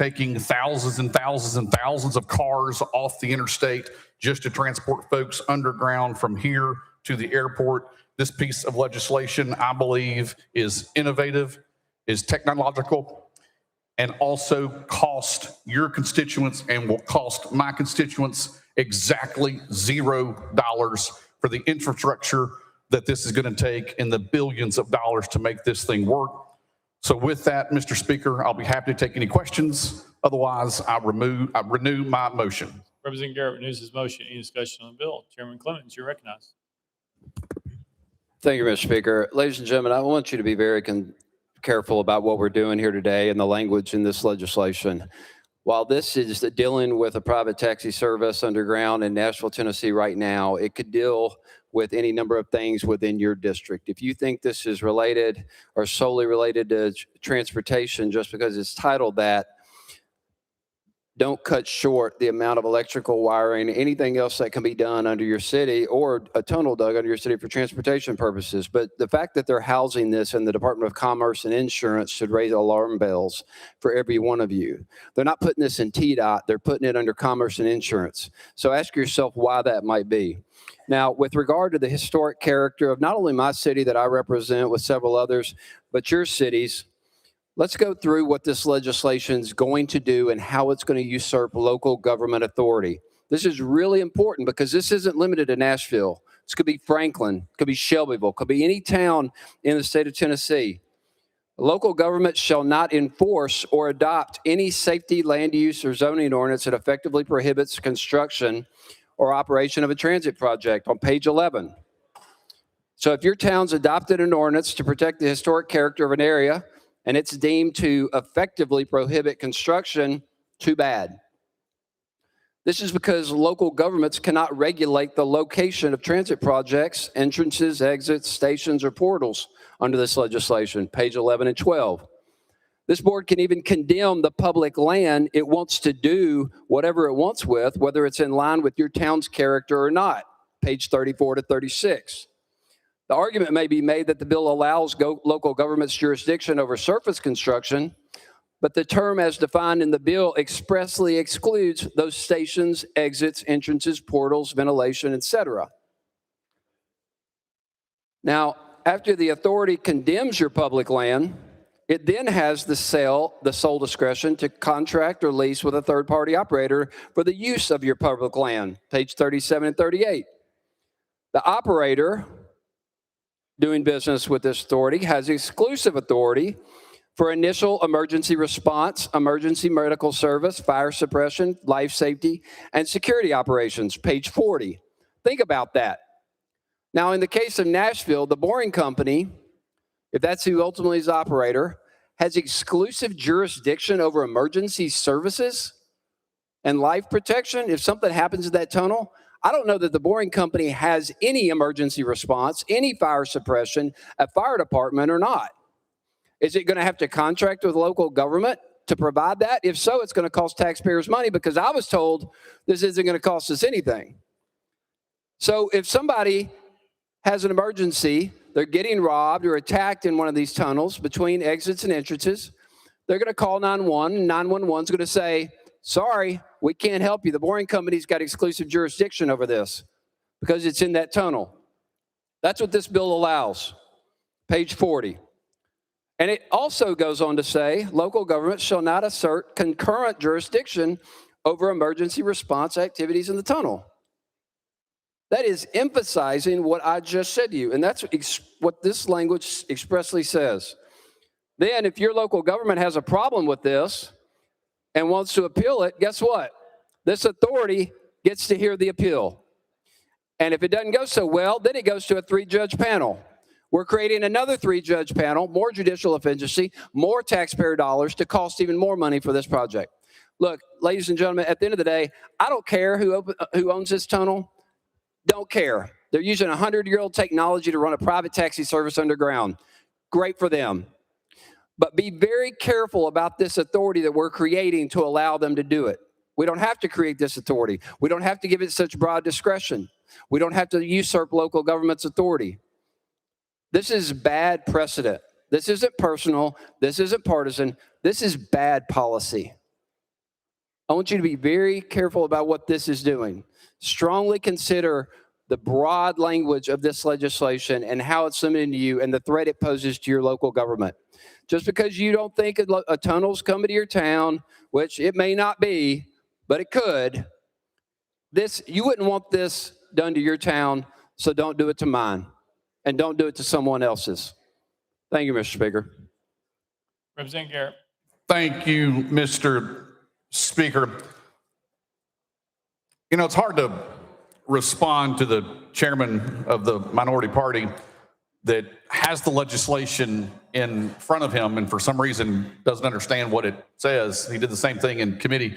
taking thousands and thousands and thousands of cars off the interstate just to transport folks underground from here to the airport. This piece of legislation, I believe, is innovative, is technological, and also cost your constituents and will cost my constituents exactly $0 for the infrastructure that this is going to take in the billions of dollars to make this thing work. So with that, Mr. Speaker, I'll be happy to take any questions. Otherwise, I renew my motion. Representative Garrett renews his motion. Any discussion on the bill? Chairman Clemens, you're recognized. Thank you, Mr. Speaker. Ladies and gentlemen, I want you to be very careful about what we're doing here today and the language in this legislation. While this is dealing with a private taxi service underground in Nashville, Tennessee right now, it could deal with any number of things within your district. If you think this is related or solely related to transportation just because it's titled that, don't cut short the amount of electrical wiring, anything else that can be done under your city or a tunnel dug under your city for transportation purposes. But the fact that they're housing this in the Department of Commerce and Insurance should raise alarm bells for every one of you. They're not putting this in TDOT, they're putting it under Commerce and Insurance. So ask yourself why that might be. Now, with regard to the historic character of not only my city that I represent with several others, but your cities, let's go through what this legislation is going to do and how it's going to usurp local government authority. This is really important because this isn't limited to Nashville. This could be Franklin, could be Shelbyville, could be any town in the state of Tennessee. Local government shall not enforce or adopt any safety, land use, or zoning ordinance that effectively prohibits construction or operation of a transit project on page 11. So if your town's adopted an ordinance to protect the historic character of an area, and it's deemed to effectively prohibit construction, too bad. This is because local governments cannot regulate the location of transit projects, entrances, exits, stations, or portals under this legislation, page 11 and 12. This board can even condemn the public land it wants to do whatever it wants with, whether it's in line with your town's character or not, page 34 to 36. The argument may be made that the bill allows local government's jurisdiction over surface construction, but the term as defined in the bill expressly excludes those stations, exits, entrances, portals, ventilation, etc. Now, after the authority condemns your public land, it then has the sole discretion to contract or lease with a third-party operator for the use of your public land, page 37 and 38. The operator doing business with this authority has exclusive authority for initial emergency response, emergency medical service, fire suppression, life safety, and security operations, page 40. Think about that. Now, in the case of Nashville, the Boring Company, if that's who ultimately is operator, has exclusive jurisdiction over emergency services and life protection. If something happens in that tunnel, I don't know that the Boring Company has any emergency response, any fire suppression, a fire department or not. Is it going to have to contract with local government to provide that? If so, it's going to cost taxpayers money because I was told this isn't going to cost us anything. So if somebody has an emergency, they're getting robbed or attacked in one of these tunnels between exits and entrances, they're going to call 911, and 911 is going to say, sorry, we can't help you. The Boring Company's got exclusive jurisdiction over this because it's in that tunnel. That's what this bill allows, page 40. And it also goes on to say, local governments shall not assert concurrent jurisdiction over emergency response activities in the tunnel. That is emphasizing what I just said to you, and that's what this language expressly says. Then if your local government has a problem with this and wants to appeal it, guess what? This authority gets to hear the appeal. And if it doesn't go so well, then it goes to a 3-judge panel. We're creating another 3-judge panel, more judicial efficiency, more taxpayer dollars to cost even more money for this project. Look, ladies and gentlemen, at the end of the day, I don't care who owns this tunnel. Don't care. They're using 100-year-old technology to run a private taxi service underground. Great for them. But be very careful about this authority that we're creating to allow them to do it. We don't have to create this authority. We don't have to give it such broad discretion. We don't have to usurp local government's authority. This is bad precedent. This isn't personal. This isn't partisan. This is bad policy. I want you to be very careful about what this is doing. Strongly consider the broad language of this legislation and how it's limiting to you and the threat it poses to your local government. Just because you don't think a tunnel's coming to your town, which it may not be, but it could, you wouldn't want this done to your town, so don't do it to mine, and don't do it to someone else's. Thank you, Mr. Speaker. Representative Garrett. Thank you, Mr. Speaker. You know, it's hard to respond to the chairman of the minority party that has the legislation in front of him and for some reason doesn't understand what it says. He did the same thing in committee.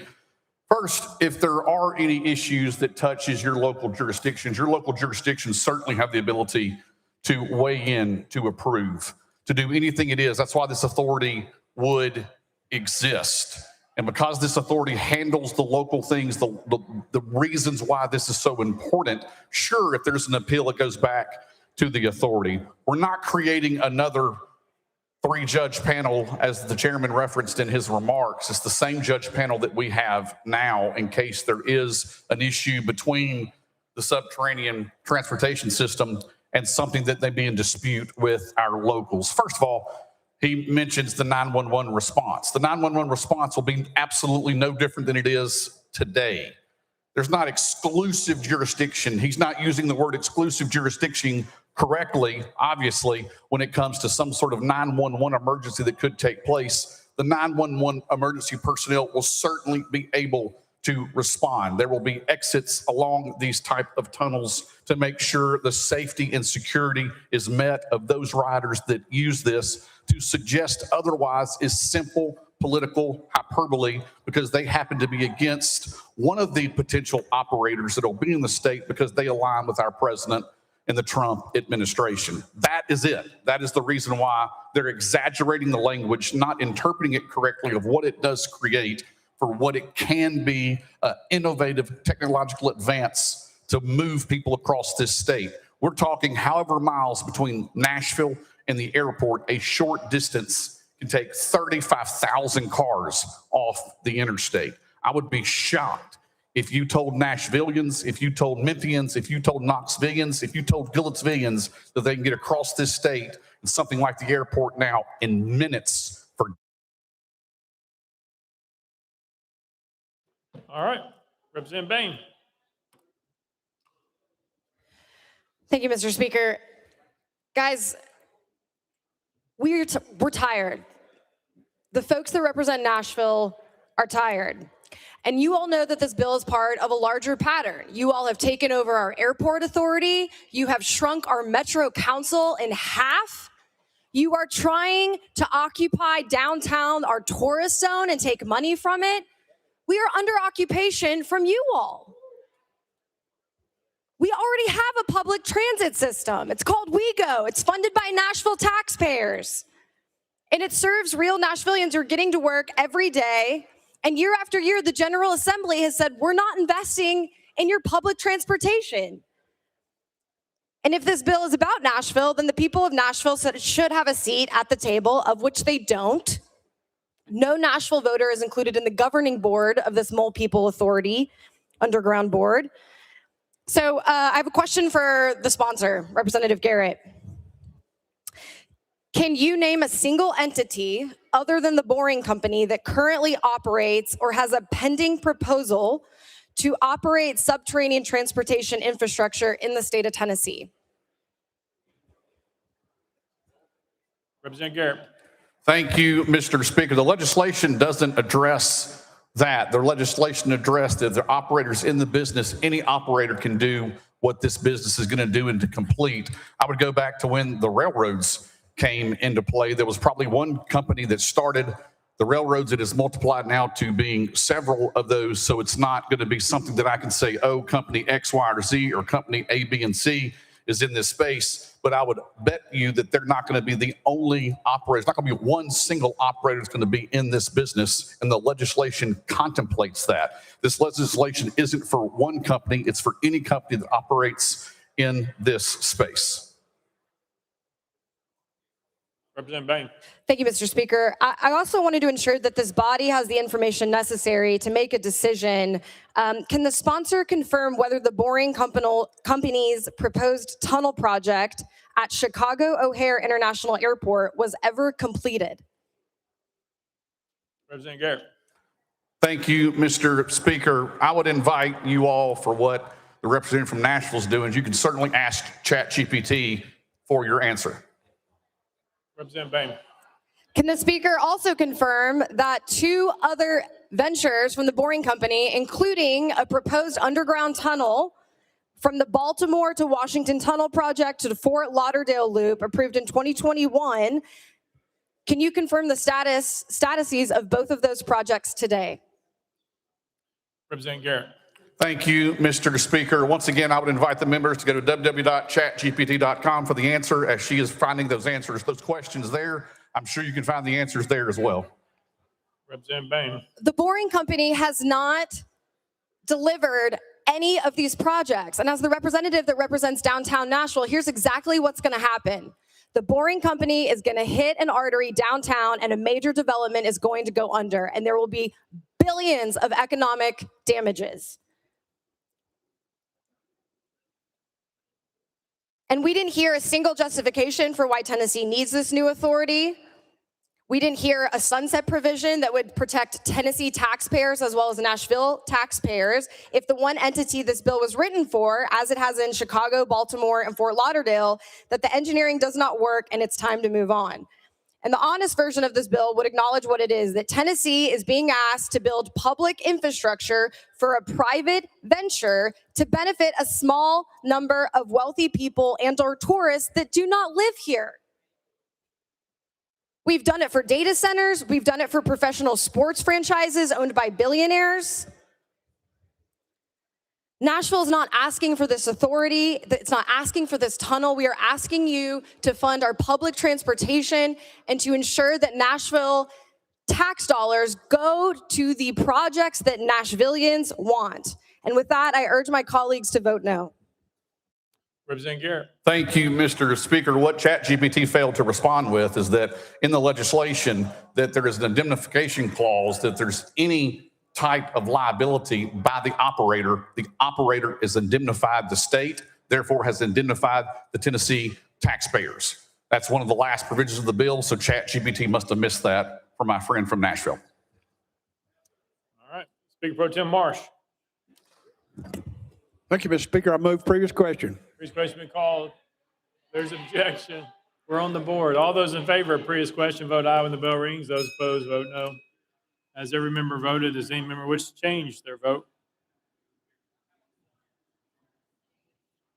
First, if there are any issues that touches your local jurisdictions certainly have the ability to weigh in, to approve, to do anything it is. That's why this authority would exist. And because this authority handles the local things, the reasons why this is so important, sure, if there's an appeal, it goes back to the authority. We're not creating another 3-judge panel, as the chairman referenced in his remarks. It's the same judge panel that we have now in case there is an issue between the subterranean transportation system and something that may be in dispute with our locals. First of all, he mentions the 911 response. The 911 response will be absolutely no different than it is today. There's not exclusive jurisdiction. He's not using the word exclusive jurisdiction correctly, obviously, when it comes to some sort of 911 emergency that could take place. The 911 emergency personnel will certainly be able to respond. There will be exits along these type of tunnels to make sure the safety and security is met of those riders that use this. To suggest otherwise is simple political hyperbole because they happen to be against one of the potential operators that will be in the state because they align with our president and the Trump administration. That is it. That is the reason why they're exaggerating the language, not interpreting it correctly of what it does create for what it can be, innovative technological advance to move people across this state. We're talking however miles between Nashville and the airport, a short distance can take 35,000 cars off the interstate. I would be shocked if you told Nashvillians, if you told Memphians, if you told Knoxvillians, if you told Gilletsvillians that they can get across this state in something like the airport now in minutes. All right. Representative Bain. Thank you, Mr. Speaker. Guys, we're tired. The folks that represent Nashville are tired. And you all know that this bill is part of a larger pattern. You all have taken over our airport authority. You have shrunk our Metro Council in half. You are trying to occupy downtown, our tourist zone, and take money from it. We are under occupation from you all. We already have a public transit system. It's called WeGo. It's funded by Nashville taxpayers. And it serves real Nashvillians who are getting to work every day. And year after year, the General Assembly has said, we're not investing in your public transportation. And if this bill is about Nashville, then the people of Nashville should have a seat at the table, of which they don't. No Nashville voter is included in the governing board of this Mole People Authority underground board. So I have a question for the sponsor, Representative Garrett. Can you name a single entity other than the Boring Company that currently operates or has a pending proposal to operate subterranean transportation infrastructure in the state of Tennessee? Representative Garrett. Thank you, Mr. Speaker. The legislation doesn't address that. The legislation addressed that the operators in the business, any operator can do what this business is going to do and to complete. I would go back to when the railroads came into play. There was probably one company that started the railroads. It has multiplied now to being several of those. So it's not going to be something that I can say, oh, company X, Y, or Z, or company A, B, and C is in this space. But I would bet you that they're not going to be the only operator. It's not going to be one single operator that's going to be in this business. And the legislation contemplates that. This legislation isn't for one company. It's for any company that operates in this space. Representative Bain. Thank you, Mr. Speaker. I also wanted to ensure that this body has the information necessary to make a decision. Can the sponsor confirm whether the Boring Company's proposed tunnel project at Chicago O'Hare International Airport was ever completed? Representative Garrett. Thank you, Mr. Speaker. I would invite you all for what the representative from Nashville is doing. You can certainly ask ChatGPT for your answer. Representative Bain. Can the speaker also confirm that 2 other ventures from the Boring Company, including a proposed underground tunnel from the Baltimore to Washington Tunnel Project to the Fort Lauderdale Loop approved in 2021, can you confirm the statuses of both of those projects today? Representative Garrett. Thank you, Mr. Speaker. Once again, I would invite the members to go to www.chatgpt.com for the answer as she is finding those answers. Those questions there, I'm sure you can find the answers there as well. Representative Bain. The Boring Company has not delivered any of these projects. And as the representative that represents downtown Nashville, here's exactly what's going to happen. The Boring Company is going to hit an artery downtown and a major development is going to go under, and there will be billions of economic damages. And we didn't hear a single justification for why Tennessee needs this new authority. We didn't hear a sunset provision that would protect Tennessee taxpayers as well as Nashville taxpayers if the one entity this bill was written for, as it has in Chicago, Baltimore, and Fort Lauderdale, that the engineering does not work and it's time to move on. And the honest version of this bill would acknowledge what it is, that Tennessee is being asked to build public infrastructure for a private venture to benefit a small number of wealthy people and or tourists that do not live here. We've done it for data centers. We've done it for professional sports franchises owned by billionaires. Nashville is not asking for this authority. It's not asking for this tunnel. We are asking you to fund our public transportation and to ensure that Nashville tax dollars go to the projects that Nashvillians want. And with that, I urge my colleagues to vote no. Representative Garrett. Thank you, Mr. Speaker. What ChatGPT failed to respond with is that in the legislation that there is an indemnification clause, that there's any type of liability by the operator is indemnified the state, therefore has indemnified the Tennessee taxpayers. That's one of the last provisions of the bill, so ChatGPT must have missed that for my friend from Nashville. All right. Speaker Pro Tem Marsh. Thank you, Mr. Speaker. I move previous question. Previous question been called. There's objection. We're on the board. All those in favor of previous question, vote aye when the bell rings. Those opposed, vote no. Has every member voted? Does any member wish to change their vote?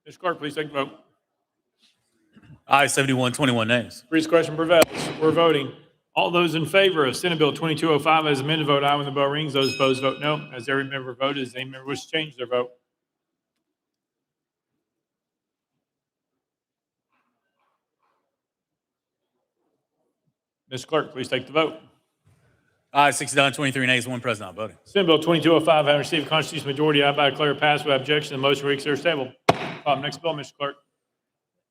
Mr. Clerk, please take the vote. Aye, 71, 21 nays. Previous question prevails. We're voting. All those in favor of Senate Bill 2205 as amended, vote aye when the bell rings. Those opposed, vote no. Has every member voted? Does any member wish to change their vote? Mr. Clerk, please take the vote. Aye, 69, 23 nays, one present not voting. Senate Bill 2205 having received a constitutional majority, I hereby declare passed without objection. The motion reconsider is tabled. Next bill, Mr. Clerk.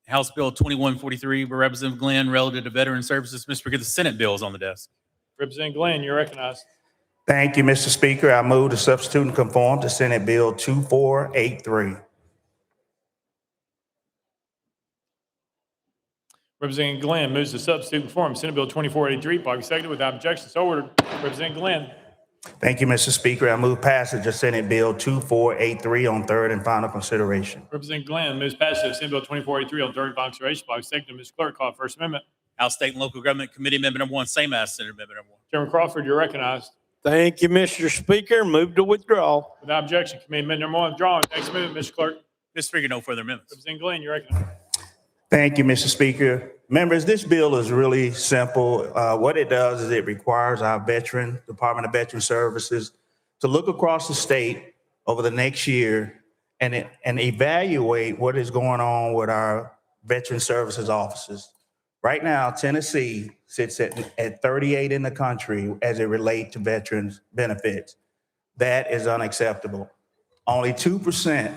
House Bill 2143 by Representative Glenn relative to veteran services. Mr. Speaker, the Senate bill is on the desk. Representative Glenn, you're recognized. Thank you, Mr. Speaker. I move to substitute and conform to Senate Bill 2483. Representative Glenn moves to substitute and conform Senate Bill 2483. Probably seconded without objection. So ordered. Representative Glenn. Thank you, Mr. Speaker. I move passage of Senate Bill 2483 on third and final consideration. Representative Glenn moves passage of Senate Bill 2483 on third and final consideration. Probably seconded. Mr. Clerk, call First Amendment. House State and Local Government Committee Amendment Number 1, same as Senator Amendment Number 1. Chairman Crawford, you're recognized. Thank you, Mr. Speaker. Move to withdraw. Without objection, Committee Amendment Number 1 withdrawn. Next amendment, Mr. Clerk. Mr. Speaker, no further amendments. Representative Glenn, you're recognized. Thank you, Mr. Speaker. Members, this bill is really simple. What it does is it requires our Department of Veteran Services to look across the state over the next year and evaluate what is going on with our Veteran Services offices. Right now, Tennessee sits at 38 in the country as it relates to veterans benefits. That is unacceptable. Only 2%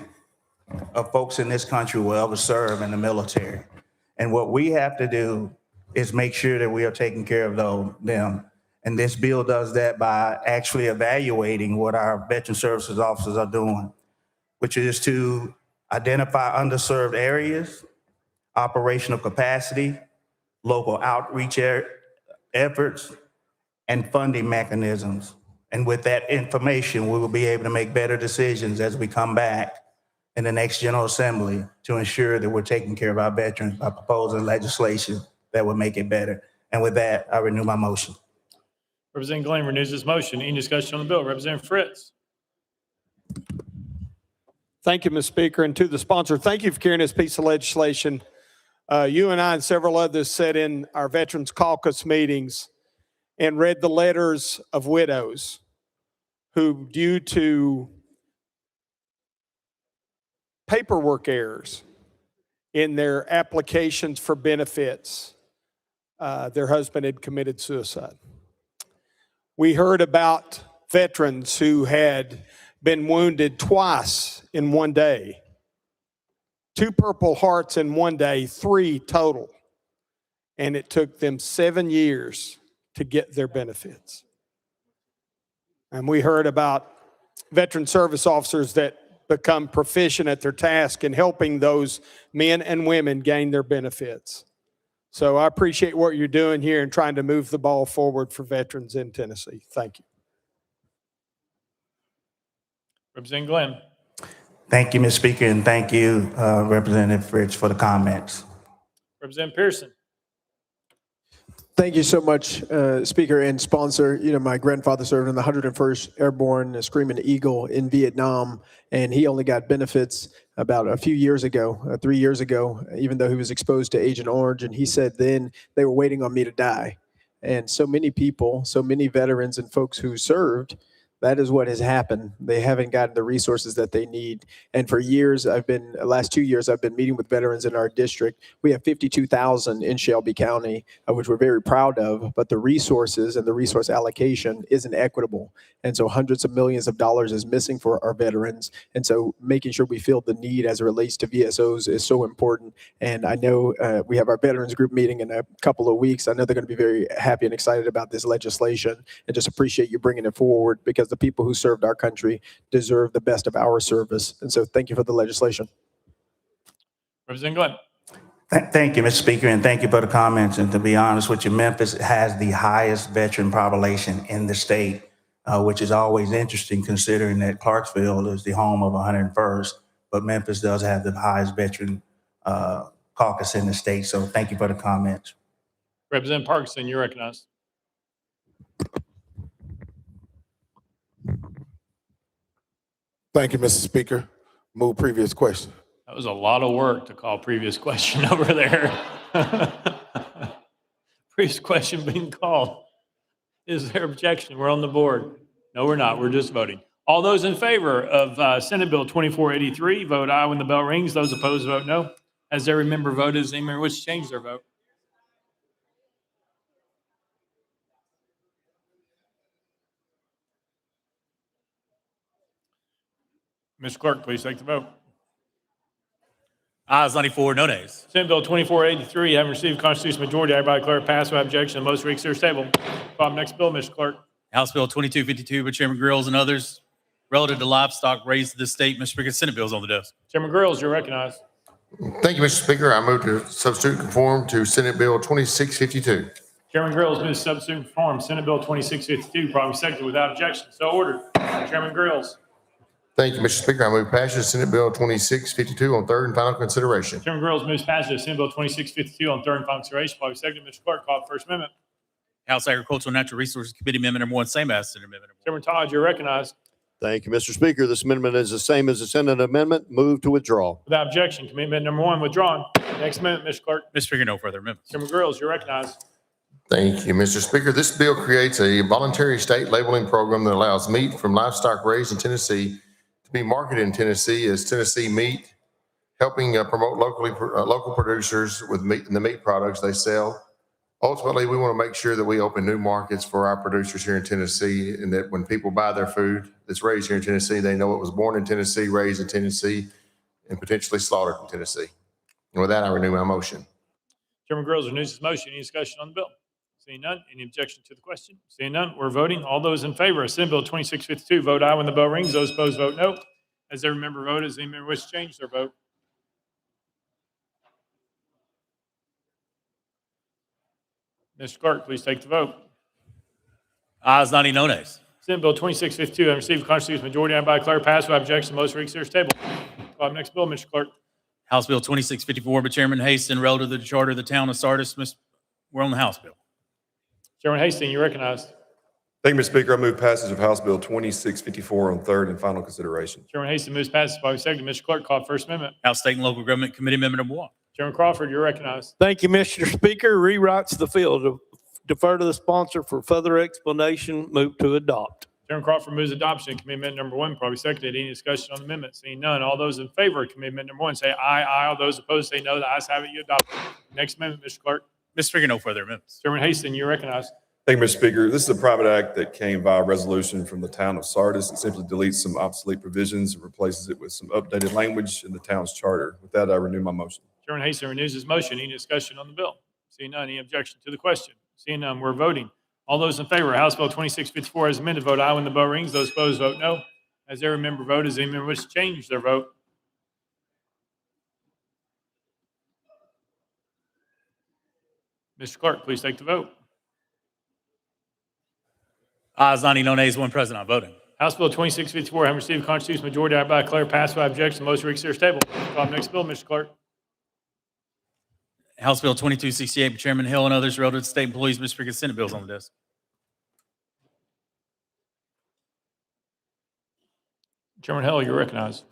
of folks in this country will ever serve in the military. And what we have to do is make sure that we are taking care of them. And this bill does that by actually evaluating what our veteran services officers are doing, which is to identify underserved areas, operational capacity, local outreach efforts, and funding mechanisms. And with that information, we will be able to make better decisions as we come back in the next General Assembly to ensure that we're taking care of our veterans by proposing legislation that will make it better. And with that, I renew my motion. Representative Glenn renews his motion. Any discussion on the bill? Representative Fritz. Thank you, Mr. Speaker. And to the sponsor, thank you for carrying this piece of legislation. You and I and several others sat in our Veterans Caucus meetings and read the letters of widows who, due to paperwork errors in their applications for benefits, their husband had committed suicide. We heard about veterans who had been wounded twice in one day. 2 Purple Hearts in one day, 3 total. And it took them 7 years to get their benefits. And we heard about veteran service officers that become proficient at their task in helping those men and women gain their benefits. So I appreciate what you're doing here and trying to move the ball forward for veterans in Tennessee. Thank you. Representative Glenn. Thank you, Mr. Speaker, and thank you, Representative Fritz, for the comments. Representative Pearson. Thank you so much, Speaker and sponsor. You know, my grandfather served in the 101st Airborne Screaming Eagle in Vietnam, and he only got benefits about a few years ago, 3 years ago, even though he was exposed to Agent Orange. And he said then they were waiting on me to die. And so many people, so many veterans and folks who served, that is what has happened. They haven't gotten the resources that they need. And for years, last 2 years, I've been meeting with veterans in our district. We have 52,000 in Shelby County, which we're very proud of, but the resources and the resource allocation isn't equitable. And so hundreds of millions of dollars is missing for our veterans. And so making sure we fill the need as it relates to VSOs is so important. And I know we have our veterans group meeting in a couple of weeks. I know they're going to be very happy and excited about this legislation, and just appreciate you bringing it forward, because the people who served our country deserve the best of our service. And so thank you for the legislation. Representative Glenn. Thank you, Mr. Speaker, and thank you for the comments. And to be honest with you, Memphis has the highest veteran population in the state, which is always interesting considering that Clarksville is the home of 101st, but Memphis does have the highest veteran caucus in the state. So thank you for the comments. Representative Parkinson, you're recognized. Thank you, Mr. Speaker. Move previous question. That was a lot of work to call previous question over there. Previous question being called. Is there objection? We're on the board. No, we're not. We're just voting. All those in favor of Senate Bill 2483, vote aye when the bell rings. Those opposed, vote no. Has every member voted? Does any member wish to change their vote? Mr. Clerk, please take the vote. Ayes 94, no nays. Senate Bill 2483, having received constitutional majority, I hereby declare it passed without objection. The motion reeks their table. Next bill, Mr. Clerk. House Bill 2252 by Chairman Grills and others relative to livestock raised to this state. Mr. Speaker, Senate bills on the desk. Chairman Grills, you're recognized. Thank you, Mr. Speaker. I move to substitute conform to Senate Bill 2652. Chairman Grills moves to substitute conform Senate Bill 2652, probably seconded without objection. So ordered. Chairman Grills. Thank you, Mr. Speaker. I move passage of Senate Bill 2652 on third and final consideration. Chairman Grills moves passage of Senate Bill 2652 on third and final consideration, probably seconded. Mr. Clerk, call the first amendment. House Agricultural and Natural Resources Committee Amendment number 1, same as Senate Amendment number 1. Chairman Todd, you're recognized. Thank you, Mr. Speaker. This amendment is the same as the Senate amendment. Move to withdraw. Without objection, commitment number 1 withdrawn. Next amendment, Mr. Clerk. Mr. Speaker, no further amendments. Chairman Grills, you're recognized. Thank you, Mr. Speaker. This bill creates a voluntary state labeling program that allows meat from livestock raised in Tennessee to be marketed in Tennessee as Tennessee meat, helping promote local producers with meat and the meat products they sell. Ultimately, we want to make sure that we open new markets for our producers here in Tennessee, and that when people buy their food that's raised here in Tennessee, they know it was born in Tennessee, raised in Tennessee, and potentially slaughtered in Tennessee. And with that, I renew my motion. Chairman Grills renews his motion. Any discussion on the bill? Seeing none. Any objection to the question? Seeing none, we're voting. All those in favor of Senate Bill 2652, vote aye when the bell rings. Those opposed, vote no. As every member voted, does any member wish to change their vote? Mr. Clerk, please take the vote. Ayes 90, no nays. Senate Bill 2652 having received a constitutional majority, I by declare passed without objection. Most reconsider is tabled. Call the next bill, Mr. Clerk. House Bill 2654 by Chairman Haston, relative to the charter of the town of Sardis. We're on the House bill. Chairman Hastings, you're recognized. Thank you, Mr. Speaker. I move passage of House Bill 2654 on third and final consideration. Chairman Hastings moves passage by second. Mr. Clerk, call First Amendment. House State and Local Government Committee Amendment number 1. Chairman Crawford, you're recognized. Thank you, Mr. Speaker. Rewrites the field. Defer to the sponsor for further explanation. Move to adopt. Chairman Crawford moves adoption. Committee Amendment number 1, probably seconded. Any discussion on the amendment? Seeing none. All those in favor of Committee Amendment number 1 say aye. Aye. All those opposed say no. The ayes have it. You adopt. Next amendment, Mr. Clerk. Mr. Speaker, no further amendments. Chairman Hastings, you're recognized. Thank you, Mr. Speaker. This is a private act that came via resolution from the town of Sardis. It simply deletes some obsolete provisions and replaces it with some updated language in the town's charter. With that, I renew my motion. Chairman Hastings renews his motion. Any discussion on the bill? Seeing none. Any objection to the question? Seeing none, we're voting. All those in favor of House Bill 2654 as amended, vote aye when the bell rings. Those opposed, vote no. As every member voted, does any member wish to change their vote? Mr. Clerk, please take the vote. Ayes 90, no nays, 1 present, not voting. House Bill 2654 having received a constitutional majority, I by declare passed without objection. Most reconsider is tabled. Call the next bill, Mr. Clerk. House Bill 2268 by Chairman Hill and others relative to state employees. Mr. Speaker, Senate bills on the desk. Chairman Hill, you're recognized.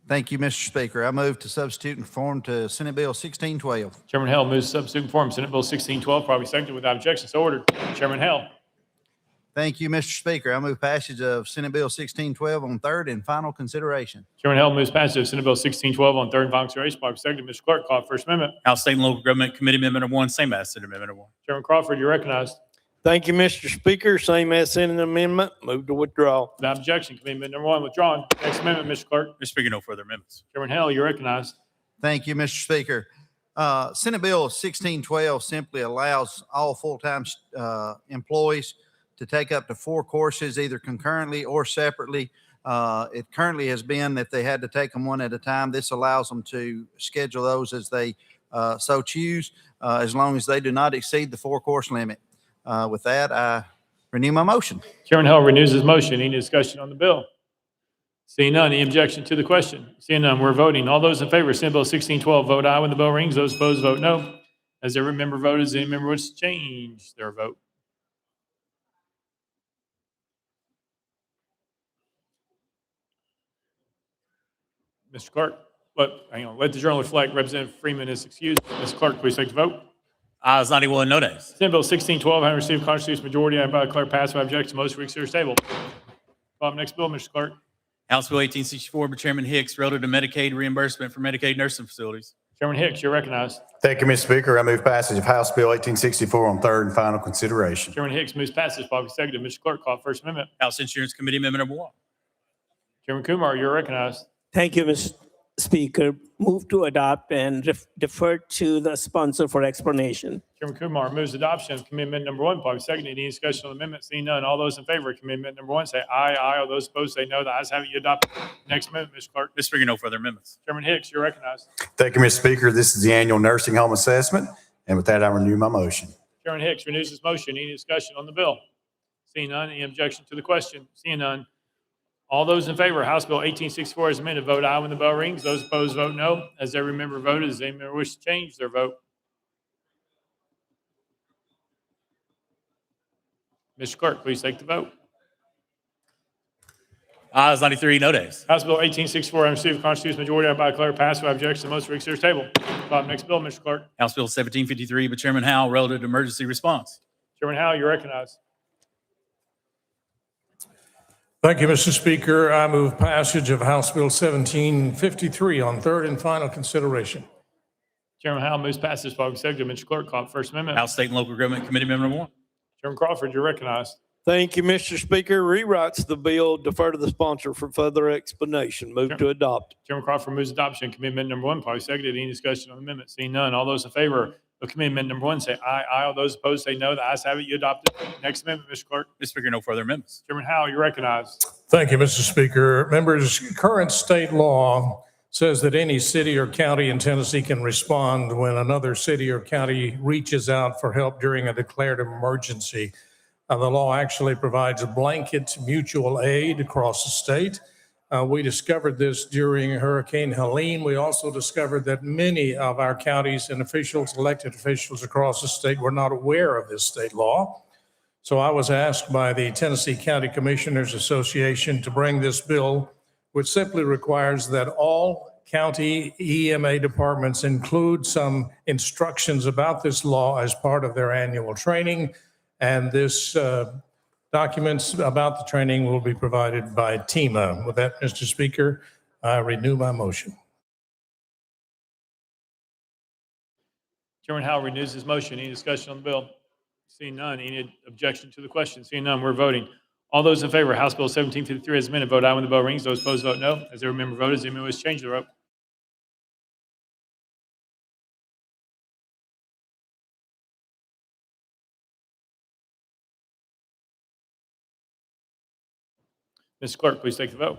Thank you, Mr. Speaker. I move to substitute and conform to Senate Bill 1612. Chairman Hill moves to substitute and form Senate Bill 1612, probably seconded without objection. So ordered. Chairman Hill. Thank you, Mr. Speaker. I move passage of Senate Bill 1612 on third and final consideration. Chairman Hill moves passage of Senate Bill 1612 on third and final consideration, probably seconded. Mr. Clerk, call First Amendment. House State and Local Government Committee Amendment number 1, same as Senate Amendment number 1. Chairman Crawford, you're recognized. Thank you, Mr. Speaker. Same as Senate amendment. Move to withdraw. Without objection, Committee Amendment number 1 withdrawn. Next amendment, Mr. Clerk. Mr. Speaker, no further amendments. Chairman Hill, you're recognized. Thank you, Mr. Speaker. Senate Bill 1612 simply allows all full-time employees to take up to 4 courses, either concurrently or separately. It currently has been that they had to take them one at a time. This allows them to schedule those as they so choose, as long as they do not exceed the 4-course limit. With that, I renew my motion. Chairman Hill renews his motion. Any discussion on the bill? Seeing none, any objection to the question? Seeing none, we're voting. All those in favor of Senate Bill 1612, vote aye when the bell rings. Those opposed, vote no. As every member voted, does any member wish to change their vote? Mr. Clerk, hang on. Let the journal reflect. Representative Freeman is excused. Mr. Clerk, please take the vote. Ayes 91, no nays. Senate Bill 1612 having received a constitutional majority, I by declare passed without objection. Most reconsider is tabled. Call the next bill, Mr. Clerk. House Bill 1864 by Chairman Hicks relative to Medicaid reimbursement for Medicaid nursing facilities. Chairman Hicks, you're recognized. Thank you, Mr. Speaker. I move passage of House Bill 1864 on third and final consideration. Chairman Hicks moves passage, probably seconded. Mr. Clerk, call First Amendment. House Insurance Committee Amendment number 1. Chairman Kumar, you're recognized. Thank you, Mr. Speaker. Move to adopt and defer to the sponsor for explanation. Chairman Kumar moves adoption of Committee Amendment number 1, probably seconded. Any discussion on the amendment? Seeing none, all those in favor of Committee Amendment number 1 say aye. Aye. All those opposed say no. The ayes have it. You adopt. Next amendment, Mr. Clerk. Mr. Speaker, no further amendments. Chairman Hicks, you're recognized. Thank you, Mr. Speaker. This is the annual nursing home assessment. And with that, I renew my motion. Chairman Hicks renews his motion. Any discussion on the bill? Seeing none, any objection to the question? Seeing none, all those in favor of House Bill 1864 as amended, vote aye when the bell rings. Those opposed, vote no. As every member voted, does any member wish to change their vote? Mr. Clerk, please take the vote. Ayes 93, no nays. House Bill 1864 having received a constitutional majority, I by declare passed without objection. Most reconsider is tabled. Call the next bill, Mr. Clerk. House Bill 1753 by Chairman Howell relative to emergency response. Chairman Howell, you're recognized. Thank you, Mr. Speaker. I move passage of House Bill 1753 on third and final consideration. Chairman Howell moves passage by executive. Mr. Clerk, call the First Amendment. House State and Local Government Committee Amendment number 1. Chairman Crawford, you're recognized. Thank you, Mr. Speaker. Rewrites the bill, defer to the sponsor for further explanation. Move to adopt. Chairman Crawford moves adoption of commitment number one, probably seconded. Any discussion on the amendment? Seeing none. All those in favor of commitment number one, say aye. Aye. All those opposed, say no. The ayes have it. You adopted. Next amendment, Mr. Clerk. Mr. Speaker, no further amendments. Chairman Howell, you're recognized. Thank you, Mr. Speaker. Members, current state law says that any city or county in Tennessee can respond when another city or county reaches out for help during a declared emergency. The law actually provides a blanket mutual aid across the state. We discovered this during Hurricane Helene. We also discovered that many of our counties and officials, elected officials across the state, were not aware of this state law. So I was asked by the Tennessee County Commissioners Association to bring this bill, which simply requires that all county EMA departments include some instructions about this law as part of their annual training. And this documents about the training will be provided by TEMA. With that, Mr. Speaker, I renew my motion. Chairman Howell renews his motion. Any discussion on the bill? Seeing none. Any objection to the question? Seeing none, we're voting. All those in favor of House Bill 1753 as amended, vote aye when the bell rings. Those opposed, vote no. As every member voted, anyone wish to change their vote? Mr. Clerk, please take the vote.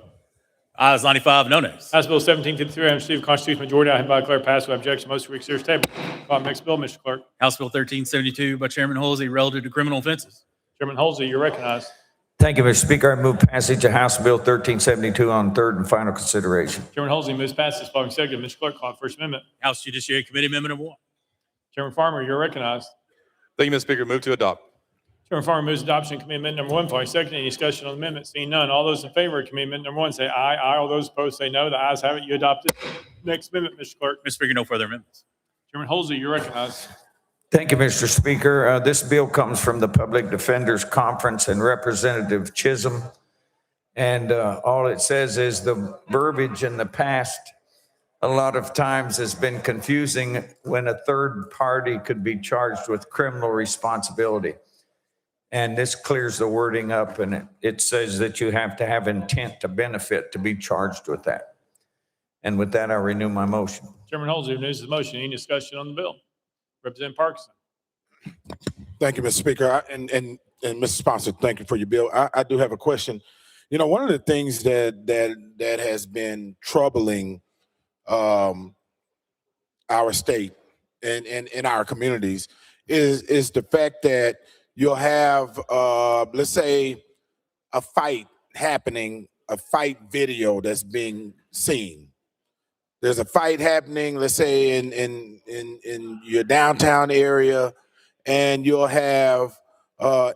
Ayes 95, no nays. House Bill 1753, I received a constitutional majority. I hereby declare passed without objection. Motion to reconsider is tabled. Call the next bill, Mr. Clerk. House Bill 1372 by Chairman Halsey, relative to criminal offenses. Chairman Halsey, you're recognized. Thank you, Mr. Speaker. I move passage of House Bill 1372 on third and final consideration. Chairman Halsey moves passage following second. Mr. Clerk, call the first amendment. House Judiciary Committee Amendment number one. Chairman Farmer, you're recognized. Thank you, Mr. Speaker. Move to adopt. Chairman Farmer moves adoption of committee amendment number one, following second. Any discussion on the amendment? Seeing none. All those in favor of committee amendment number one, say aye. Aye. All those opposed, say no. The ayes have it. You adopted. Next amendment, Mr. Clerk. Mr. Speaker, no further amendments. Chairman Halsey, you're recognized. Thank you, Mr. Speaker. This bill comes from the Public Defenders Conference and Representative Chisholm. And all it says is the verbiage in the past a lot of times has been confusing when a third party could be charged with criminal responsibility. And this clears the wording up, and it says that you have to have intent to benefit to be charged with that. And with that, I renew my motion. Chairman Halsey renews his motion. Any discussion on the bill? Representative Parkinson. Thank you, Mr. Speaker. And Mr. Sponsor, thank you for your bill. I do have a question. You know, one of the things that has been troubling our state and in our communities is the fact that you'll have, let's say, a fight happening, a fight video that's being seen. There's a fight happening, let's say, in your downtown area, and you'll have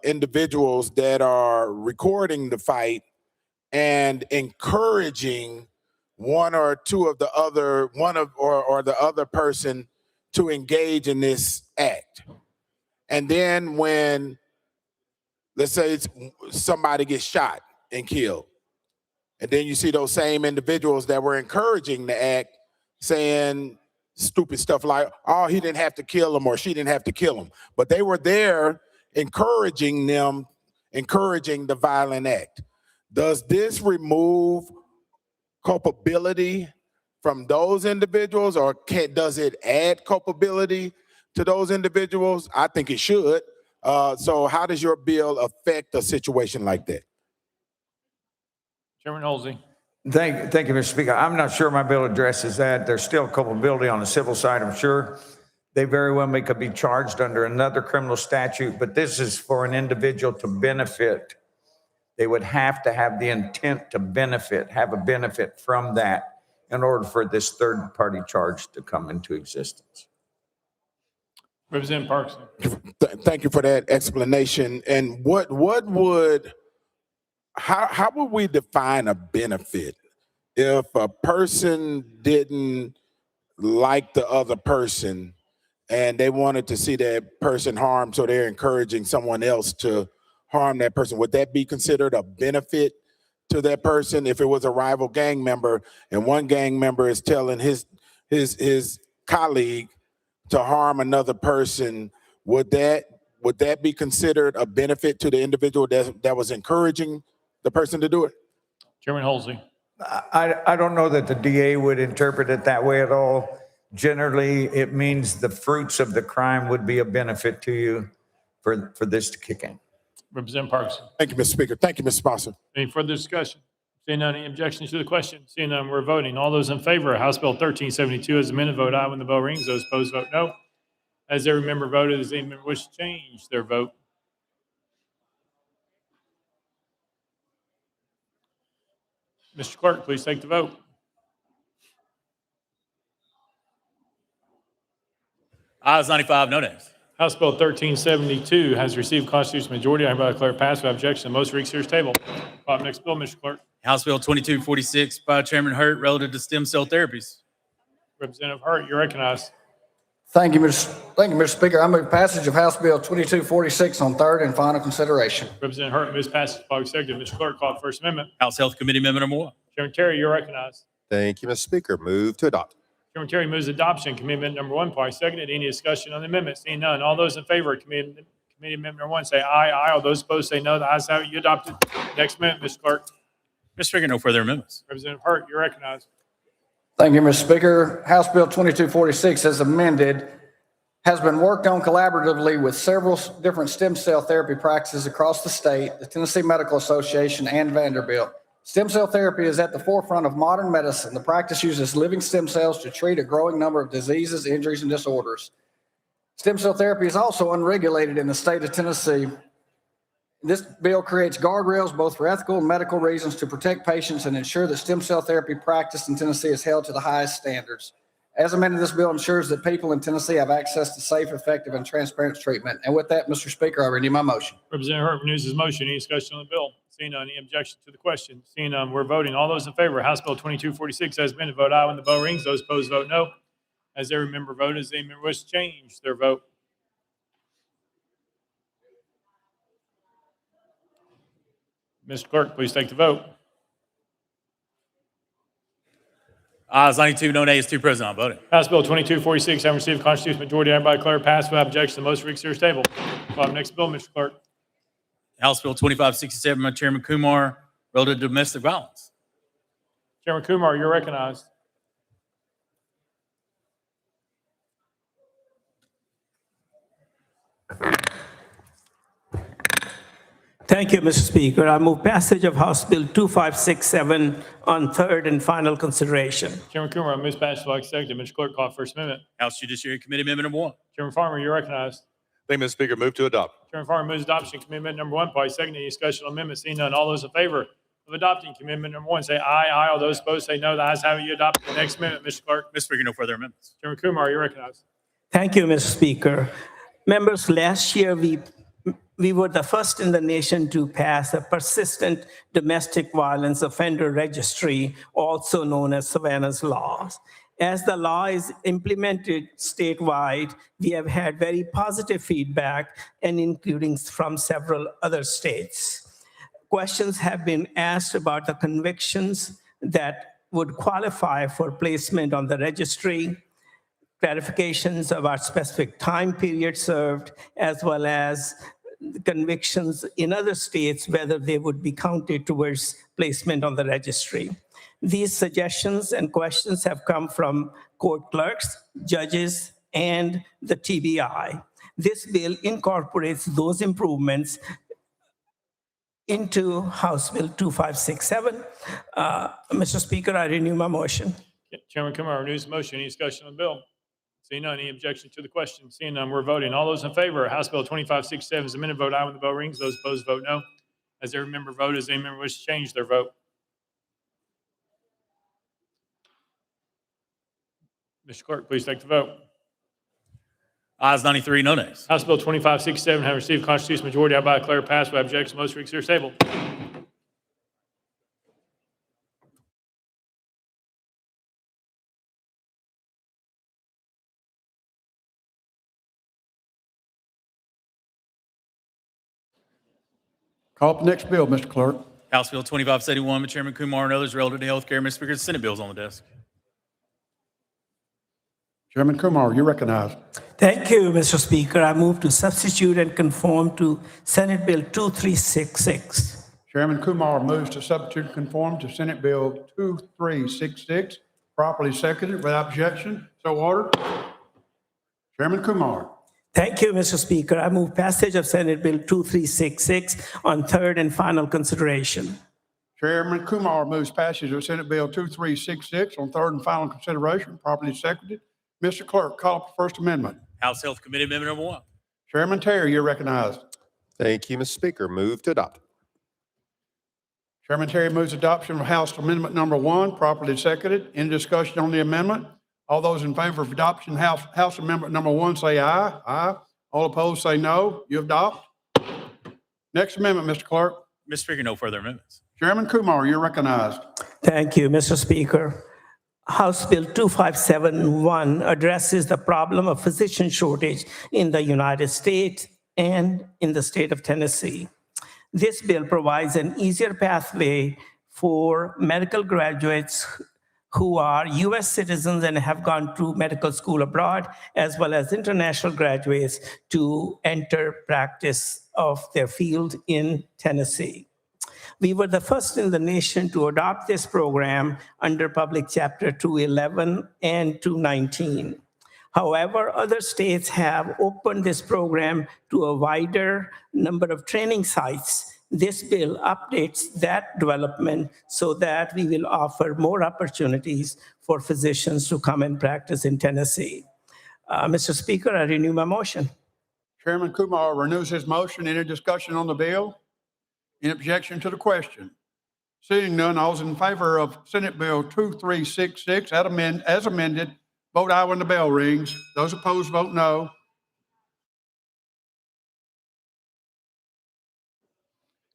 individuals that are recording the fight and encouraging one or the other person to engage in this act. And then when, let's say somebody gets shot and killed, and then you see those same individuals that were encouraging the act saying stupid stuff like, oh, he didn't have to kill him or she didn't have to kill him. But they were there encouraging the violent act. Does this remove culpability from those individuals, or does it add culpability to those individuals? I think it should. So how does your bill affect a situation like that? Chairman Halsey. Thank you, Mr. Speaker. I'm not sure my bill addresses that. There's still culpability on the civil side, I'm sure. They very well could be charged under another criminal statute, but this is for an individual to benefit. They would have to have the intent to benefit, have a benefit from that in order for this third party charge to come into existence. Representative Parkinson. Thank you for that explanation. And how would we define a benefit if a person didn't like the other person and they wanted to see that person harmed, so they're encouraging someone else to harm that person? Would that be considered a benefit to that person if it was a rival gang member and one gang member is telling his colleague to harm another person? Would would that be considered a benefit to the individual that was encouraging the person to do it? Chairman Holsey. I don't know that the DA would interpret it that way at all. Generally, it means the fruits of the crime would be a benefit to you for this to kick in. Representative Parkinson. Thank you, Mr. Speaker. Thank you, Mr. Sponsor. Any further discussion? Seeing none, any objections to the question? Seeing none, we're voting. All those in favor of House Bill 1372 as amended, vote aye when the bell rings. Those opposed, vote no. As every member voted, does any member wish to change their vote? Mr. Clerk, please take the vote. Ayes 95, no nays. House Bill 1372 has received constitutional majority. I hereby declare passed without objection. The most read series table. Next bill, Mr. Clerk. House Bill 2246 by Chairman Hurt relative to stem cell therapies. Representative Hurt, you're recognized. Thank you, Mr. Speaker. I move passage of House Bill 2246 on third and final consideration. Representative Hurt moves passage by executive. Mr. Clerk, call the First Amendment. House Health Committee Amendment number 1. Chairman Terry, you're recognized. Thank you, Mr. Speaker. Move to adopt. Chairman Terry moves adoption. Committee Amendment number 1, by seconded. Any discussion on the amendment? Seeing none. All those in favor of Committee Amendment number 1 say aye. Aye. All those opposed say no. The ayes have it. You adopted. Next amendment, Mr. Clerk. Mr. Speaker, no further amendments. Representative Hurt, you're recognized. Thank you, Mr. Speaker. House Bill 2246 as amended has been worked on collaboratively with several different stem cell therapy practices across the state, the Tennessee Medical Association, and Vanderbilt. Stem cell therapy is at the forefront of modern medicine. The practice uses living stem cells to treat a growing number of diseases, injuries, and disorders. Stem cell therapy is also unregulated in the state of Tennessee. This bill creates guardrails both for ethical and medical reasons to protect patients and ensure that stem cell therapy practice in Tennessee is held to the highest standards. As amended, this bill ensures that people in Tennessee have access to safe, effective, and transparent treatment. And with that, Mr. Speaker, I renew my motion. Representative Hurt renews his motion. Any discussion on the bill? Seeing none, any objection to the question? Seeing none, we're voting. All those in favor of House Bill 2246 as amended, vote aye when the bell rings. Those opposed, vote no. As every member voted, does any member wish to change their vote? Mr. Clerk, please take the vote. Ayes 92, no nays, 2 present on voting. House Bill 2246 having received a constitutional majority, I hereby declare passed without objection. The most read series table. Next bill, Mr. Clerk. House Bill 2567 by Chairman Kumar relative to domestic violence. Chairman Kumar, you're recognized. Thank you, Mr. Speaker. I move passage of House Bill 2567 on third and final consideration. Chairman Kumar moves passage by executive. Mr. Clerk, call First Amendment. House Judiciary Committee Amendment number 1. Chairman Farmer, you're recognized. Thank you, Mr. Speaker. Move to adopt. Chairman Farmer moves adoption. Commitment number 1, by second. Any discussion on amendment? Seeing none. All those in favor of adopting commitment number 1 say aye. Aye. All those opposed say no. The ayes have it. You adopt the next amendment, Mr. Clerk. Mr. Speaker, no further amendments. Chairman Kumar, you're recognized. Thank you, Mr. Speaker. Members, last year we were the first in the nation to pass a persistent domestic violence offender registry, also known as Savannah's Law. As the law is implemented statewide, we have had very positive feedback, and including from several other states. Questions have been asked about the convictions that would qualify for placement on the registry, clarifications about specific time period served, as well as convictions in other states, whether they would be counted towards placement on the registry. These suggestions and questions have come from court clerks, judges, and the TBI. This bill incorporates those improvements into House Bill 2567. Mr. Speaker, I renew my motion. Chairman Kumar renews the motion. Any discussion on the bill? Seeing none, any objection to the question? Seeing none, we're voting. All those in favor of House Bill 2567 is amended, vote aye when the bell rings. Those opposed, vote no. As every member voted, does any member wish to change their vote? Mr. Clerk, please take the vote. Ayes 93, no nays. House Bill 2567 have received constitutional majority. I hereby declare passed without objection. Most read series table. Call up the next bill, Mr. Clerk. House Bill 2571 by Chairman Kumar and others relative to health care. Mr. Speaker, the Senate bill is on the desk. Chairman Kumar, you recognize. Thank you, Mr. Speaker. I move to substitute and conform to Senate Bill 2366. Chairman Kumar moves to substitute and conform to Senate Bill 2366, properly seconded without objection. So ordered. Chairman Kumar. Thank you, Mr. Speaker. I move passage of Senate Bill 2366 on third and final consideration. Chairman Kumar moves passage of Senate Bill 2366 on third and final consideration, properly seconded. Mr. Clerk, call up the First Amendment. House Health Committee Amendment number 1. Chairman Terry, you're recognized. Thank you, Mr. Speaker. Move to adopt. Chairman Terry moves adoption of House Amendment number 1, properly seconded. Any discussion on the amendment? All those in favor of adoption House Amendment number 1 say aye. Aye. All opposed say no. You adopt. Next amendment, Mr. Clerk. Mr. Speaker, no further amendments. Chairman Kumar, you're recognized. Thank you, Mr. Speaker. House Bill 2571 addresses the problem of physician shortage in the United States and in the state of Tennessee. This bill provides an easier pathway for medical graduates who are U.S. citizens and have gone to medical school abroad, as well as international graduates to enter practice of their field in Tennessee. We were the first in the nation to adopt this program under Public Chapter 211 and 219. However, other states have opened this program to a wider number of training sites. This bill updates that development so that we will offer more opportunities for physicians to come and practice in Tennessee. Mr. Speaker, I renew my motion. Chairman Kumar renews his motion. Any discussion on the bill? Any objection to the question? Seeing none, all those in favor of Senate Bill 2366 as amended, vote aye when the bell rings. Those opposed, vote no.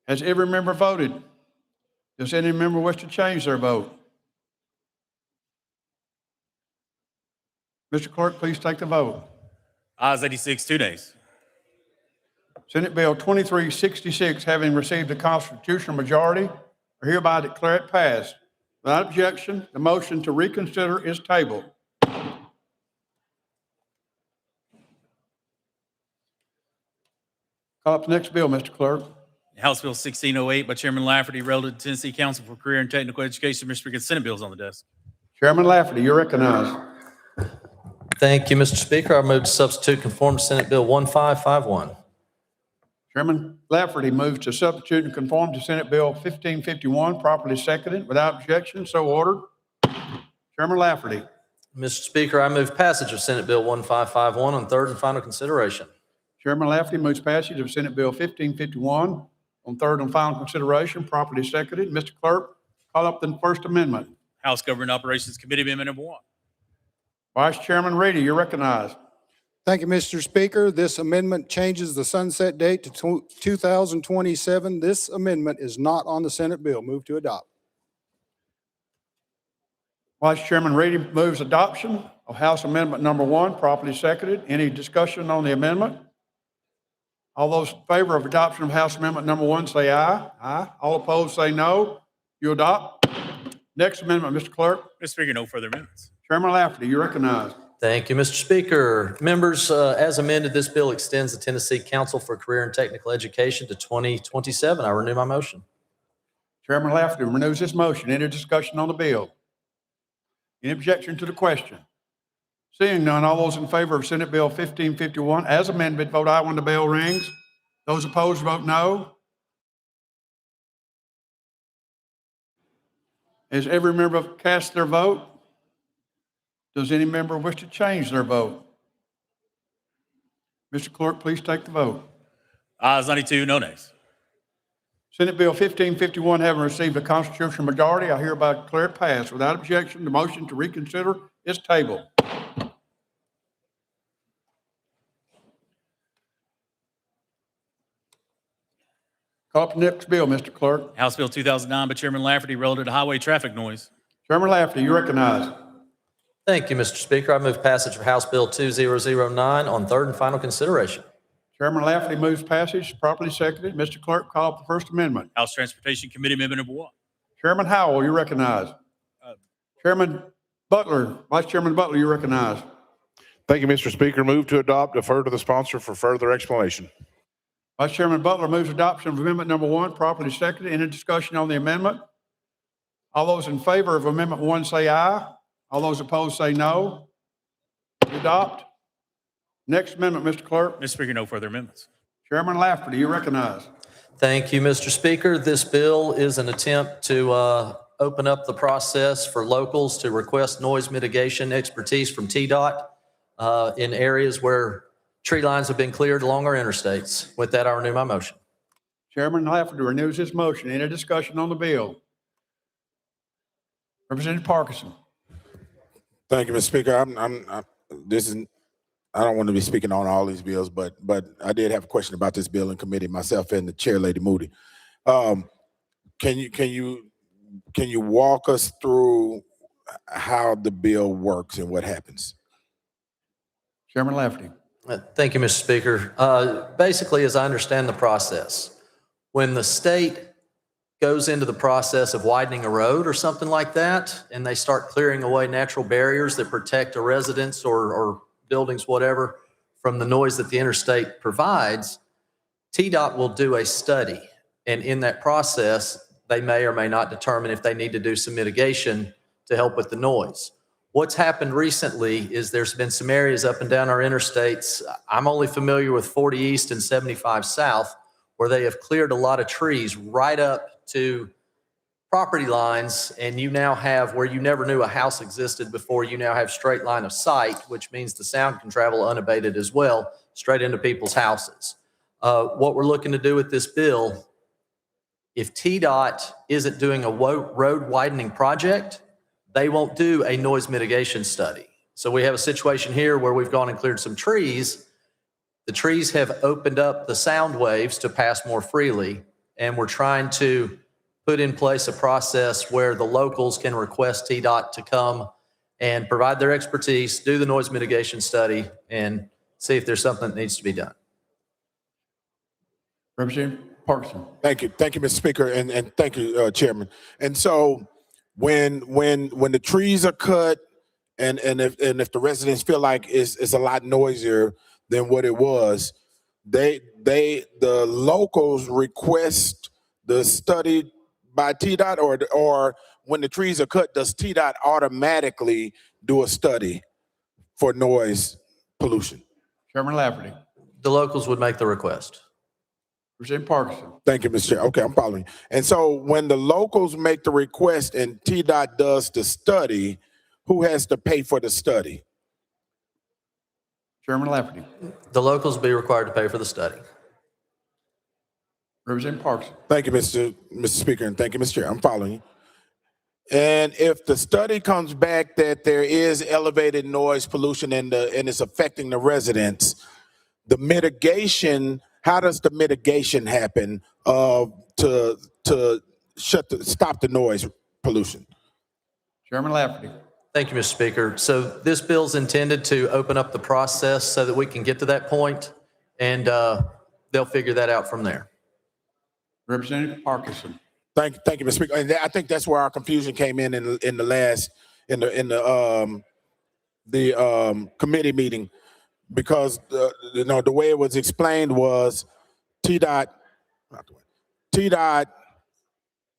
Has every member voted? Does any member wish to change their vote? Mr. Clerk, please take the vote. Ayes 86, 2 nays. Senate Bill 2366, having received a constitutional majority, are hereby declare it passed. Without objection, the motion to reconsider is tabled. Call up the next bill, Mr. Clerk. House Bill 1608 by Chairman Lafferty, relative to Tennessee Council for Career and Technical Education. Mr. Speaker, Senate bills on the desk. Chairman Lafferty, you're recognized. Thank you, Mr. Speaker. I move to substitute conform to Senate Bill 1551. Chairman Lafferty moves to substitute and conform to Senate Bill 1551, properly seconded. Without objection, so ordered. Chairman Lafferty. Mr. Speaker, I move passage of Senate Bill 1551 on third and final consideration. Chairman Lafferty moves passage of Senate Bill 1551 on third and final consideration, properly seconded. Mr. Clerk, call up the First Amendment. House Government Operations Committee Amendment number 1. Vice Chairman Reedy, you're recognized. Thank you, Mr. Speaker. This amendment changes the sunset date to 2027. This amendment is not on the Senate bill. Move to adopt. Vice Chairman Reedy moves adoption of House Amendment number 1, properly seconded. Any discussion on the amendment? All those in favor of adoption of House Amendment number 1 say aye. Aye. All opposed say no. You adopt. Next amendment, Mr. Clerk. Mr. Speaker, no further amendments. Chairman Lafferty, you're recognized. Thank you, Mr. Speaker. Members, as amended, this bill extends the Tennessee Council for Career and Technical Education to 2027. I renew my motion. Chairman Lafferty renews his motion. Any discussion on the bill? Any objection to the question? Seeing none, all those in favor of Senate Bill 1551 as amended, vote aye when the bell rings. Those opposed, vote no. Has every member cast their vote? Does any member wish to change their vote? Mr. Clerk, please take the vote. Ayes 92, no nays. Senate Bill 1551 having received a constitutional majority, I hereby declare it passed. Without objection, the motion to reconsider is tabled. Call up the next bill, Mr. Clerk. House Bill 2009 by Chairman Lafferty, relative to highway traffic noise. Chairman Lafferty, you recognize. Thank you, Mr. Speaker. I move passage of House Bill 2009 on third and final consideration. Chairman Lafferty moves passage, properly seconded. Mr. Clerk, call up the First Amendment. House Transportation Committee Amendment number 1. Chairman Howell, you recognize. Chairman Butler, Vice Chairman Butler, you recognize. Thank you, Mr. Speaker. Move to adopt, defer to the sponsor for further explanation. Vice Chairman Butler moves adoption of amendment number 1, properly seconded. Any discussion on the amendment? All those in favor of amendment 1 say aye. All those opposed say no. To adopt. Next amendment, Mr. Clerk. Mr. Speaker, no further amendments. Chairman Lafferty, you recognize. Thank you, Mr. Speaker. This bill is an attempt to open up the process for locals to request noise mitigation expertise from TDOT in areas where tree lines have been cleared along our interstates. With that, I renew my motion. Chairman Lafferty renews his motion. Any discussion on the bill? Representative Parkinson. Thank you, Mr. Speaker. I don't want to be speaking on all these bills, but I did have a question about this bill in committee, myself and the chair, Lady Moody. Can you walk us through how the bill works and what happens? Chairman Lafferty. Thank you, Mr. Speaker. Basically, as I understand the process, when the state goes into the process of widening a road or something like that, and they start clearing away natural barriers that protect a residence or buildings, whatever, from the noise that the interstate provides, TDOT will do a study. And in that process, they may or may not determine if they need to do some mitigation to help with the noise. What's happened recently is there's been some areas up and down our interstates. I'm only familiar with 40 East and 75 South, where they have cleared a lot of trees right up to property lines, and you now have, where you never knew a house existed before, you now have straight line of sight, which means the sound can travel unabated as well, straight into people's houses. What we're looking to do with this bill, if TDOT isn't doing a road widening project, they won't do a noise mitigation study. So we have a situation here where we've gone and cleared some trees. The trees have opened up the sound waves to pass more freely, and we're trying to put in place a process where the locals can request TDOT to come and provide their expertise, do the noise mitigation study, and see if there's something that needs to be done. Representative Parkinson. Thank you, Mr. Speaker, and thank you, Chairman. And so when the trees are cut, and if the residents feel like it's a lot noisier than what it was, the locals request the study by TDOT, or when the trees are cut, does TDOT automatically do a study for noise pollution? Chairman Lafferty. The locals would make the request. Representative Parkinson. Thank you, Mr. Chair. Okay, I'm following. And so when the locals make the request and TDOT does the study, who has to pay for the study? Chairman Lafferty. The locals will be required to pay for the study. Representative Parkinson. Thank you, Mr. Speaker, and thank you, Mr. Chair. I'm following you. And if the study comes back that there is elevated noise pollution and it's affecting the residents, the mitigation, how does the mitigation happen to stop the noise pollution? Chairman Lafferty. Thank you, Mr. Speaker. So this bill's intended to open up the process so that we can get to that point, and they'll figure that out from there. Representative Parkinson. Thank you, Mr. Speaker. And I think that's where our confusion came in the last committee meeting, because the way it was explained was TDOT,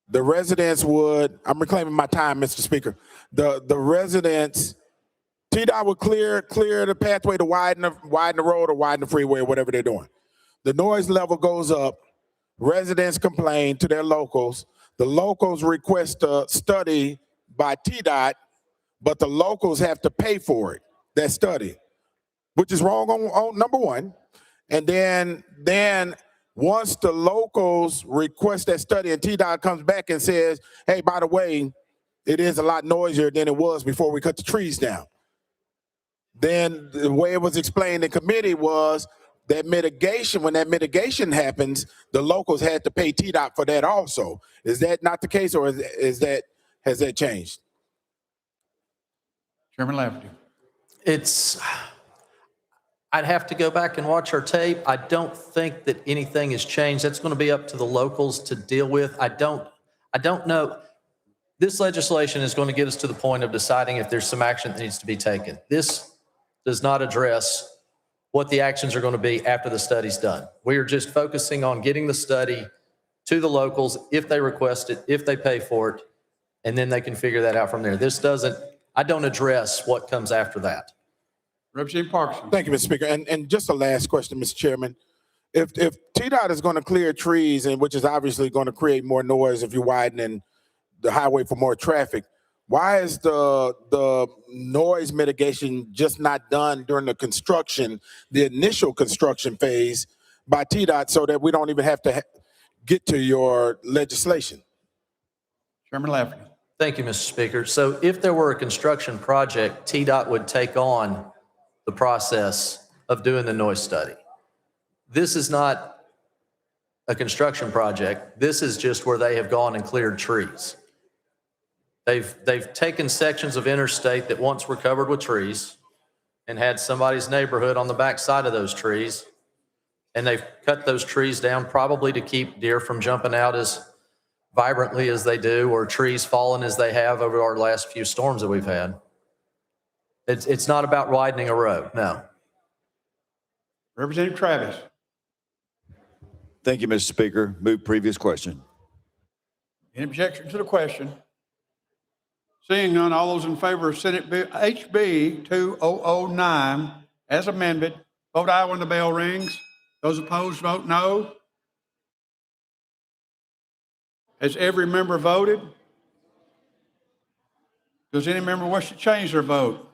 the residents would, I'm reclaiming my time, Mr. Speaker. The residents, TDOT would clear the pathway to widen the road or widen the freeway or whatever they're doing. The noise level goes up. Residents complain to their locals. The locals request a study by TDOT, but the locals have to pay for it, that study, which is wrong on number one. And then once the locals request that study and TDOT comes back and says, hey, by the way, it is a lot noisier than it was before we cut the trees down. Then the way it was explained in committee was that mitigation, when that mitigation happens, the locals had to pay TDOT for that also. Is that not the case, or has that changed? Chairman Lafferty. I'd have to go back and watch our tape. I don't think that anything has changed. That's going to be up to the locals to deal with. I don't know. This legislation is going to get us to the point of deciding if there's some action that needs to be taken. This does not address what the actions are going to be after the study's done. We are just focusing on getting the study to the locals if they request it, if they pay for it, and then they can figure that out from there. I don't address what comes after that. Representative Parkinson. Thank you, Mr. Speaker. And just a last question, Mr. Chairman. If TDOT is going to clear trees, and which is obviously going to create more noise if you're widening the highway for more traffic, why is the noise mitigation just not done during the initial construction phase by TDOT, so that we don't even have to get to your legislation? Chairman Lafferty. Thank you, Mr. Speaker. So if there were a construction project, TDOT would take on the process of doing the noise study. This is not a construction project. This is just where they have gone and cleared trees. They've taken sections of interstate that once were covered with trees and had somebody's neighborhood on the back side of those trees, and they've cut those trees down probably to keep deer from jumping out as vibrantly as they do, or trees falling as they have over our last few storms that we've had. It's not about widening a road, no. Representative Travis. Thank you, Mr. Speaker. Move previous question. Any objection to the question? Seeing none, all those in favor of Senate Bill HB 2009 as amended, vote aye when the bell rings. Those opposed, vote no. Has every member voted? Does any member wish to change their vote?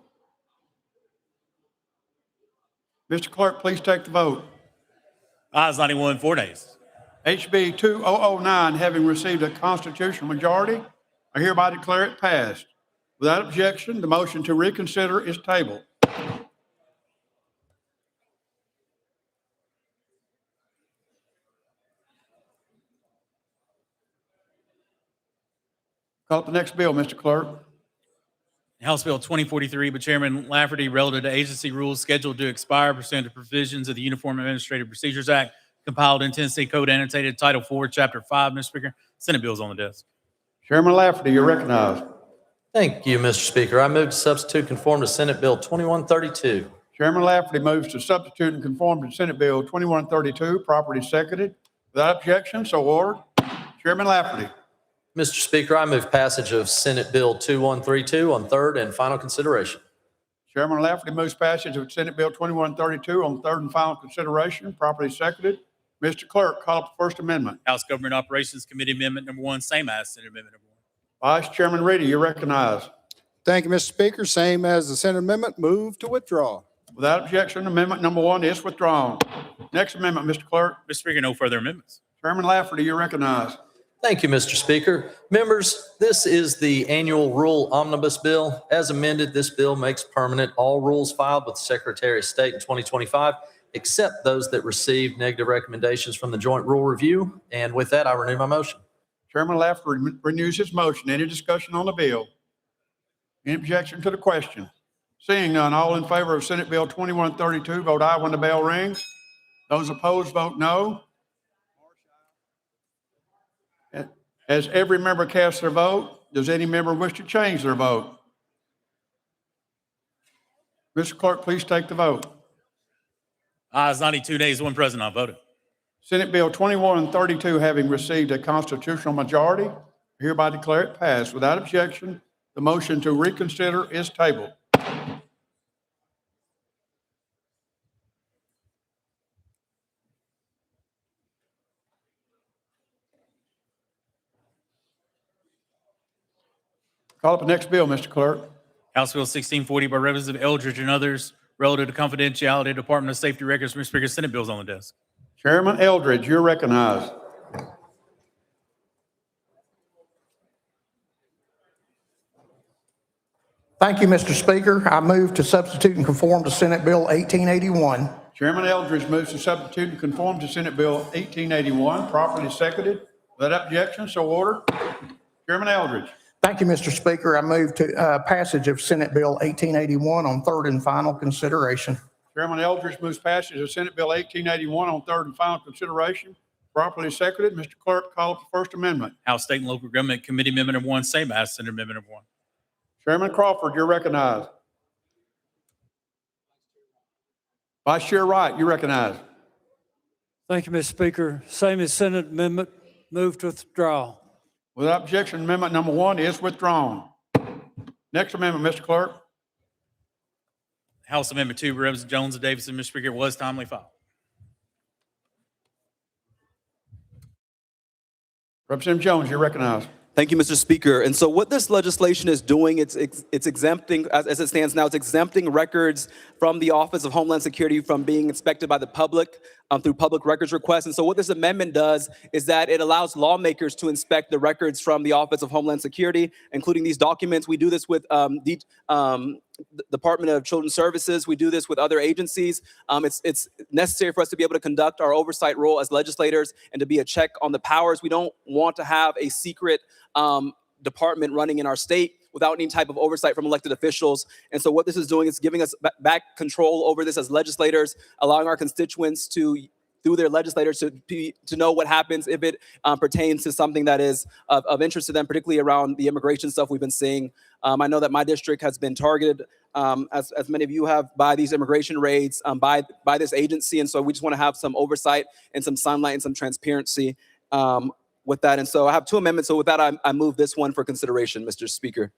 Mr. Clerk, please take the vote. Ayes 91, 4 nays. HB 2009 having received a constitutional majority, I hereby declare it passed. Without objection, the motion to reconsider is tabled. Call up the next bill, Mr. Clerk. House Bill 2043 by Chairman Lafferty, relative to agency rules scheduled to expire pursuant to provisions of the Uniform Administrative Procedures Act, compiled in Tennessee Code Annotated Title 4, Chapter 5, Mr. Speaker. Senate bill's on the desk. Chairman Lafferty, you're recognized. Thank you, Mr. Speaker. I move to substitute and conform to Senate Bill 2132. Chairman Lafferty moves to substitute and conform to Senate Bill 2132, properly seconded. Without objection, so ordered. Chairman Lafferty. Mr. Speaker, I move passage of Senate Bill 2132 on third and final consideration. Chairman Lafferty moves passage of Senate Bill 2132 on third and final consideration, properly seconded. Mr. Clerk, call up the First Amendment. House Government Operations Committee Amendment Number 1, same as Senate Amendment Number 1. Vice Chairman Reedy, you're recognized. Thank you, Mr. Speaker. Same as the Senate amendment. Move to withdraw. Without objection, Amendment Number 1 is withdrawn. Next amendment, Mr. Clerk. Mr. Speaker, no further amendments. Chairman Lafferty, you're recognized. Thank you, Mr. Speaker. Members, this is the annual rule omnibus bill. As amended, this bill makes permanent all rules filed with the Secretary of State in 2025, except those that received negative recommendations from the Joint Rule Review. And with that, I renew my motion. Chairman Lafferty renews his motion. Any discussion on the bill? Any objection to the question? Seeing none, all in favor of Senate Bill 2132, vote aye when the bell rings. Those opposed, vote no. Has every member cast their vote? Does any member wish to change their vote? Mr. Clerk, please take the vote. Ayes 92, nays 1 present, not voted. Senate Bill 2132 having received a constitutional majority, I hereby declare it passed. Without objection, the motion to reconsider is tabled. Call up the next bill, Mr. Clerk. House Bill 1640 by Representative Eldridge and others, relative to confidentiality, Department of Safety records. Mr. Speaker, Senate bill's on the desk. Chairman Eldridge, you're recognized. Thank you, Mr. Speaker. I move to substitute and conform to Senate Bill 1881. Chairman Eldridge moves to substitute and conform to Senate Bill 1881, properly seconded. Without objection, so ordered. Chairman Eldridge. Thank you, Mr. Speaker. I move to passage of Senate Bill 1881 on third and final consideration. Chairman Eldridge moves passage of Senate Bill 1881 on third and final consideration, properly seconded. Mr. Clerk, call up the First Amendment. House State and Local Government Committee Amendment Number 1, same as Senate Amendment Number 1. Chairman Crawford, you're recognized. Vice Chair Wright, you recognize. Thank you, Mr. Speaker. Same as Senate amendment, move to withdraw. Without objection, amendment number 1 is withdrawn. Next amendment, Mr. Clerk. House Amendment 2, Representative Jones and Davidson, Mr. Speaker, was timely filed. Representative Jones, you recognize. Thank you, Mr. Speaker. And so what this legislation is doing, it's exempting, as it stands now, it's exempting records from the Office of Homeland Security from being inspected by the public through public records requests. And so what this amendment does is that it allows lawmakers to inspect the records from the Office of Homeland Security, including these documents. We do this with the Department of Children's Services. We do this with other agencies. It's necessary for us to be able to conduct our oversight role as legislators and to be a check on the powers. We don't want to have a secret department running in our state without any type of oversight from elected officials. And so what this is doing is giving us back control over this as legislators, allowing our constituents to, through their legislators, to know what happens if it pertains to something that is of interest to them, particularly around the immigration stuff we've been seeing. I know that my district has been targeted, as many of you have, by these immigration raids, by this agency. And so we just want to have some oversight and some sunlight and some transparency with that. And so I have 2 amendments. So with that, I move this one for consideration, Mr. Speaker.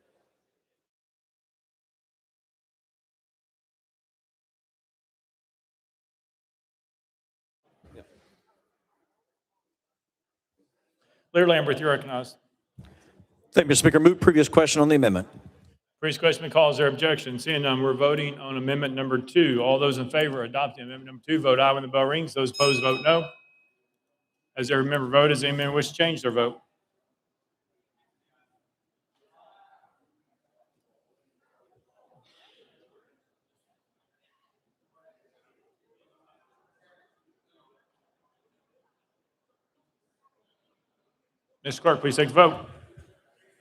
Leader Lamberth, you recognized. Thank you, Mr. Speaker. Move previous question on the amendment. Previous question been called. Is there objection? Seeing none, we're voting on amendment number 2. All those in favor of adopting amendment number 2, vote aye when the bell rings. Those opposed, vote no. As every member voted, does any member wish to change their vote? Mr. Clerk, please take the vote.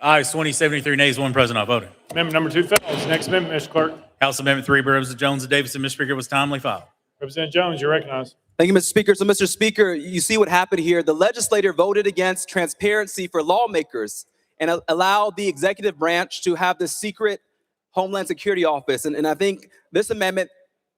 Ayes 20, 73 nays, 1 present, not voting. Amendment number 2 fails. Next amendment, Mr. Clerk. House Amendment 3, Representative Jones and Davidson, Mr. Speaker, was timely filed. Representative Jones, you recognize. Thank you, Mr. Speaker. So, Mr. Speaker, you see what happened here. The legislator voted against transparency for lawmakers and allowed the executive branch to have this secret Homeland Security office. And I think this amendment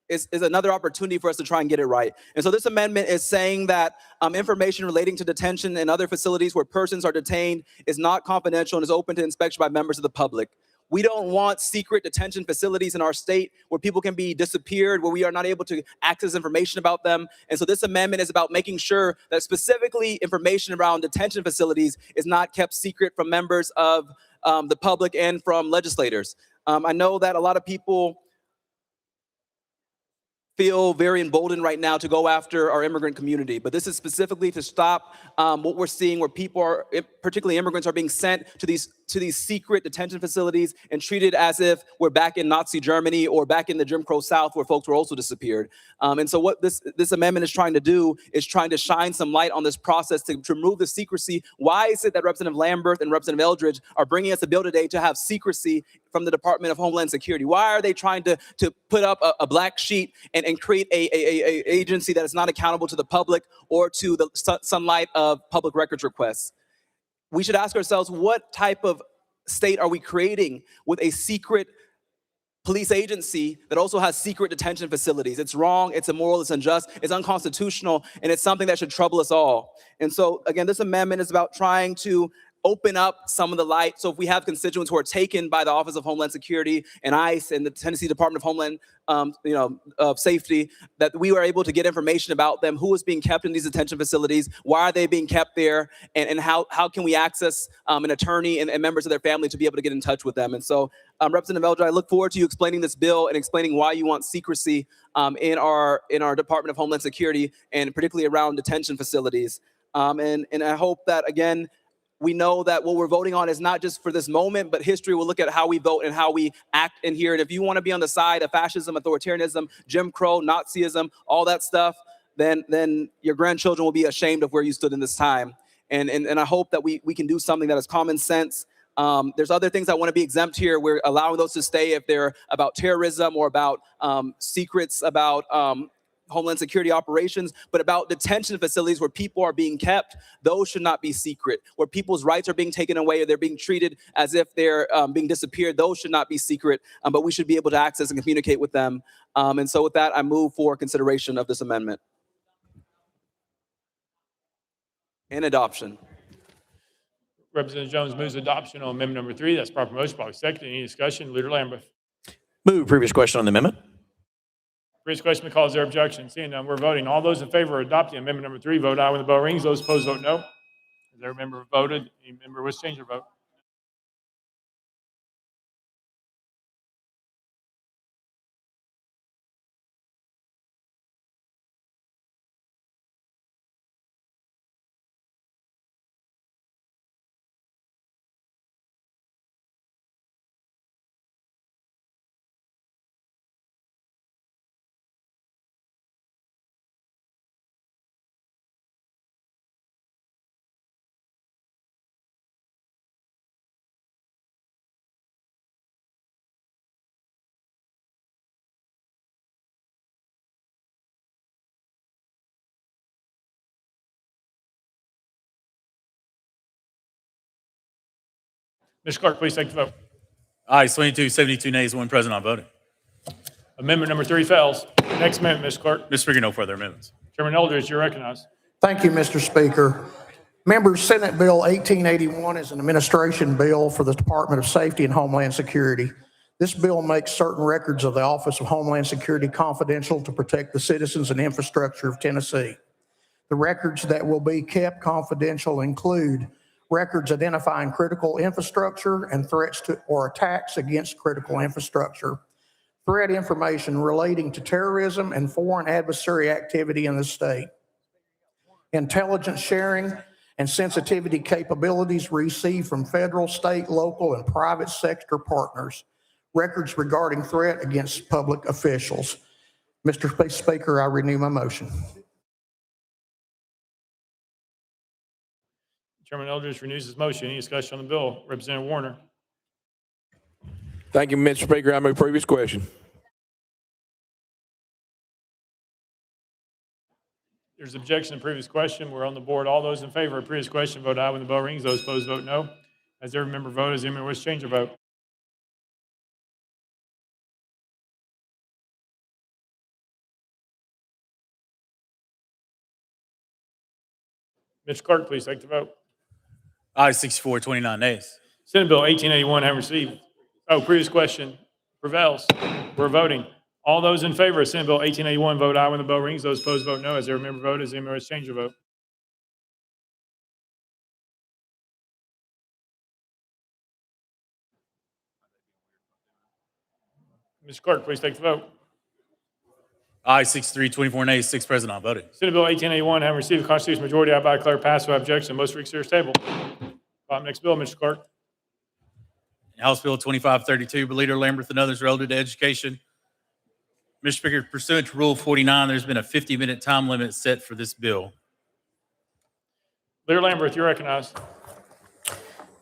is another opportunity for us to try and get it right. And so this amendment is saying that information relating to detention and other facilities where persons are detained is not confidential and is open to inspection by members of the public. We don't want secret detention facilities in our state where people can be disappeared, where we are not able to access information about them. And so this amendment is about making sure that specifically information around detention facilities is not kept secret from members of the public and from legislators. I know that a lot of people feel very emboldened right now to go after our immigrant community. But this is specifically to stop what we're seeing where people are, particularly immigrants, are being sent to these secret detention facilities and treated as if we're back in Nazi Germany or back in the Jim Crow South where folks were also disappeared. And so what this amendment is trying to do is trying to shine some light on this process to remove the secrecy. Why is it that Representative Lamberth and Representative Eldridge are bringing us a bill today to have secrecy from the Department of Homeland Security? Why are they trying to put up a black sheet and create a agency that is not accountable to the public or to the sunlight of public records requests? We should ask ourselves, what type of state are we creating with a secret police agency that also has secret detention facilities? It's wrong, it's immoral, it's unjust, it's unconstitutional, and it's something that should trouble us all. And so, again, this amendment is about trying to open up some of the light. So if we have constituents who are taken by the Office of Homeland Security and ICE and the Tennessee Department of Homeland Safety, that we were able to get information about them, who is being kept in these detention facilities, why are they being kept there, and how can we access an attorney and members of their family to be able to get in touch with them. And so, Representative Eldridge, I look forward to you explaining this bill and explaining why you want secrecy in our Department of Homeland Security, and particularly around detention facilities. And I hope that, again, we know that what we're voting on is not just for this moment, but history will look at how we vote and how we act in here. And if you want to be on the side of fascism, authoritarianism, Jim Crow, Nazism, all that stuff, then your grandchildren will be ashamed of where you stood in this time. And I hope that we can do something that is common sense. There's other things that want to be exempt here. We're allowing those to stay if they're about terrorism or about secrets about Homeland Security operations, but about detention facilities where people are being kept. Those should not be secret. Where people's rights are being taken away or they're being treated as if they're being disappeared, those should not be secret, but we should be able to access and communicate with them. And so with that, I move for consideration of this amendment and adoption. Representative Jones moves adoption on amendment number 3. That's proper motion, probably second. Any discussion? Leader Lambert. Move previous question on the amendment. Previous question because there objection. Seeing none, we're voting. All those in favor of adopting amendment number 3, vote aye when the bell rings. Those opposed, vote no. Has every member voted? Any member wish to change their vote? Mr. Clerk, please take the vote. Aye, 22, 72 nays, 1 present, not voting. Amendment number 3 fails. Next amendment, Mr. Clerk. Mr. Speaker, no further amendments. Chairman Eldridge, you're recognized. Thank you, Mr. Speaker. Members, Senate Bill 1881 is an administration bill for the Department of Safety and Homeland Security. This bill makes certain records of the Office of Homeland Security confidential to protect the citizens and infrastructure of Tennessee. The records that will be kept confidential include records identifying critical infrastructure and threats to or attacks against critical infrastructure, threat information relating to terrorism and foreign adversary activity in the state, intelligence sharing and sensitivity capabilities received from federal, state, local, and private sector partners, records regarding threat against public officials. Mr. Speaker, I renew my motion. Chairman Eldridge renews his motion. Any discussion on the bill? Representative Warner. Thank you, Mr. Speaker. I move previous question. There's objection to previous question. We're on the board. All those in favor of previous question, vote aye when the bell rings. Those opposed, vote no. As every member voted, as any member wish to change their vote? Mr. Clerk, please take the vote. Aye, 64, 29 nays. Senate Bill 1881 have received. Previous question prevails. We're voting. All those in favor of Senate Bill 1881, vote aye when the bell rings. Those opposed, vote no. As every member voted, as any member wish to change their vote? Mr. Clerk, please take the vote. Aye, 63, 24 nays, 6 present, not voting. Senate Bill 1881 having received a constitutional majority, I hereby declare passed without objection. Most reconsider table. Next bill, Mr. Clerk. House Bill 2532, by Leader Lambert and others relative to education. Mr. Speaker, pursuant to Rule 49, there's been a 50-minute time limit set for this bill. Leader Lambert, you're recognized.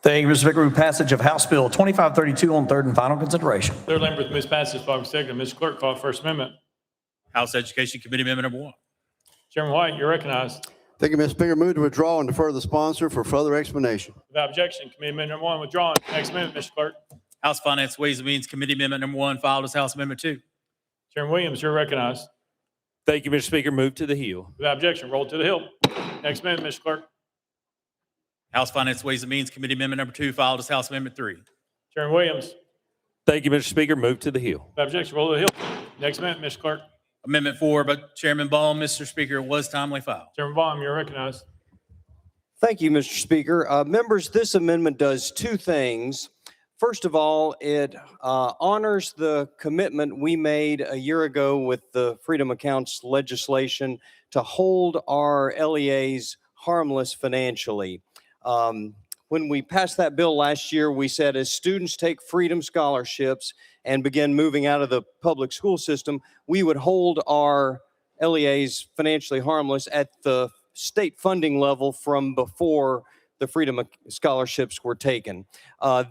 Thank you, Mr. Speaker. Move passage of House Bill 2532 on third and final consideration. Leader Lambert moves passage following second. Mr. Clerk, call First Amendment. House Education Committee Amendment number 1. Chairman White, you're recognized. Thank you, Mr. Speaker. Move to withdraw and defer the sponsor for further explanation. Without objection, Committee Amendment number 1 withdrawn. Next amendment, Mr. Clerk. House Finance Ways and Means Committee Amendment number 1 filed as House Amendment 2. Chairman Williams, you're recognized. Thank you, Mr. Speaker. Move to the Hill. Without objection, roll to the Hill. Next amendment, Mr. Clerk. House Finance Ways and Means Committee Amendment number 2 filed as House Amendment 3. Chairman Williams. Thank you, Mr. Speaker. Move to the Hill. Without objection, roll to the Hill. Next amendment, Mr. Clerk. Amendment 4 by Chairman Baum, Mr. Speaker, was timely filed. Chairman Baum, you're recognized. Thank you, Mr. Speaker. Members, this amendment does two things. First of all, it honors the commitment we made a year ago with the Freedom Accounts legislation to hold our LEAs harmless financially. When we passed that bill last year, we said as students take Freedom Scholarships and begin moving out of the public school system, we would hold our LEAs financially harmless at the state funding level from before the Freedom Scholarships were taken.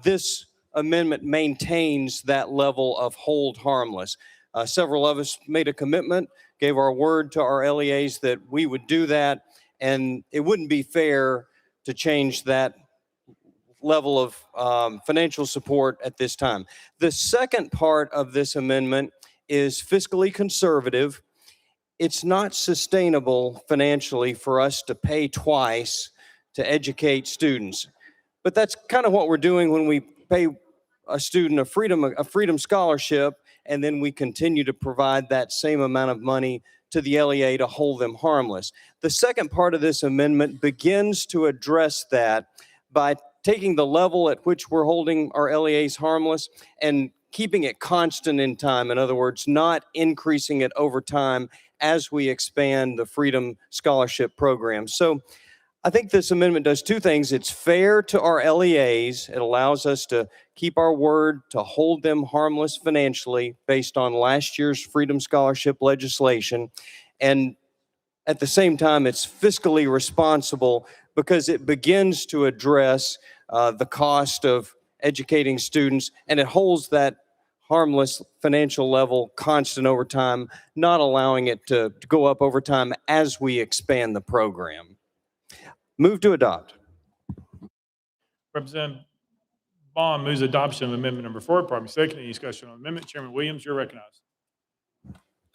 This amendment maintains that level of hold harmless. Several of us made a commitment gave our word to our LEAs that we would do that, and it wouldn't be fair to change that level of financial support at this time. The second part of this amendment is fiscally conservative. It's not sustainable financially for us to pay twice to educate students. But that's kind of what we're doing when we pay a student a freedom scholarship, and then we continue to provide that same amount of money to the LEA to hold them harmless. The second part of this amendment begins to address that by taking the level at which we're holding our LEAs harmless and keeping it constant in time. In other words, not increasing it over time as we expand the Freedom Scholarship program. So I think this amendment does two things. It's fair to our LEAs. It allows us to keep our word to hold them harmless financially based on last year's Freedom Scholarship legislation. And at the same time, it's fiscally responsible because it begins to address the cost of educating students, and it holds that harmless financial level constant over time, not allowing it to go up over time as we expand the program. Move to adopt. Representative Bond moves adoption of amendment number 4. Properly second. Any discussion on the amendment? Chairman Williams, you're recognized.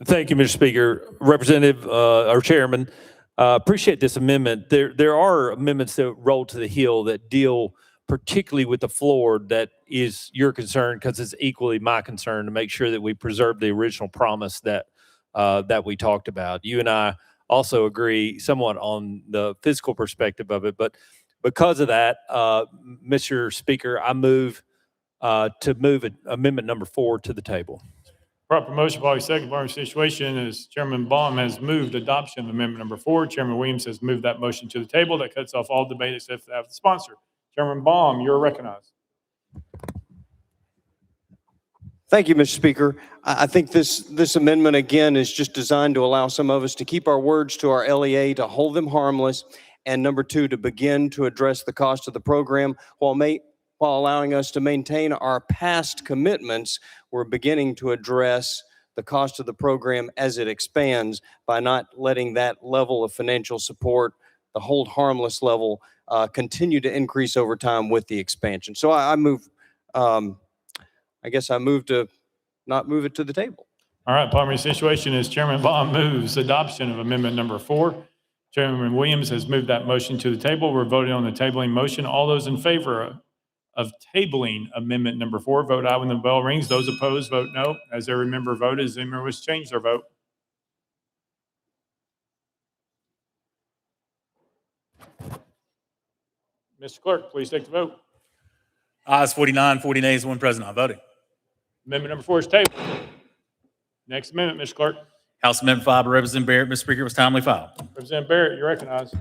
Thank you, Mr. Speaker. Representative, or Chairman, appreciate this amendment. There are amendments that roll to the Hill that deal particularly with the floor that is your concern, because it's equally my concern to make sure that we preserve the original promise that we talked about. You and I also agree somewhat on the physical perspective of it, but because of that, Mr. Speaker, I move to move amendment number 4 to the table. Proper motion, probably second. Part of the situation is Chairman Baum has moved adoption of amendment number 4. Chairman Williams has moved that motion to the table. That cuts off all debate except for that of the sponsor. Chairman Baum, you're recognized. Thank you, Mr. Speaker. I think this amendment, again, is just designed to allow some of us to keep our words to our LEA, to hold them harmless, and number 2, to begin to address the cost of the program while allowing us to maintain our past commitments. We're beginning to address the cost of the program as it expands by not letting that level of financial support, the hold harmless level, continue to increase over time with the expansion. So I move, I guess I move to not move it to the table. All right, primary situation is Chairman Baum moves adoption of amendment number 4. Chairman Williams has moved that motion to the table. We're voting on the tabling motion. All those in favor of tabling amendment number 4, vote aye when the bell rings. Those opposed, vote no. As every member voted, as any member wish to change their vote. Mr. Clerk, please take the vote. Ayes 49, 40 nays, 1 present, not voting. Amendment number 4 is tabled. Next amendment, Mr. Clerk. House Amendment 5 by Representative Barrett. Mr. Speaker, was timely filed. Representative Barrett, you're recognized.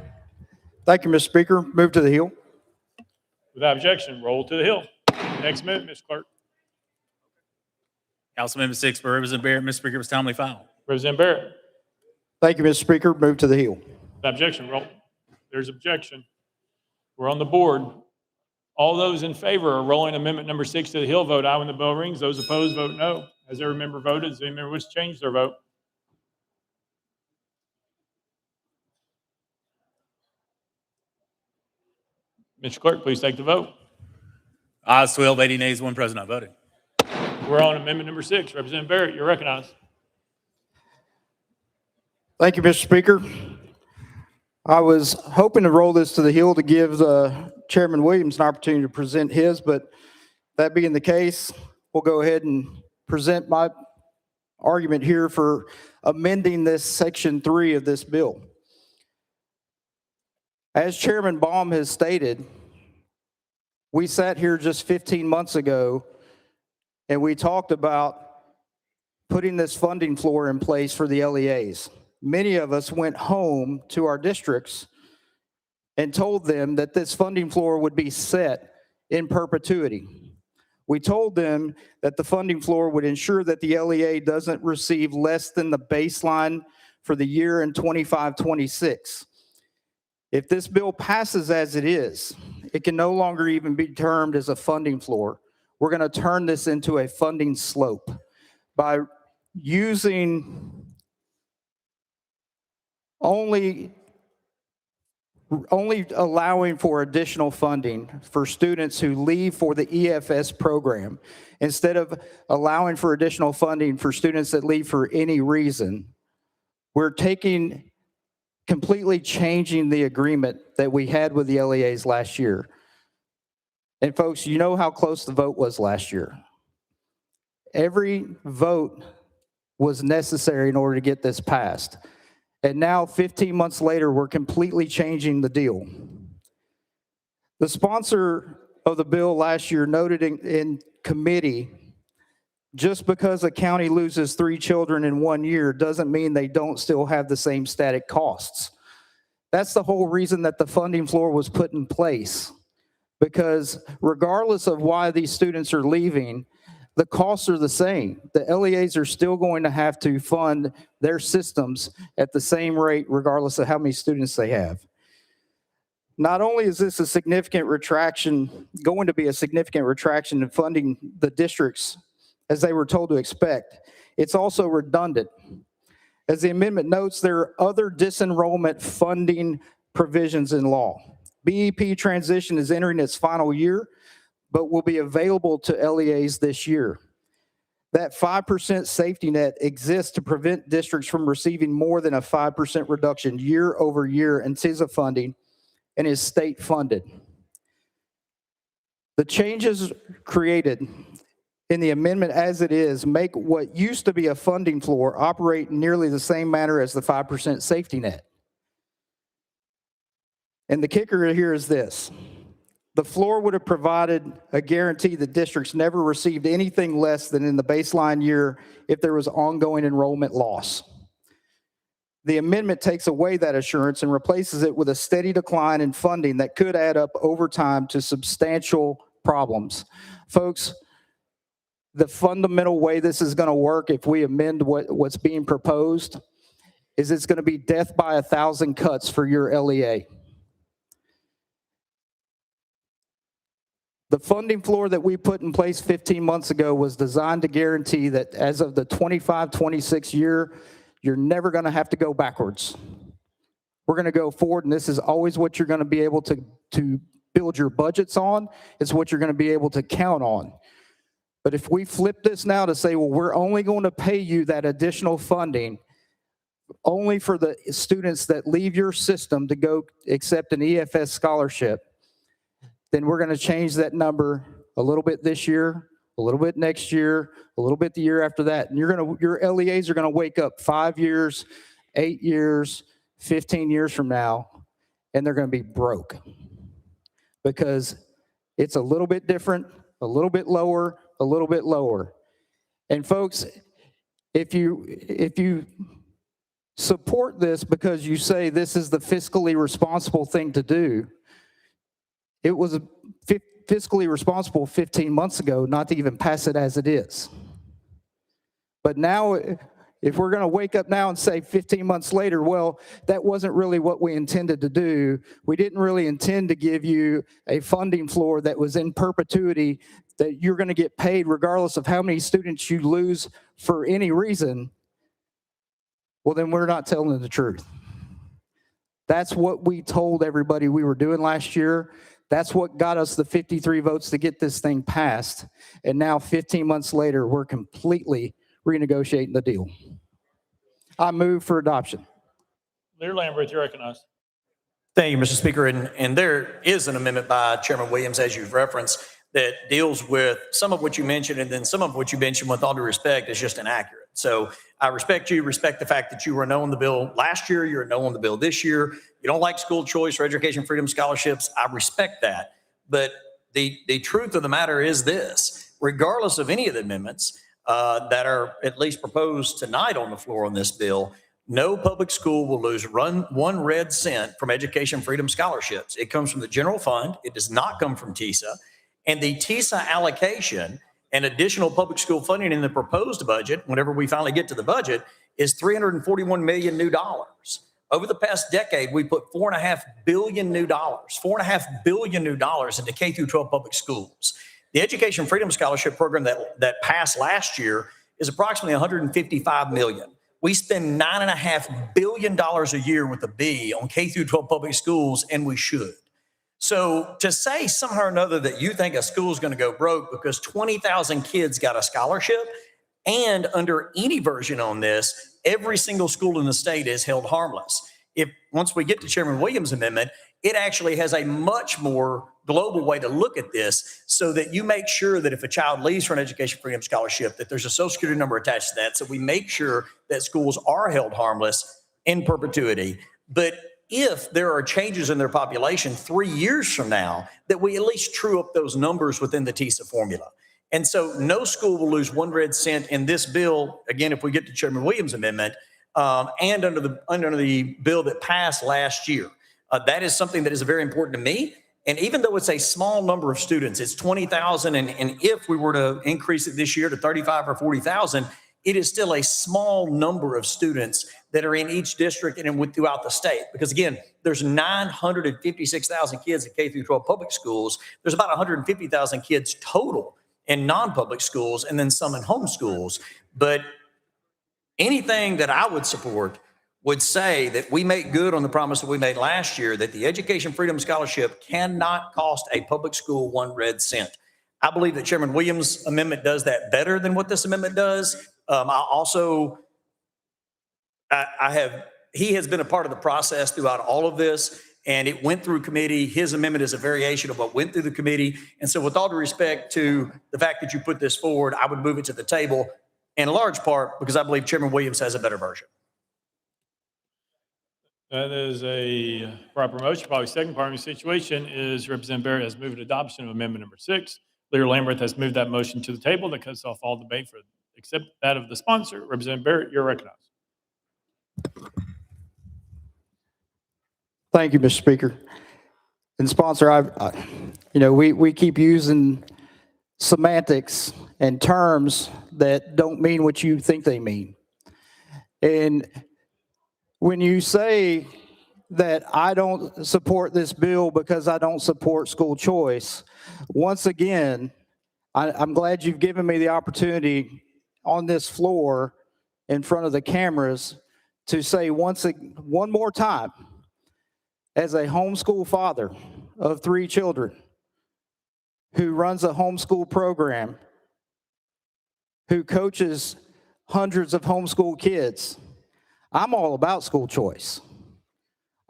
Thank you, Mr. Speaker. Move to the Hill. Without objection, roll to the Hill. Next amendment, Mr. Clerk. House Amendment 6 by Representative Barrett. Mr. Speaker, was timely filed. Representative Barrett. Thank you, Mr. Speaker. Move to the Hill. Without objection, roll. There's objection. We're on the board. All those in favor of rolling amendment number 6 to the Hill, vote aye when the bell rings. Those opposed, vote no. As every member voted, does any member wish to change their vote? Mr. Clerk, please take the vote. Ayes 12, 80 nays, 1 present, not voting. We're on amendment number 6. Representative Barrett, you're recognized. Thank you, Mr. Speaker. I was hoping to roll this to the Hill to give Chairman Williams an opportunity to present his, but that being the case, we'll go ahead and present my argument here for amending this section 3 of this bill. As Chairman Baum has stated, we sat here just 15 months ago and we talked about putting this funding floor in place for the LEAs. Many of us went home to our districts and told them that this funding floor would be set in perpetuity. We told them that the funding floor would ensure that the LEA doesn't receive less than the baseline for the year in 25-26. If this bill passes as it is, it can no longer even be termed as a funding floor. We're going to turn this into a funding slope by using only allowing for additional funding for students who leave for the EFS program, instead of allowing for additional funding for students that leave for any reason, we're completely changing the agreement that we had with the LEAs last year. And folks, you know how close the vote was last year. Every vote was necessary in order to get this passed. And now, 15 months later, we're completely changing the deal. The sponsor of the bill last year noted in committee, just because a county loses 3 children in 1 year doesn't mean they don't still have the same static costs. That's the whole reason that the funding floor was put in place, because regardless of why these students are leaving, the costs are the same. The LEAs are still going to have to fund their systems at the same rate, regardless of how many students they have. Not only is this going to be a significant retraction in funding the districts as they were told to expect, it's also redundant. As the amendment notes, there are other disenrollment funding provisions in law. BEP transition is entering its final year, but will be available to LEAs this year. That 5% safety net exists to prevent districts from receiving more than a 5% reduction year over year in TISA funding and is state funded. The changes created in the amendment as it is make what used to be a funding floor operate in nearly the same manner as the 5% safety net. And the kicker here is this. The floor would have provided a guarantee that districts never received anything less than in the baseline year if there was ongoing enrollment loss. The amendment takes away that assurance and replaces it with a steady decline in funding that could add up over time to substantial problems. Folks, the fundamental way this is going to work if we amend what's being proposed is it's going to be death by 1,000 cuts for your LEA. The funding floor that we put in place 15 months ago was designed to guarantee that as of the 25-26 year, you're never going to have to go backwards. We're going to go forward, and this is always what you're going to be able to build your budgets on. It's what you're going to be able to count on. But if we flip this now to say, well, we're only going to pay you that additional funding only for the students that leave your system to go accept an EFS scholarship, then we're going to change that number a little bit this year, a little bit next year, a little bit the year after that. And your LEAs are going to wake up 5 years, 8 years, 15 years from now, and they're going to be broke because it's a little bit different, a little bit lower, a little bit lower. And folks, if you support this because you say this is the fiscally responsible thing to do, it was fiscally responsible 15 months ago not to even pass it as it is. But now, if we're going to wake up now and say 15 months later, well, that wasn't really what we intended to do. We didn't really intend to give you a funding floor that was in perpetuity, that you're going to get paid regardless of how many students you lose for any reason. Well, then we're not telling the truth. That's what we told everybody we were doing last year. That's what got us the 53 votes to get this thing passed. And now 15 months later, we're completely renegotiating the deal. I move for adoption. Leader Lamberth, you're recognized. Thank you, Mr. Speaker. And there is an amendment by Chairman Williams, as you've referenced, that deals with some of what you mentioned, and then some of what you mentioned, with all due respect, is just inaccurate. So I respect you, respect the fact that you were a no on the bill last year, you're a no on the bill this year. You don't like school choice or education freedom scholarships. I respect that. But the truth of the matter is this: regardless of any of the amendments that are at least proposed tonight on the floor on this bill, no public school will lose one red cent from education freedom scholarships. It comes from the general fund. It does not come from TISA. And the TISA allocation and additional public school funding in the proposed budget, whenever we finally get to the budget, is $341 million new dollars. Over the past decade, we put $4.5 billion new dollars into K through 12 public schools. The Education Freedom Scholarship Program that passed last year is approximately $155 million. We spend $9.5 billion a year with a B on K through 12 public schools, and we should. So to say somehow or another that you think a school is going to go broke because 20,000 kids got a scholarship, and under any version on this, every single school in the state is held harmless. If once we get to Chairman Williams' amendment, it actually has a much more global way to look at this so that you make sure that if a child leaves for an education freedom scholarship, that there's a social security number attached to that. So we make sure that schools are held harmless in perpetuity. But if there are changes in their population 3 years from now, that we at least true up those numbers within the TISA formula. And so no school will lose 1 red cent in this bill, again, if we get to Chairman Williams' amendment, and under the bill that passed last year. That is something that is very important to me. And even though it's a small number of students, it's 20,000, and if we were to increase it this year to 35 or 40,000, it is still a small number of students that are in each district and throughout the state. Because again, there's 956,000 kids in K through 12 public schools. There's about 150,000 kids total in non-public schools, and then some in home schools. But anything that I would support would say that we make good on the promise that we made last year, that the Education Freedom Scholarship cannot cost a public school 1 red cent. I believe that Chairman Williams' amendment does that better than what this amendment does. He has been a part of the process throughout all of this, and it went through committee. His amendment is a variation of what went through the committee. And so with all due respect to the fact that you put this forward, I would move it to the table in large part because I believe Chairman Williams has a better version. That is a proper motion. Probably second part of the situation is Representative Barrett has moved adoption of amendment number 6. Leader Lamberth has moved that motion to the table. That cuts off all debate except that of the sponsor. Representative Barrett, you're recognized. Thank you, Mr. Speaker. And sponsor, we keep using semantics and terms that don't mean what you think they mean. And when you say that I don't support this bill because I don't support school choice, once again, I'm glad you've given me the opportunity on this floor in front of the cameras to say one more time, as a homeschool father of 3 children who runs a homeschool program, who coaches hundreds of homeschool kids, I'm all about school choice.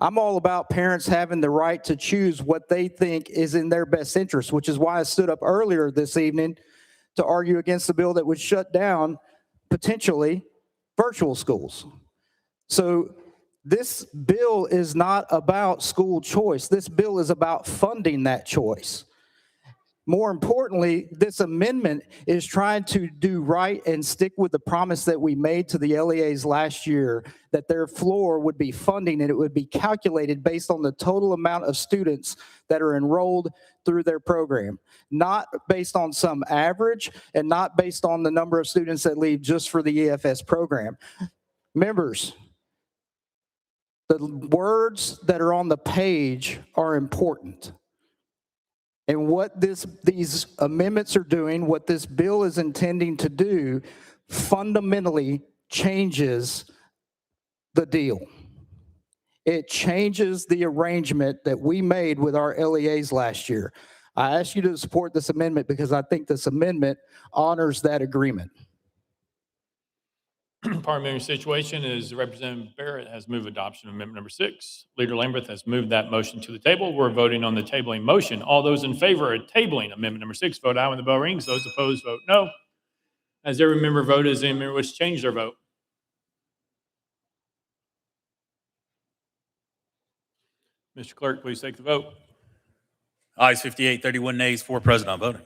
I'm all about parents having the right to choose what they think is in their best interest, which is why I stood up earlier this evening to argue against the bill that would shut down potentially virtual schools. So this bill is not about school choice. This bill is about funding that choice. More importantly, this amendment is trying to do right and stick with the promise that we made to the LEAs last year, that their floor would be funding and it would be calculated based on the total amount of students that are enrolled through their program, not based on some average and not based on the number of students that leave just for the EFS program. Members, the words that are on the page are important. And what these amendments are doing, what this bill is intending to do, fundamentally changes the deal. It changes the arrangement that we made with our LEAs last year. I ask you to support this amendment because I think this amendment honors that agreement. Parliamentary situation is Representative Barrett has moved adoption of amendment number 6. Leader Lamberth has moved that motion to the table. We're voting on the tabling motion. All those in favor of tabling amendment number 6, vote aye when the bell rings. Those opposed, vote no. As every member voted, is any member wish to change their vote? Mr. Clerk, please take the vote. Ayes 58, 31 nays, 4 present, not voting.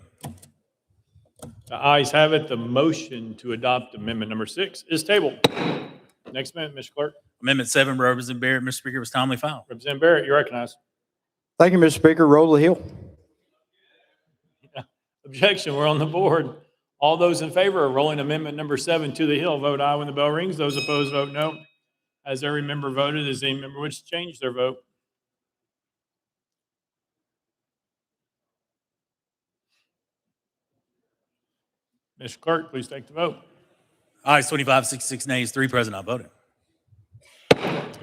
The ayes have it. The motion to adopt amendment number 6 is tabled. Next amendment, Mr. Clerk. Amendment 7, Representative Barrett, Mr. Speaker, was timely filed. Representative Barrett, you're recognized. Thank you, Mr. Speaker. Roll the hill. Objection, we're on the board. All those in favor of rolling amendment number 7 to the hill, vote aye when the bell rings. Those opposed, vote no. As every member voted, is any member wish to change their vote? Mr. Clerk, please take the vote. Ayes 25, 66 nays, 3 present, not voting.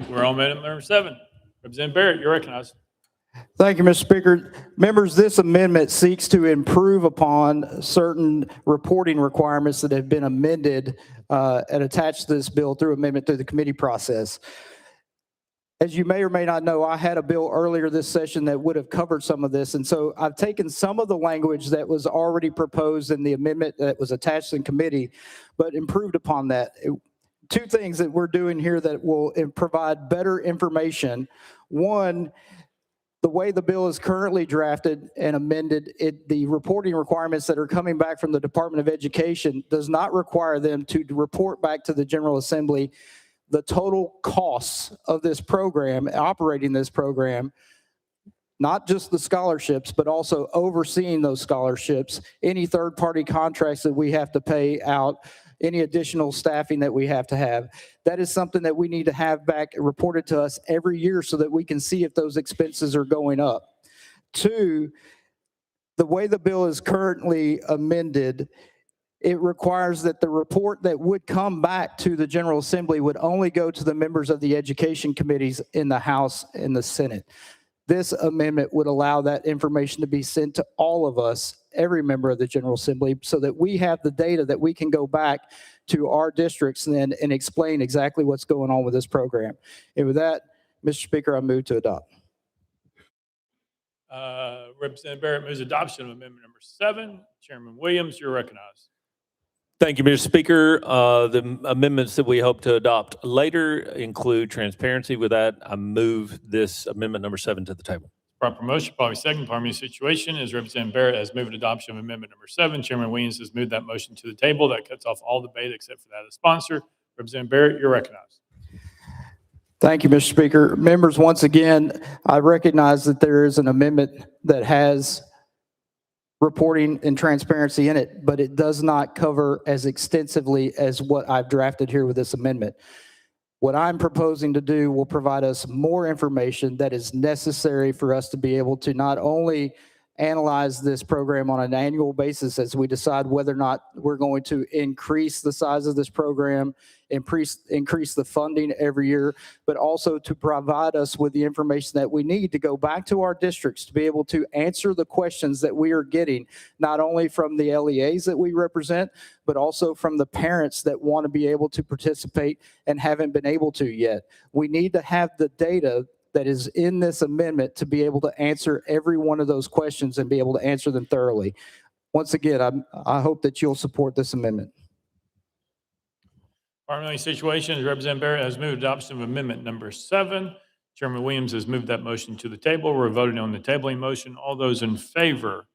We're on amendment number 7. Representative Barrett, you're recognized. Thank you, Mr. Speaker. Members, this amendment seeks to improve upon certain reporting requirements that have been amended and attached to this bill through amendment through the committee process. As you may or may not know, I had a bill earlier this session that would have covered some of this. And so I've taken some of the language that was already proposed in the amendment that was attached in committee, but improved upon that. Two things that we're doing here that will provide better information. One, the way the bill is currently drafted and amended, the reporting requirements that are coming back from the Department of Education does not require them to report back to the General Assembly the total costs of this program, operating this program, not just the scholarships, but also overseeing those scholarships, any third-party contracts that we have to pay out, any additional staffing that we have to have. That is something that we need to have back reported to us every year so that we can see if those expenses are going up. Two, the way the bill is currently amended, it requires that the report that would come back to the General Assembly would only go to the members of the education committees in the House and the Senate. This amendment would allow that information to be sent to all of us, every member of the General Assembly, so that we have the data that we can go back to our districts and explain exactly what's going on with this program. And with that, Mr. Speaker, I move to adopt. Representative Barrett moves adoption of amendment number 7. Chairman Williams, you're recognized. Thank you, Mr. Speaker. The amendments that we hope to adopt later include transparency. With that, I move this amendment number 7 to the table. Proper motion, probably second. Pardon me, situation is Representative Barrett has moved adoption of amendment number 7. Chairman Williams has moved that motion to the table. That cuts off all debate except for that of the sponsor. Representative Barrett, you're recognized. Thank you, Mr. Speaker. Members, once again, I recognize that there is an amendment that has reporting and transparency in it, but it does not cover as extensively as what I've drafted here with this amendment. What I'm proposing to do will provide us more information that is necessary for us to be able to not only analyze this program on an annual basis as we decide whether or not we're going to increase the size of this program, increase the funding every year, but also to provide us with the information that we need to go back to our districts to be able to answer the questions that we are getting, not only from the LEAs that we represent, but also from the parents that want to be able to participate and haven't been able to yet. We need to have the data that is in this amendment to be able to answer every one of those questions and be able to answer them thoroughly. Once again, I hope that you'll support this amendment. Parliamentary situations, Representative Barrett has moved adoption of amendment number 7. Chairman Williams has moved that motion to the table. We're voting on the tabling motion. All those in favor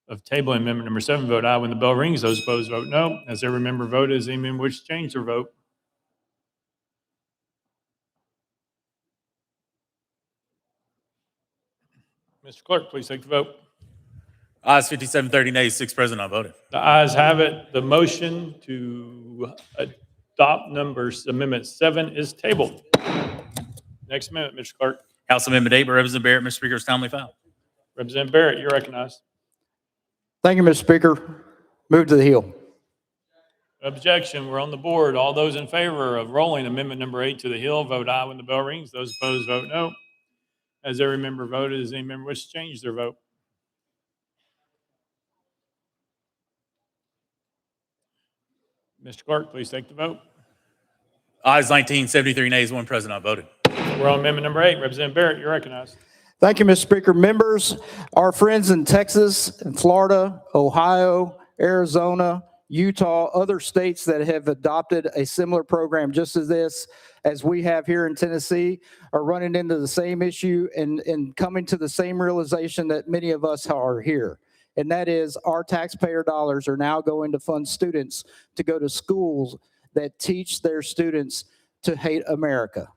of tabling amendment number 7 vote aye when the bell rings. Those opposed vote no. As every member voted, as any member wishes to change their vote. Mr. Clerk, please take the vote. Ayes 57, 30 nays, 6 present, not voting. The ayes have it. The motion to adopt amendment 7 is tabled. Next amendment, Mr. Clerk. House Amendment 8 by Representative Barrett. Mr. Speaker, is timely filed. Representative Barrett, you're recognized. Thank you, Mr. Speaker. Move to the Hill. Objection. We're on the board. All those in favor of rolling amendment number 8 to the Hill, vote aye when the bell rings. Those opposed, vote no. As every member voted, does any member wish to change their vote? Mr. Clerk, please take the vote. Ayes 19, 73 nays, 1 present, not voted. We're on amendment number 8. Representative Barrett, you're recognized. Thank you, Mr. Speaker. Members, our friends in Texas and Florida, Ohio, Arizona, Utah, other states that have adopted a similar program just as this, as we have here in Tennessee, are running into the same issue and coming to the same realization that many of us are here. And that is our taxpayer dollars are now going to fund students to go to schools that teach their students to hate America.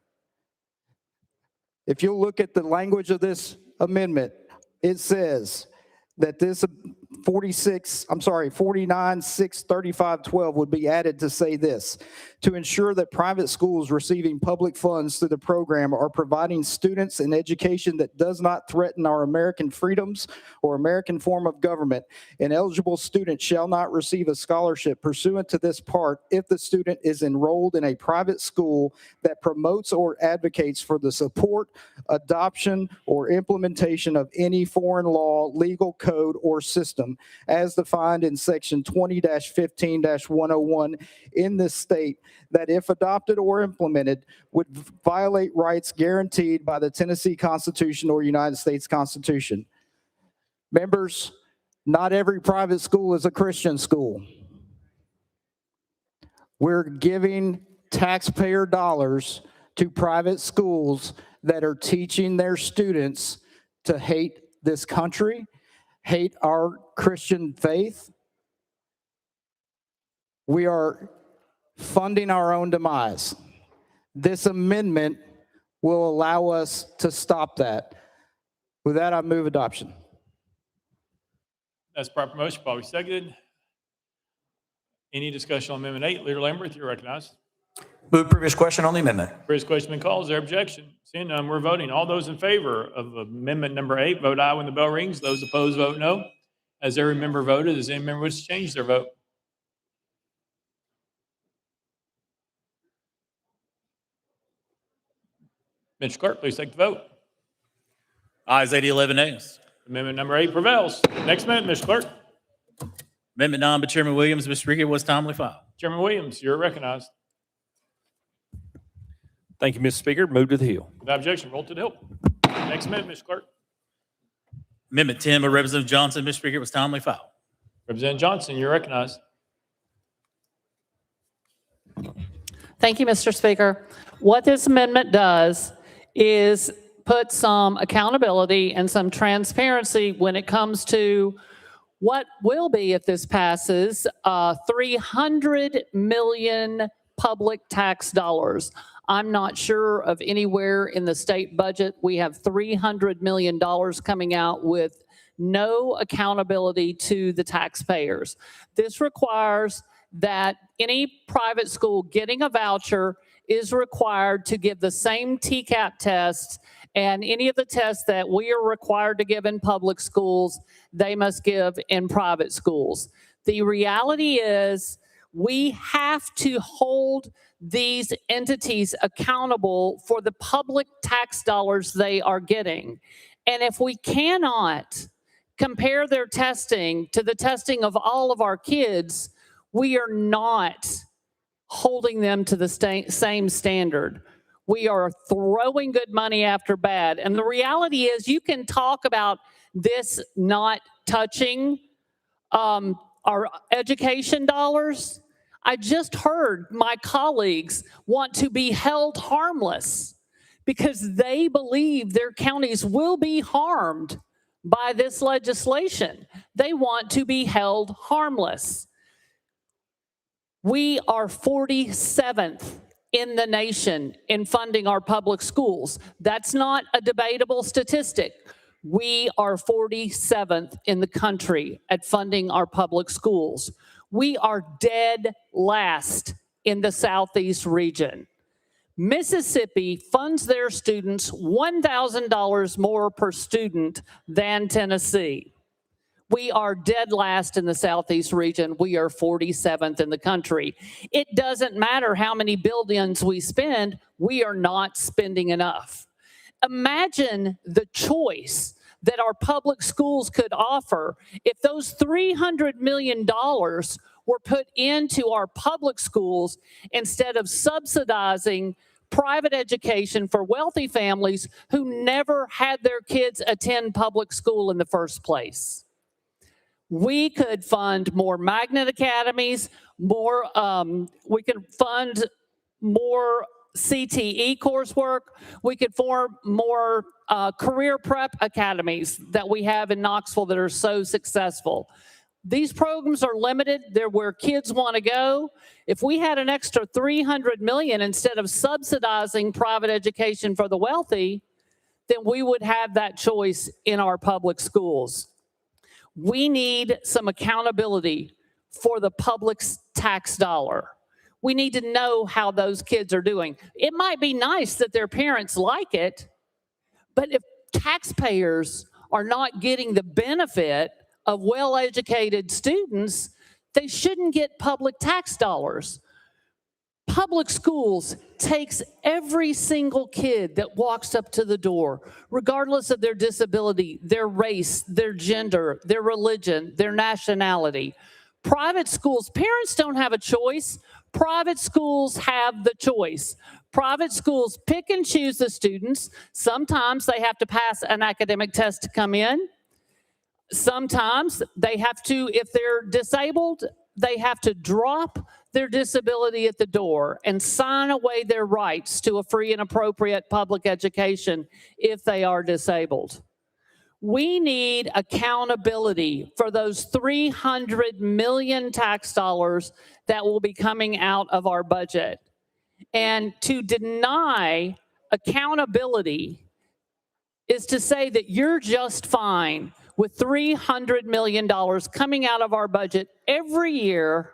If you look at the language of this amendment, it says that this 49,635.12 would be added to say this: to ensure that private schools receiving public funds through the program are providing students an education that does not threaten our American freedoms or American form of government. An eligible student shall not receive a scholarship pursuant to this part if the student is enrolled in a private school that promotes or advocates for the support, adoption, or implementation of any foreign law, legal code, or system as defined in section 20-15-101 in this state, that if adopted or implemented would violate rights guaranteed by the Tennessee Constitution or United States Constitution. Members, not every private school is a Christian school. We're giving taxpayer dollars to private schools that are teaching their students to hate this country, hate our Christian faith. We are funding our own demise. This amendment will allow us to stop that. With that, I move adoption. That's proper motion, probably seconded. Any discussion on Amendment 8? Leader Lamberth, you're recognized. Move previous question on the amendment. Previous question been called. Is there objection? Seeing none, we're voting. All those in favor of Amendment number 8, vote aye when the bell rings. Those opposed, vote no. Has every member voted? Does any member wish to change their vote? Mr. Clerk, please take the vote. Ayes 80, 11 nays. Amendment number 8 prevails. Next amendment, Mr. Clerk. Amendment 9 by Chairman Williams, Mr. Speaker, was timely filed. Chairman Williams, you're recognized. Thank you, Mr. Speaker. Move to the Hill. Without objection, roll to the Hill. Next amendment, Mr. Clerk. Amendment 10 by Representative Johnson, Mr. Speaker, was timely filed. Representative Johnson, you're recognized. Thank you, Mr. Speaker. What this amendment does is put some accountability and some transparency when it comes to what will be, if this passes, 300 million public tax dollars. I'm not sure of anywhere in the state budget we have $300 million coming out with no accountability to the taxpayers. This requires that any private school getting a voucher is required to give the same TCAP tests and any of the tests that we are required to give in public schools, they must give in private schools. The reality is we have to hold these entities accountable for the public tax dollars they are getting. And if we cannot compare their testing to the testing of all of our kids, we are not holding them to the same standard. We are throwing good money after bad. And the reality is you can talk about this not touching our education dollars. I just heard my colleagues want to be held harmless because they believe their counties will be harmed by this legislation. They want to be held harmless. We are 47th in the nation in funding our public schools. That's not a debatable statistic. We are 47th in the country at funding our public schools. We are dead last in the Southeast region. Mississippi funds their students $1,000 more per student than Tennessee. We are dead last in the Southeast region. We are 47th in the country. It doesn't matter how many billions we spend, we are not spending enough. Imagine the choice that our public schools could offer if those $300 million were put into our public schools instead of subsidizing private education for wealthy families who never had their kids attend public school in the first place. We could fund more magnet academies, we could fund more CTE coursework. We could form more career prep academies that we have in Knoxville that are so successful. These programs are limited. They're where kids want to go. If we had an extra $300 million instead of subsidizing private education for the wealthy, then we would have that choice in our public schools. We need some accountability for the public's tax dollar. We need to know how those kids are doing. It might be nice that their parents like it, but if taxpayers are not getting the benefit of well-educated students, they shouldn't get public tax dollars. Public schools takes every single kid that walks up to the door, regardless of their disability, their race, their gender, their religion, their nationality. Private schools, parents don't have a choice. Private schools have the choice. Private schools pick and choose the students. Sometimes they have to pass an academic test to come in. Sometimes they have to, if they're disabled, they have to drop their disability at the door and sign away their rights to a free and appropriate public education if they are disabled. We need accountability for those 300 million tax dollars that will be coming out of our budget. And to deny accountability is to say that you're just fine with $300 million coming out of our budget every year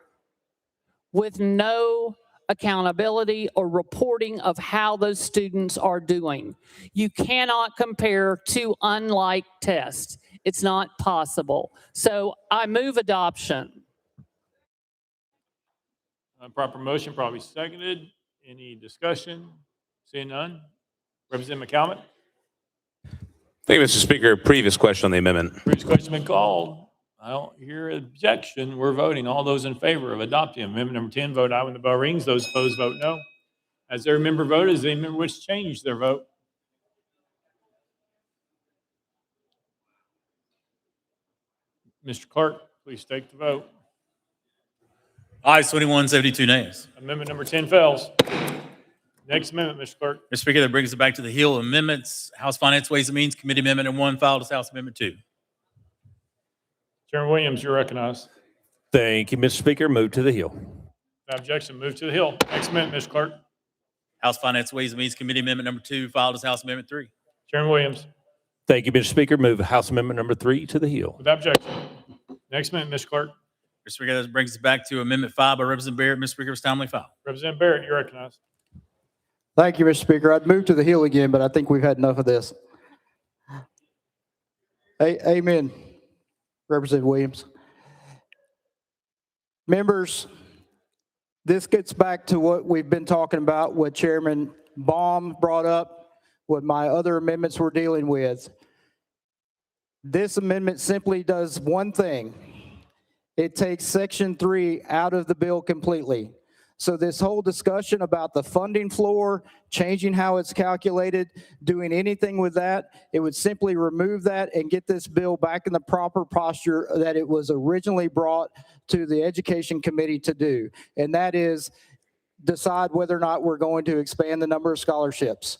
with no accountability or reporting of how those students are doing. You cannot compare two unlike tests. It's not possible. So I move adoption. Proper motion, probably seconded. Any discussion? Seeing none. Representative McCalmont. Thank you, Mr. Speaker. Previous question on the amendment. Previous question been called. I don't hear objection. We're voting. All those in favor of adopting amendment number 10, vote aye when the bell rings. Those opposed, vote no. Has there a member voted? Does any member wish to change their vote? Mr. Clerk, please take the vote. Ayes 21, 72 nays. Amendment number 10 fails. Next amendment, Mr. Clerk. Mr. Speaker, that brings us back to the Hill amendments. House Finance, Ways and Means Committee Amendment number 1 filed as House Amendment 2. Chairman Williams, you're recognized. Thank you, Mr. Speaker. Move to the Hill. Without objection, move to the Hill. Next amendment, Mr. Clerk. House Finance, Ways and Means Committee Amendment number 2 filed as House Amendment 3. Chairman Williams. Thank you, Mr. Speaker. Move House Amendment number 3 to the Hill. Without objection. Next amendment, Mr. Clerk. Mr. Speaker, that brings us back to Amendment 5 by Representative Barrett. Mr. Speaker, it's timely filed. Representative Barrett, you're recognized. Thank you, Mr. Speaker. I'd move to the Hill again, but I think we've had enough of this. Amen, Representative Williams. Members, this gets back to what we've been talking about, what Chairman Baum brought up, what my other amendments were dealing with. This amendment simply does one thing. It takes Section 3 out of the bill completely. So this whole discussion about the funding floor, changing how it's calculated, doing anything with that, it would simply remove that and get this bill back in the proper posture that it was originally brought to the Education Committee to do. And that is decide whether or not we're going to expand the number of scholarships.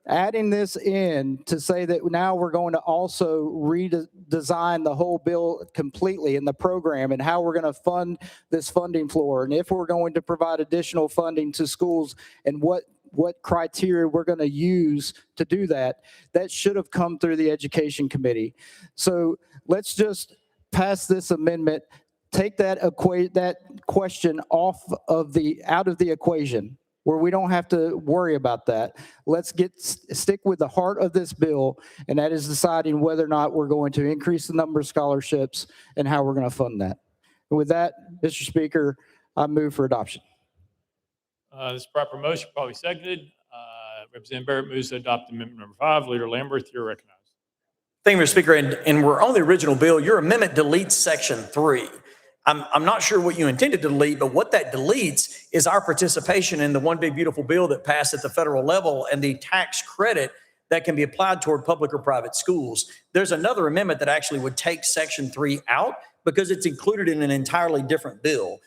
Adding this in to say that now we're going to also redesign the whole bill completely in the program and how we're going to fund this funding floor and if we're going to provide additional funding to schools and what criteria we're going to use to do that, that should have come through the Education Committee. So let's just pass this amendment, take that question out of the equation, where we don't have to worry about that. Let's stick with the heart of this bill, and that is deciding whether or not we're going to increase the number of scholarships and how we're going to fund that. And with that, Mr. Speaker, I move for adoption. This proper motion, probably seconded. Representative Barrett moves to adopt amendment number 5. Leader Lamberth, you're recognized. Thank you, Mr. Speaker. And we're on the original bill. Your amendment deletes Section 3. I'm not sure what you intended to delete, but what that deletes is our participation in the One Big Beautiful Bill that passed at the federal level and the tax credit that can be applied toward public or private schools. There's another amendment that actually would take Section 3 out because it's included in an entirely different bill.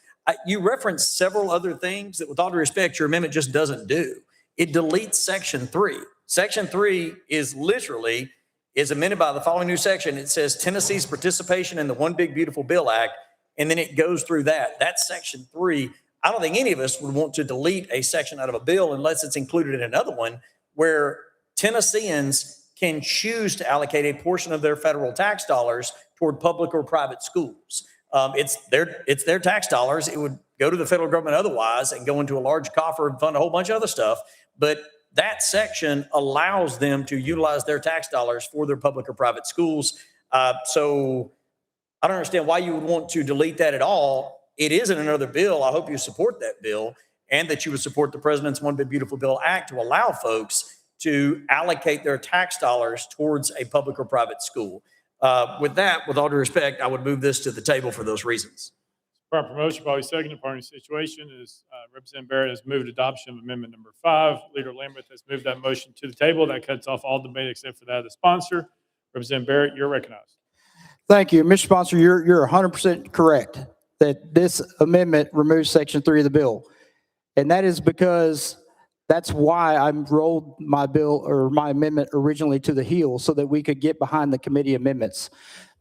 You referenced several other things that, with all due respect, your amendment just doesn't do. It deletes Section 3. Section 3 is amended by the following new section. It says Tennessee's participation in the One Big Beautiful Bill Act, and then it goes through that. That's Section 3. I don't think any of us would want to delete a section out of a bill unless it's included in another one where Tennesseans can choose to allocate a portion of their federal tax dollars toward public or private schools. It's their tax dollars. It would go to the federal government otherwise and go into a large coffer and fund a whole bunch of other stuff. But that section allows them to utilize their tax dollars for their public or private schools. So I don't understand why you would want to delete that at all. It is in another bill. I hope you support that bill and that you would support the President's One Big Beautiful Bill Act to allow folks to allocate their tax dollars towards a public or private school. With that, with all due respect, I would move this to the table for those reasons. Proper motion, probably seconded. Party situation is Representative Barrett has moved adoption of amendment number 5. Leader Lambert has moved that motion to the table. That cuts off all debate except for that of the sponsor. Representative Barrett, you're recognized. Thank you. Mr. Sponsor, you're 100% correct that this amendment removes Section 3 of the bill. And that is because that's why I rolled my bill or my amendment originally to the heel so that we could get behind the committee amendments.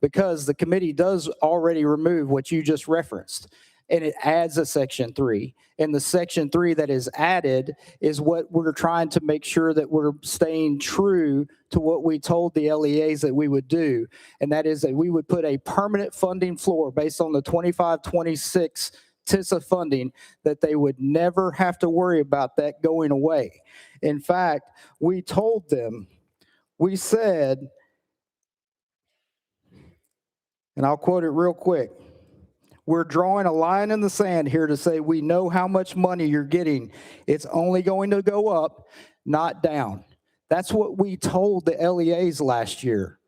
Because the committee does already remove what you just referenced, and it adds a Section 3. And the Section 3 that is added is what we're trying to make sure that we're staying true to what we told the LEAs that we would do. And that is that we would put a permanent funding floor based on the 25-26 TISA funding, that they would never have to worry about that going away. In fact, we told them, we said, and I'll quote it real quick, we're drawing a line in the sand here to say we know how much money you're getting. It's only going to go up, not down. That's what we told the LEAs last year.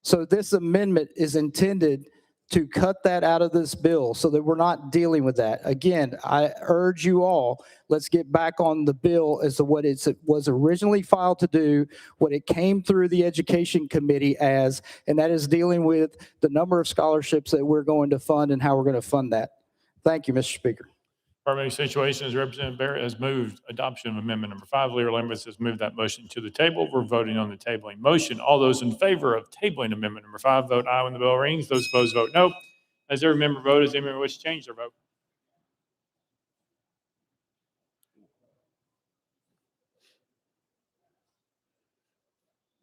So this amendment is intended to cut that out of this bill so that we're not dealing with that. Again, I urge you all, let's get back on the bill as to what it was originally filed to do, what it came through the Education Committee as, and that is dealing with the number of scholarships that we're going to fund and how we're going to fund that. Thank you, Mr. Speaker. Parliamentary situation is Representative Barrett has moved adoption of amendment number 5. Leader Lambert has moved that motion to the table. We're voting on the tabling motion. All those in favor of tabling amendment number 5, vote aye when the bell rings. Those opposed, vote no. As every member voted, does any member wish to change their vote?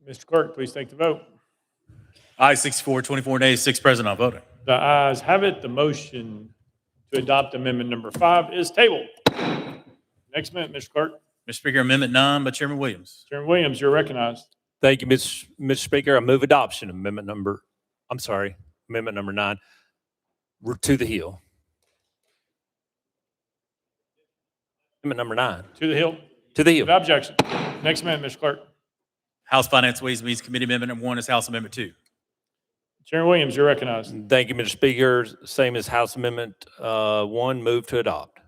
Mr. Clerk, please take the vote. Aye, 64, 24 nays, 6 present, not voting. The ayes have it. The motion to adopt amendment number 5 is tabled. Next amendment, Mr. Clerk. Mr. Speaker, Amendment 9 by Chairman Williams. Chairman Williams, you're recognized. Thank you, Mr. Speaker. I move adoption of amendment number 9. We're to the heel. Amendment number 9. To the hill. To the heel. Without objection. Next amendment, Mr. Clerk. House Finance Ways and Means Committee Amendment number 1 is House Amendment 2. Chairman Williams, you're recognized. Thank you, Mr. Speaker. Same as House Amendment 1, move to adopt.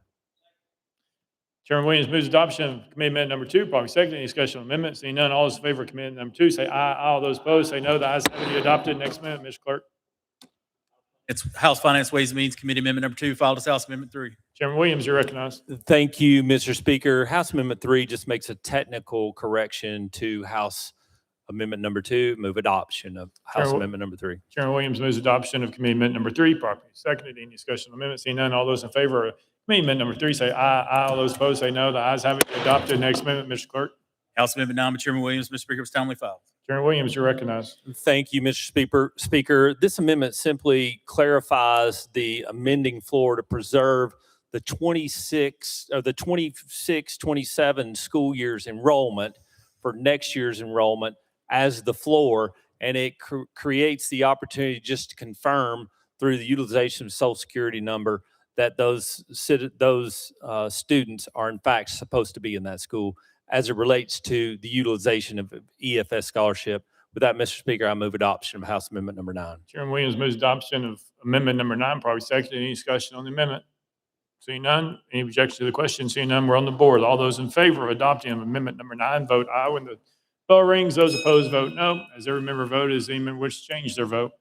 Chairman Williams moves adoption of committee amendment number 2. Probably second. Any discussion on amendment? Seeing none, all those in favor of committee amendment number 2 say aye. Aye. All those opposed say no. The ayes have it. Adopted. Next amendment, Mr. Clerk. It's House Finance Ways and Means Committee Amendment number 2, filed as House Amendment 3. Chairman Williams, you're recognized. Thank you, Mr. Speaker. House Amendment 3 just makes a technical correction to House Amendment number 2. Move adoption of House Amendment number 3. Chairman Williams moves adoption of committee amendment number 3. Properly seconded. Any discussion on amendment? Seeing none, all those in favor of committee amendment number 3 say aye. Aye. All those opposed say no. The ayes have it. Adopted. Next amendment, Mr. Clerk. House Amendment 9 by Chairman Williams. Mr. Speaker, was timely filed. Chairman Williams, you're recognized. Thank you, Mr. Speaker. This amendment simply clarifies the amending floor to preserve the 26-27 school year's enrollment for next year's enrollment as the floor, and it creates the opportunity just to confirm through the utilization of Social Security number that those students are in fact supposed to be in that school as it relates to the utilization of EFS scholarship. With that, Mr. Speaker, I move adoption of House Amendment number 9. Chairman Williams moves adoption of amendment number 9. Probably seconded. Any discussion on the amendment? Seeing none. Any objection to the question? Seeing none, we're on the board. All those in favor of adopting amendment number 9, vote aye when the bell rings. Those opposed, vote no. As every member voted, does any member wish to change their vote?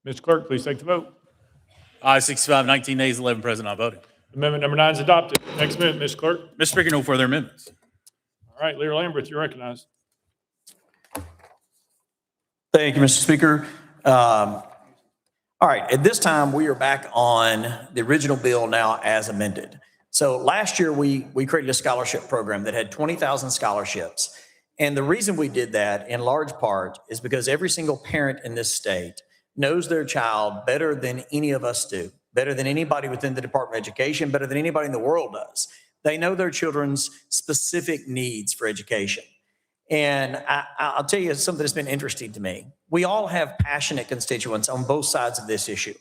Mr. Clerk, please take the vote. Aye, 65, 19 nays, 11 present, not voting. Amendment number 9 is adopted. Next amendment, Mr. Clerk. Mr. Speaker, no further amendments. All right, Leader Lambert, you're recognized. Thank you, Mr. Speaker. All right, at this time, we are back on the original bill now as amended. So last year, we created a scholarship program that had 20,000 scholarships. And the reason we did that in large part is because every single parent in this state knows their child better than any of us do, better than anybody within the Department of Education, better than anybody in the world does. They know their children's specific needs for education. And I'll tell you something that's been interesting to me. We all have passionate constituents on both sides of this issue.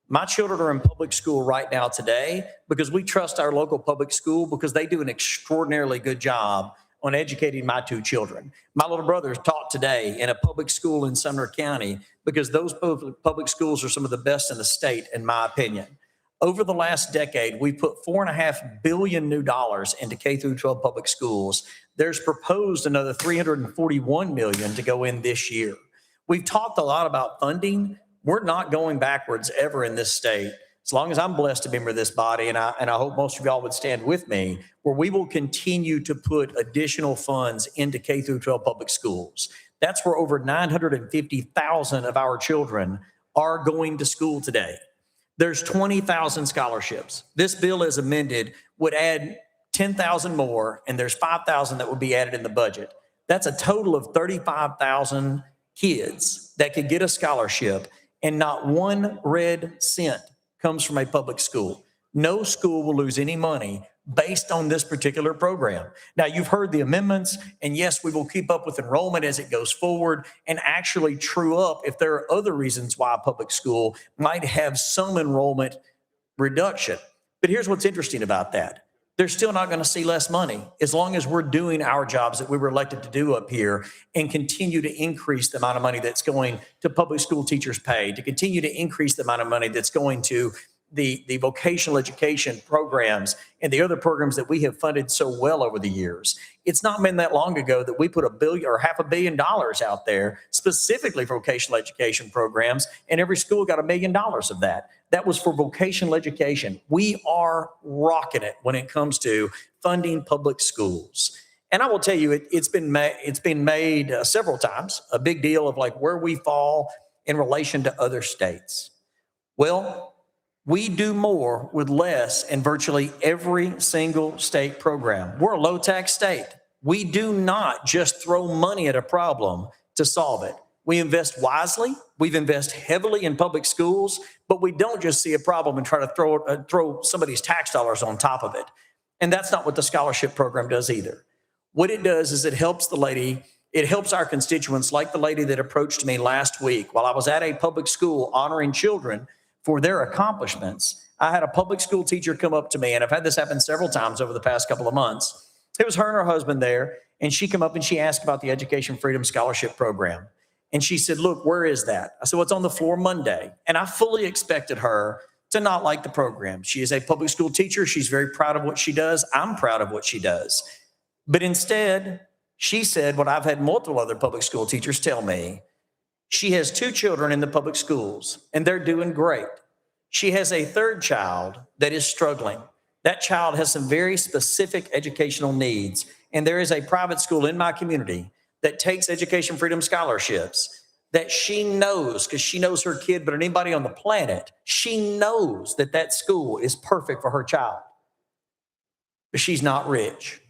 My children are in public school right now today because we trust our local public school because they do an extraordinarily good job on educating my two children. My little brother is taught today in a public school in Sumner County because those public schools are some of the best in the state, in my opinion. Over the last decade, we put $4.5 billion new dollars into K through 12 public schools. There's proposed another $341 million to go in this year. We've talked a lot about funding. We're not going backwards ever in this state. As long as I'm blessed to be a member of this body, and I hope most of y'all would stand with me, where we will continue to put additional funds into K through 12 public schools. That's where over 950,000 of our children are going to school today. There's 20,000 scholarships. This bill as amended would add 10,000 more, and there's 5,000 that would be added in the budget. That's a total of 35,000 kids that could get a scholarship, and not one red cent comes from a public school. No school will lose any money based on this particular program. Now, you've heard the amendments, and yes, we will keep up with enrollment as it goes forward and actually true up if there are other reasons why a public school might have some enrollment reduction. But here's what's interesting about that. They're still not going to see less money as long as we're doing our jobs that we were elected to do up here and continue to increase the amount of money that's going to public school teachers' pay, to continue to increase the amount of money that's going to the vocational education programs and the other programs that we have funded so well over the years. It's not been that long ago that we put $1 billion or $500 million out there specifically for vocational education programs, and every school got $1 million of that. That was for vocational education. We are rocking it when it comes to funding public schools. And I will tell you, it's been made several times a big deal of like where we fall in relation to other states. Well, we do more with less in virtually every single state program. We're a low-tax state. We do not just throw money at a problem to solve it. We invest wisely. We've invested heavily in public schools, but we don't just see a problem and try to throw somebody's tax dollars on top of it. And that's not what the scholarship program does either. What it does is it helps our constituents, like the lady that approached me last week while I was at a public school honoring children for their accomplishments. I had a public school teacher come up to me, and I've had this happen several times over the past couple of months. It was her and her husband there, and she came up and she asked about the Education Freedom Scholarship Program. And she said, look, where is that? I said, well, it's on the floor Monday. And I fully expected her to not like the program. She is a public school teacher. She's very proud of what she does. I'm proud of what she does. But instead, she said what I've had multiple other public school teachers tell me. She has 2 children in the public schools, and they're doing great. She has a 3rd child that is struggling. That child has some very specific educational needs, and there is a private school in my community that takes Education Freedom Scholarships that she knows, because she knows her kid better than anybody on the planet, she knows that that school is perfect for her child. But she's not rich.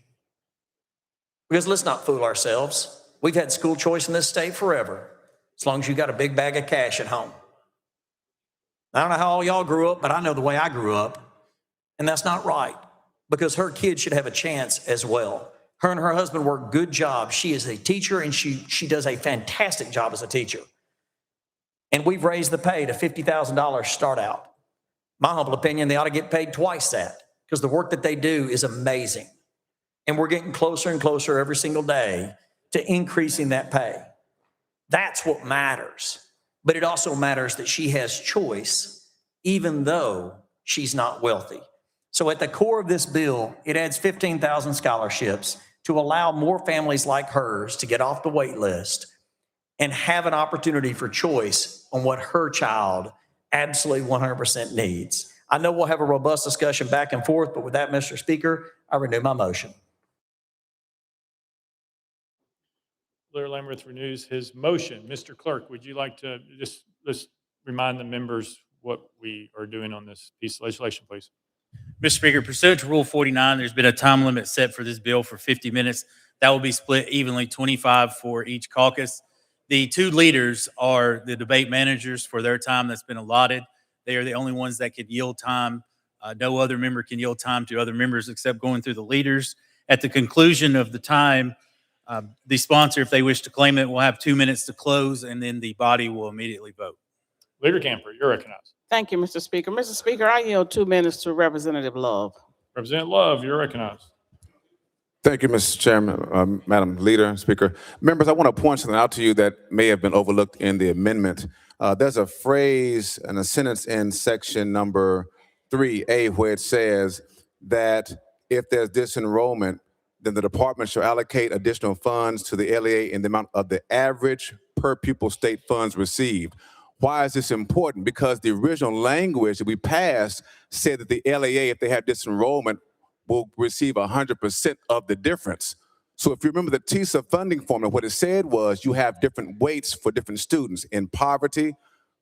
Because let's not fool ourselves. We've had school choice in this state forever, as long as you got a big bag of cash at home. I don't know how all y'all grew up, but I know the way I grew up. And that's not right, because her kids should have a chance as well. Her and her husband work good jobs. She is a teacher, and she does a fantastic job as a teacher. And we've raised the pay to $50,000 start out. My humble opinion, they ought to get paid twice that, because the work that they do is amazing. And we're getting closer and closer every single day to increasing that pay. That's what matters. But it also matters that she has choice, even though she's not wealthy. So at the core of this bill, it adds 15,000 scholarships to allow more families like hers to get off the wait list and have an opportunity for choice on what her child absolutely 100% needs. I know we'll have a robust discussion back and forth, but with that, Mr. Speaker, I renew my motion. Blair Lamberth renews his motion. Mr. Clerk, would you like to just remind the members what we are doing on this piece of legislation, please? Mr. Speaker, pursuant to Rule 49, there's been a time limit set for this bill for 50 minutes. That will be split evenly, 25 for each caucus. The two leaders are the debate managers for their time that's been allotted. They are the only ones that can yield time. No other member can yield time to other members except going through the leaders. At the conclusion of the time, the sponsor, if they wish to claim it, will have 2 minutes to close, and then the body will immediately vote. Leader Camper, you're recognized. Thank you, Mr. Speaker. Mr. Speaker, I yield 2 minutes to Representative Love. Representative Love, you're recognized. Thank you, Mr. Chairman, Madam Leader, Speaker. Members, I want to point something out to you that may have been overlooked in the amendment. There's a phrase and a sentence in section number 3A where it says that if there's disenrollment, then the department shall allocate additional funds to the LEA in the amount of the average per pupil state funds received. Why is this important? Because the original language that we passed said that the LEA, if they have disenrollment, will receive 100% of the difference. So if you remember the TISA funding formula, what it said was you have different weights for different students in poverty,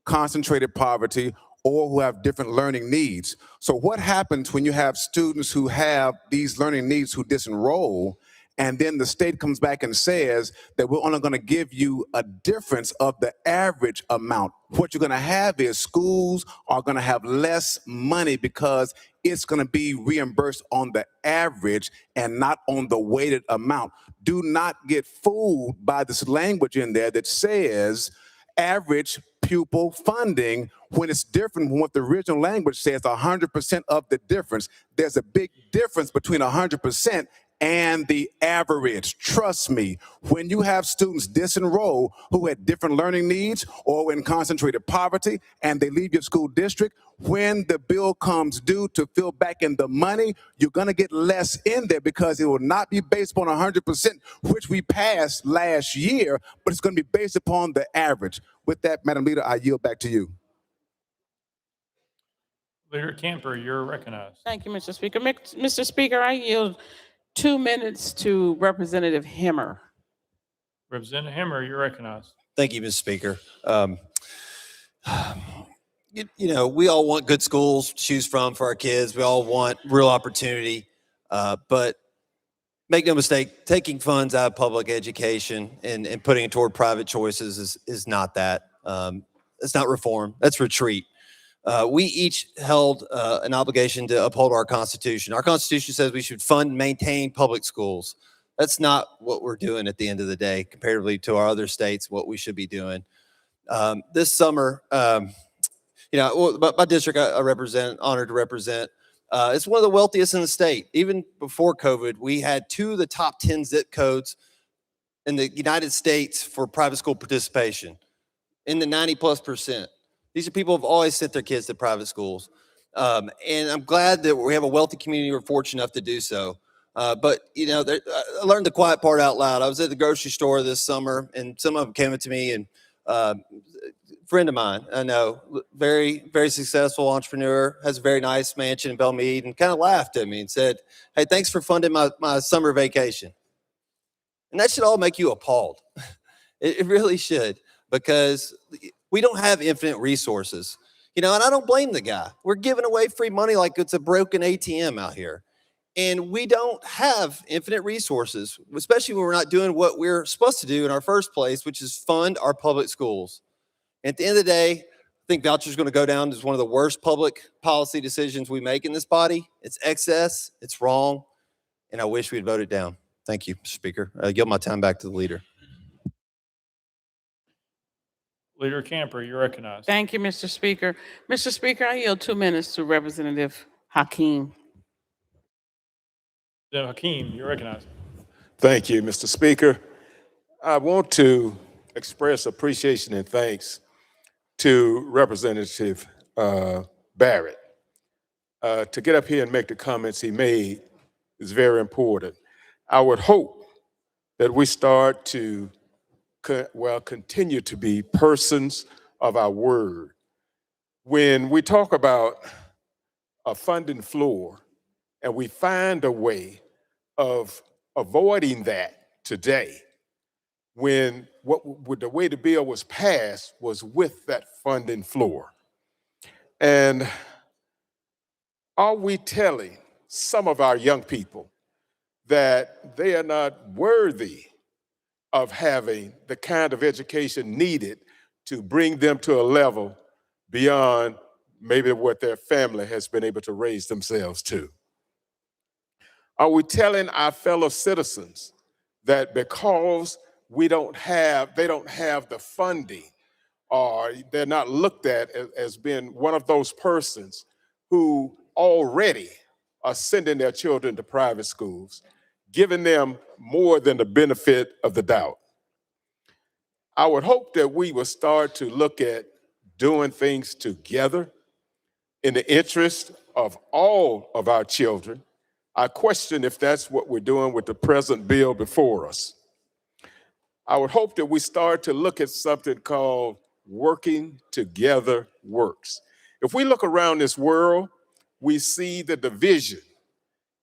concentrated poverty, or who have different learning needs. So what happens when you have students who have these learning needs who disenroll, and then the state comes back and says that we're only going to give you a difference of the average amount? What you're going to have is schools are going to have less money because it's going to be reimbursed on the average and not on the weighted amount. Do not get fooled by this language in there that says average pupil funding when it's different from what the original language says, 100% of the difference. There's a big difference between 100% and the average. Trust me, when you have students disenroll who had different learning needs or in concentrated poverty and they leave your school district, when the bill comes due to fill back in the money, you're going to get less in there because it will not be based upon 100%, which we passed last year, but it's going to be based upon the average. With that, Madam Leader, I yield back to you. Leader Camper, you're recognized. Thank you, Mr. Speaker. Mr. Speaker, I yield 2 minutes to Representative Hemmer. Representative Hammer, you're recognized. Thank you, Mr. Speaker. You know, we all want good schools to choose from for our kids. We all want real opportunity. But make no mistake, taking funds out of public education and putting it toward private choices is not that. It's not reform. That's retreat. We each held an obligation to uphold our Constitution. Our Constitution says we should fund and maintain public schools. That's not what we're doing at the end of the day, comparatively to our other states, what we should be doing. This summer, you know, my district I represent, honored to represent, it's one of the wealthiest in the state. Even before COVID, we had 2 of the top 10 zip codes in the United States for private school participation, in the 90+%. These are people who have always sent their kids to private schools. And I'm glad that we have a wealthy community. We're fortunate enough to do so. But, you know, I learned the quiet part out loud. I was at the grocery store this summer, and some of them came up to me, and a friend of mine, I know, very, very successful entrepreneur, has a very nice mansion in Belmead, and kind of laughed at me and said, "Hey, thanks for funding my summer vacation." And that should all make you appalled. It really should, because we don't have infinite resources, you know, and I don't blame the guy. We're giving away free money like it's a broken ATM out here. And we don't have infinite resources, especially when we're not doing what we're supposed to do in our first place, which is fund our public schools. And at the end of the day, I think vouchers are going to go down as one of the worst public policy decisions we make in this body. It's excess, it's wrong, and I wish we'd vote it down. Thank you, Mr. Speaker. I yield my time back to the leader. Leader Camper, you're recognized. Thank you, Mr. Speaker. Mr. Speaker, I yield 2 minutes to Representative Hakeem. Hakeem, you're recognized. Thank you, Mr. Speaker. I want to express appreciation and thanks to Representative Barrett. To get up here and make the comments he made is very important. I would hope that we start to continue to be persons of our word. When we talk about a funding floor and we find a way of avoiding that today, when the way the bill was passed was with that funding floor. And Are we telling some of our young people that they are not worthy of having the kind of education needed to bring them to a level beyond maybe what their family has been able to raise themselves to? Are we telling our fellow citizens that because they don't have the funding, or they're not looked at as being one of those persons who already are sending their children to private schools, giving them more than the benefit of the doubt? I would hope that we will start to look at doing things together in the interest of all of our children. I question if that's what we're doing with the present bill before us. I would hope that we start to look at something called working together works. If we look around this world, we see the division,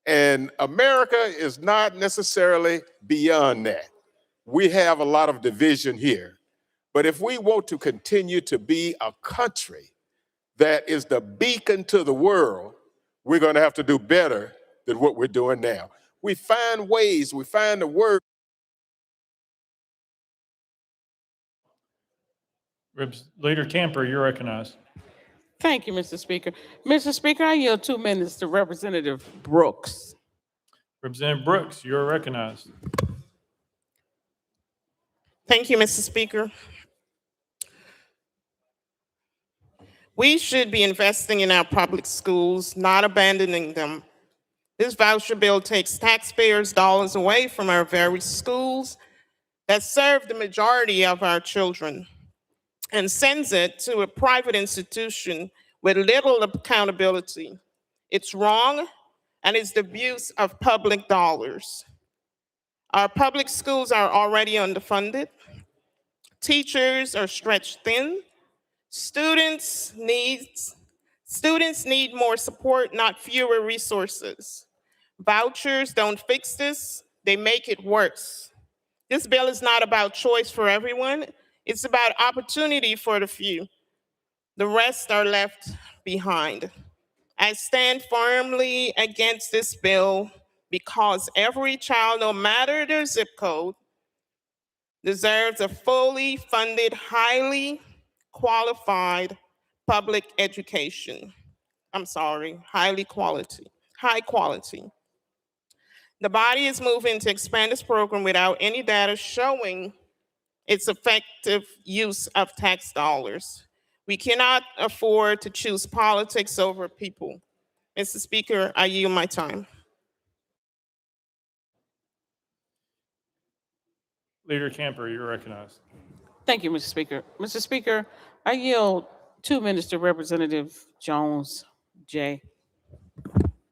and America is not necessarily beyond that. We have a lot of division here, but if we want to continue to be a country that is the beacon to the world, we're going to have to do better than what we're doing now. We find ways, we find the word. Leader Camper, you're recognized. Thank you, Mr. Speaker. Mr. Speaker, I yield 2 minutes to Representative Brooks. Representative Brooks, you're recognized. Thank you, Mr. Speaker. We should be investing in our public schools, not abandoning them. This voucher bill takes taxpayers' dollars away from our very schools that serve the majority of our children and sends it to a private institution with little accountability. It's wrong, and it's the abuse of public dollars. Our public schools are already underfunded. Teachers are stretched thin. Students need more support, not fewer resources. Vouchers don't fix this, they make it worse. This bill is not about choice for everyone, it's about opportunity for the few. The rest are left behind. I stand firmly against this bill because every child, no matter their zip code, deserves a fully funded, highly qualified public education. High quality. The body is moving to expand this program without any data showing its effective use of tax dollars. We cannot afford to choose politics over people. Mr. Speaker, I yield my time. Leader Camper, you're recognized. Thank you, Mr. Speaker. Mr. Speaker, I yield 2 minutes to Representative Jones J.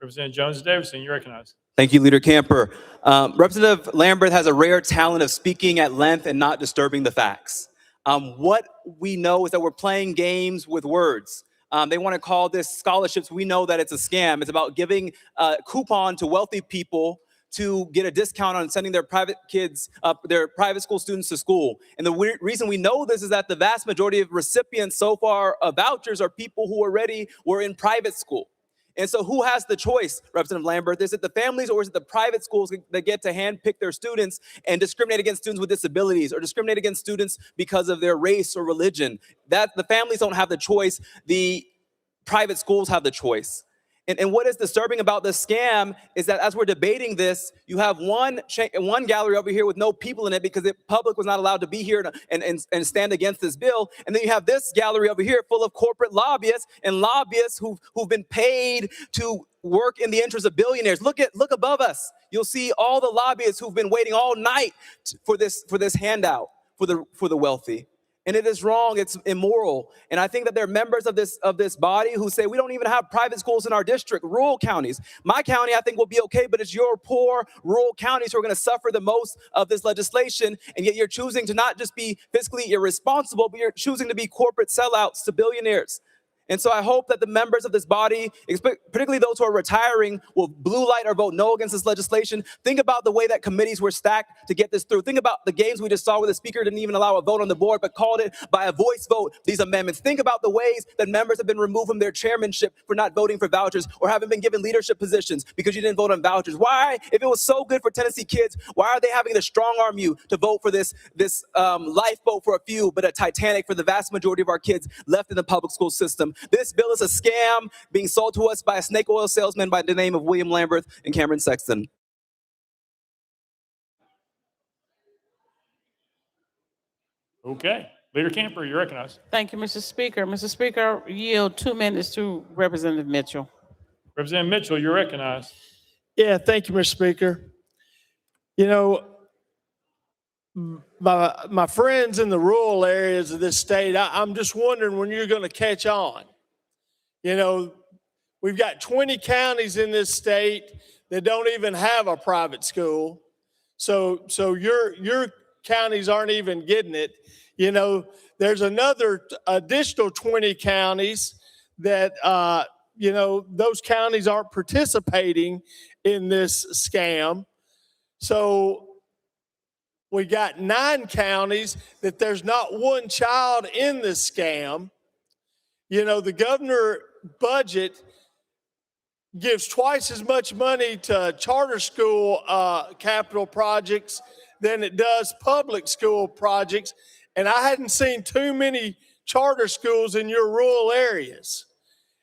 Representative Jones Davidson, you're recognized. Thank you, Leader Camper. Representative Lambert has a rare talent of speaking at length and not disturbing the facts. What we know is that we're playing games with words. They want to call this scholarships. We know that it's a scam. It's about giving a coupon to wealthy people to get a discount on sending their private kids, their private school students to school. And the reason we know this is that the vast majority of recipients so far of vouchers are people who already were in private school. And so who has the choice, Representative Lambert? Is it the families or is it the private schools that get to handpick their students and discriminate against students with disabilities or discriminate against students because of their race or religion? That the families don't have the choice. The private schools have the choice. And what is disturbing about this scam is that as we're debating this, you have one gallery over here with no people in it because the public was not allowed to be here and stand against this bill. And then you have this gallery over here full of corporate lobbyists and lobbyists who've been paid to work in the interest of billionaires. Look above us. You'll see all the lobbyists who've been waiting all night for this handout for the wealthy. And it is wrong, it's immoral. And I think that there are members of this body who say we don't even have private schools in our district, rural counties. My county, I think, will be okay, but it's your poor rural counties who are going to suffer the most of this legislation. And yet you're choosing to not just be fiscally irresponsible, but you're choosing to be corporate sellouts to billionaires. And so I hope that the members of this body, particularly those who are retiring, will blue light or vote no against this legislation. Think about the way that committees were stacked to get this through. Think about the games we just saw where the speaker didn't even allow a vote on the board, but called it by a voice vote, these amendments. Think about the ways that members have been removed from their chairmanship for not voting for vouchers or haven't been given leadership positions because you didn't vote on vouchers. Why, if it was so good for Tennessee kids, why are they having to strong arm you to vote for this lifeboat for a few, but a Titanic for the vast majority of our kids left in the public school system? This bill is a scam being sold to us by a snake oil salesman by the name of William Lamberth and Cameron Sexton. Okay. Leader Camper, you're recognized. Thank you, Mr. Speaker. Mr. Speaker, I yield 2 minutes to Representative Mitchell. Representative Mitchell, you're recognized. Yeah, thank you, Mr. Speaker. You know, my friends in the rural areas of this state, I'm just wondering when you're going to catch on. You know, we've got 20 counties in this state that don't even have a private school. So your counties aren't even getting it. You know, there's another additional 20 counties that, you know, those counties aren't participating in this scam. So we got 9 counties that there's not one child in this scam. You know, the governor budget gives twice as much money to charter school capital projects than it does public school projects. And I hadn't seen too many charter schools in your rural areas.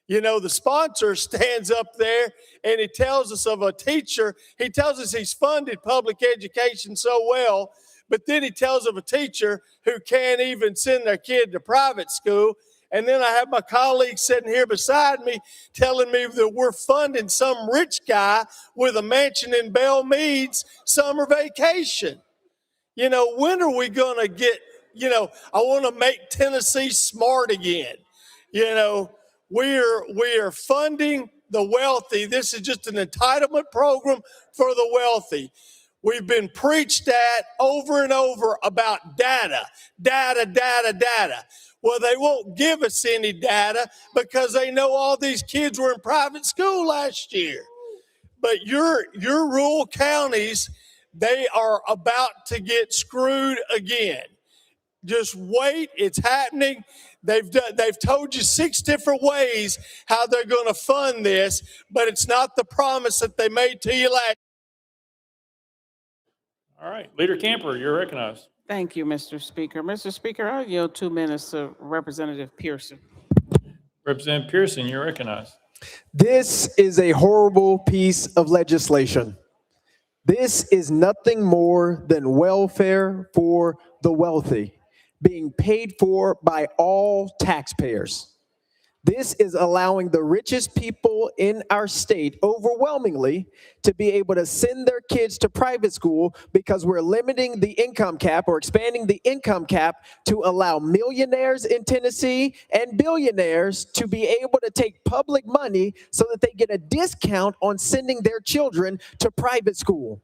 You know, the sponsor stands up there and he tells us of a teacher. He tells us he's funded public education so well, but then he tells of a teacher who can't even send their kid to private school. And then I have my colleague sitting here beside me telling me that we're funding some rich guy with a mansion in Belle Meade's summer vacation. You know, when are we going to get, you know, I want to make Tennessee smart again. You know, we are funding the wealthy. This is just an entitlement program for the wealthy. We've been preached at over and over about data. Well, they won't give us any data because they know all these kids were in private school last year. But your rural counties, they are about to get screwed again. Just wait, it's happening. They've told you 6 different ways how they're going to fund this, but it's not the promise that they made to you last. All right. Leader Camper, you're recognized. Thank you, Mr. Speaker. Mr. Speaker, I yield 2 minutes to Representative Pearson. Representative Pearson, you're recognized. This is a horrible piece of legislation. This is nothing more than welfare for the wealthy, being paid for by all taxpayers. This is allowing the richest people in our state overwhelmingly to be able to send their kids to private school because we're limiting the income cap or expanding the income cap to allow millionaires in Tennessee and billionaires to be able to take public money so that they get a discount on sending their children to private school.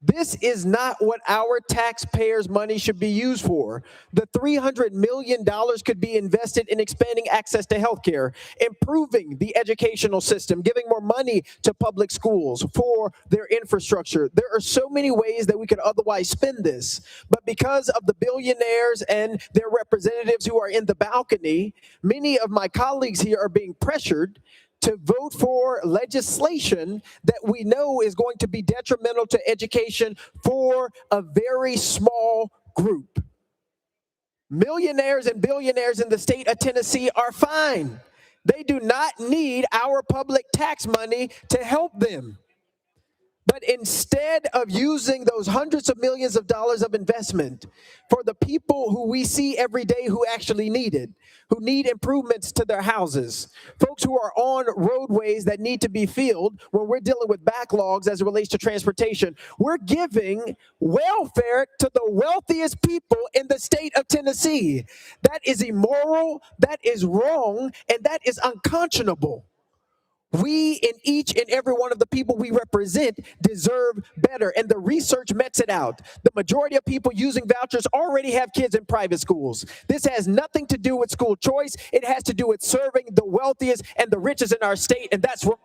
This is not what our taxpayers' money should be used for. The $300 million could be invested in expanding access to healthcare, improving the educational system, giving more money to public schools for their infrastructure. There are so many ways that we could otherwise spend this. But because of the billionaires and their representatives who are in the balcony, many of my colleagues here are being pressured to vote for legislation that we know is going to be detrimental to education for a very small group. Millionaires and billionaires in the state of Tennessee are fine. They do not need our public tax money to help them. But instead of using those hundreds of millions of dollars of investment for the people who we see every day who actually need it, who need improvements to their houses, folks who are on roadways that need to be filled when we're dealing with backlogs as it relates to transportation, we're giving welfare to the wealthiest people in the state of Tennessee. That is immoral, that is wrong, and that is unconscionable. We and each and every one of the people we represent deserve better. And the research mets it out. The majority of people using vouchers already have kids in private schools. This has nothing to do with school choice. It has to do with serving the wealthiest and the richest in our state. And that's wrong.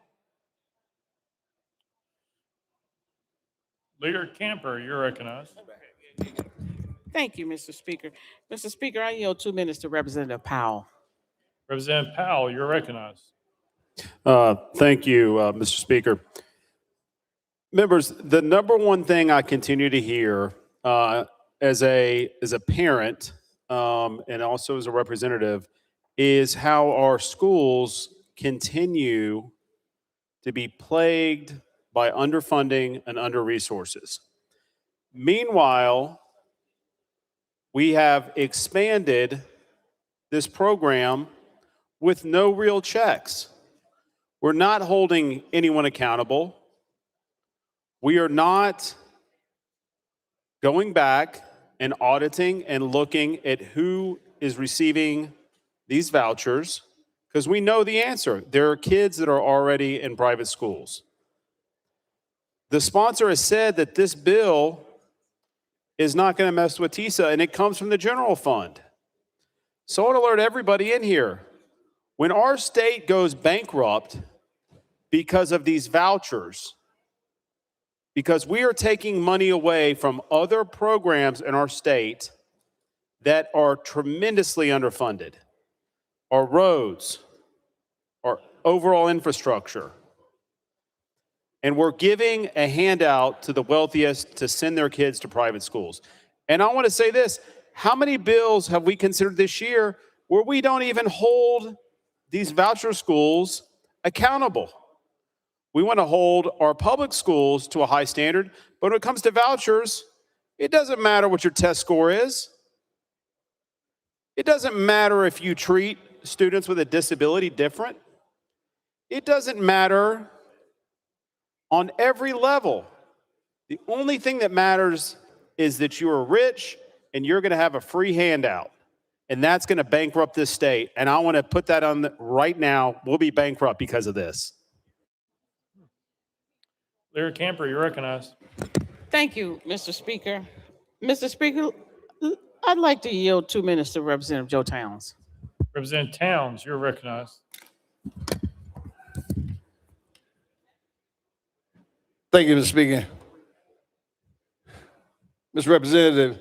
Leader Camper, you're recognized. Thank you, Mr. Speaker. Mr. Speaker, I yield 2 minutes to Representative Powell. Representative Powell, you're recognized. Thank you, Mr. Speaker. Members, the number one thing I continue to hear as a parent and also as a representative is how our schools continue to be plagued by underfunding and under-resources. Meanwhile, we have expanded this program with no real checks. We're not holding anyone accountable. We are not going back and auditing and looking at who is receiving these vouchers because we know the answer. There are kids that are already in private schools. The sponsor has said that this bill is not going to mess with TISA, and it comes from the general fund. So I want to alert everybody in here. When our state goes bankrupt because of these vouchers, because we are taking money away from other programs in our state that are tremendously underfunded, our roads, our overall infrastructure, and we're giving a handout to the wealthiest to send their kids to private schools. And I want to say this, how many bills have we considered this year where we don't even hold these voucher schools accountable? We want to hold our public schools to a high standard, but when it comes to vouchers, it doesn't matter what your test score is. It doesn't matter if you treat students with a disability different. It doesn't matter on every level. The only thing that matters is that you are rich and you're going to have a free handout. And that's going to bankrupt this state. And I want to put that on right now. We'll be bankrupt because of this. Leader Camper, you're recognized. Thank you, Mr. Speaker. Mr. Speaker, I'd like to yield 2 minutes to Representative Joe Towns. Representative Towns, you're recognized. Thank you, Mr. Speaker. Mr. Representative,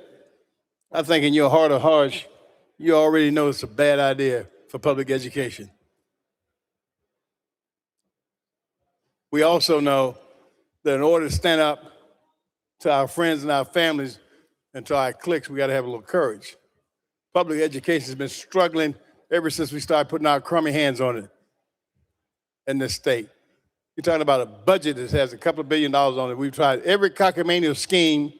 I think in your heart of hearts, you already know it's a bad idea for public education. We also know that in order to stand up to our friends and our families and to our cliques, we got to have a little courage. Public education has been struggling ever since we started putting our crummy hands on it in this state. You're talking about a budget that has a couple of $1 billion on it. We've tried every cockamamie scheme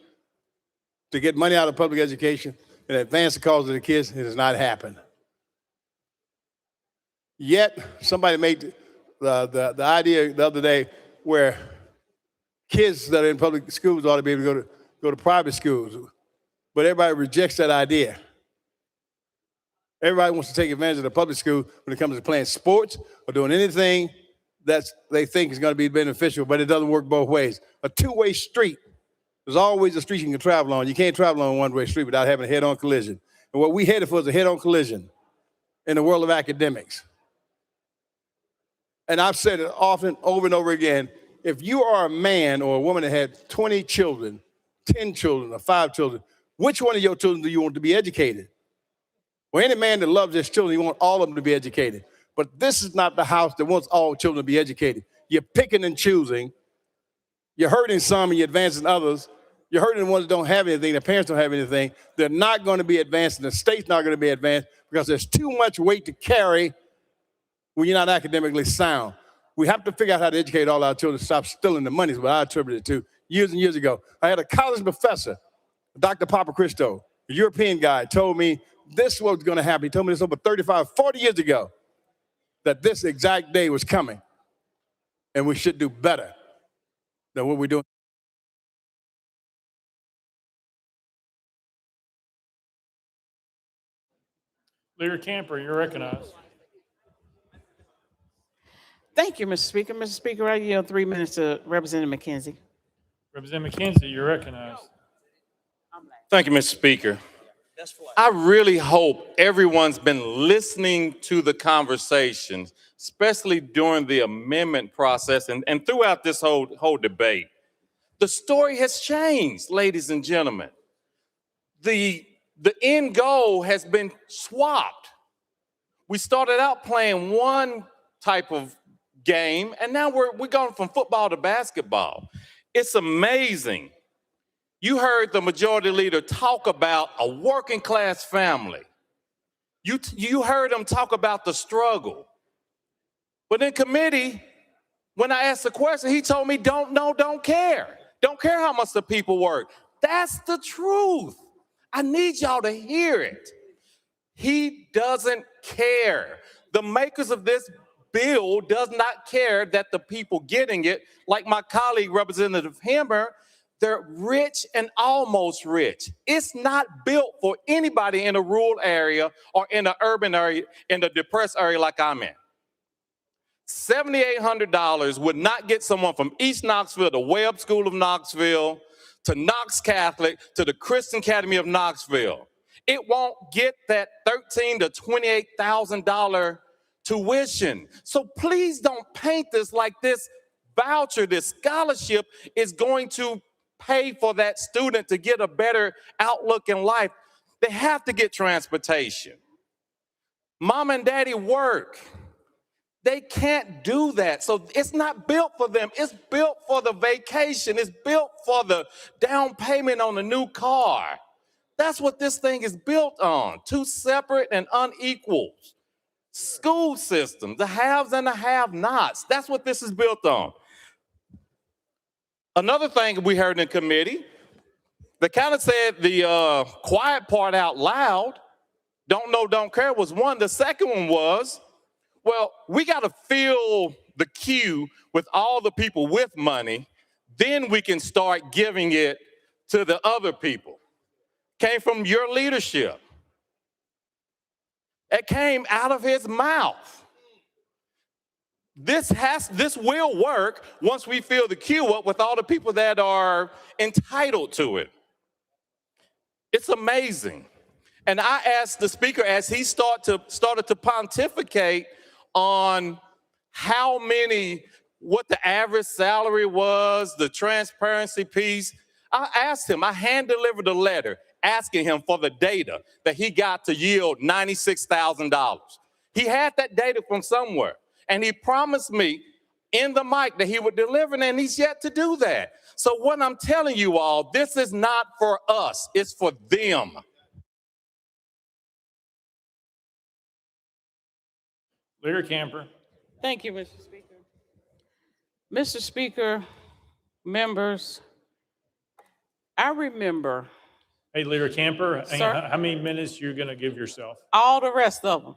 to get money out of public education and advance the cause of the kids. It has not happened. Yet, somebody made the idea the other day where kids that are in public schools ought to be able to go to private schools. But everybody rejects that idea. Everybody wants to take advantage of the public school when it comes to playing sports or doing anything that they think is going to be beneficial, but it doesn't work both ways. A two-way street. There's always a street you can travel on. You can't travel on a one-way street without having a head-on collision. And what we headed for is a head-on collision in the world of academics. And I've said it often, over and over again, if you are a man or a woman that had 20 children, 10 children, or 5 children, which one of your children do you want to be educated? Well, any man that loves his children, you want all of them to be educated. But this is not the house that wants all children to be educated. You're picking and choosing. You're hurting some and you're advancing others. You're hurting the ones that don't have anything. Their parents don't have anything. They're not going to be advanced, and the state's not going to be advanced because there's too much weight to carry when you're not academically sound. We have to figure out how to educate all our children to stop stealing the money is what I attributed it to years and years ago. I had a college professor, Dr. Papa Christo, a European guy, told me this was going to happen. He told me this over 35, 40 years ago, that this exact day was coming, and we should do better than what we're doing. Leader Camper, you're recognized. Thank you, Mr. Speaker. Mr. Speaker, I yield 3 minutes to Representative McKenzie. Representative McKenzie, you're recognized. Thank you, Mr. Speaker. I really hope everyone's been listening to the conversations, especially during the amendment process and throughout this whole debate. The story has changed, ladies and gentlemen. The end goal has been swapped. We started out playing one type of game, and now we're going from football to basketball. It's amazing. You heard the majority leader talk about a working class family. You heard him talk about the struggle. But in committee, when I asked the question, he told me, don't know, don't care. Don't care how much the people work. That's the truth. I need y'all to hear it. He doesn't care. The makers of this bill does not care that the people getting it, like my colleague, Representative Hammer, they're rich and almost rich. It's not built for anybody in a rural area or in an urban area, in a depressed area like I'm in. $7,800 would not get someone from East Knoxville to Webb School of Knoxville, to Knox Catholic, to the Christian Academy of Knoxville. It won't get that $13,000 to $28,000 tuition. So please don't paint this like this voucher, this scholarship is going to pay for that student to get a better outlook in life. They have to get transportation. Mom and daddy work. They can't do that. So it's not built for them. It's built for the vacation. It's built for the down payment on a new car. That's what this thing is built on. Two separate and unequal school systems, the haves and the have-nots. That's what this is built on. Another thing we heard in committee, they kind of said the quiet part out loud, don't know, don't care was one. The second one was, well, we got to fill the queue with all the people with money, then we can start giving it to the other people. Came from your leadership. It came out of his mouth. This will work once we fill the queue up with all the people that are entitled to it. It's amazing. And I asked the speaker as he started to pontificate on what the average salary was, the transparency piece. I asked him, I hand-delivered a letter asking him for the data that he got to yield $96,000. He had that data from somewhere, and he promised me in the mic that he would deliver, and he's yet to do that. So what I'm telling you all, this is not for us, it's for them. Leader Camper. Thank you, Mr. Speaker. Mr. Speaker, members, I remember Hey, Leader Camper, hang Sir? on. How many minutes you're going to give yourself? all the rest of them.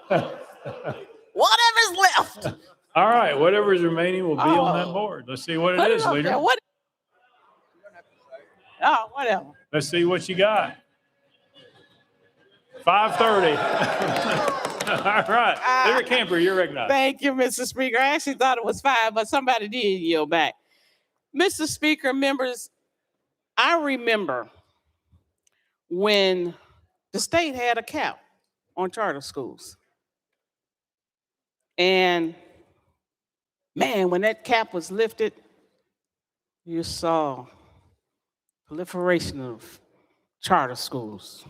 Whatever's left. All right, whatever is remaining will be on that board. Let's see what it Put is, up Leader. there. Whatever. Let's see what you got. 5:30. All right, Leader Camper, you're recognized. Thank you, Mr. Speaker. I actually thought it was 5, but somebody did yield back. Mr. Speaker, members, I remember when the state had a cap on charter schools. And man, when that cap was lifted, you saw proliferation of charter schools.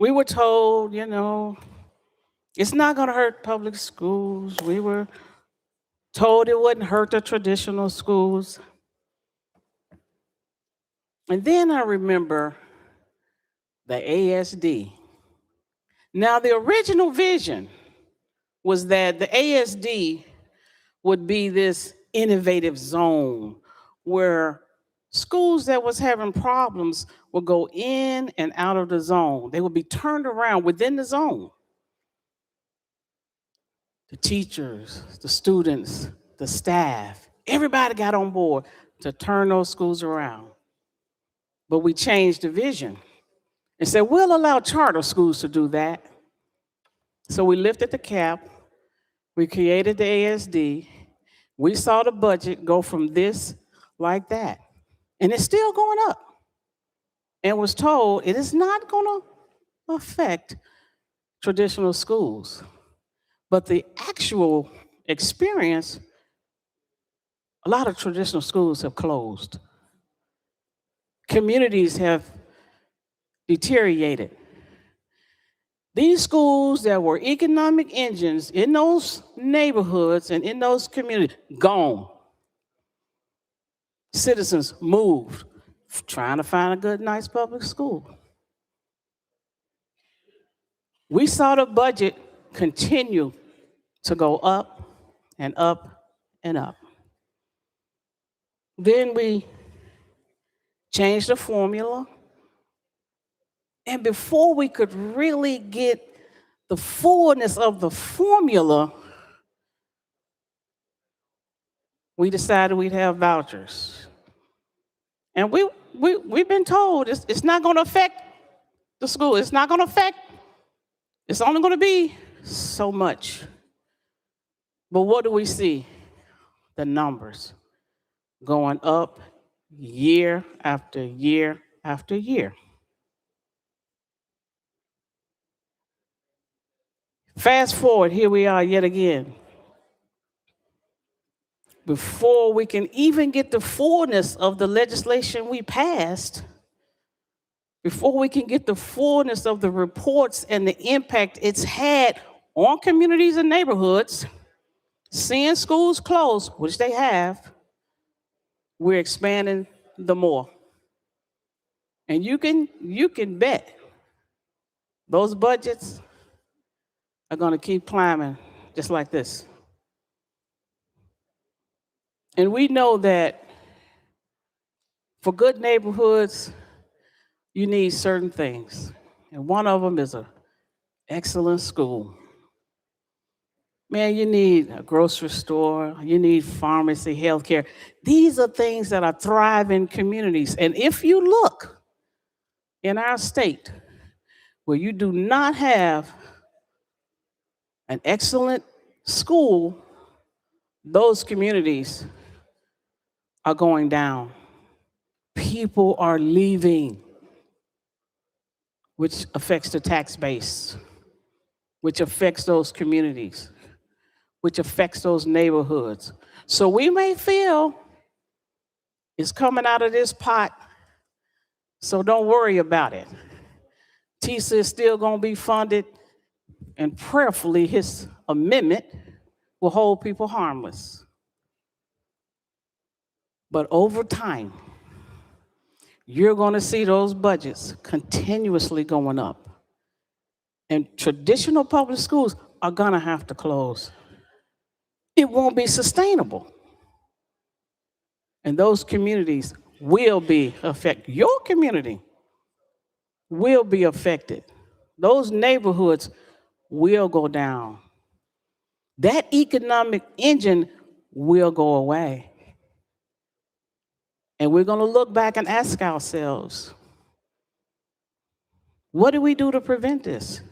We were told, it's not going to hurt public schools. We were told it wouldn't hurt the traditional schools. And then I remember the ASD. Now, the original vision was that the ASD would be this innovative zone where schools that was having problems would go in and out of the zone. They would be turned around within the zone. The teachers, the students, the staff, everybody got on board to turn those schools around. But we changed the vision and said, we'll allow charter schools to do that, So we lifted the cap, we created the ASD, we saw the budget go from this like that, and it's still going up. And was told it is not going to affect traditional schools. But the actual experience, a lot of traditional schools have closed. Communities have deteriorated. These schools that were economic engines in those neighborhoods and in those communities, gone. Citizens moved, trying to find a good, nice public school. We saw the budget continue to go up and up and up. Then we changed the formula. And before we could really get the fullness of the formula, we decided we'd have vouchers. And we've been told it's not going to affect the school. It's not going to affect. It's only going to be so much. But what do we see? The numbers going up year after year after year. Fast forward, here we are yet again. Before we can even get the fullness of the legislation we passed, before we can get the fullness of the reports and the impact it's had on communities and neighborhoods, seeing schools close, which they have, we're expanding the more. And you can bet those budgets are going to keep climbing just like this. And we know that for good neighborhoods, you need certain things. And one of them is an excellent school. Man, you need a grocery store, you need pharmacy, healthcare. These are things that are thriving communities. And if you look in our state where you do not have an excellent school, those communities are going down. People are leaving, which affects the tax base, which affects those communities, which affects those neighborhoods. So we may feel it's coming out of this pot, so don't worry about it. TISA is still going to be funded, and prayerfully his amendment will hold people harmless. But over time, you're going to see those budgets continuously going up. And traditional public schools are going to have to close. It won't be sustainable. And those communities will be affected. Your community will be affected. Those neighborhoods will go down. That economic engine will go away. And we're going to look back and ask ourselves, what do we do to prevent this?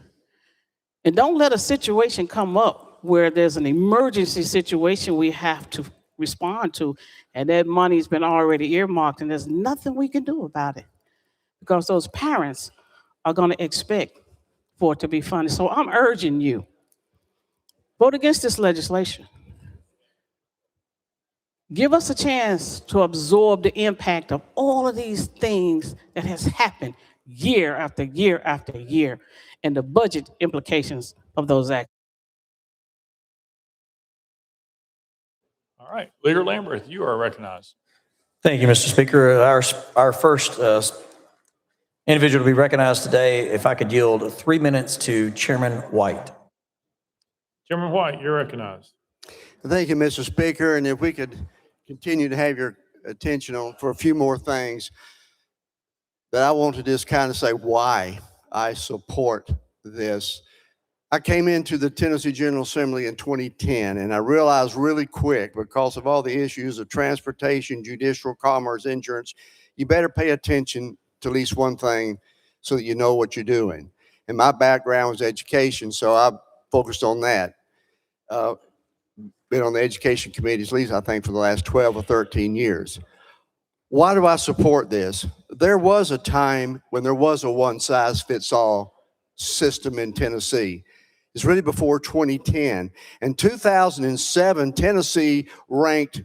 And don't let a situation come up where there's an emergency situation we have to respond to, and that money's been already earmarked, and there's nothing we can do about it because those parents are going to expect for it to be funded. So I'm urging you, vote against this legislation. Give us a chance to absorb the impact of all of these things that has happened year after year after year and the budget implications of those actions. All right, Leader Lamberth, you are recognized. Thank you, Mr. Speaker. Our first individual to be recognized today, if I could yield 3 minutes to Chairman White. Chairman White, you're recognized. Thank you, Mr. Speaker. And if we could continue to have your attention on for a few more things, that I want to just kind of say why I support this. I came into the Tennessee General Assembly in 2010, and I realized really quick, because of all the issues of transportation, judicial, commerce, insurance, you better pay attention to at least one thing so that you know what you're doing. And my background was education, so I focused on that. Been on the education committees, at least I think for the last 12 or 13 years. Why do I support this? There was a time when there was a one-size-fits-all system in Tennessee. It's really before 2010. In 2007, Tennessee ranked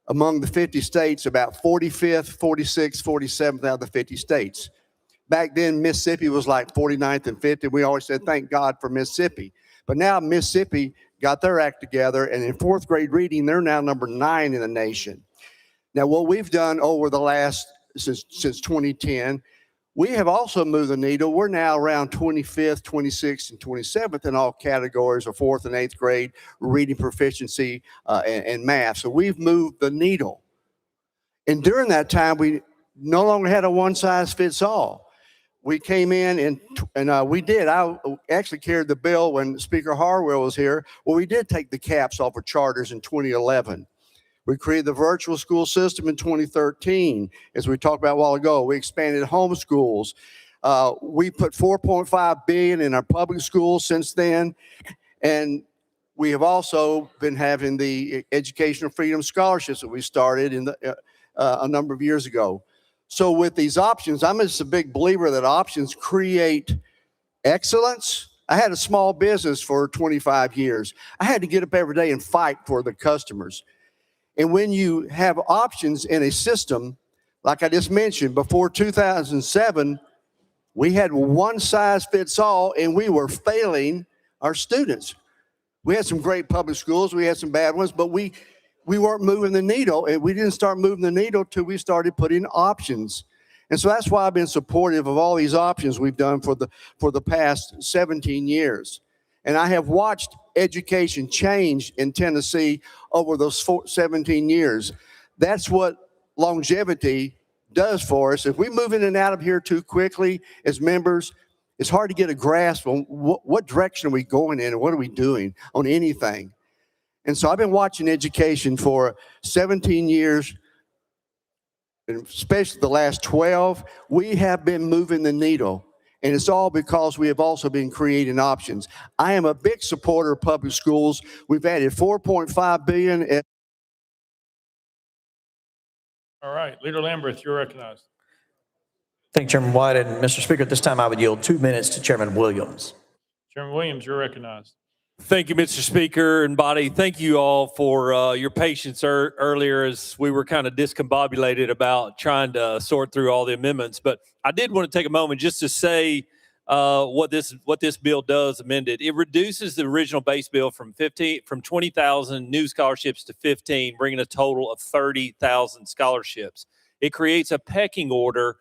among the 50 states about 45th, 46th, 47th out of the 50 states. Back then, Mississippi was like 49th and 50th. We always said, thank God for Mississippi. But now Mississippi got their act together, and in fourth grade reading, they're now number 9 in the nation. Now, what we've done over the last, since 2010, we have also moved the needle. We're now around 25th, 26th, and 27th in all categories of 4th and 8th grade reading proficiency and math. So we've moved the needle. And during that time, we no longer had a one-size-fits-all. We came in and we did. I actually carried the bill when Speaker Harwell was here. Well, we did take the caps off of charters in 2011. We created the virtual school system in 2013, as we talked about a while ago. We expanded homeschools. We put $4.5 billion in our public schools since then. And we have also been having the Educational Freedom Scholarships that we started in a number of years ago. So with these options, I'm just a big believer that options create excellence. I had a small business for 25 years. I had to get up every day and fight for the customers. And when you have options in a system, like I just mentioned, before 2007, we had one size fits all, and we were failing our students. We had some great public schools, we had some bad ones, but we weren't moving the needle, and we didn't start moving the needle till we started putting options. And so that's why I've been supportive of all these options we've done for the past 17 years. And I have watched education change in Tennessee over those 17 years. That's what longevity does for us. If we move in and out of here too quickly as members, it's hard to get a grasp on what direction are we going in and what are we doing on anything. And so I've been watching education for 17 years, and especially the last 12. We have been moving the needle. And it's all because we have also been creating options. I am a big supporter of public schools. We've added $4.5 billion. All right, Leader Lamberth, you're recognized. Thank you, Chairman White. And Mr. Speaker, at this time, I would yield 2 minutes to Chairman Williams. Chairman Williams, you're recognized. Thank you, Mr. Speaker and body. Thank you all for your patience earlier as we were kind of discombobulated about trying to sort through all the amendments. But I did want to take a moment just to say what this bill does amended. It reduces the original base bill from 20,000 new scholarships to 15, bringing a total of 30,000 scholarships. It creates a pecking order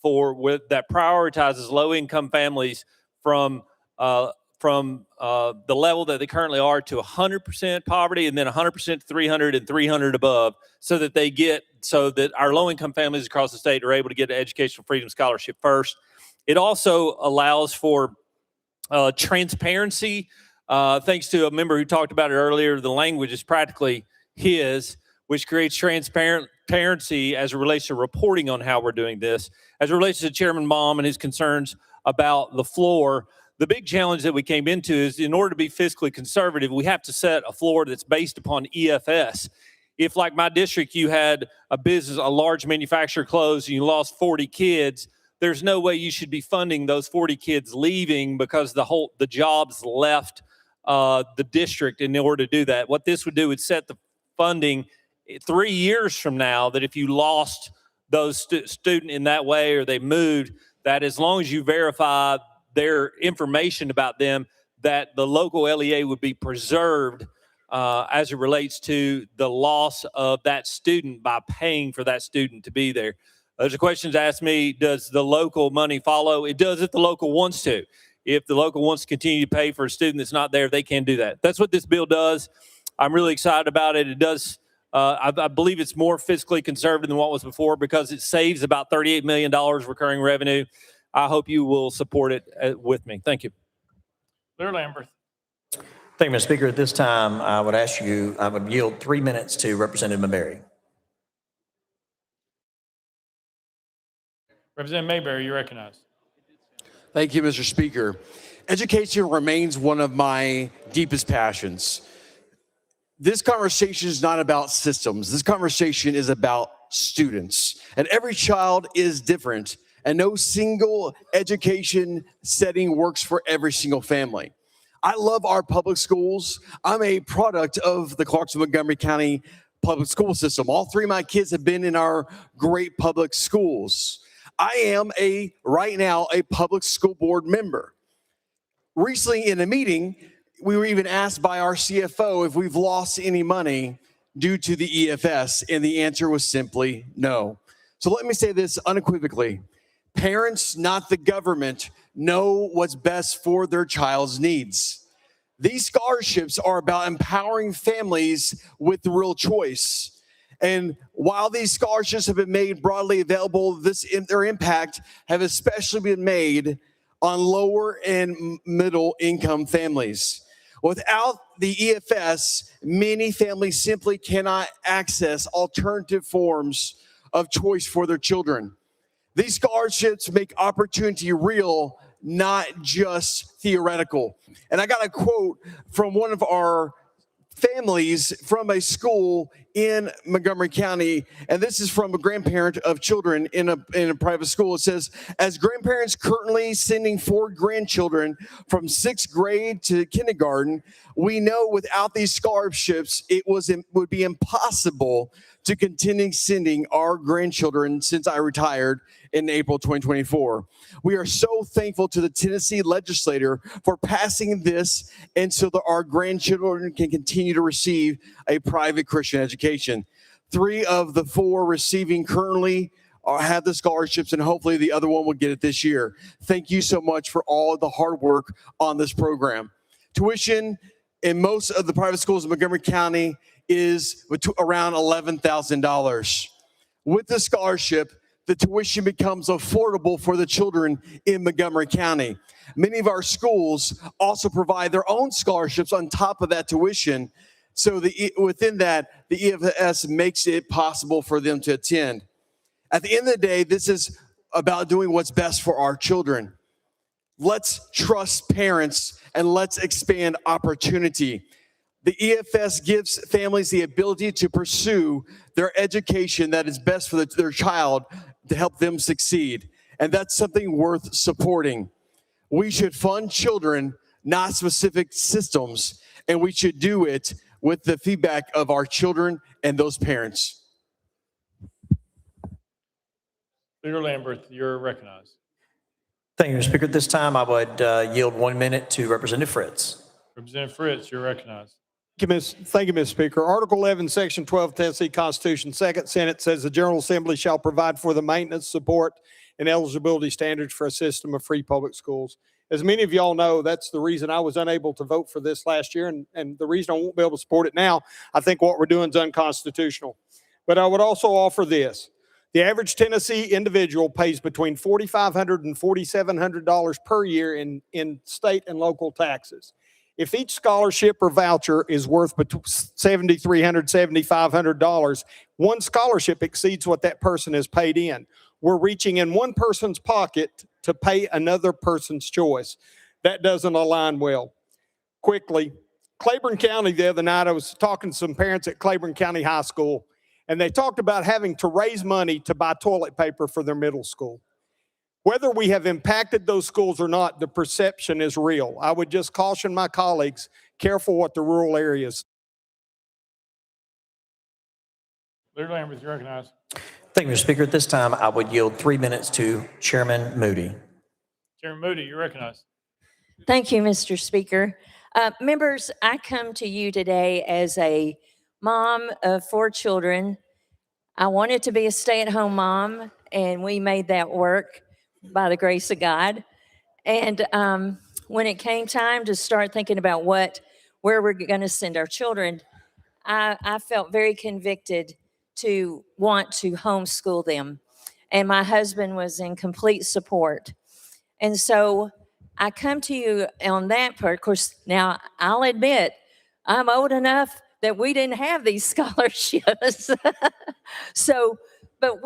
that prioritizes low-income families from the level that they currently are to 100% poverty, and then 100% to 300 and 300 above, so that our low-income families across the state are able to get an Educational Freedom Scholarship first. It also allows for transparency. Thanks to a member who talked about it earlier, the language is practically his, which creates transparency as it relates to reporting on how we're doing this. As it relates to Chairman Baum and his concerns about the floor, the big challenge that we came into is, in order to be fiscally conservative, we have to set a floor that's based upon EFS. If, like my district, you had a business, a large manufacturer closed, and you lost 40 kids, there's no way you should be funding those 40 kids leaving because the jobs left the district in order to do that. What this would do is set the funding 3 years from now, that if you lost those student in that way or they moved, that as long as you verify their information about them, that the local LEA would be preserved as it relates to the loss of that student by paying for that student to be there. There's a question asked me, does the local money follow? It does if the local wants to. If the local wants to continue to pay for a student that's not there, they can do that. That's what this bill does. I'm really excited about it. It does, I believe it's more fiscally conservative than what was before because it saves about $38 million recurring revenue. I hope you will support it with me. Thank you. Leader Lamberth. Thank you, Mr. Speaker. At this time, I would yield 3 minutes to Representative Mayberry. Representative Mayberry, you're recognized. Thank you, Mr. Speaker. Education remains one of my deepest passions. This conversation is not about systems. This conversation is about students. And every child is different, and no single education setting works for every single family. I love our public schools. I'm a product of the Clarksville Montgomery County public school system. All three of my kids have been in our great public schools. I am right now a public school board member. Recently in a meeting, we were even asked by our CFO if we've lost any money due to the EFS, and the answer was simply no. So let me say this unequivocally. Parents, not the government, know what's best for their child's needs. These scholarships are about empowering families with the real choice. And while these scholarships have been made broadly available, their impact have especially been made on lower and middle income families. Without the EFS, many families simply cannot access alternative forms of choice for their children. These scholarships make opportunity real, not just theoretical. And I got a quote from one of our families from a school in Montgomery County, and this is from a grandparent of children in a private school. It says, as grandparents currently sending 4 grandchildren from 6th grade to kindergarten, we know without these scholarships, it would be impossible to continue sending our grandchildren since I retired in April 2024. We are so thankful to the Tennessee legislature for passing this, and so that our grandchildren can continue to receive a private Christian education. 3 of the 4 receiving currently have the scholarships, and hopefully the other one will get it this year. Thank you so much for all of the hard work on this program. Tuition in most of the private schools in Montgomery County is around $11,000. With the scholarship, the tuition becomes affordable for the children in Montgomery County. Many of our schools also provide their own scholarships on top of that tuition. So within that, the EFS makes it possible for them to attend. At the end of the day, this is about doing what's best for our children. Let's trust parents and let's expand opportunity. The EFS gives families the ability to pursue their education that is best for their child to help them succeed. And that's something worth supporting. We should fund children, not specific systems, and we should do it with the feedback of our children and those parents. Leader Lamberth, you're recognized. Thank you, Mr. Speaker. At this time, I would yield 1 minute to Representative Fritz. Representative Fritz, you're recognized. Thank you, Mr. Speaker. Article 11, Section 12 Tennessee Constitution, Second Senate says the General Assembly shall provide for the maintenance, support, and eligibility standards for a system of free public schools. As many of y'all know, that's the reason I was unable to vote for this last year, and the reason I won't be able to support it now. I think what we're doing is unconstitutional. But I would also offer this. The average Tennessee individual pays between $4,500 and $4,700 per year in state and local taxes. If each scholarship or voucher is worth between $7,300, $7,500, one scholarship exceeds what that person has paid in. We're reaching in one person's pocket to pay another person's choice. That doesn't align well. Quickly, Claiborne County the other night, I was talking to some parents at Claiborne County High School, and they talked about having to raise money to buy toilet paper for their middle school. Whether we have impacted those schools or not, the perception is real. I would just caution my colleagues, careful what the rural areas. Leader Lamberth, you're recognized. Thank you, Mr. Speaker. At this time, I would yield 3 minutes to Chairman Moody. Chairman Moody, you're recognized. Thank you, Mr. Speaker. Members, I come to you today as a mom of 4 children. I wanted to be a stay-at-home mom, and we made that work by the grace of God. And when it came time to start thinking about where we're going to send our children, I felt very convicted to want to homeschool them. And my husband was in complete support. And so I come to you on that part. Of course, now I'll admit I'm old enough that we didn't have these scholarships. But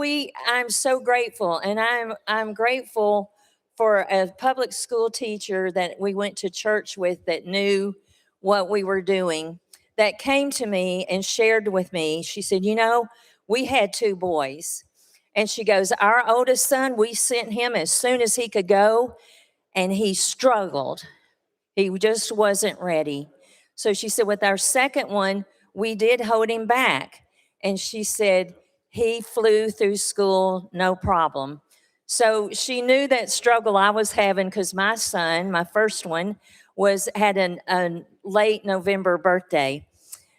I'm so grateful, and I'm grateful for a public school teacher that we went to church with that knew what we were doing, that came to me and shared with me. She said, you know, we had 2 boys. And she goes, our oldest son, we sent him as soon as he could go, and he struggled. He just wasn't ready. So she said, with our second one, we did hold him back. And she said, he flew through school, no problem. So she knew that struggle I was having because my son, my first one, had a late November birthday.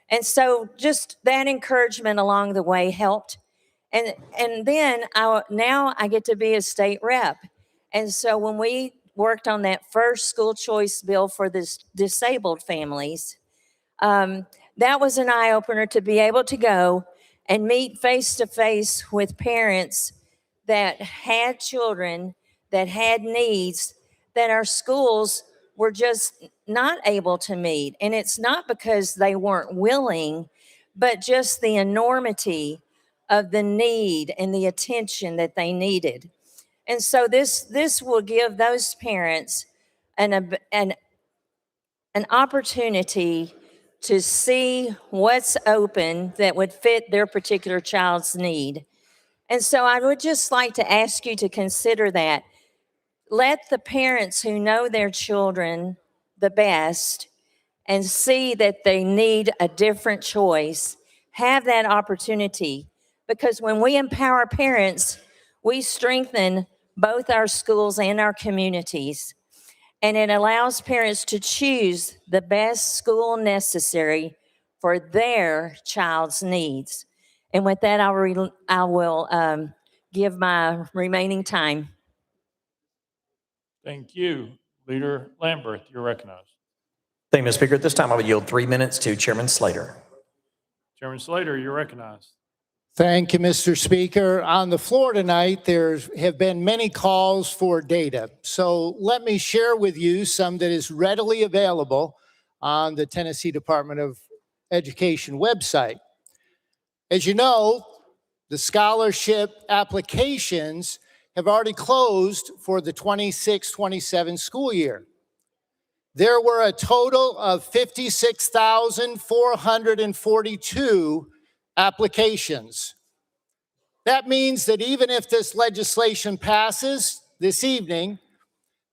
And so just that encouragement along the way helped. And then now I get to be a state rep. And so when we worked on that first school choice bill for this disabled families, that was an eye-opener to be able to go and meet face-to-face with parents that had children that had needs that our schools were just not able to meet. And it's not because they weren't willing, but just the enormity of the need and the attention that they needed. And so this will give those parents an opportunity to see what's open that would fit their particular child's need. And so I would just like to ask you to consider that. Let the parents who know their children the best and see that they need a different choice have that opportunity. Because when we empower parents, we strengthen both our schools and our communities. And it allows parents to choose the best school necessary for their child's needs. And with that, I will give my remaining time. Thank you. Leader Lamberth, you're recognized. Thank you, Mr. Speaker. At this time, I would yield 3 minutes to Chairman Slater. Chairman Slater, you're recognized. Thank you, Mr. Speaker. On the floor tonight, there have been many calls for data. So let me share with you some that is readily available on the Tennessee Department of Education website. As you know, the scholarship applications have already closed for the 26-27 school year. There were a total of 56,442 applications. That means that even if this legislation passes this evening,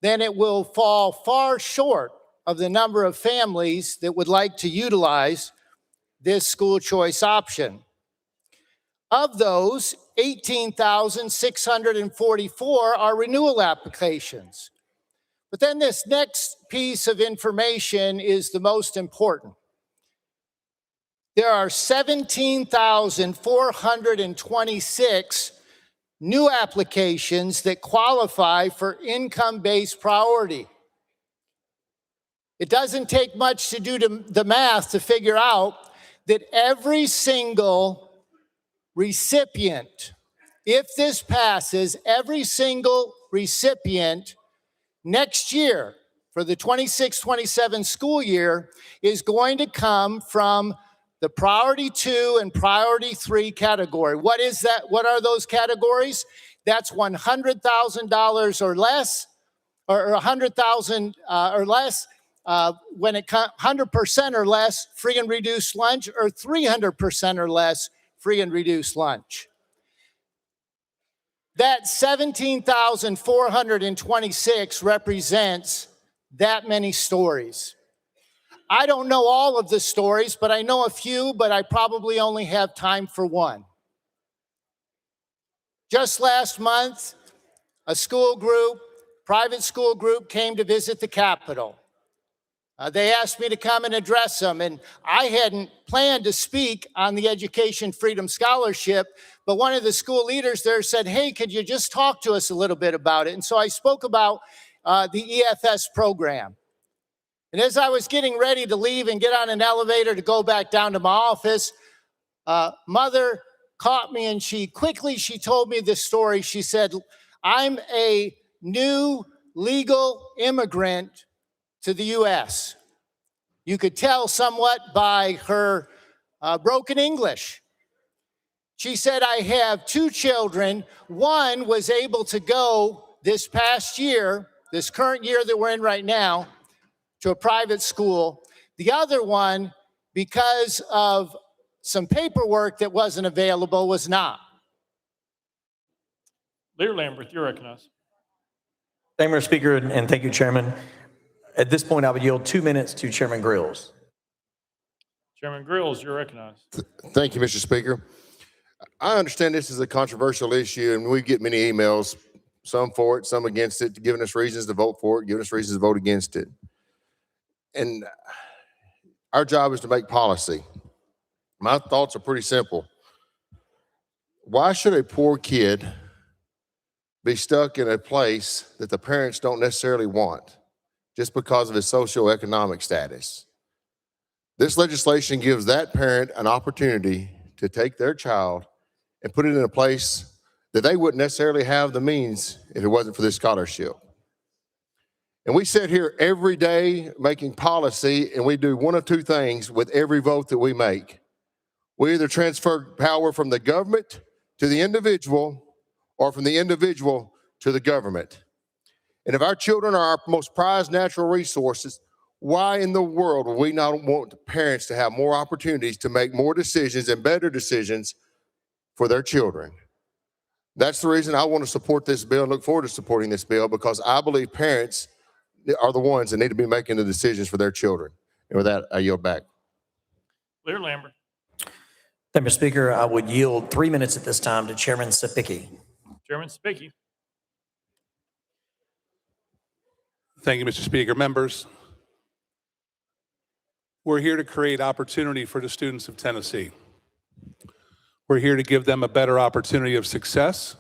then it will fall far short of the number of families that would like to utilize this school choice option. Of those, 18,644 are renewal applications. But then this next piece of information is the most important. There are 17,426 new applications that qualify for income-based priority. It doesn't take much to do the math to figure out that every single recipient, if this passes, every single recipient next year for the 26-27 school year is going to come from the priority 2 and priority 3 category. What is that? What are those categories? That's $100,000 or less, or 100,000 or less. When it comes 100% or less, free and reduced lunch, or 300% or less, free and reduced lunch. That 17,426 represents that many stories. I don't know all of the stories, but I know a few, but I probably only have time for one. Just last month, a school group, private school group, came to visit the Capitol. They asked me to come and address them, and I hadn't planned to speak on the Education Freedom Scholarship, but one of the school leaders there said, hey, could you just talk to us a little bit about it? And so I spoke about the EFS program. And as I was getting ready to leave and get on an elevator to go back down to my office, mother caught me and she told me this story. She said, I'm a new legal immigrant to the U.S. You could tell somewhat by her broken English. She said, I have 2 children. One was able to go this past year, this current year that we're in right now, to a private school. The other one, because of some paperwork that wasn't available, was not. Leader Lambert, you're recognized. Thank you, Mr. Speaker, and thank you, Chairman. At this point, I would yield 2 minutes to Chairman Grills. Chairman Grills, you're recognized. Thank you, Mr. Speaker. I understand this is a controversial issue, and we get many emails, some for it, some against it, giving us reasons to vote for it, giving us reasons to vote against it. And our job is to make policy. My thoughts are pretty simple. Why should a poor kid be stuck in a place that the parents don't necessarily want just because of his socioeconomic status? This legislation gives that parent an opportunity to take their child and put it in a place that they wouldn't necessarily have the means if it wasn't for this scholarship. And we sit here every day making policy, and we do one of two things with every vote that we make. We either transfer power from the government to the individual, or from the individual to the government. And if our children are our most prized natural resources, why in the world would we not want parents to have more opportunities to make more decisions and better decisions for their children? That's the reason I want to support this bill and look forward to supporting this bill, because I believe parents are the ones that need to be making the decisions for their children. And with that, I yield back. Leader Lambert. Thank you, Mr. Speaker. I would yield 3 minutes at this time to Chairman Sapicki. Chairman Spicky. Thank you, Mr. Speaker. Members, we're here to create opportunity for the students of Tennessee. We're here to give them a better opportunity of success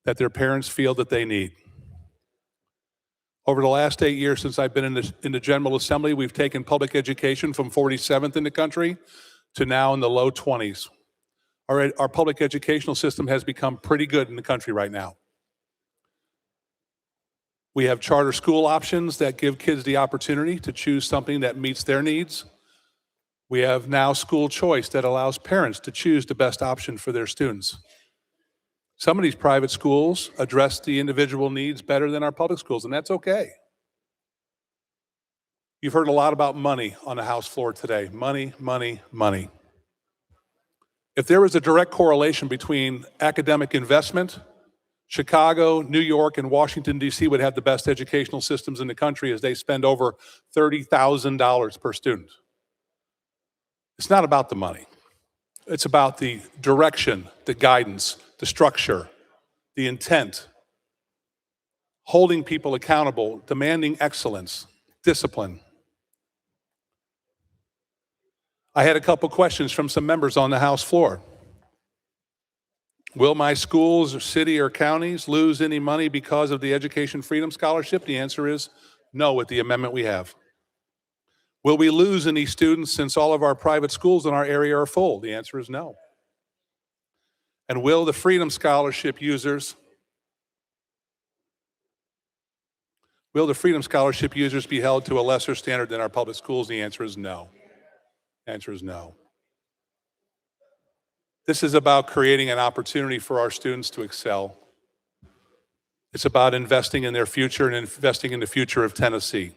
that their parents feel that they need. Over the last 8 years since I've been in the General Assembly, we've taken public education from 47th in the country to now in the low 20s. Our public educational system has become pretty good in the country right now. We have charter school options that give kids the opportunity to choose something that meets their needs. We have now school choice that allows parents to choose the best option for their students. Some of these private schools address the individual needs better than our public schools, and that's okay. You've heard a lot about money on the House floor today. Money, money, money. If there was a direct correlation between academic investment, Chicago, New York, and Washington, D.C. would have the best educational systems in the country, as they spend over $30,000 per student. It's not about the money. It's about the direction, the guidance, the structure, the intent, holding people accountable, demanding excellence, discipline. I had a couple questions from some members on the House floor. Will my schools or city or counties lose any money because of the Education Freedom Scholarship? The answer is no with the amendment we have. Will we lose any students since all of our private schools in our area are full? The answer is no. And will the Freedom Scholarship users be held to a lesser standard than our public schools? The answer is no. The answer is no. This is about creating an opportunity for our students to excel. It's about investing in their future and investing in the future of Tennessee.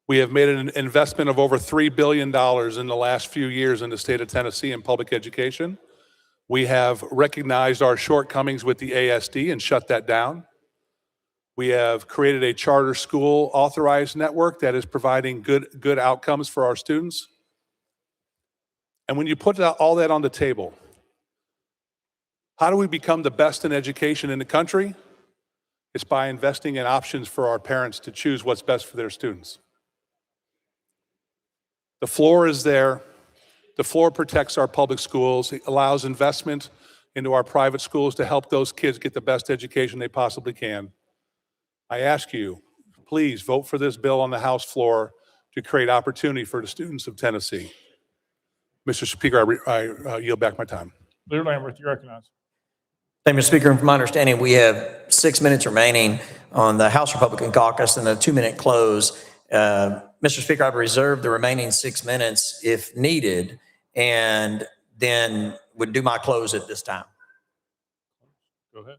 We have made an investment of over $3 billion in the last few years in the state of Tennessee in public education. We have recognized our shortcomings with the ASD and shut that down. We have created a charter school authorized network that is providing good outcomes for our students. And when you put all that on the table, how do we become the best in education in the country? It's by investing in options for our parents to choose what's best for their students. The floor is there. The floor protects our public schools. It allows investment into our private schools to help those kids get the best education they possibly can. I ask you, please vote for this bill on the House floor to create opportunity for the students of Tennessee. Mr. Speaker, I yield back my time. Leader Lambert, you recognize. Thank you, Mr. Speaker. And from my understanding, we have 6 minutes remaining on the House Republican caucus and a 2-minute close. Mr. Speaker, I've reserved the remaining 6 minutes if needed, and then would do my close at this time. Go ahead.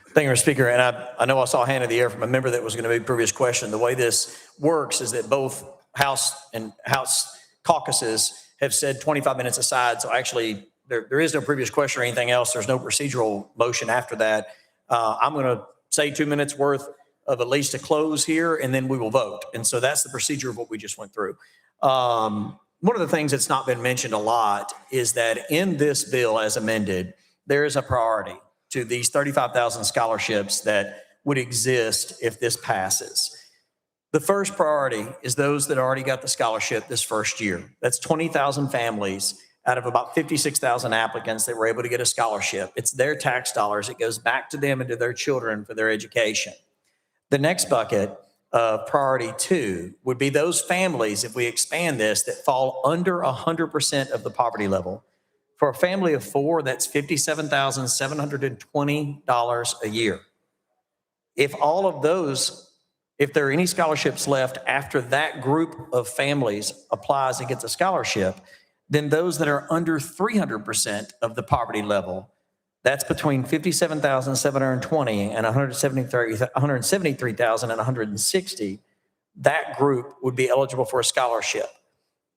Thank you, Mr. Speaker. And I know I saw a hand in the air from a member that was going to be a previous question. The way this works is that both House and House caucuses have said 25 minutes aside. So actually, there is no previous question or anything else. There's no procedural motion after that. I'm going to say 2 minutes worth of at least a close here, and then we will vote. And so that's the procedure of what we just went through. One of the things that's not been mentioned a lot is that in this bill as amended, there is a priority to these 35,000 scholarships that would exist if this passes. The first priority is those that already got the scholarship this first year. That's 20,000 families out of about 56,000 applicants that were able to get a scholarship. It's their tax dollars. It goes back to them and to their children for their education. The next bucket of priority 2 would be those families, if we expand this, that fall under 100% of the poverty level. For a family of 4, that's $57,720 a year. If all of those, if there are any scholarships left after that group of families applies and gets a scholarship, then those that are under 300% of the poverty level, that's between 57,720 and 173,160, that group would be eligible for a scholarship.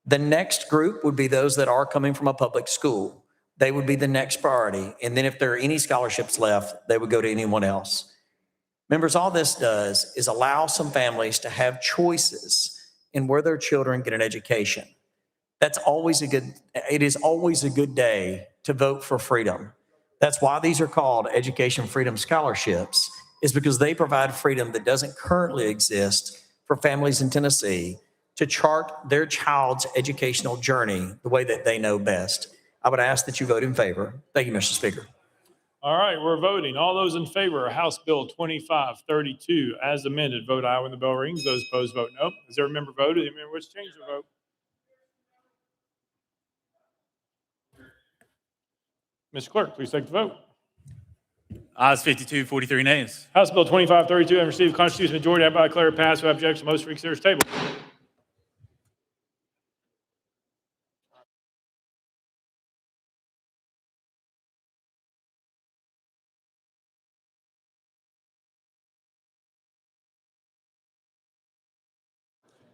The next group would be those that are coming from a public school. They would be the next priority. And then if there are any scholarships left, they would go to anyone else. Members, all this does is allow some families to have choices in where their children get an education. It is always a good day to vote for freedom. That's why these are called Education Freedom Scholarships, is because they provide freedom that doesn't currently exist for families in Tennessee to chart their child's educational journey the way that they know best. I would ask that you vote in favor. Thank you, Mr. Speaker. All right, we're voting. All those in favor of House Bill 2532 as amended, vote aye when the bell rings. Those opposed, vote no. Has every member voted? Any member wish to change their vote? Mr. Clerk, please take the vote. Ayes 52, 43 nays. House Bill 2532 and received constitutional majority. I hereby declare it passed without objection. Most reconsider table.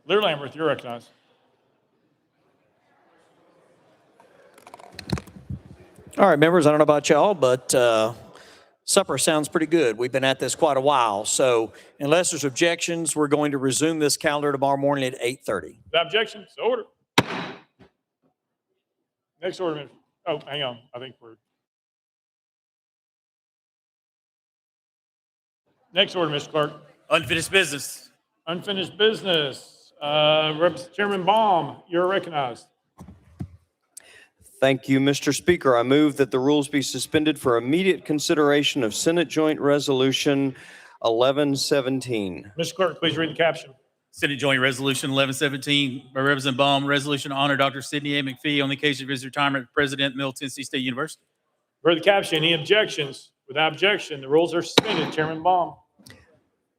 Lear Lambert, you're recognized. All right, members, I don't know about y'all, but supper sounds pretty good. We've been at this quite a while. So unless there's objections, we're going to resume this calendar tomorrow morning at 8:30. Without objection, so order. Next order. Oh, hang on. I think we're. Next order, Mr. Clerk. Unfinished business. Unfinished business. Chairman Baum, you're recognized. Thank you, Mr. Speaker. I move that the rules be suspended for immediate consideration of Senate Joint Resolution 1117. Mr. Clerk, please read the caption. Senate Joint Resolution 1117 by Representative Baum, resolution to honor Dr. Sidney A. McPhee on the occasion of his retirement as President of Middle Tennessee State University. Read the caption. Any objections? Without objection, the rules are suspended. Chairman Baum.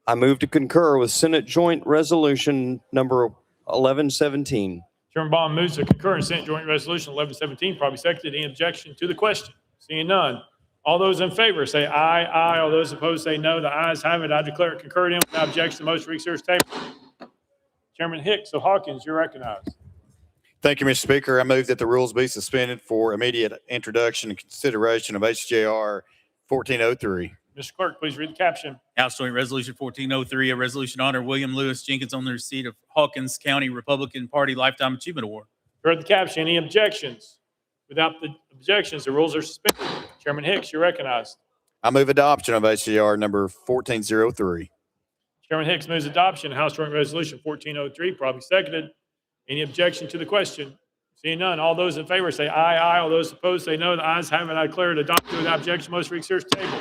I move to concur with Senate Joint Resolution number 1117. Chairman Baum moves to concur in Senate Joint Resolution 1117. Probably seconded. Any objection to the question? Seeing none. All those in favor say aye. Aye. All those opposed say no. The ayes have it. I declare it concurred in without objection. The motion reconsiders table. Chairman Hicks of Hawkins, you're recognized. Thank you, Mr. Speaker. I move that the rules be suspended for immediate introduction and consideration of HJR 1403. Mr. Clerk, please read the caption. House Joint Resolution 1403, a resolution to honor William Lewis Jenkins on the receipt of Hawkins County Republican Party Lifetime Achievement Award. Read the caption. Any objections? Without the objections, the rules are suspended. Chairman Hicks, you're recognized. I move adoption of HJR number 1403. Chairman Hicks moves adoption of House Joint Resolution 1403, probably seconded. Any objection to the question? Seeing none, all those in favor say aye. Aye. All those opposed say no. The ayes have it. I declare it adopted without objection. Most reconsiders table.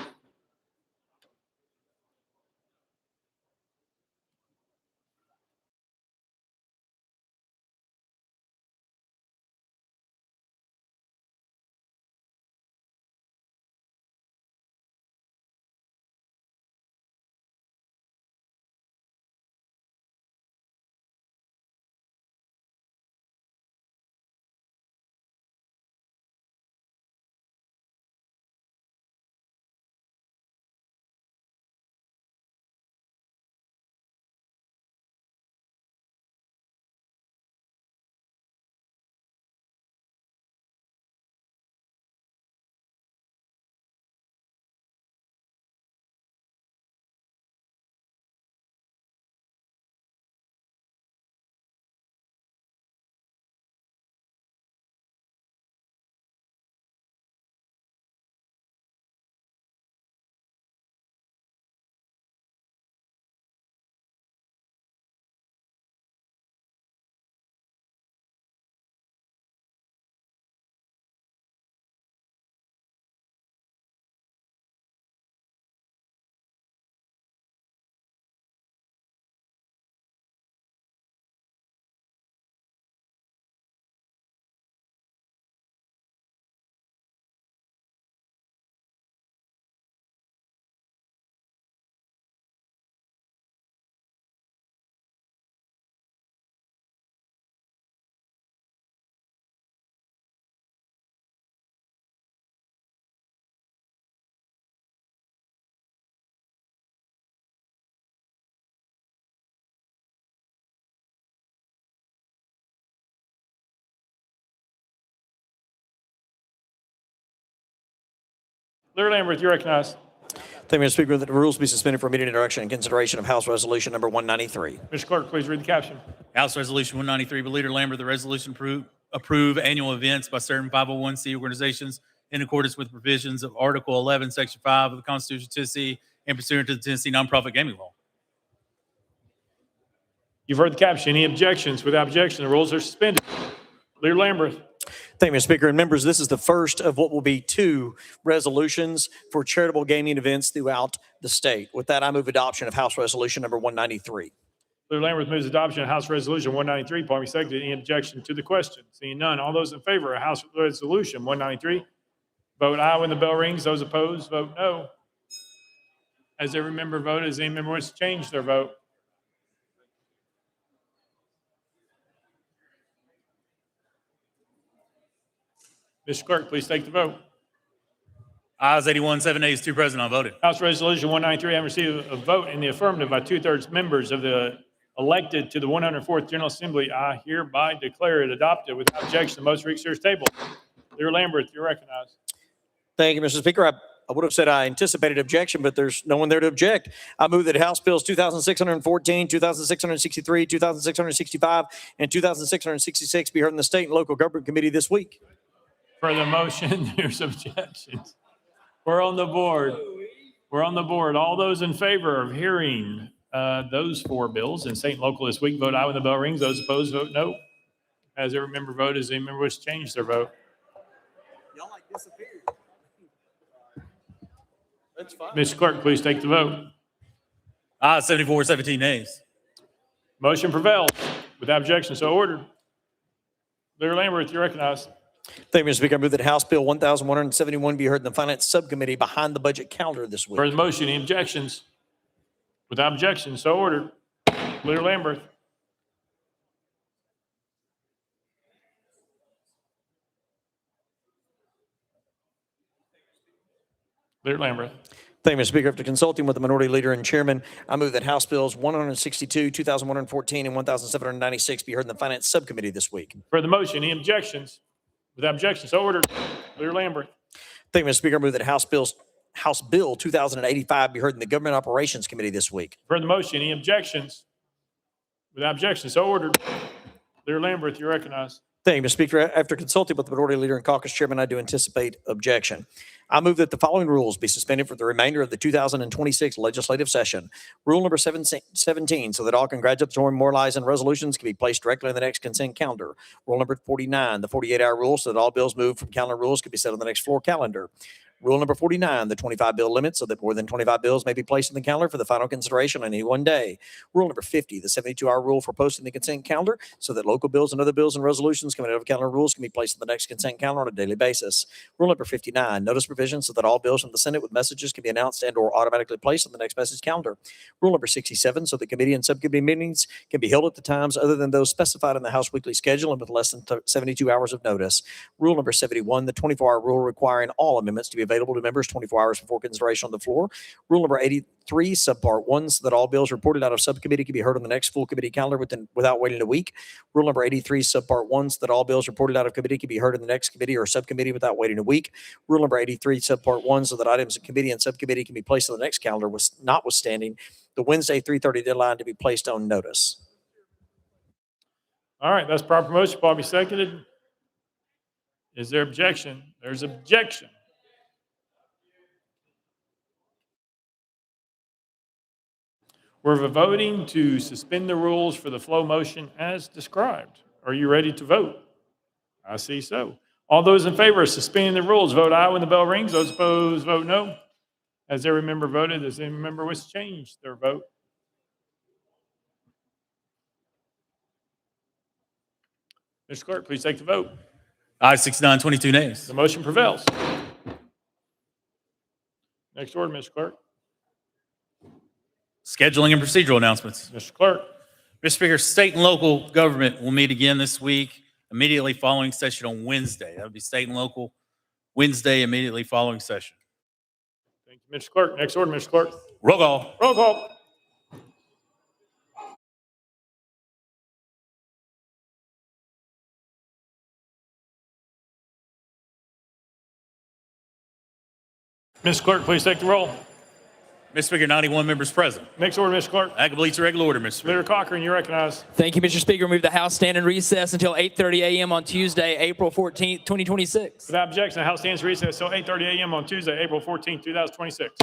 Leader Lambert, you recognize. Thank you, Mr. Speaker, that the rules be suspended for immediate introduction and consideration of House Resolution number 193. Mr. Clerk, please read the caption. House Resolution 193 by Leader Lambert, the resolution approve annual events by certain 501c organizations in accordance with provisions of Article 11, Section 5 of the Constitution of Tennessee and pursuant to the Tennessee Nonprofit Gaming Law. You've heard the caption. Any objections? Without objection, the rules are suspended. Leader Lambert. Thank you, Mr. Speaker. And members, this is the first of what will be 2 resolutions for charitable gaming events throughout the state. With that, I move adoption of House Resolution number 193. Leader Lambert moves adoption of House Resolution 193. Pardon me, seconded. Any objection to the question? Seeing none, all those in favor of House Resolution 193, vote aye when the bell rings. Those opposed, vote no. As every member voted, as any member wants to change their vote? Mr. Clerk, please take the vote. Ayes 81, 7 nays, 2 present, unvoted. House Resolution 193 having received a vote in the affirmative by 2/3 members of the elected to the 104th General Assembly, I hereby declare it adopted without objection. The motion reaches chair's table. Leader Lambert, you're recognized. Thank you, Mr. Speaker. I would have said I anticipated objection, but there's no one there to object. I move that House Bills 2614, 2663, 2665, and 2666 be heard in the State and Local Government Committee this week. For the motion, there's objections. We're on the board. We're on the board. All those in favor of hearing those 4 bills in state and local this week, vote aye when the bell rings. Those opposed, vote no. As every member voted, as any member wish to change their vote? Y'all like disappeared. That's fine. Mr. Clerk, please take the vote. Ayes 74, 17 nays. Motion prevails. Without objection, so ordered. Leader Lambert, you're recognized. Thank you, Mr. Speaker. I move that House Bill 1171 be heard in the Finance Subcommittee behind the budget calendar this week. For the motion, any objections? Without objection, so ordered. Leader Lambert. Leader Lambert. Thank you, Mr. Speaker. After consulting with the Minority Leader and Chairman, I move that House Bills 162, 2114, and 1796 be heard in the Finance Subcommittee this week. For the motion, any objections? Without objection, so ordered. Leader Lambert. Thank you, Mr. Speaker. I move that House Bill 2085 be heard in the Government Operations Committee this week. For the motion, any objections? Without objection, so ordered. Leader Lambert, you're recognized. Thank you, Mr. Speaker. After consulting with the Minority Leader and Caucus Chairman, I do anticipate objection. I move that the following rules be suspended for the remainder of the 2026 legislative session. Rule number 17, so that all congratulatory, memorializing resolutions can be placed directly on the next consent calendar. Rule number 49, the 48-hour rule, so that all bills moved from calendar rules can be set on the next floor calendar. Rule number 49, the 25 bill limit, so that more than 25 bills may be placed in the calendar for the final consideration on any one day. Rule number 50, the 72-hour rule for posting the consent calendar, so that local bills and other bills and resolutions coming out of calendar rules can be placed on the next consent calendar on a daily basis. Rule number 59, notice provisions, so that all bills from the Senate with messages can be announced and or automatically placed on the next message calendar. Rule number 67, so that committee and subcommittee meetings can be held at the times other than those specified in the House weekly schedule and with less than 72 hours of notice. Rule number 71, the 24-hour rule requiring all amendments to be available to members 24 hours before consideration on the floor. Rule number 83, subpart 1, so that all bills reported out of subcommittee can be heard on the next full committee calendar without waiting a week. Rule number 83, subpart 1, so that all bills reported out of committee can be heard in the next committee or subcommittee without waiting a week. Rule number 83, subpart 1, so that items in committee and subcommittee can be placed on the next calendar, notwithstanding the Wednesday 3:30 deadline to be placed on notice. All right, that's proper motion. Probably seconded. Is there objection? There's objection. We're voting to suspend the rules for the flow motion as described. Are you ready to vote? I see so. All those in favor of suspending the rules, vote aye when the bell rings. Those opposed, vote no. As every member voted, does any member wish to change their vote? Mr. Clerk, please take the vote. Ayes 69, 22 nays. The motion prevails. Next order, Mr. Clerk. Scheduling and procedural announcements. Mr. Clerk. Mr. Speaker, state and local government will meet again this week, immediately following session on Wednesday. That would be state and local Wednesday, immediately following session. Thank you, Mr. Clerk. Next order, Mr. Clerk. Roll call. Roll call. Ms. Clerk, please take the roll. Mr. Speaker, 91 members present. Next order, Mr. Clerk. That completes the regular order, Mr. Speaker. Leader Cochran, you recognize. Thank you, Mr. Speaker. Move the House stand in recess until 8:30 a.m. on Tuesday, April 14th, 2026. Without objection, the House stands recessed till 8:30 a.m. on Tuesday, April 14th, 2026.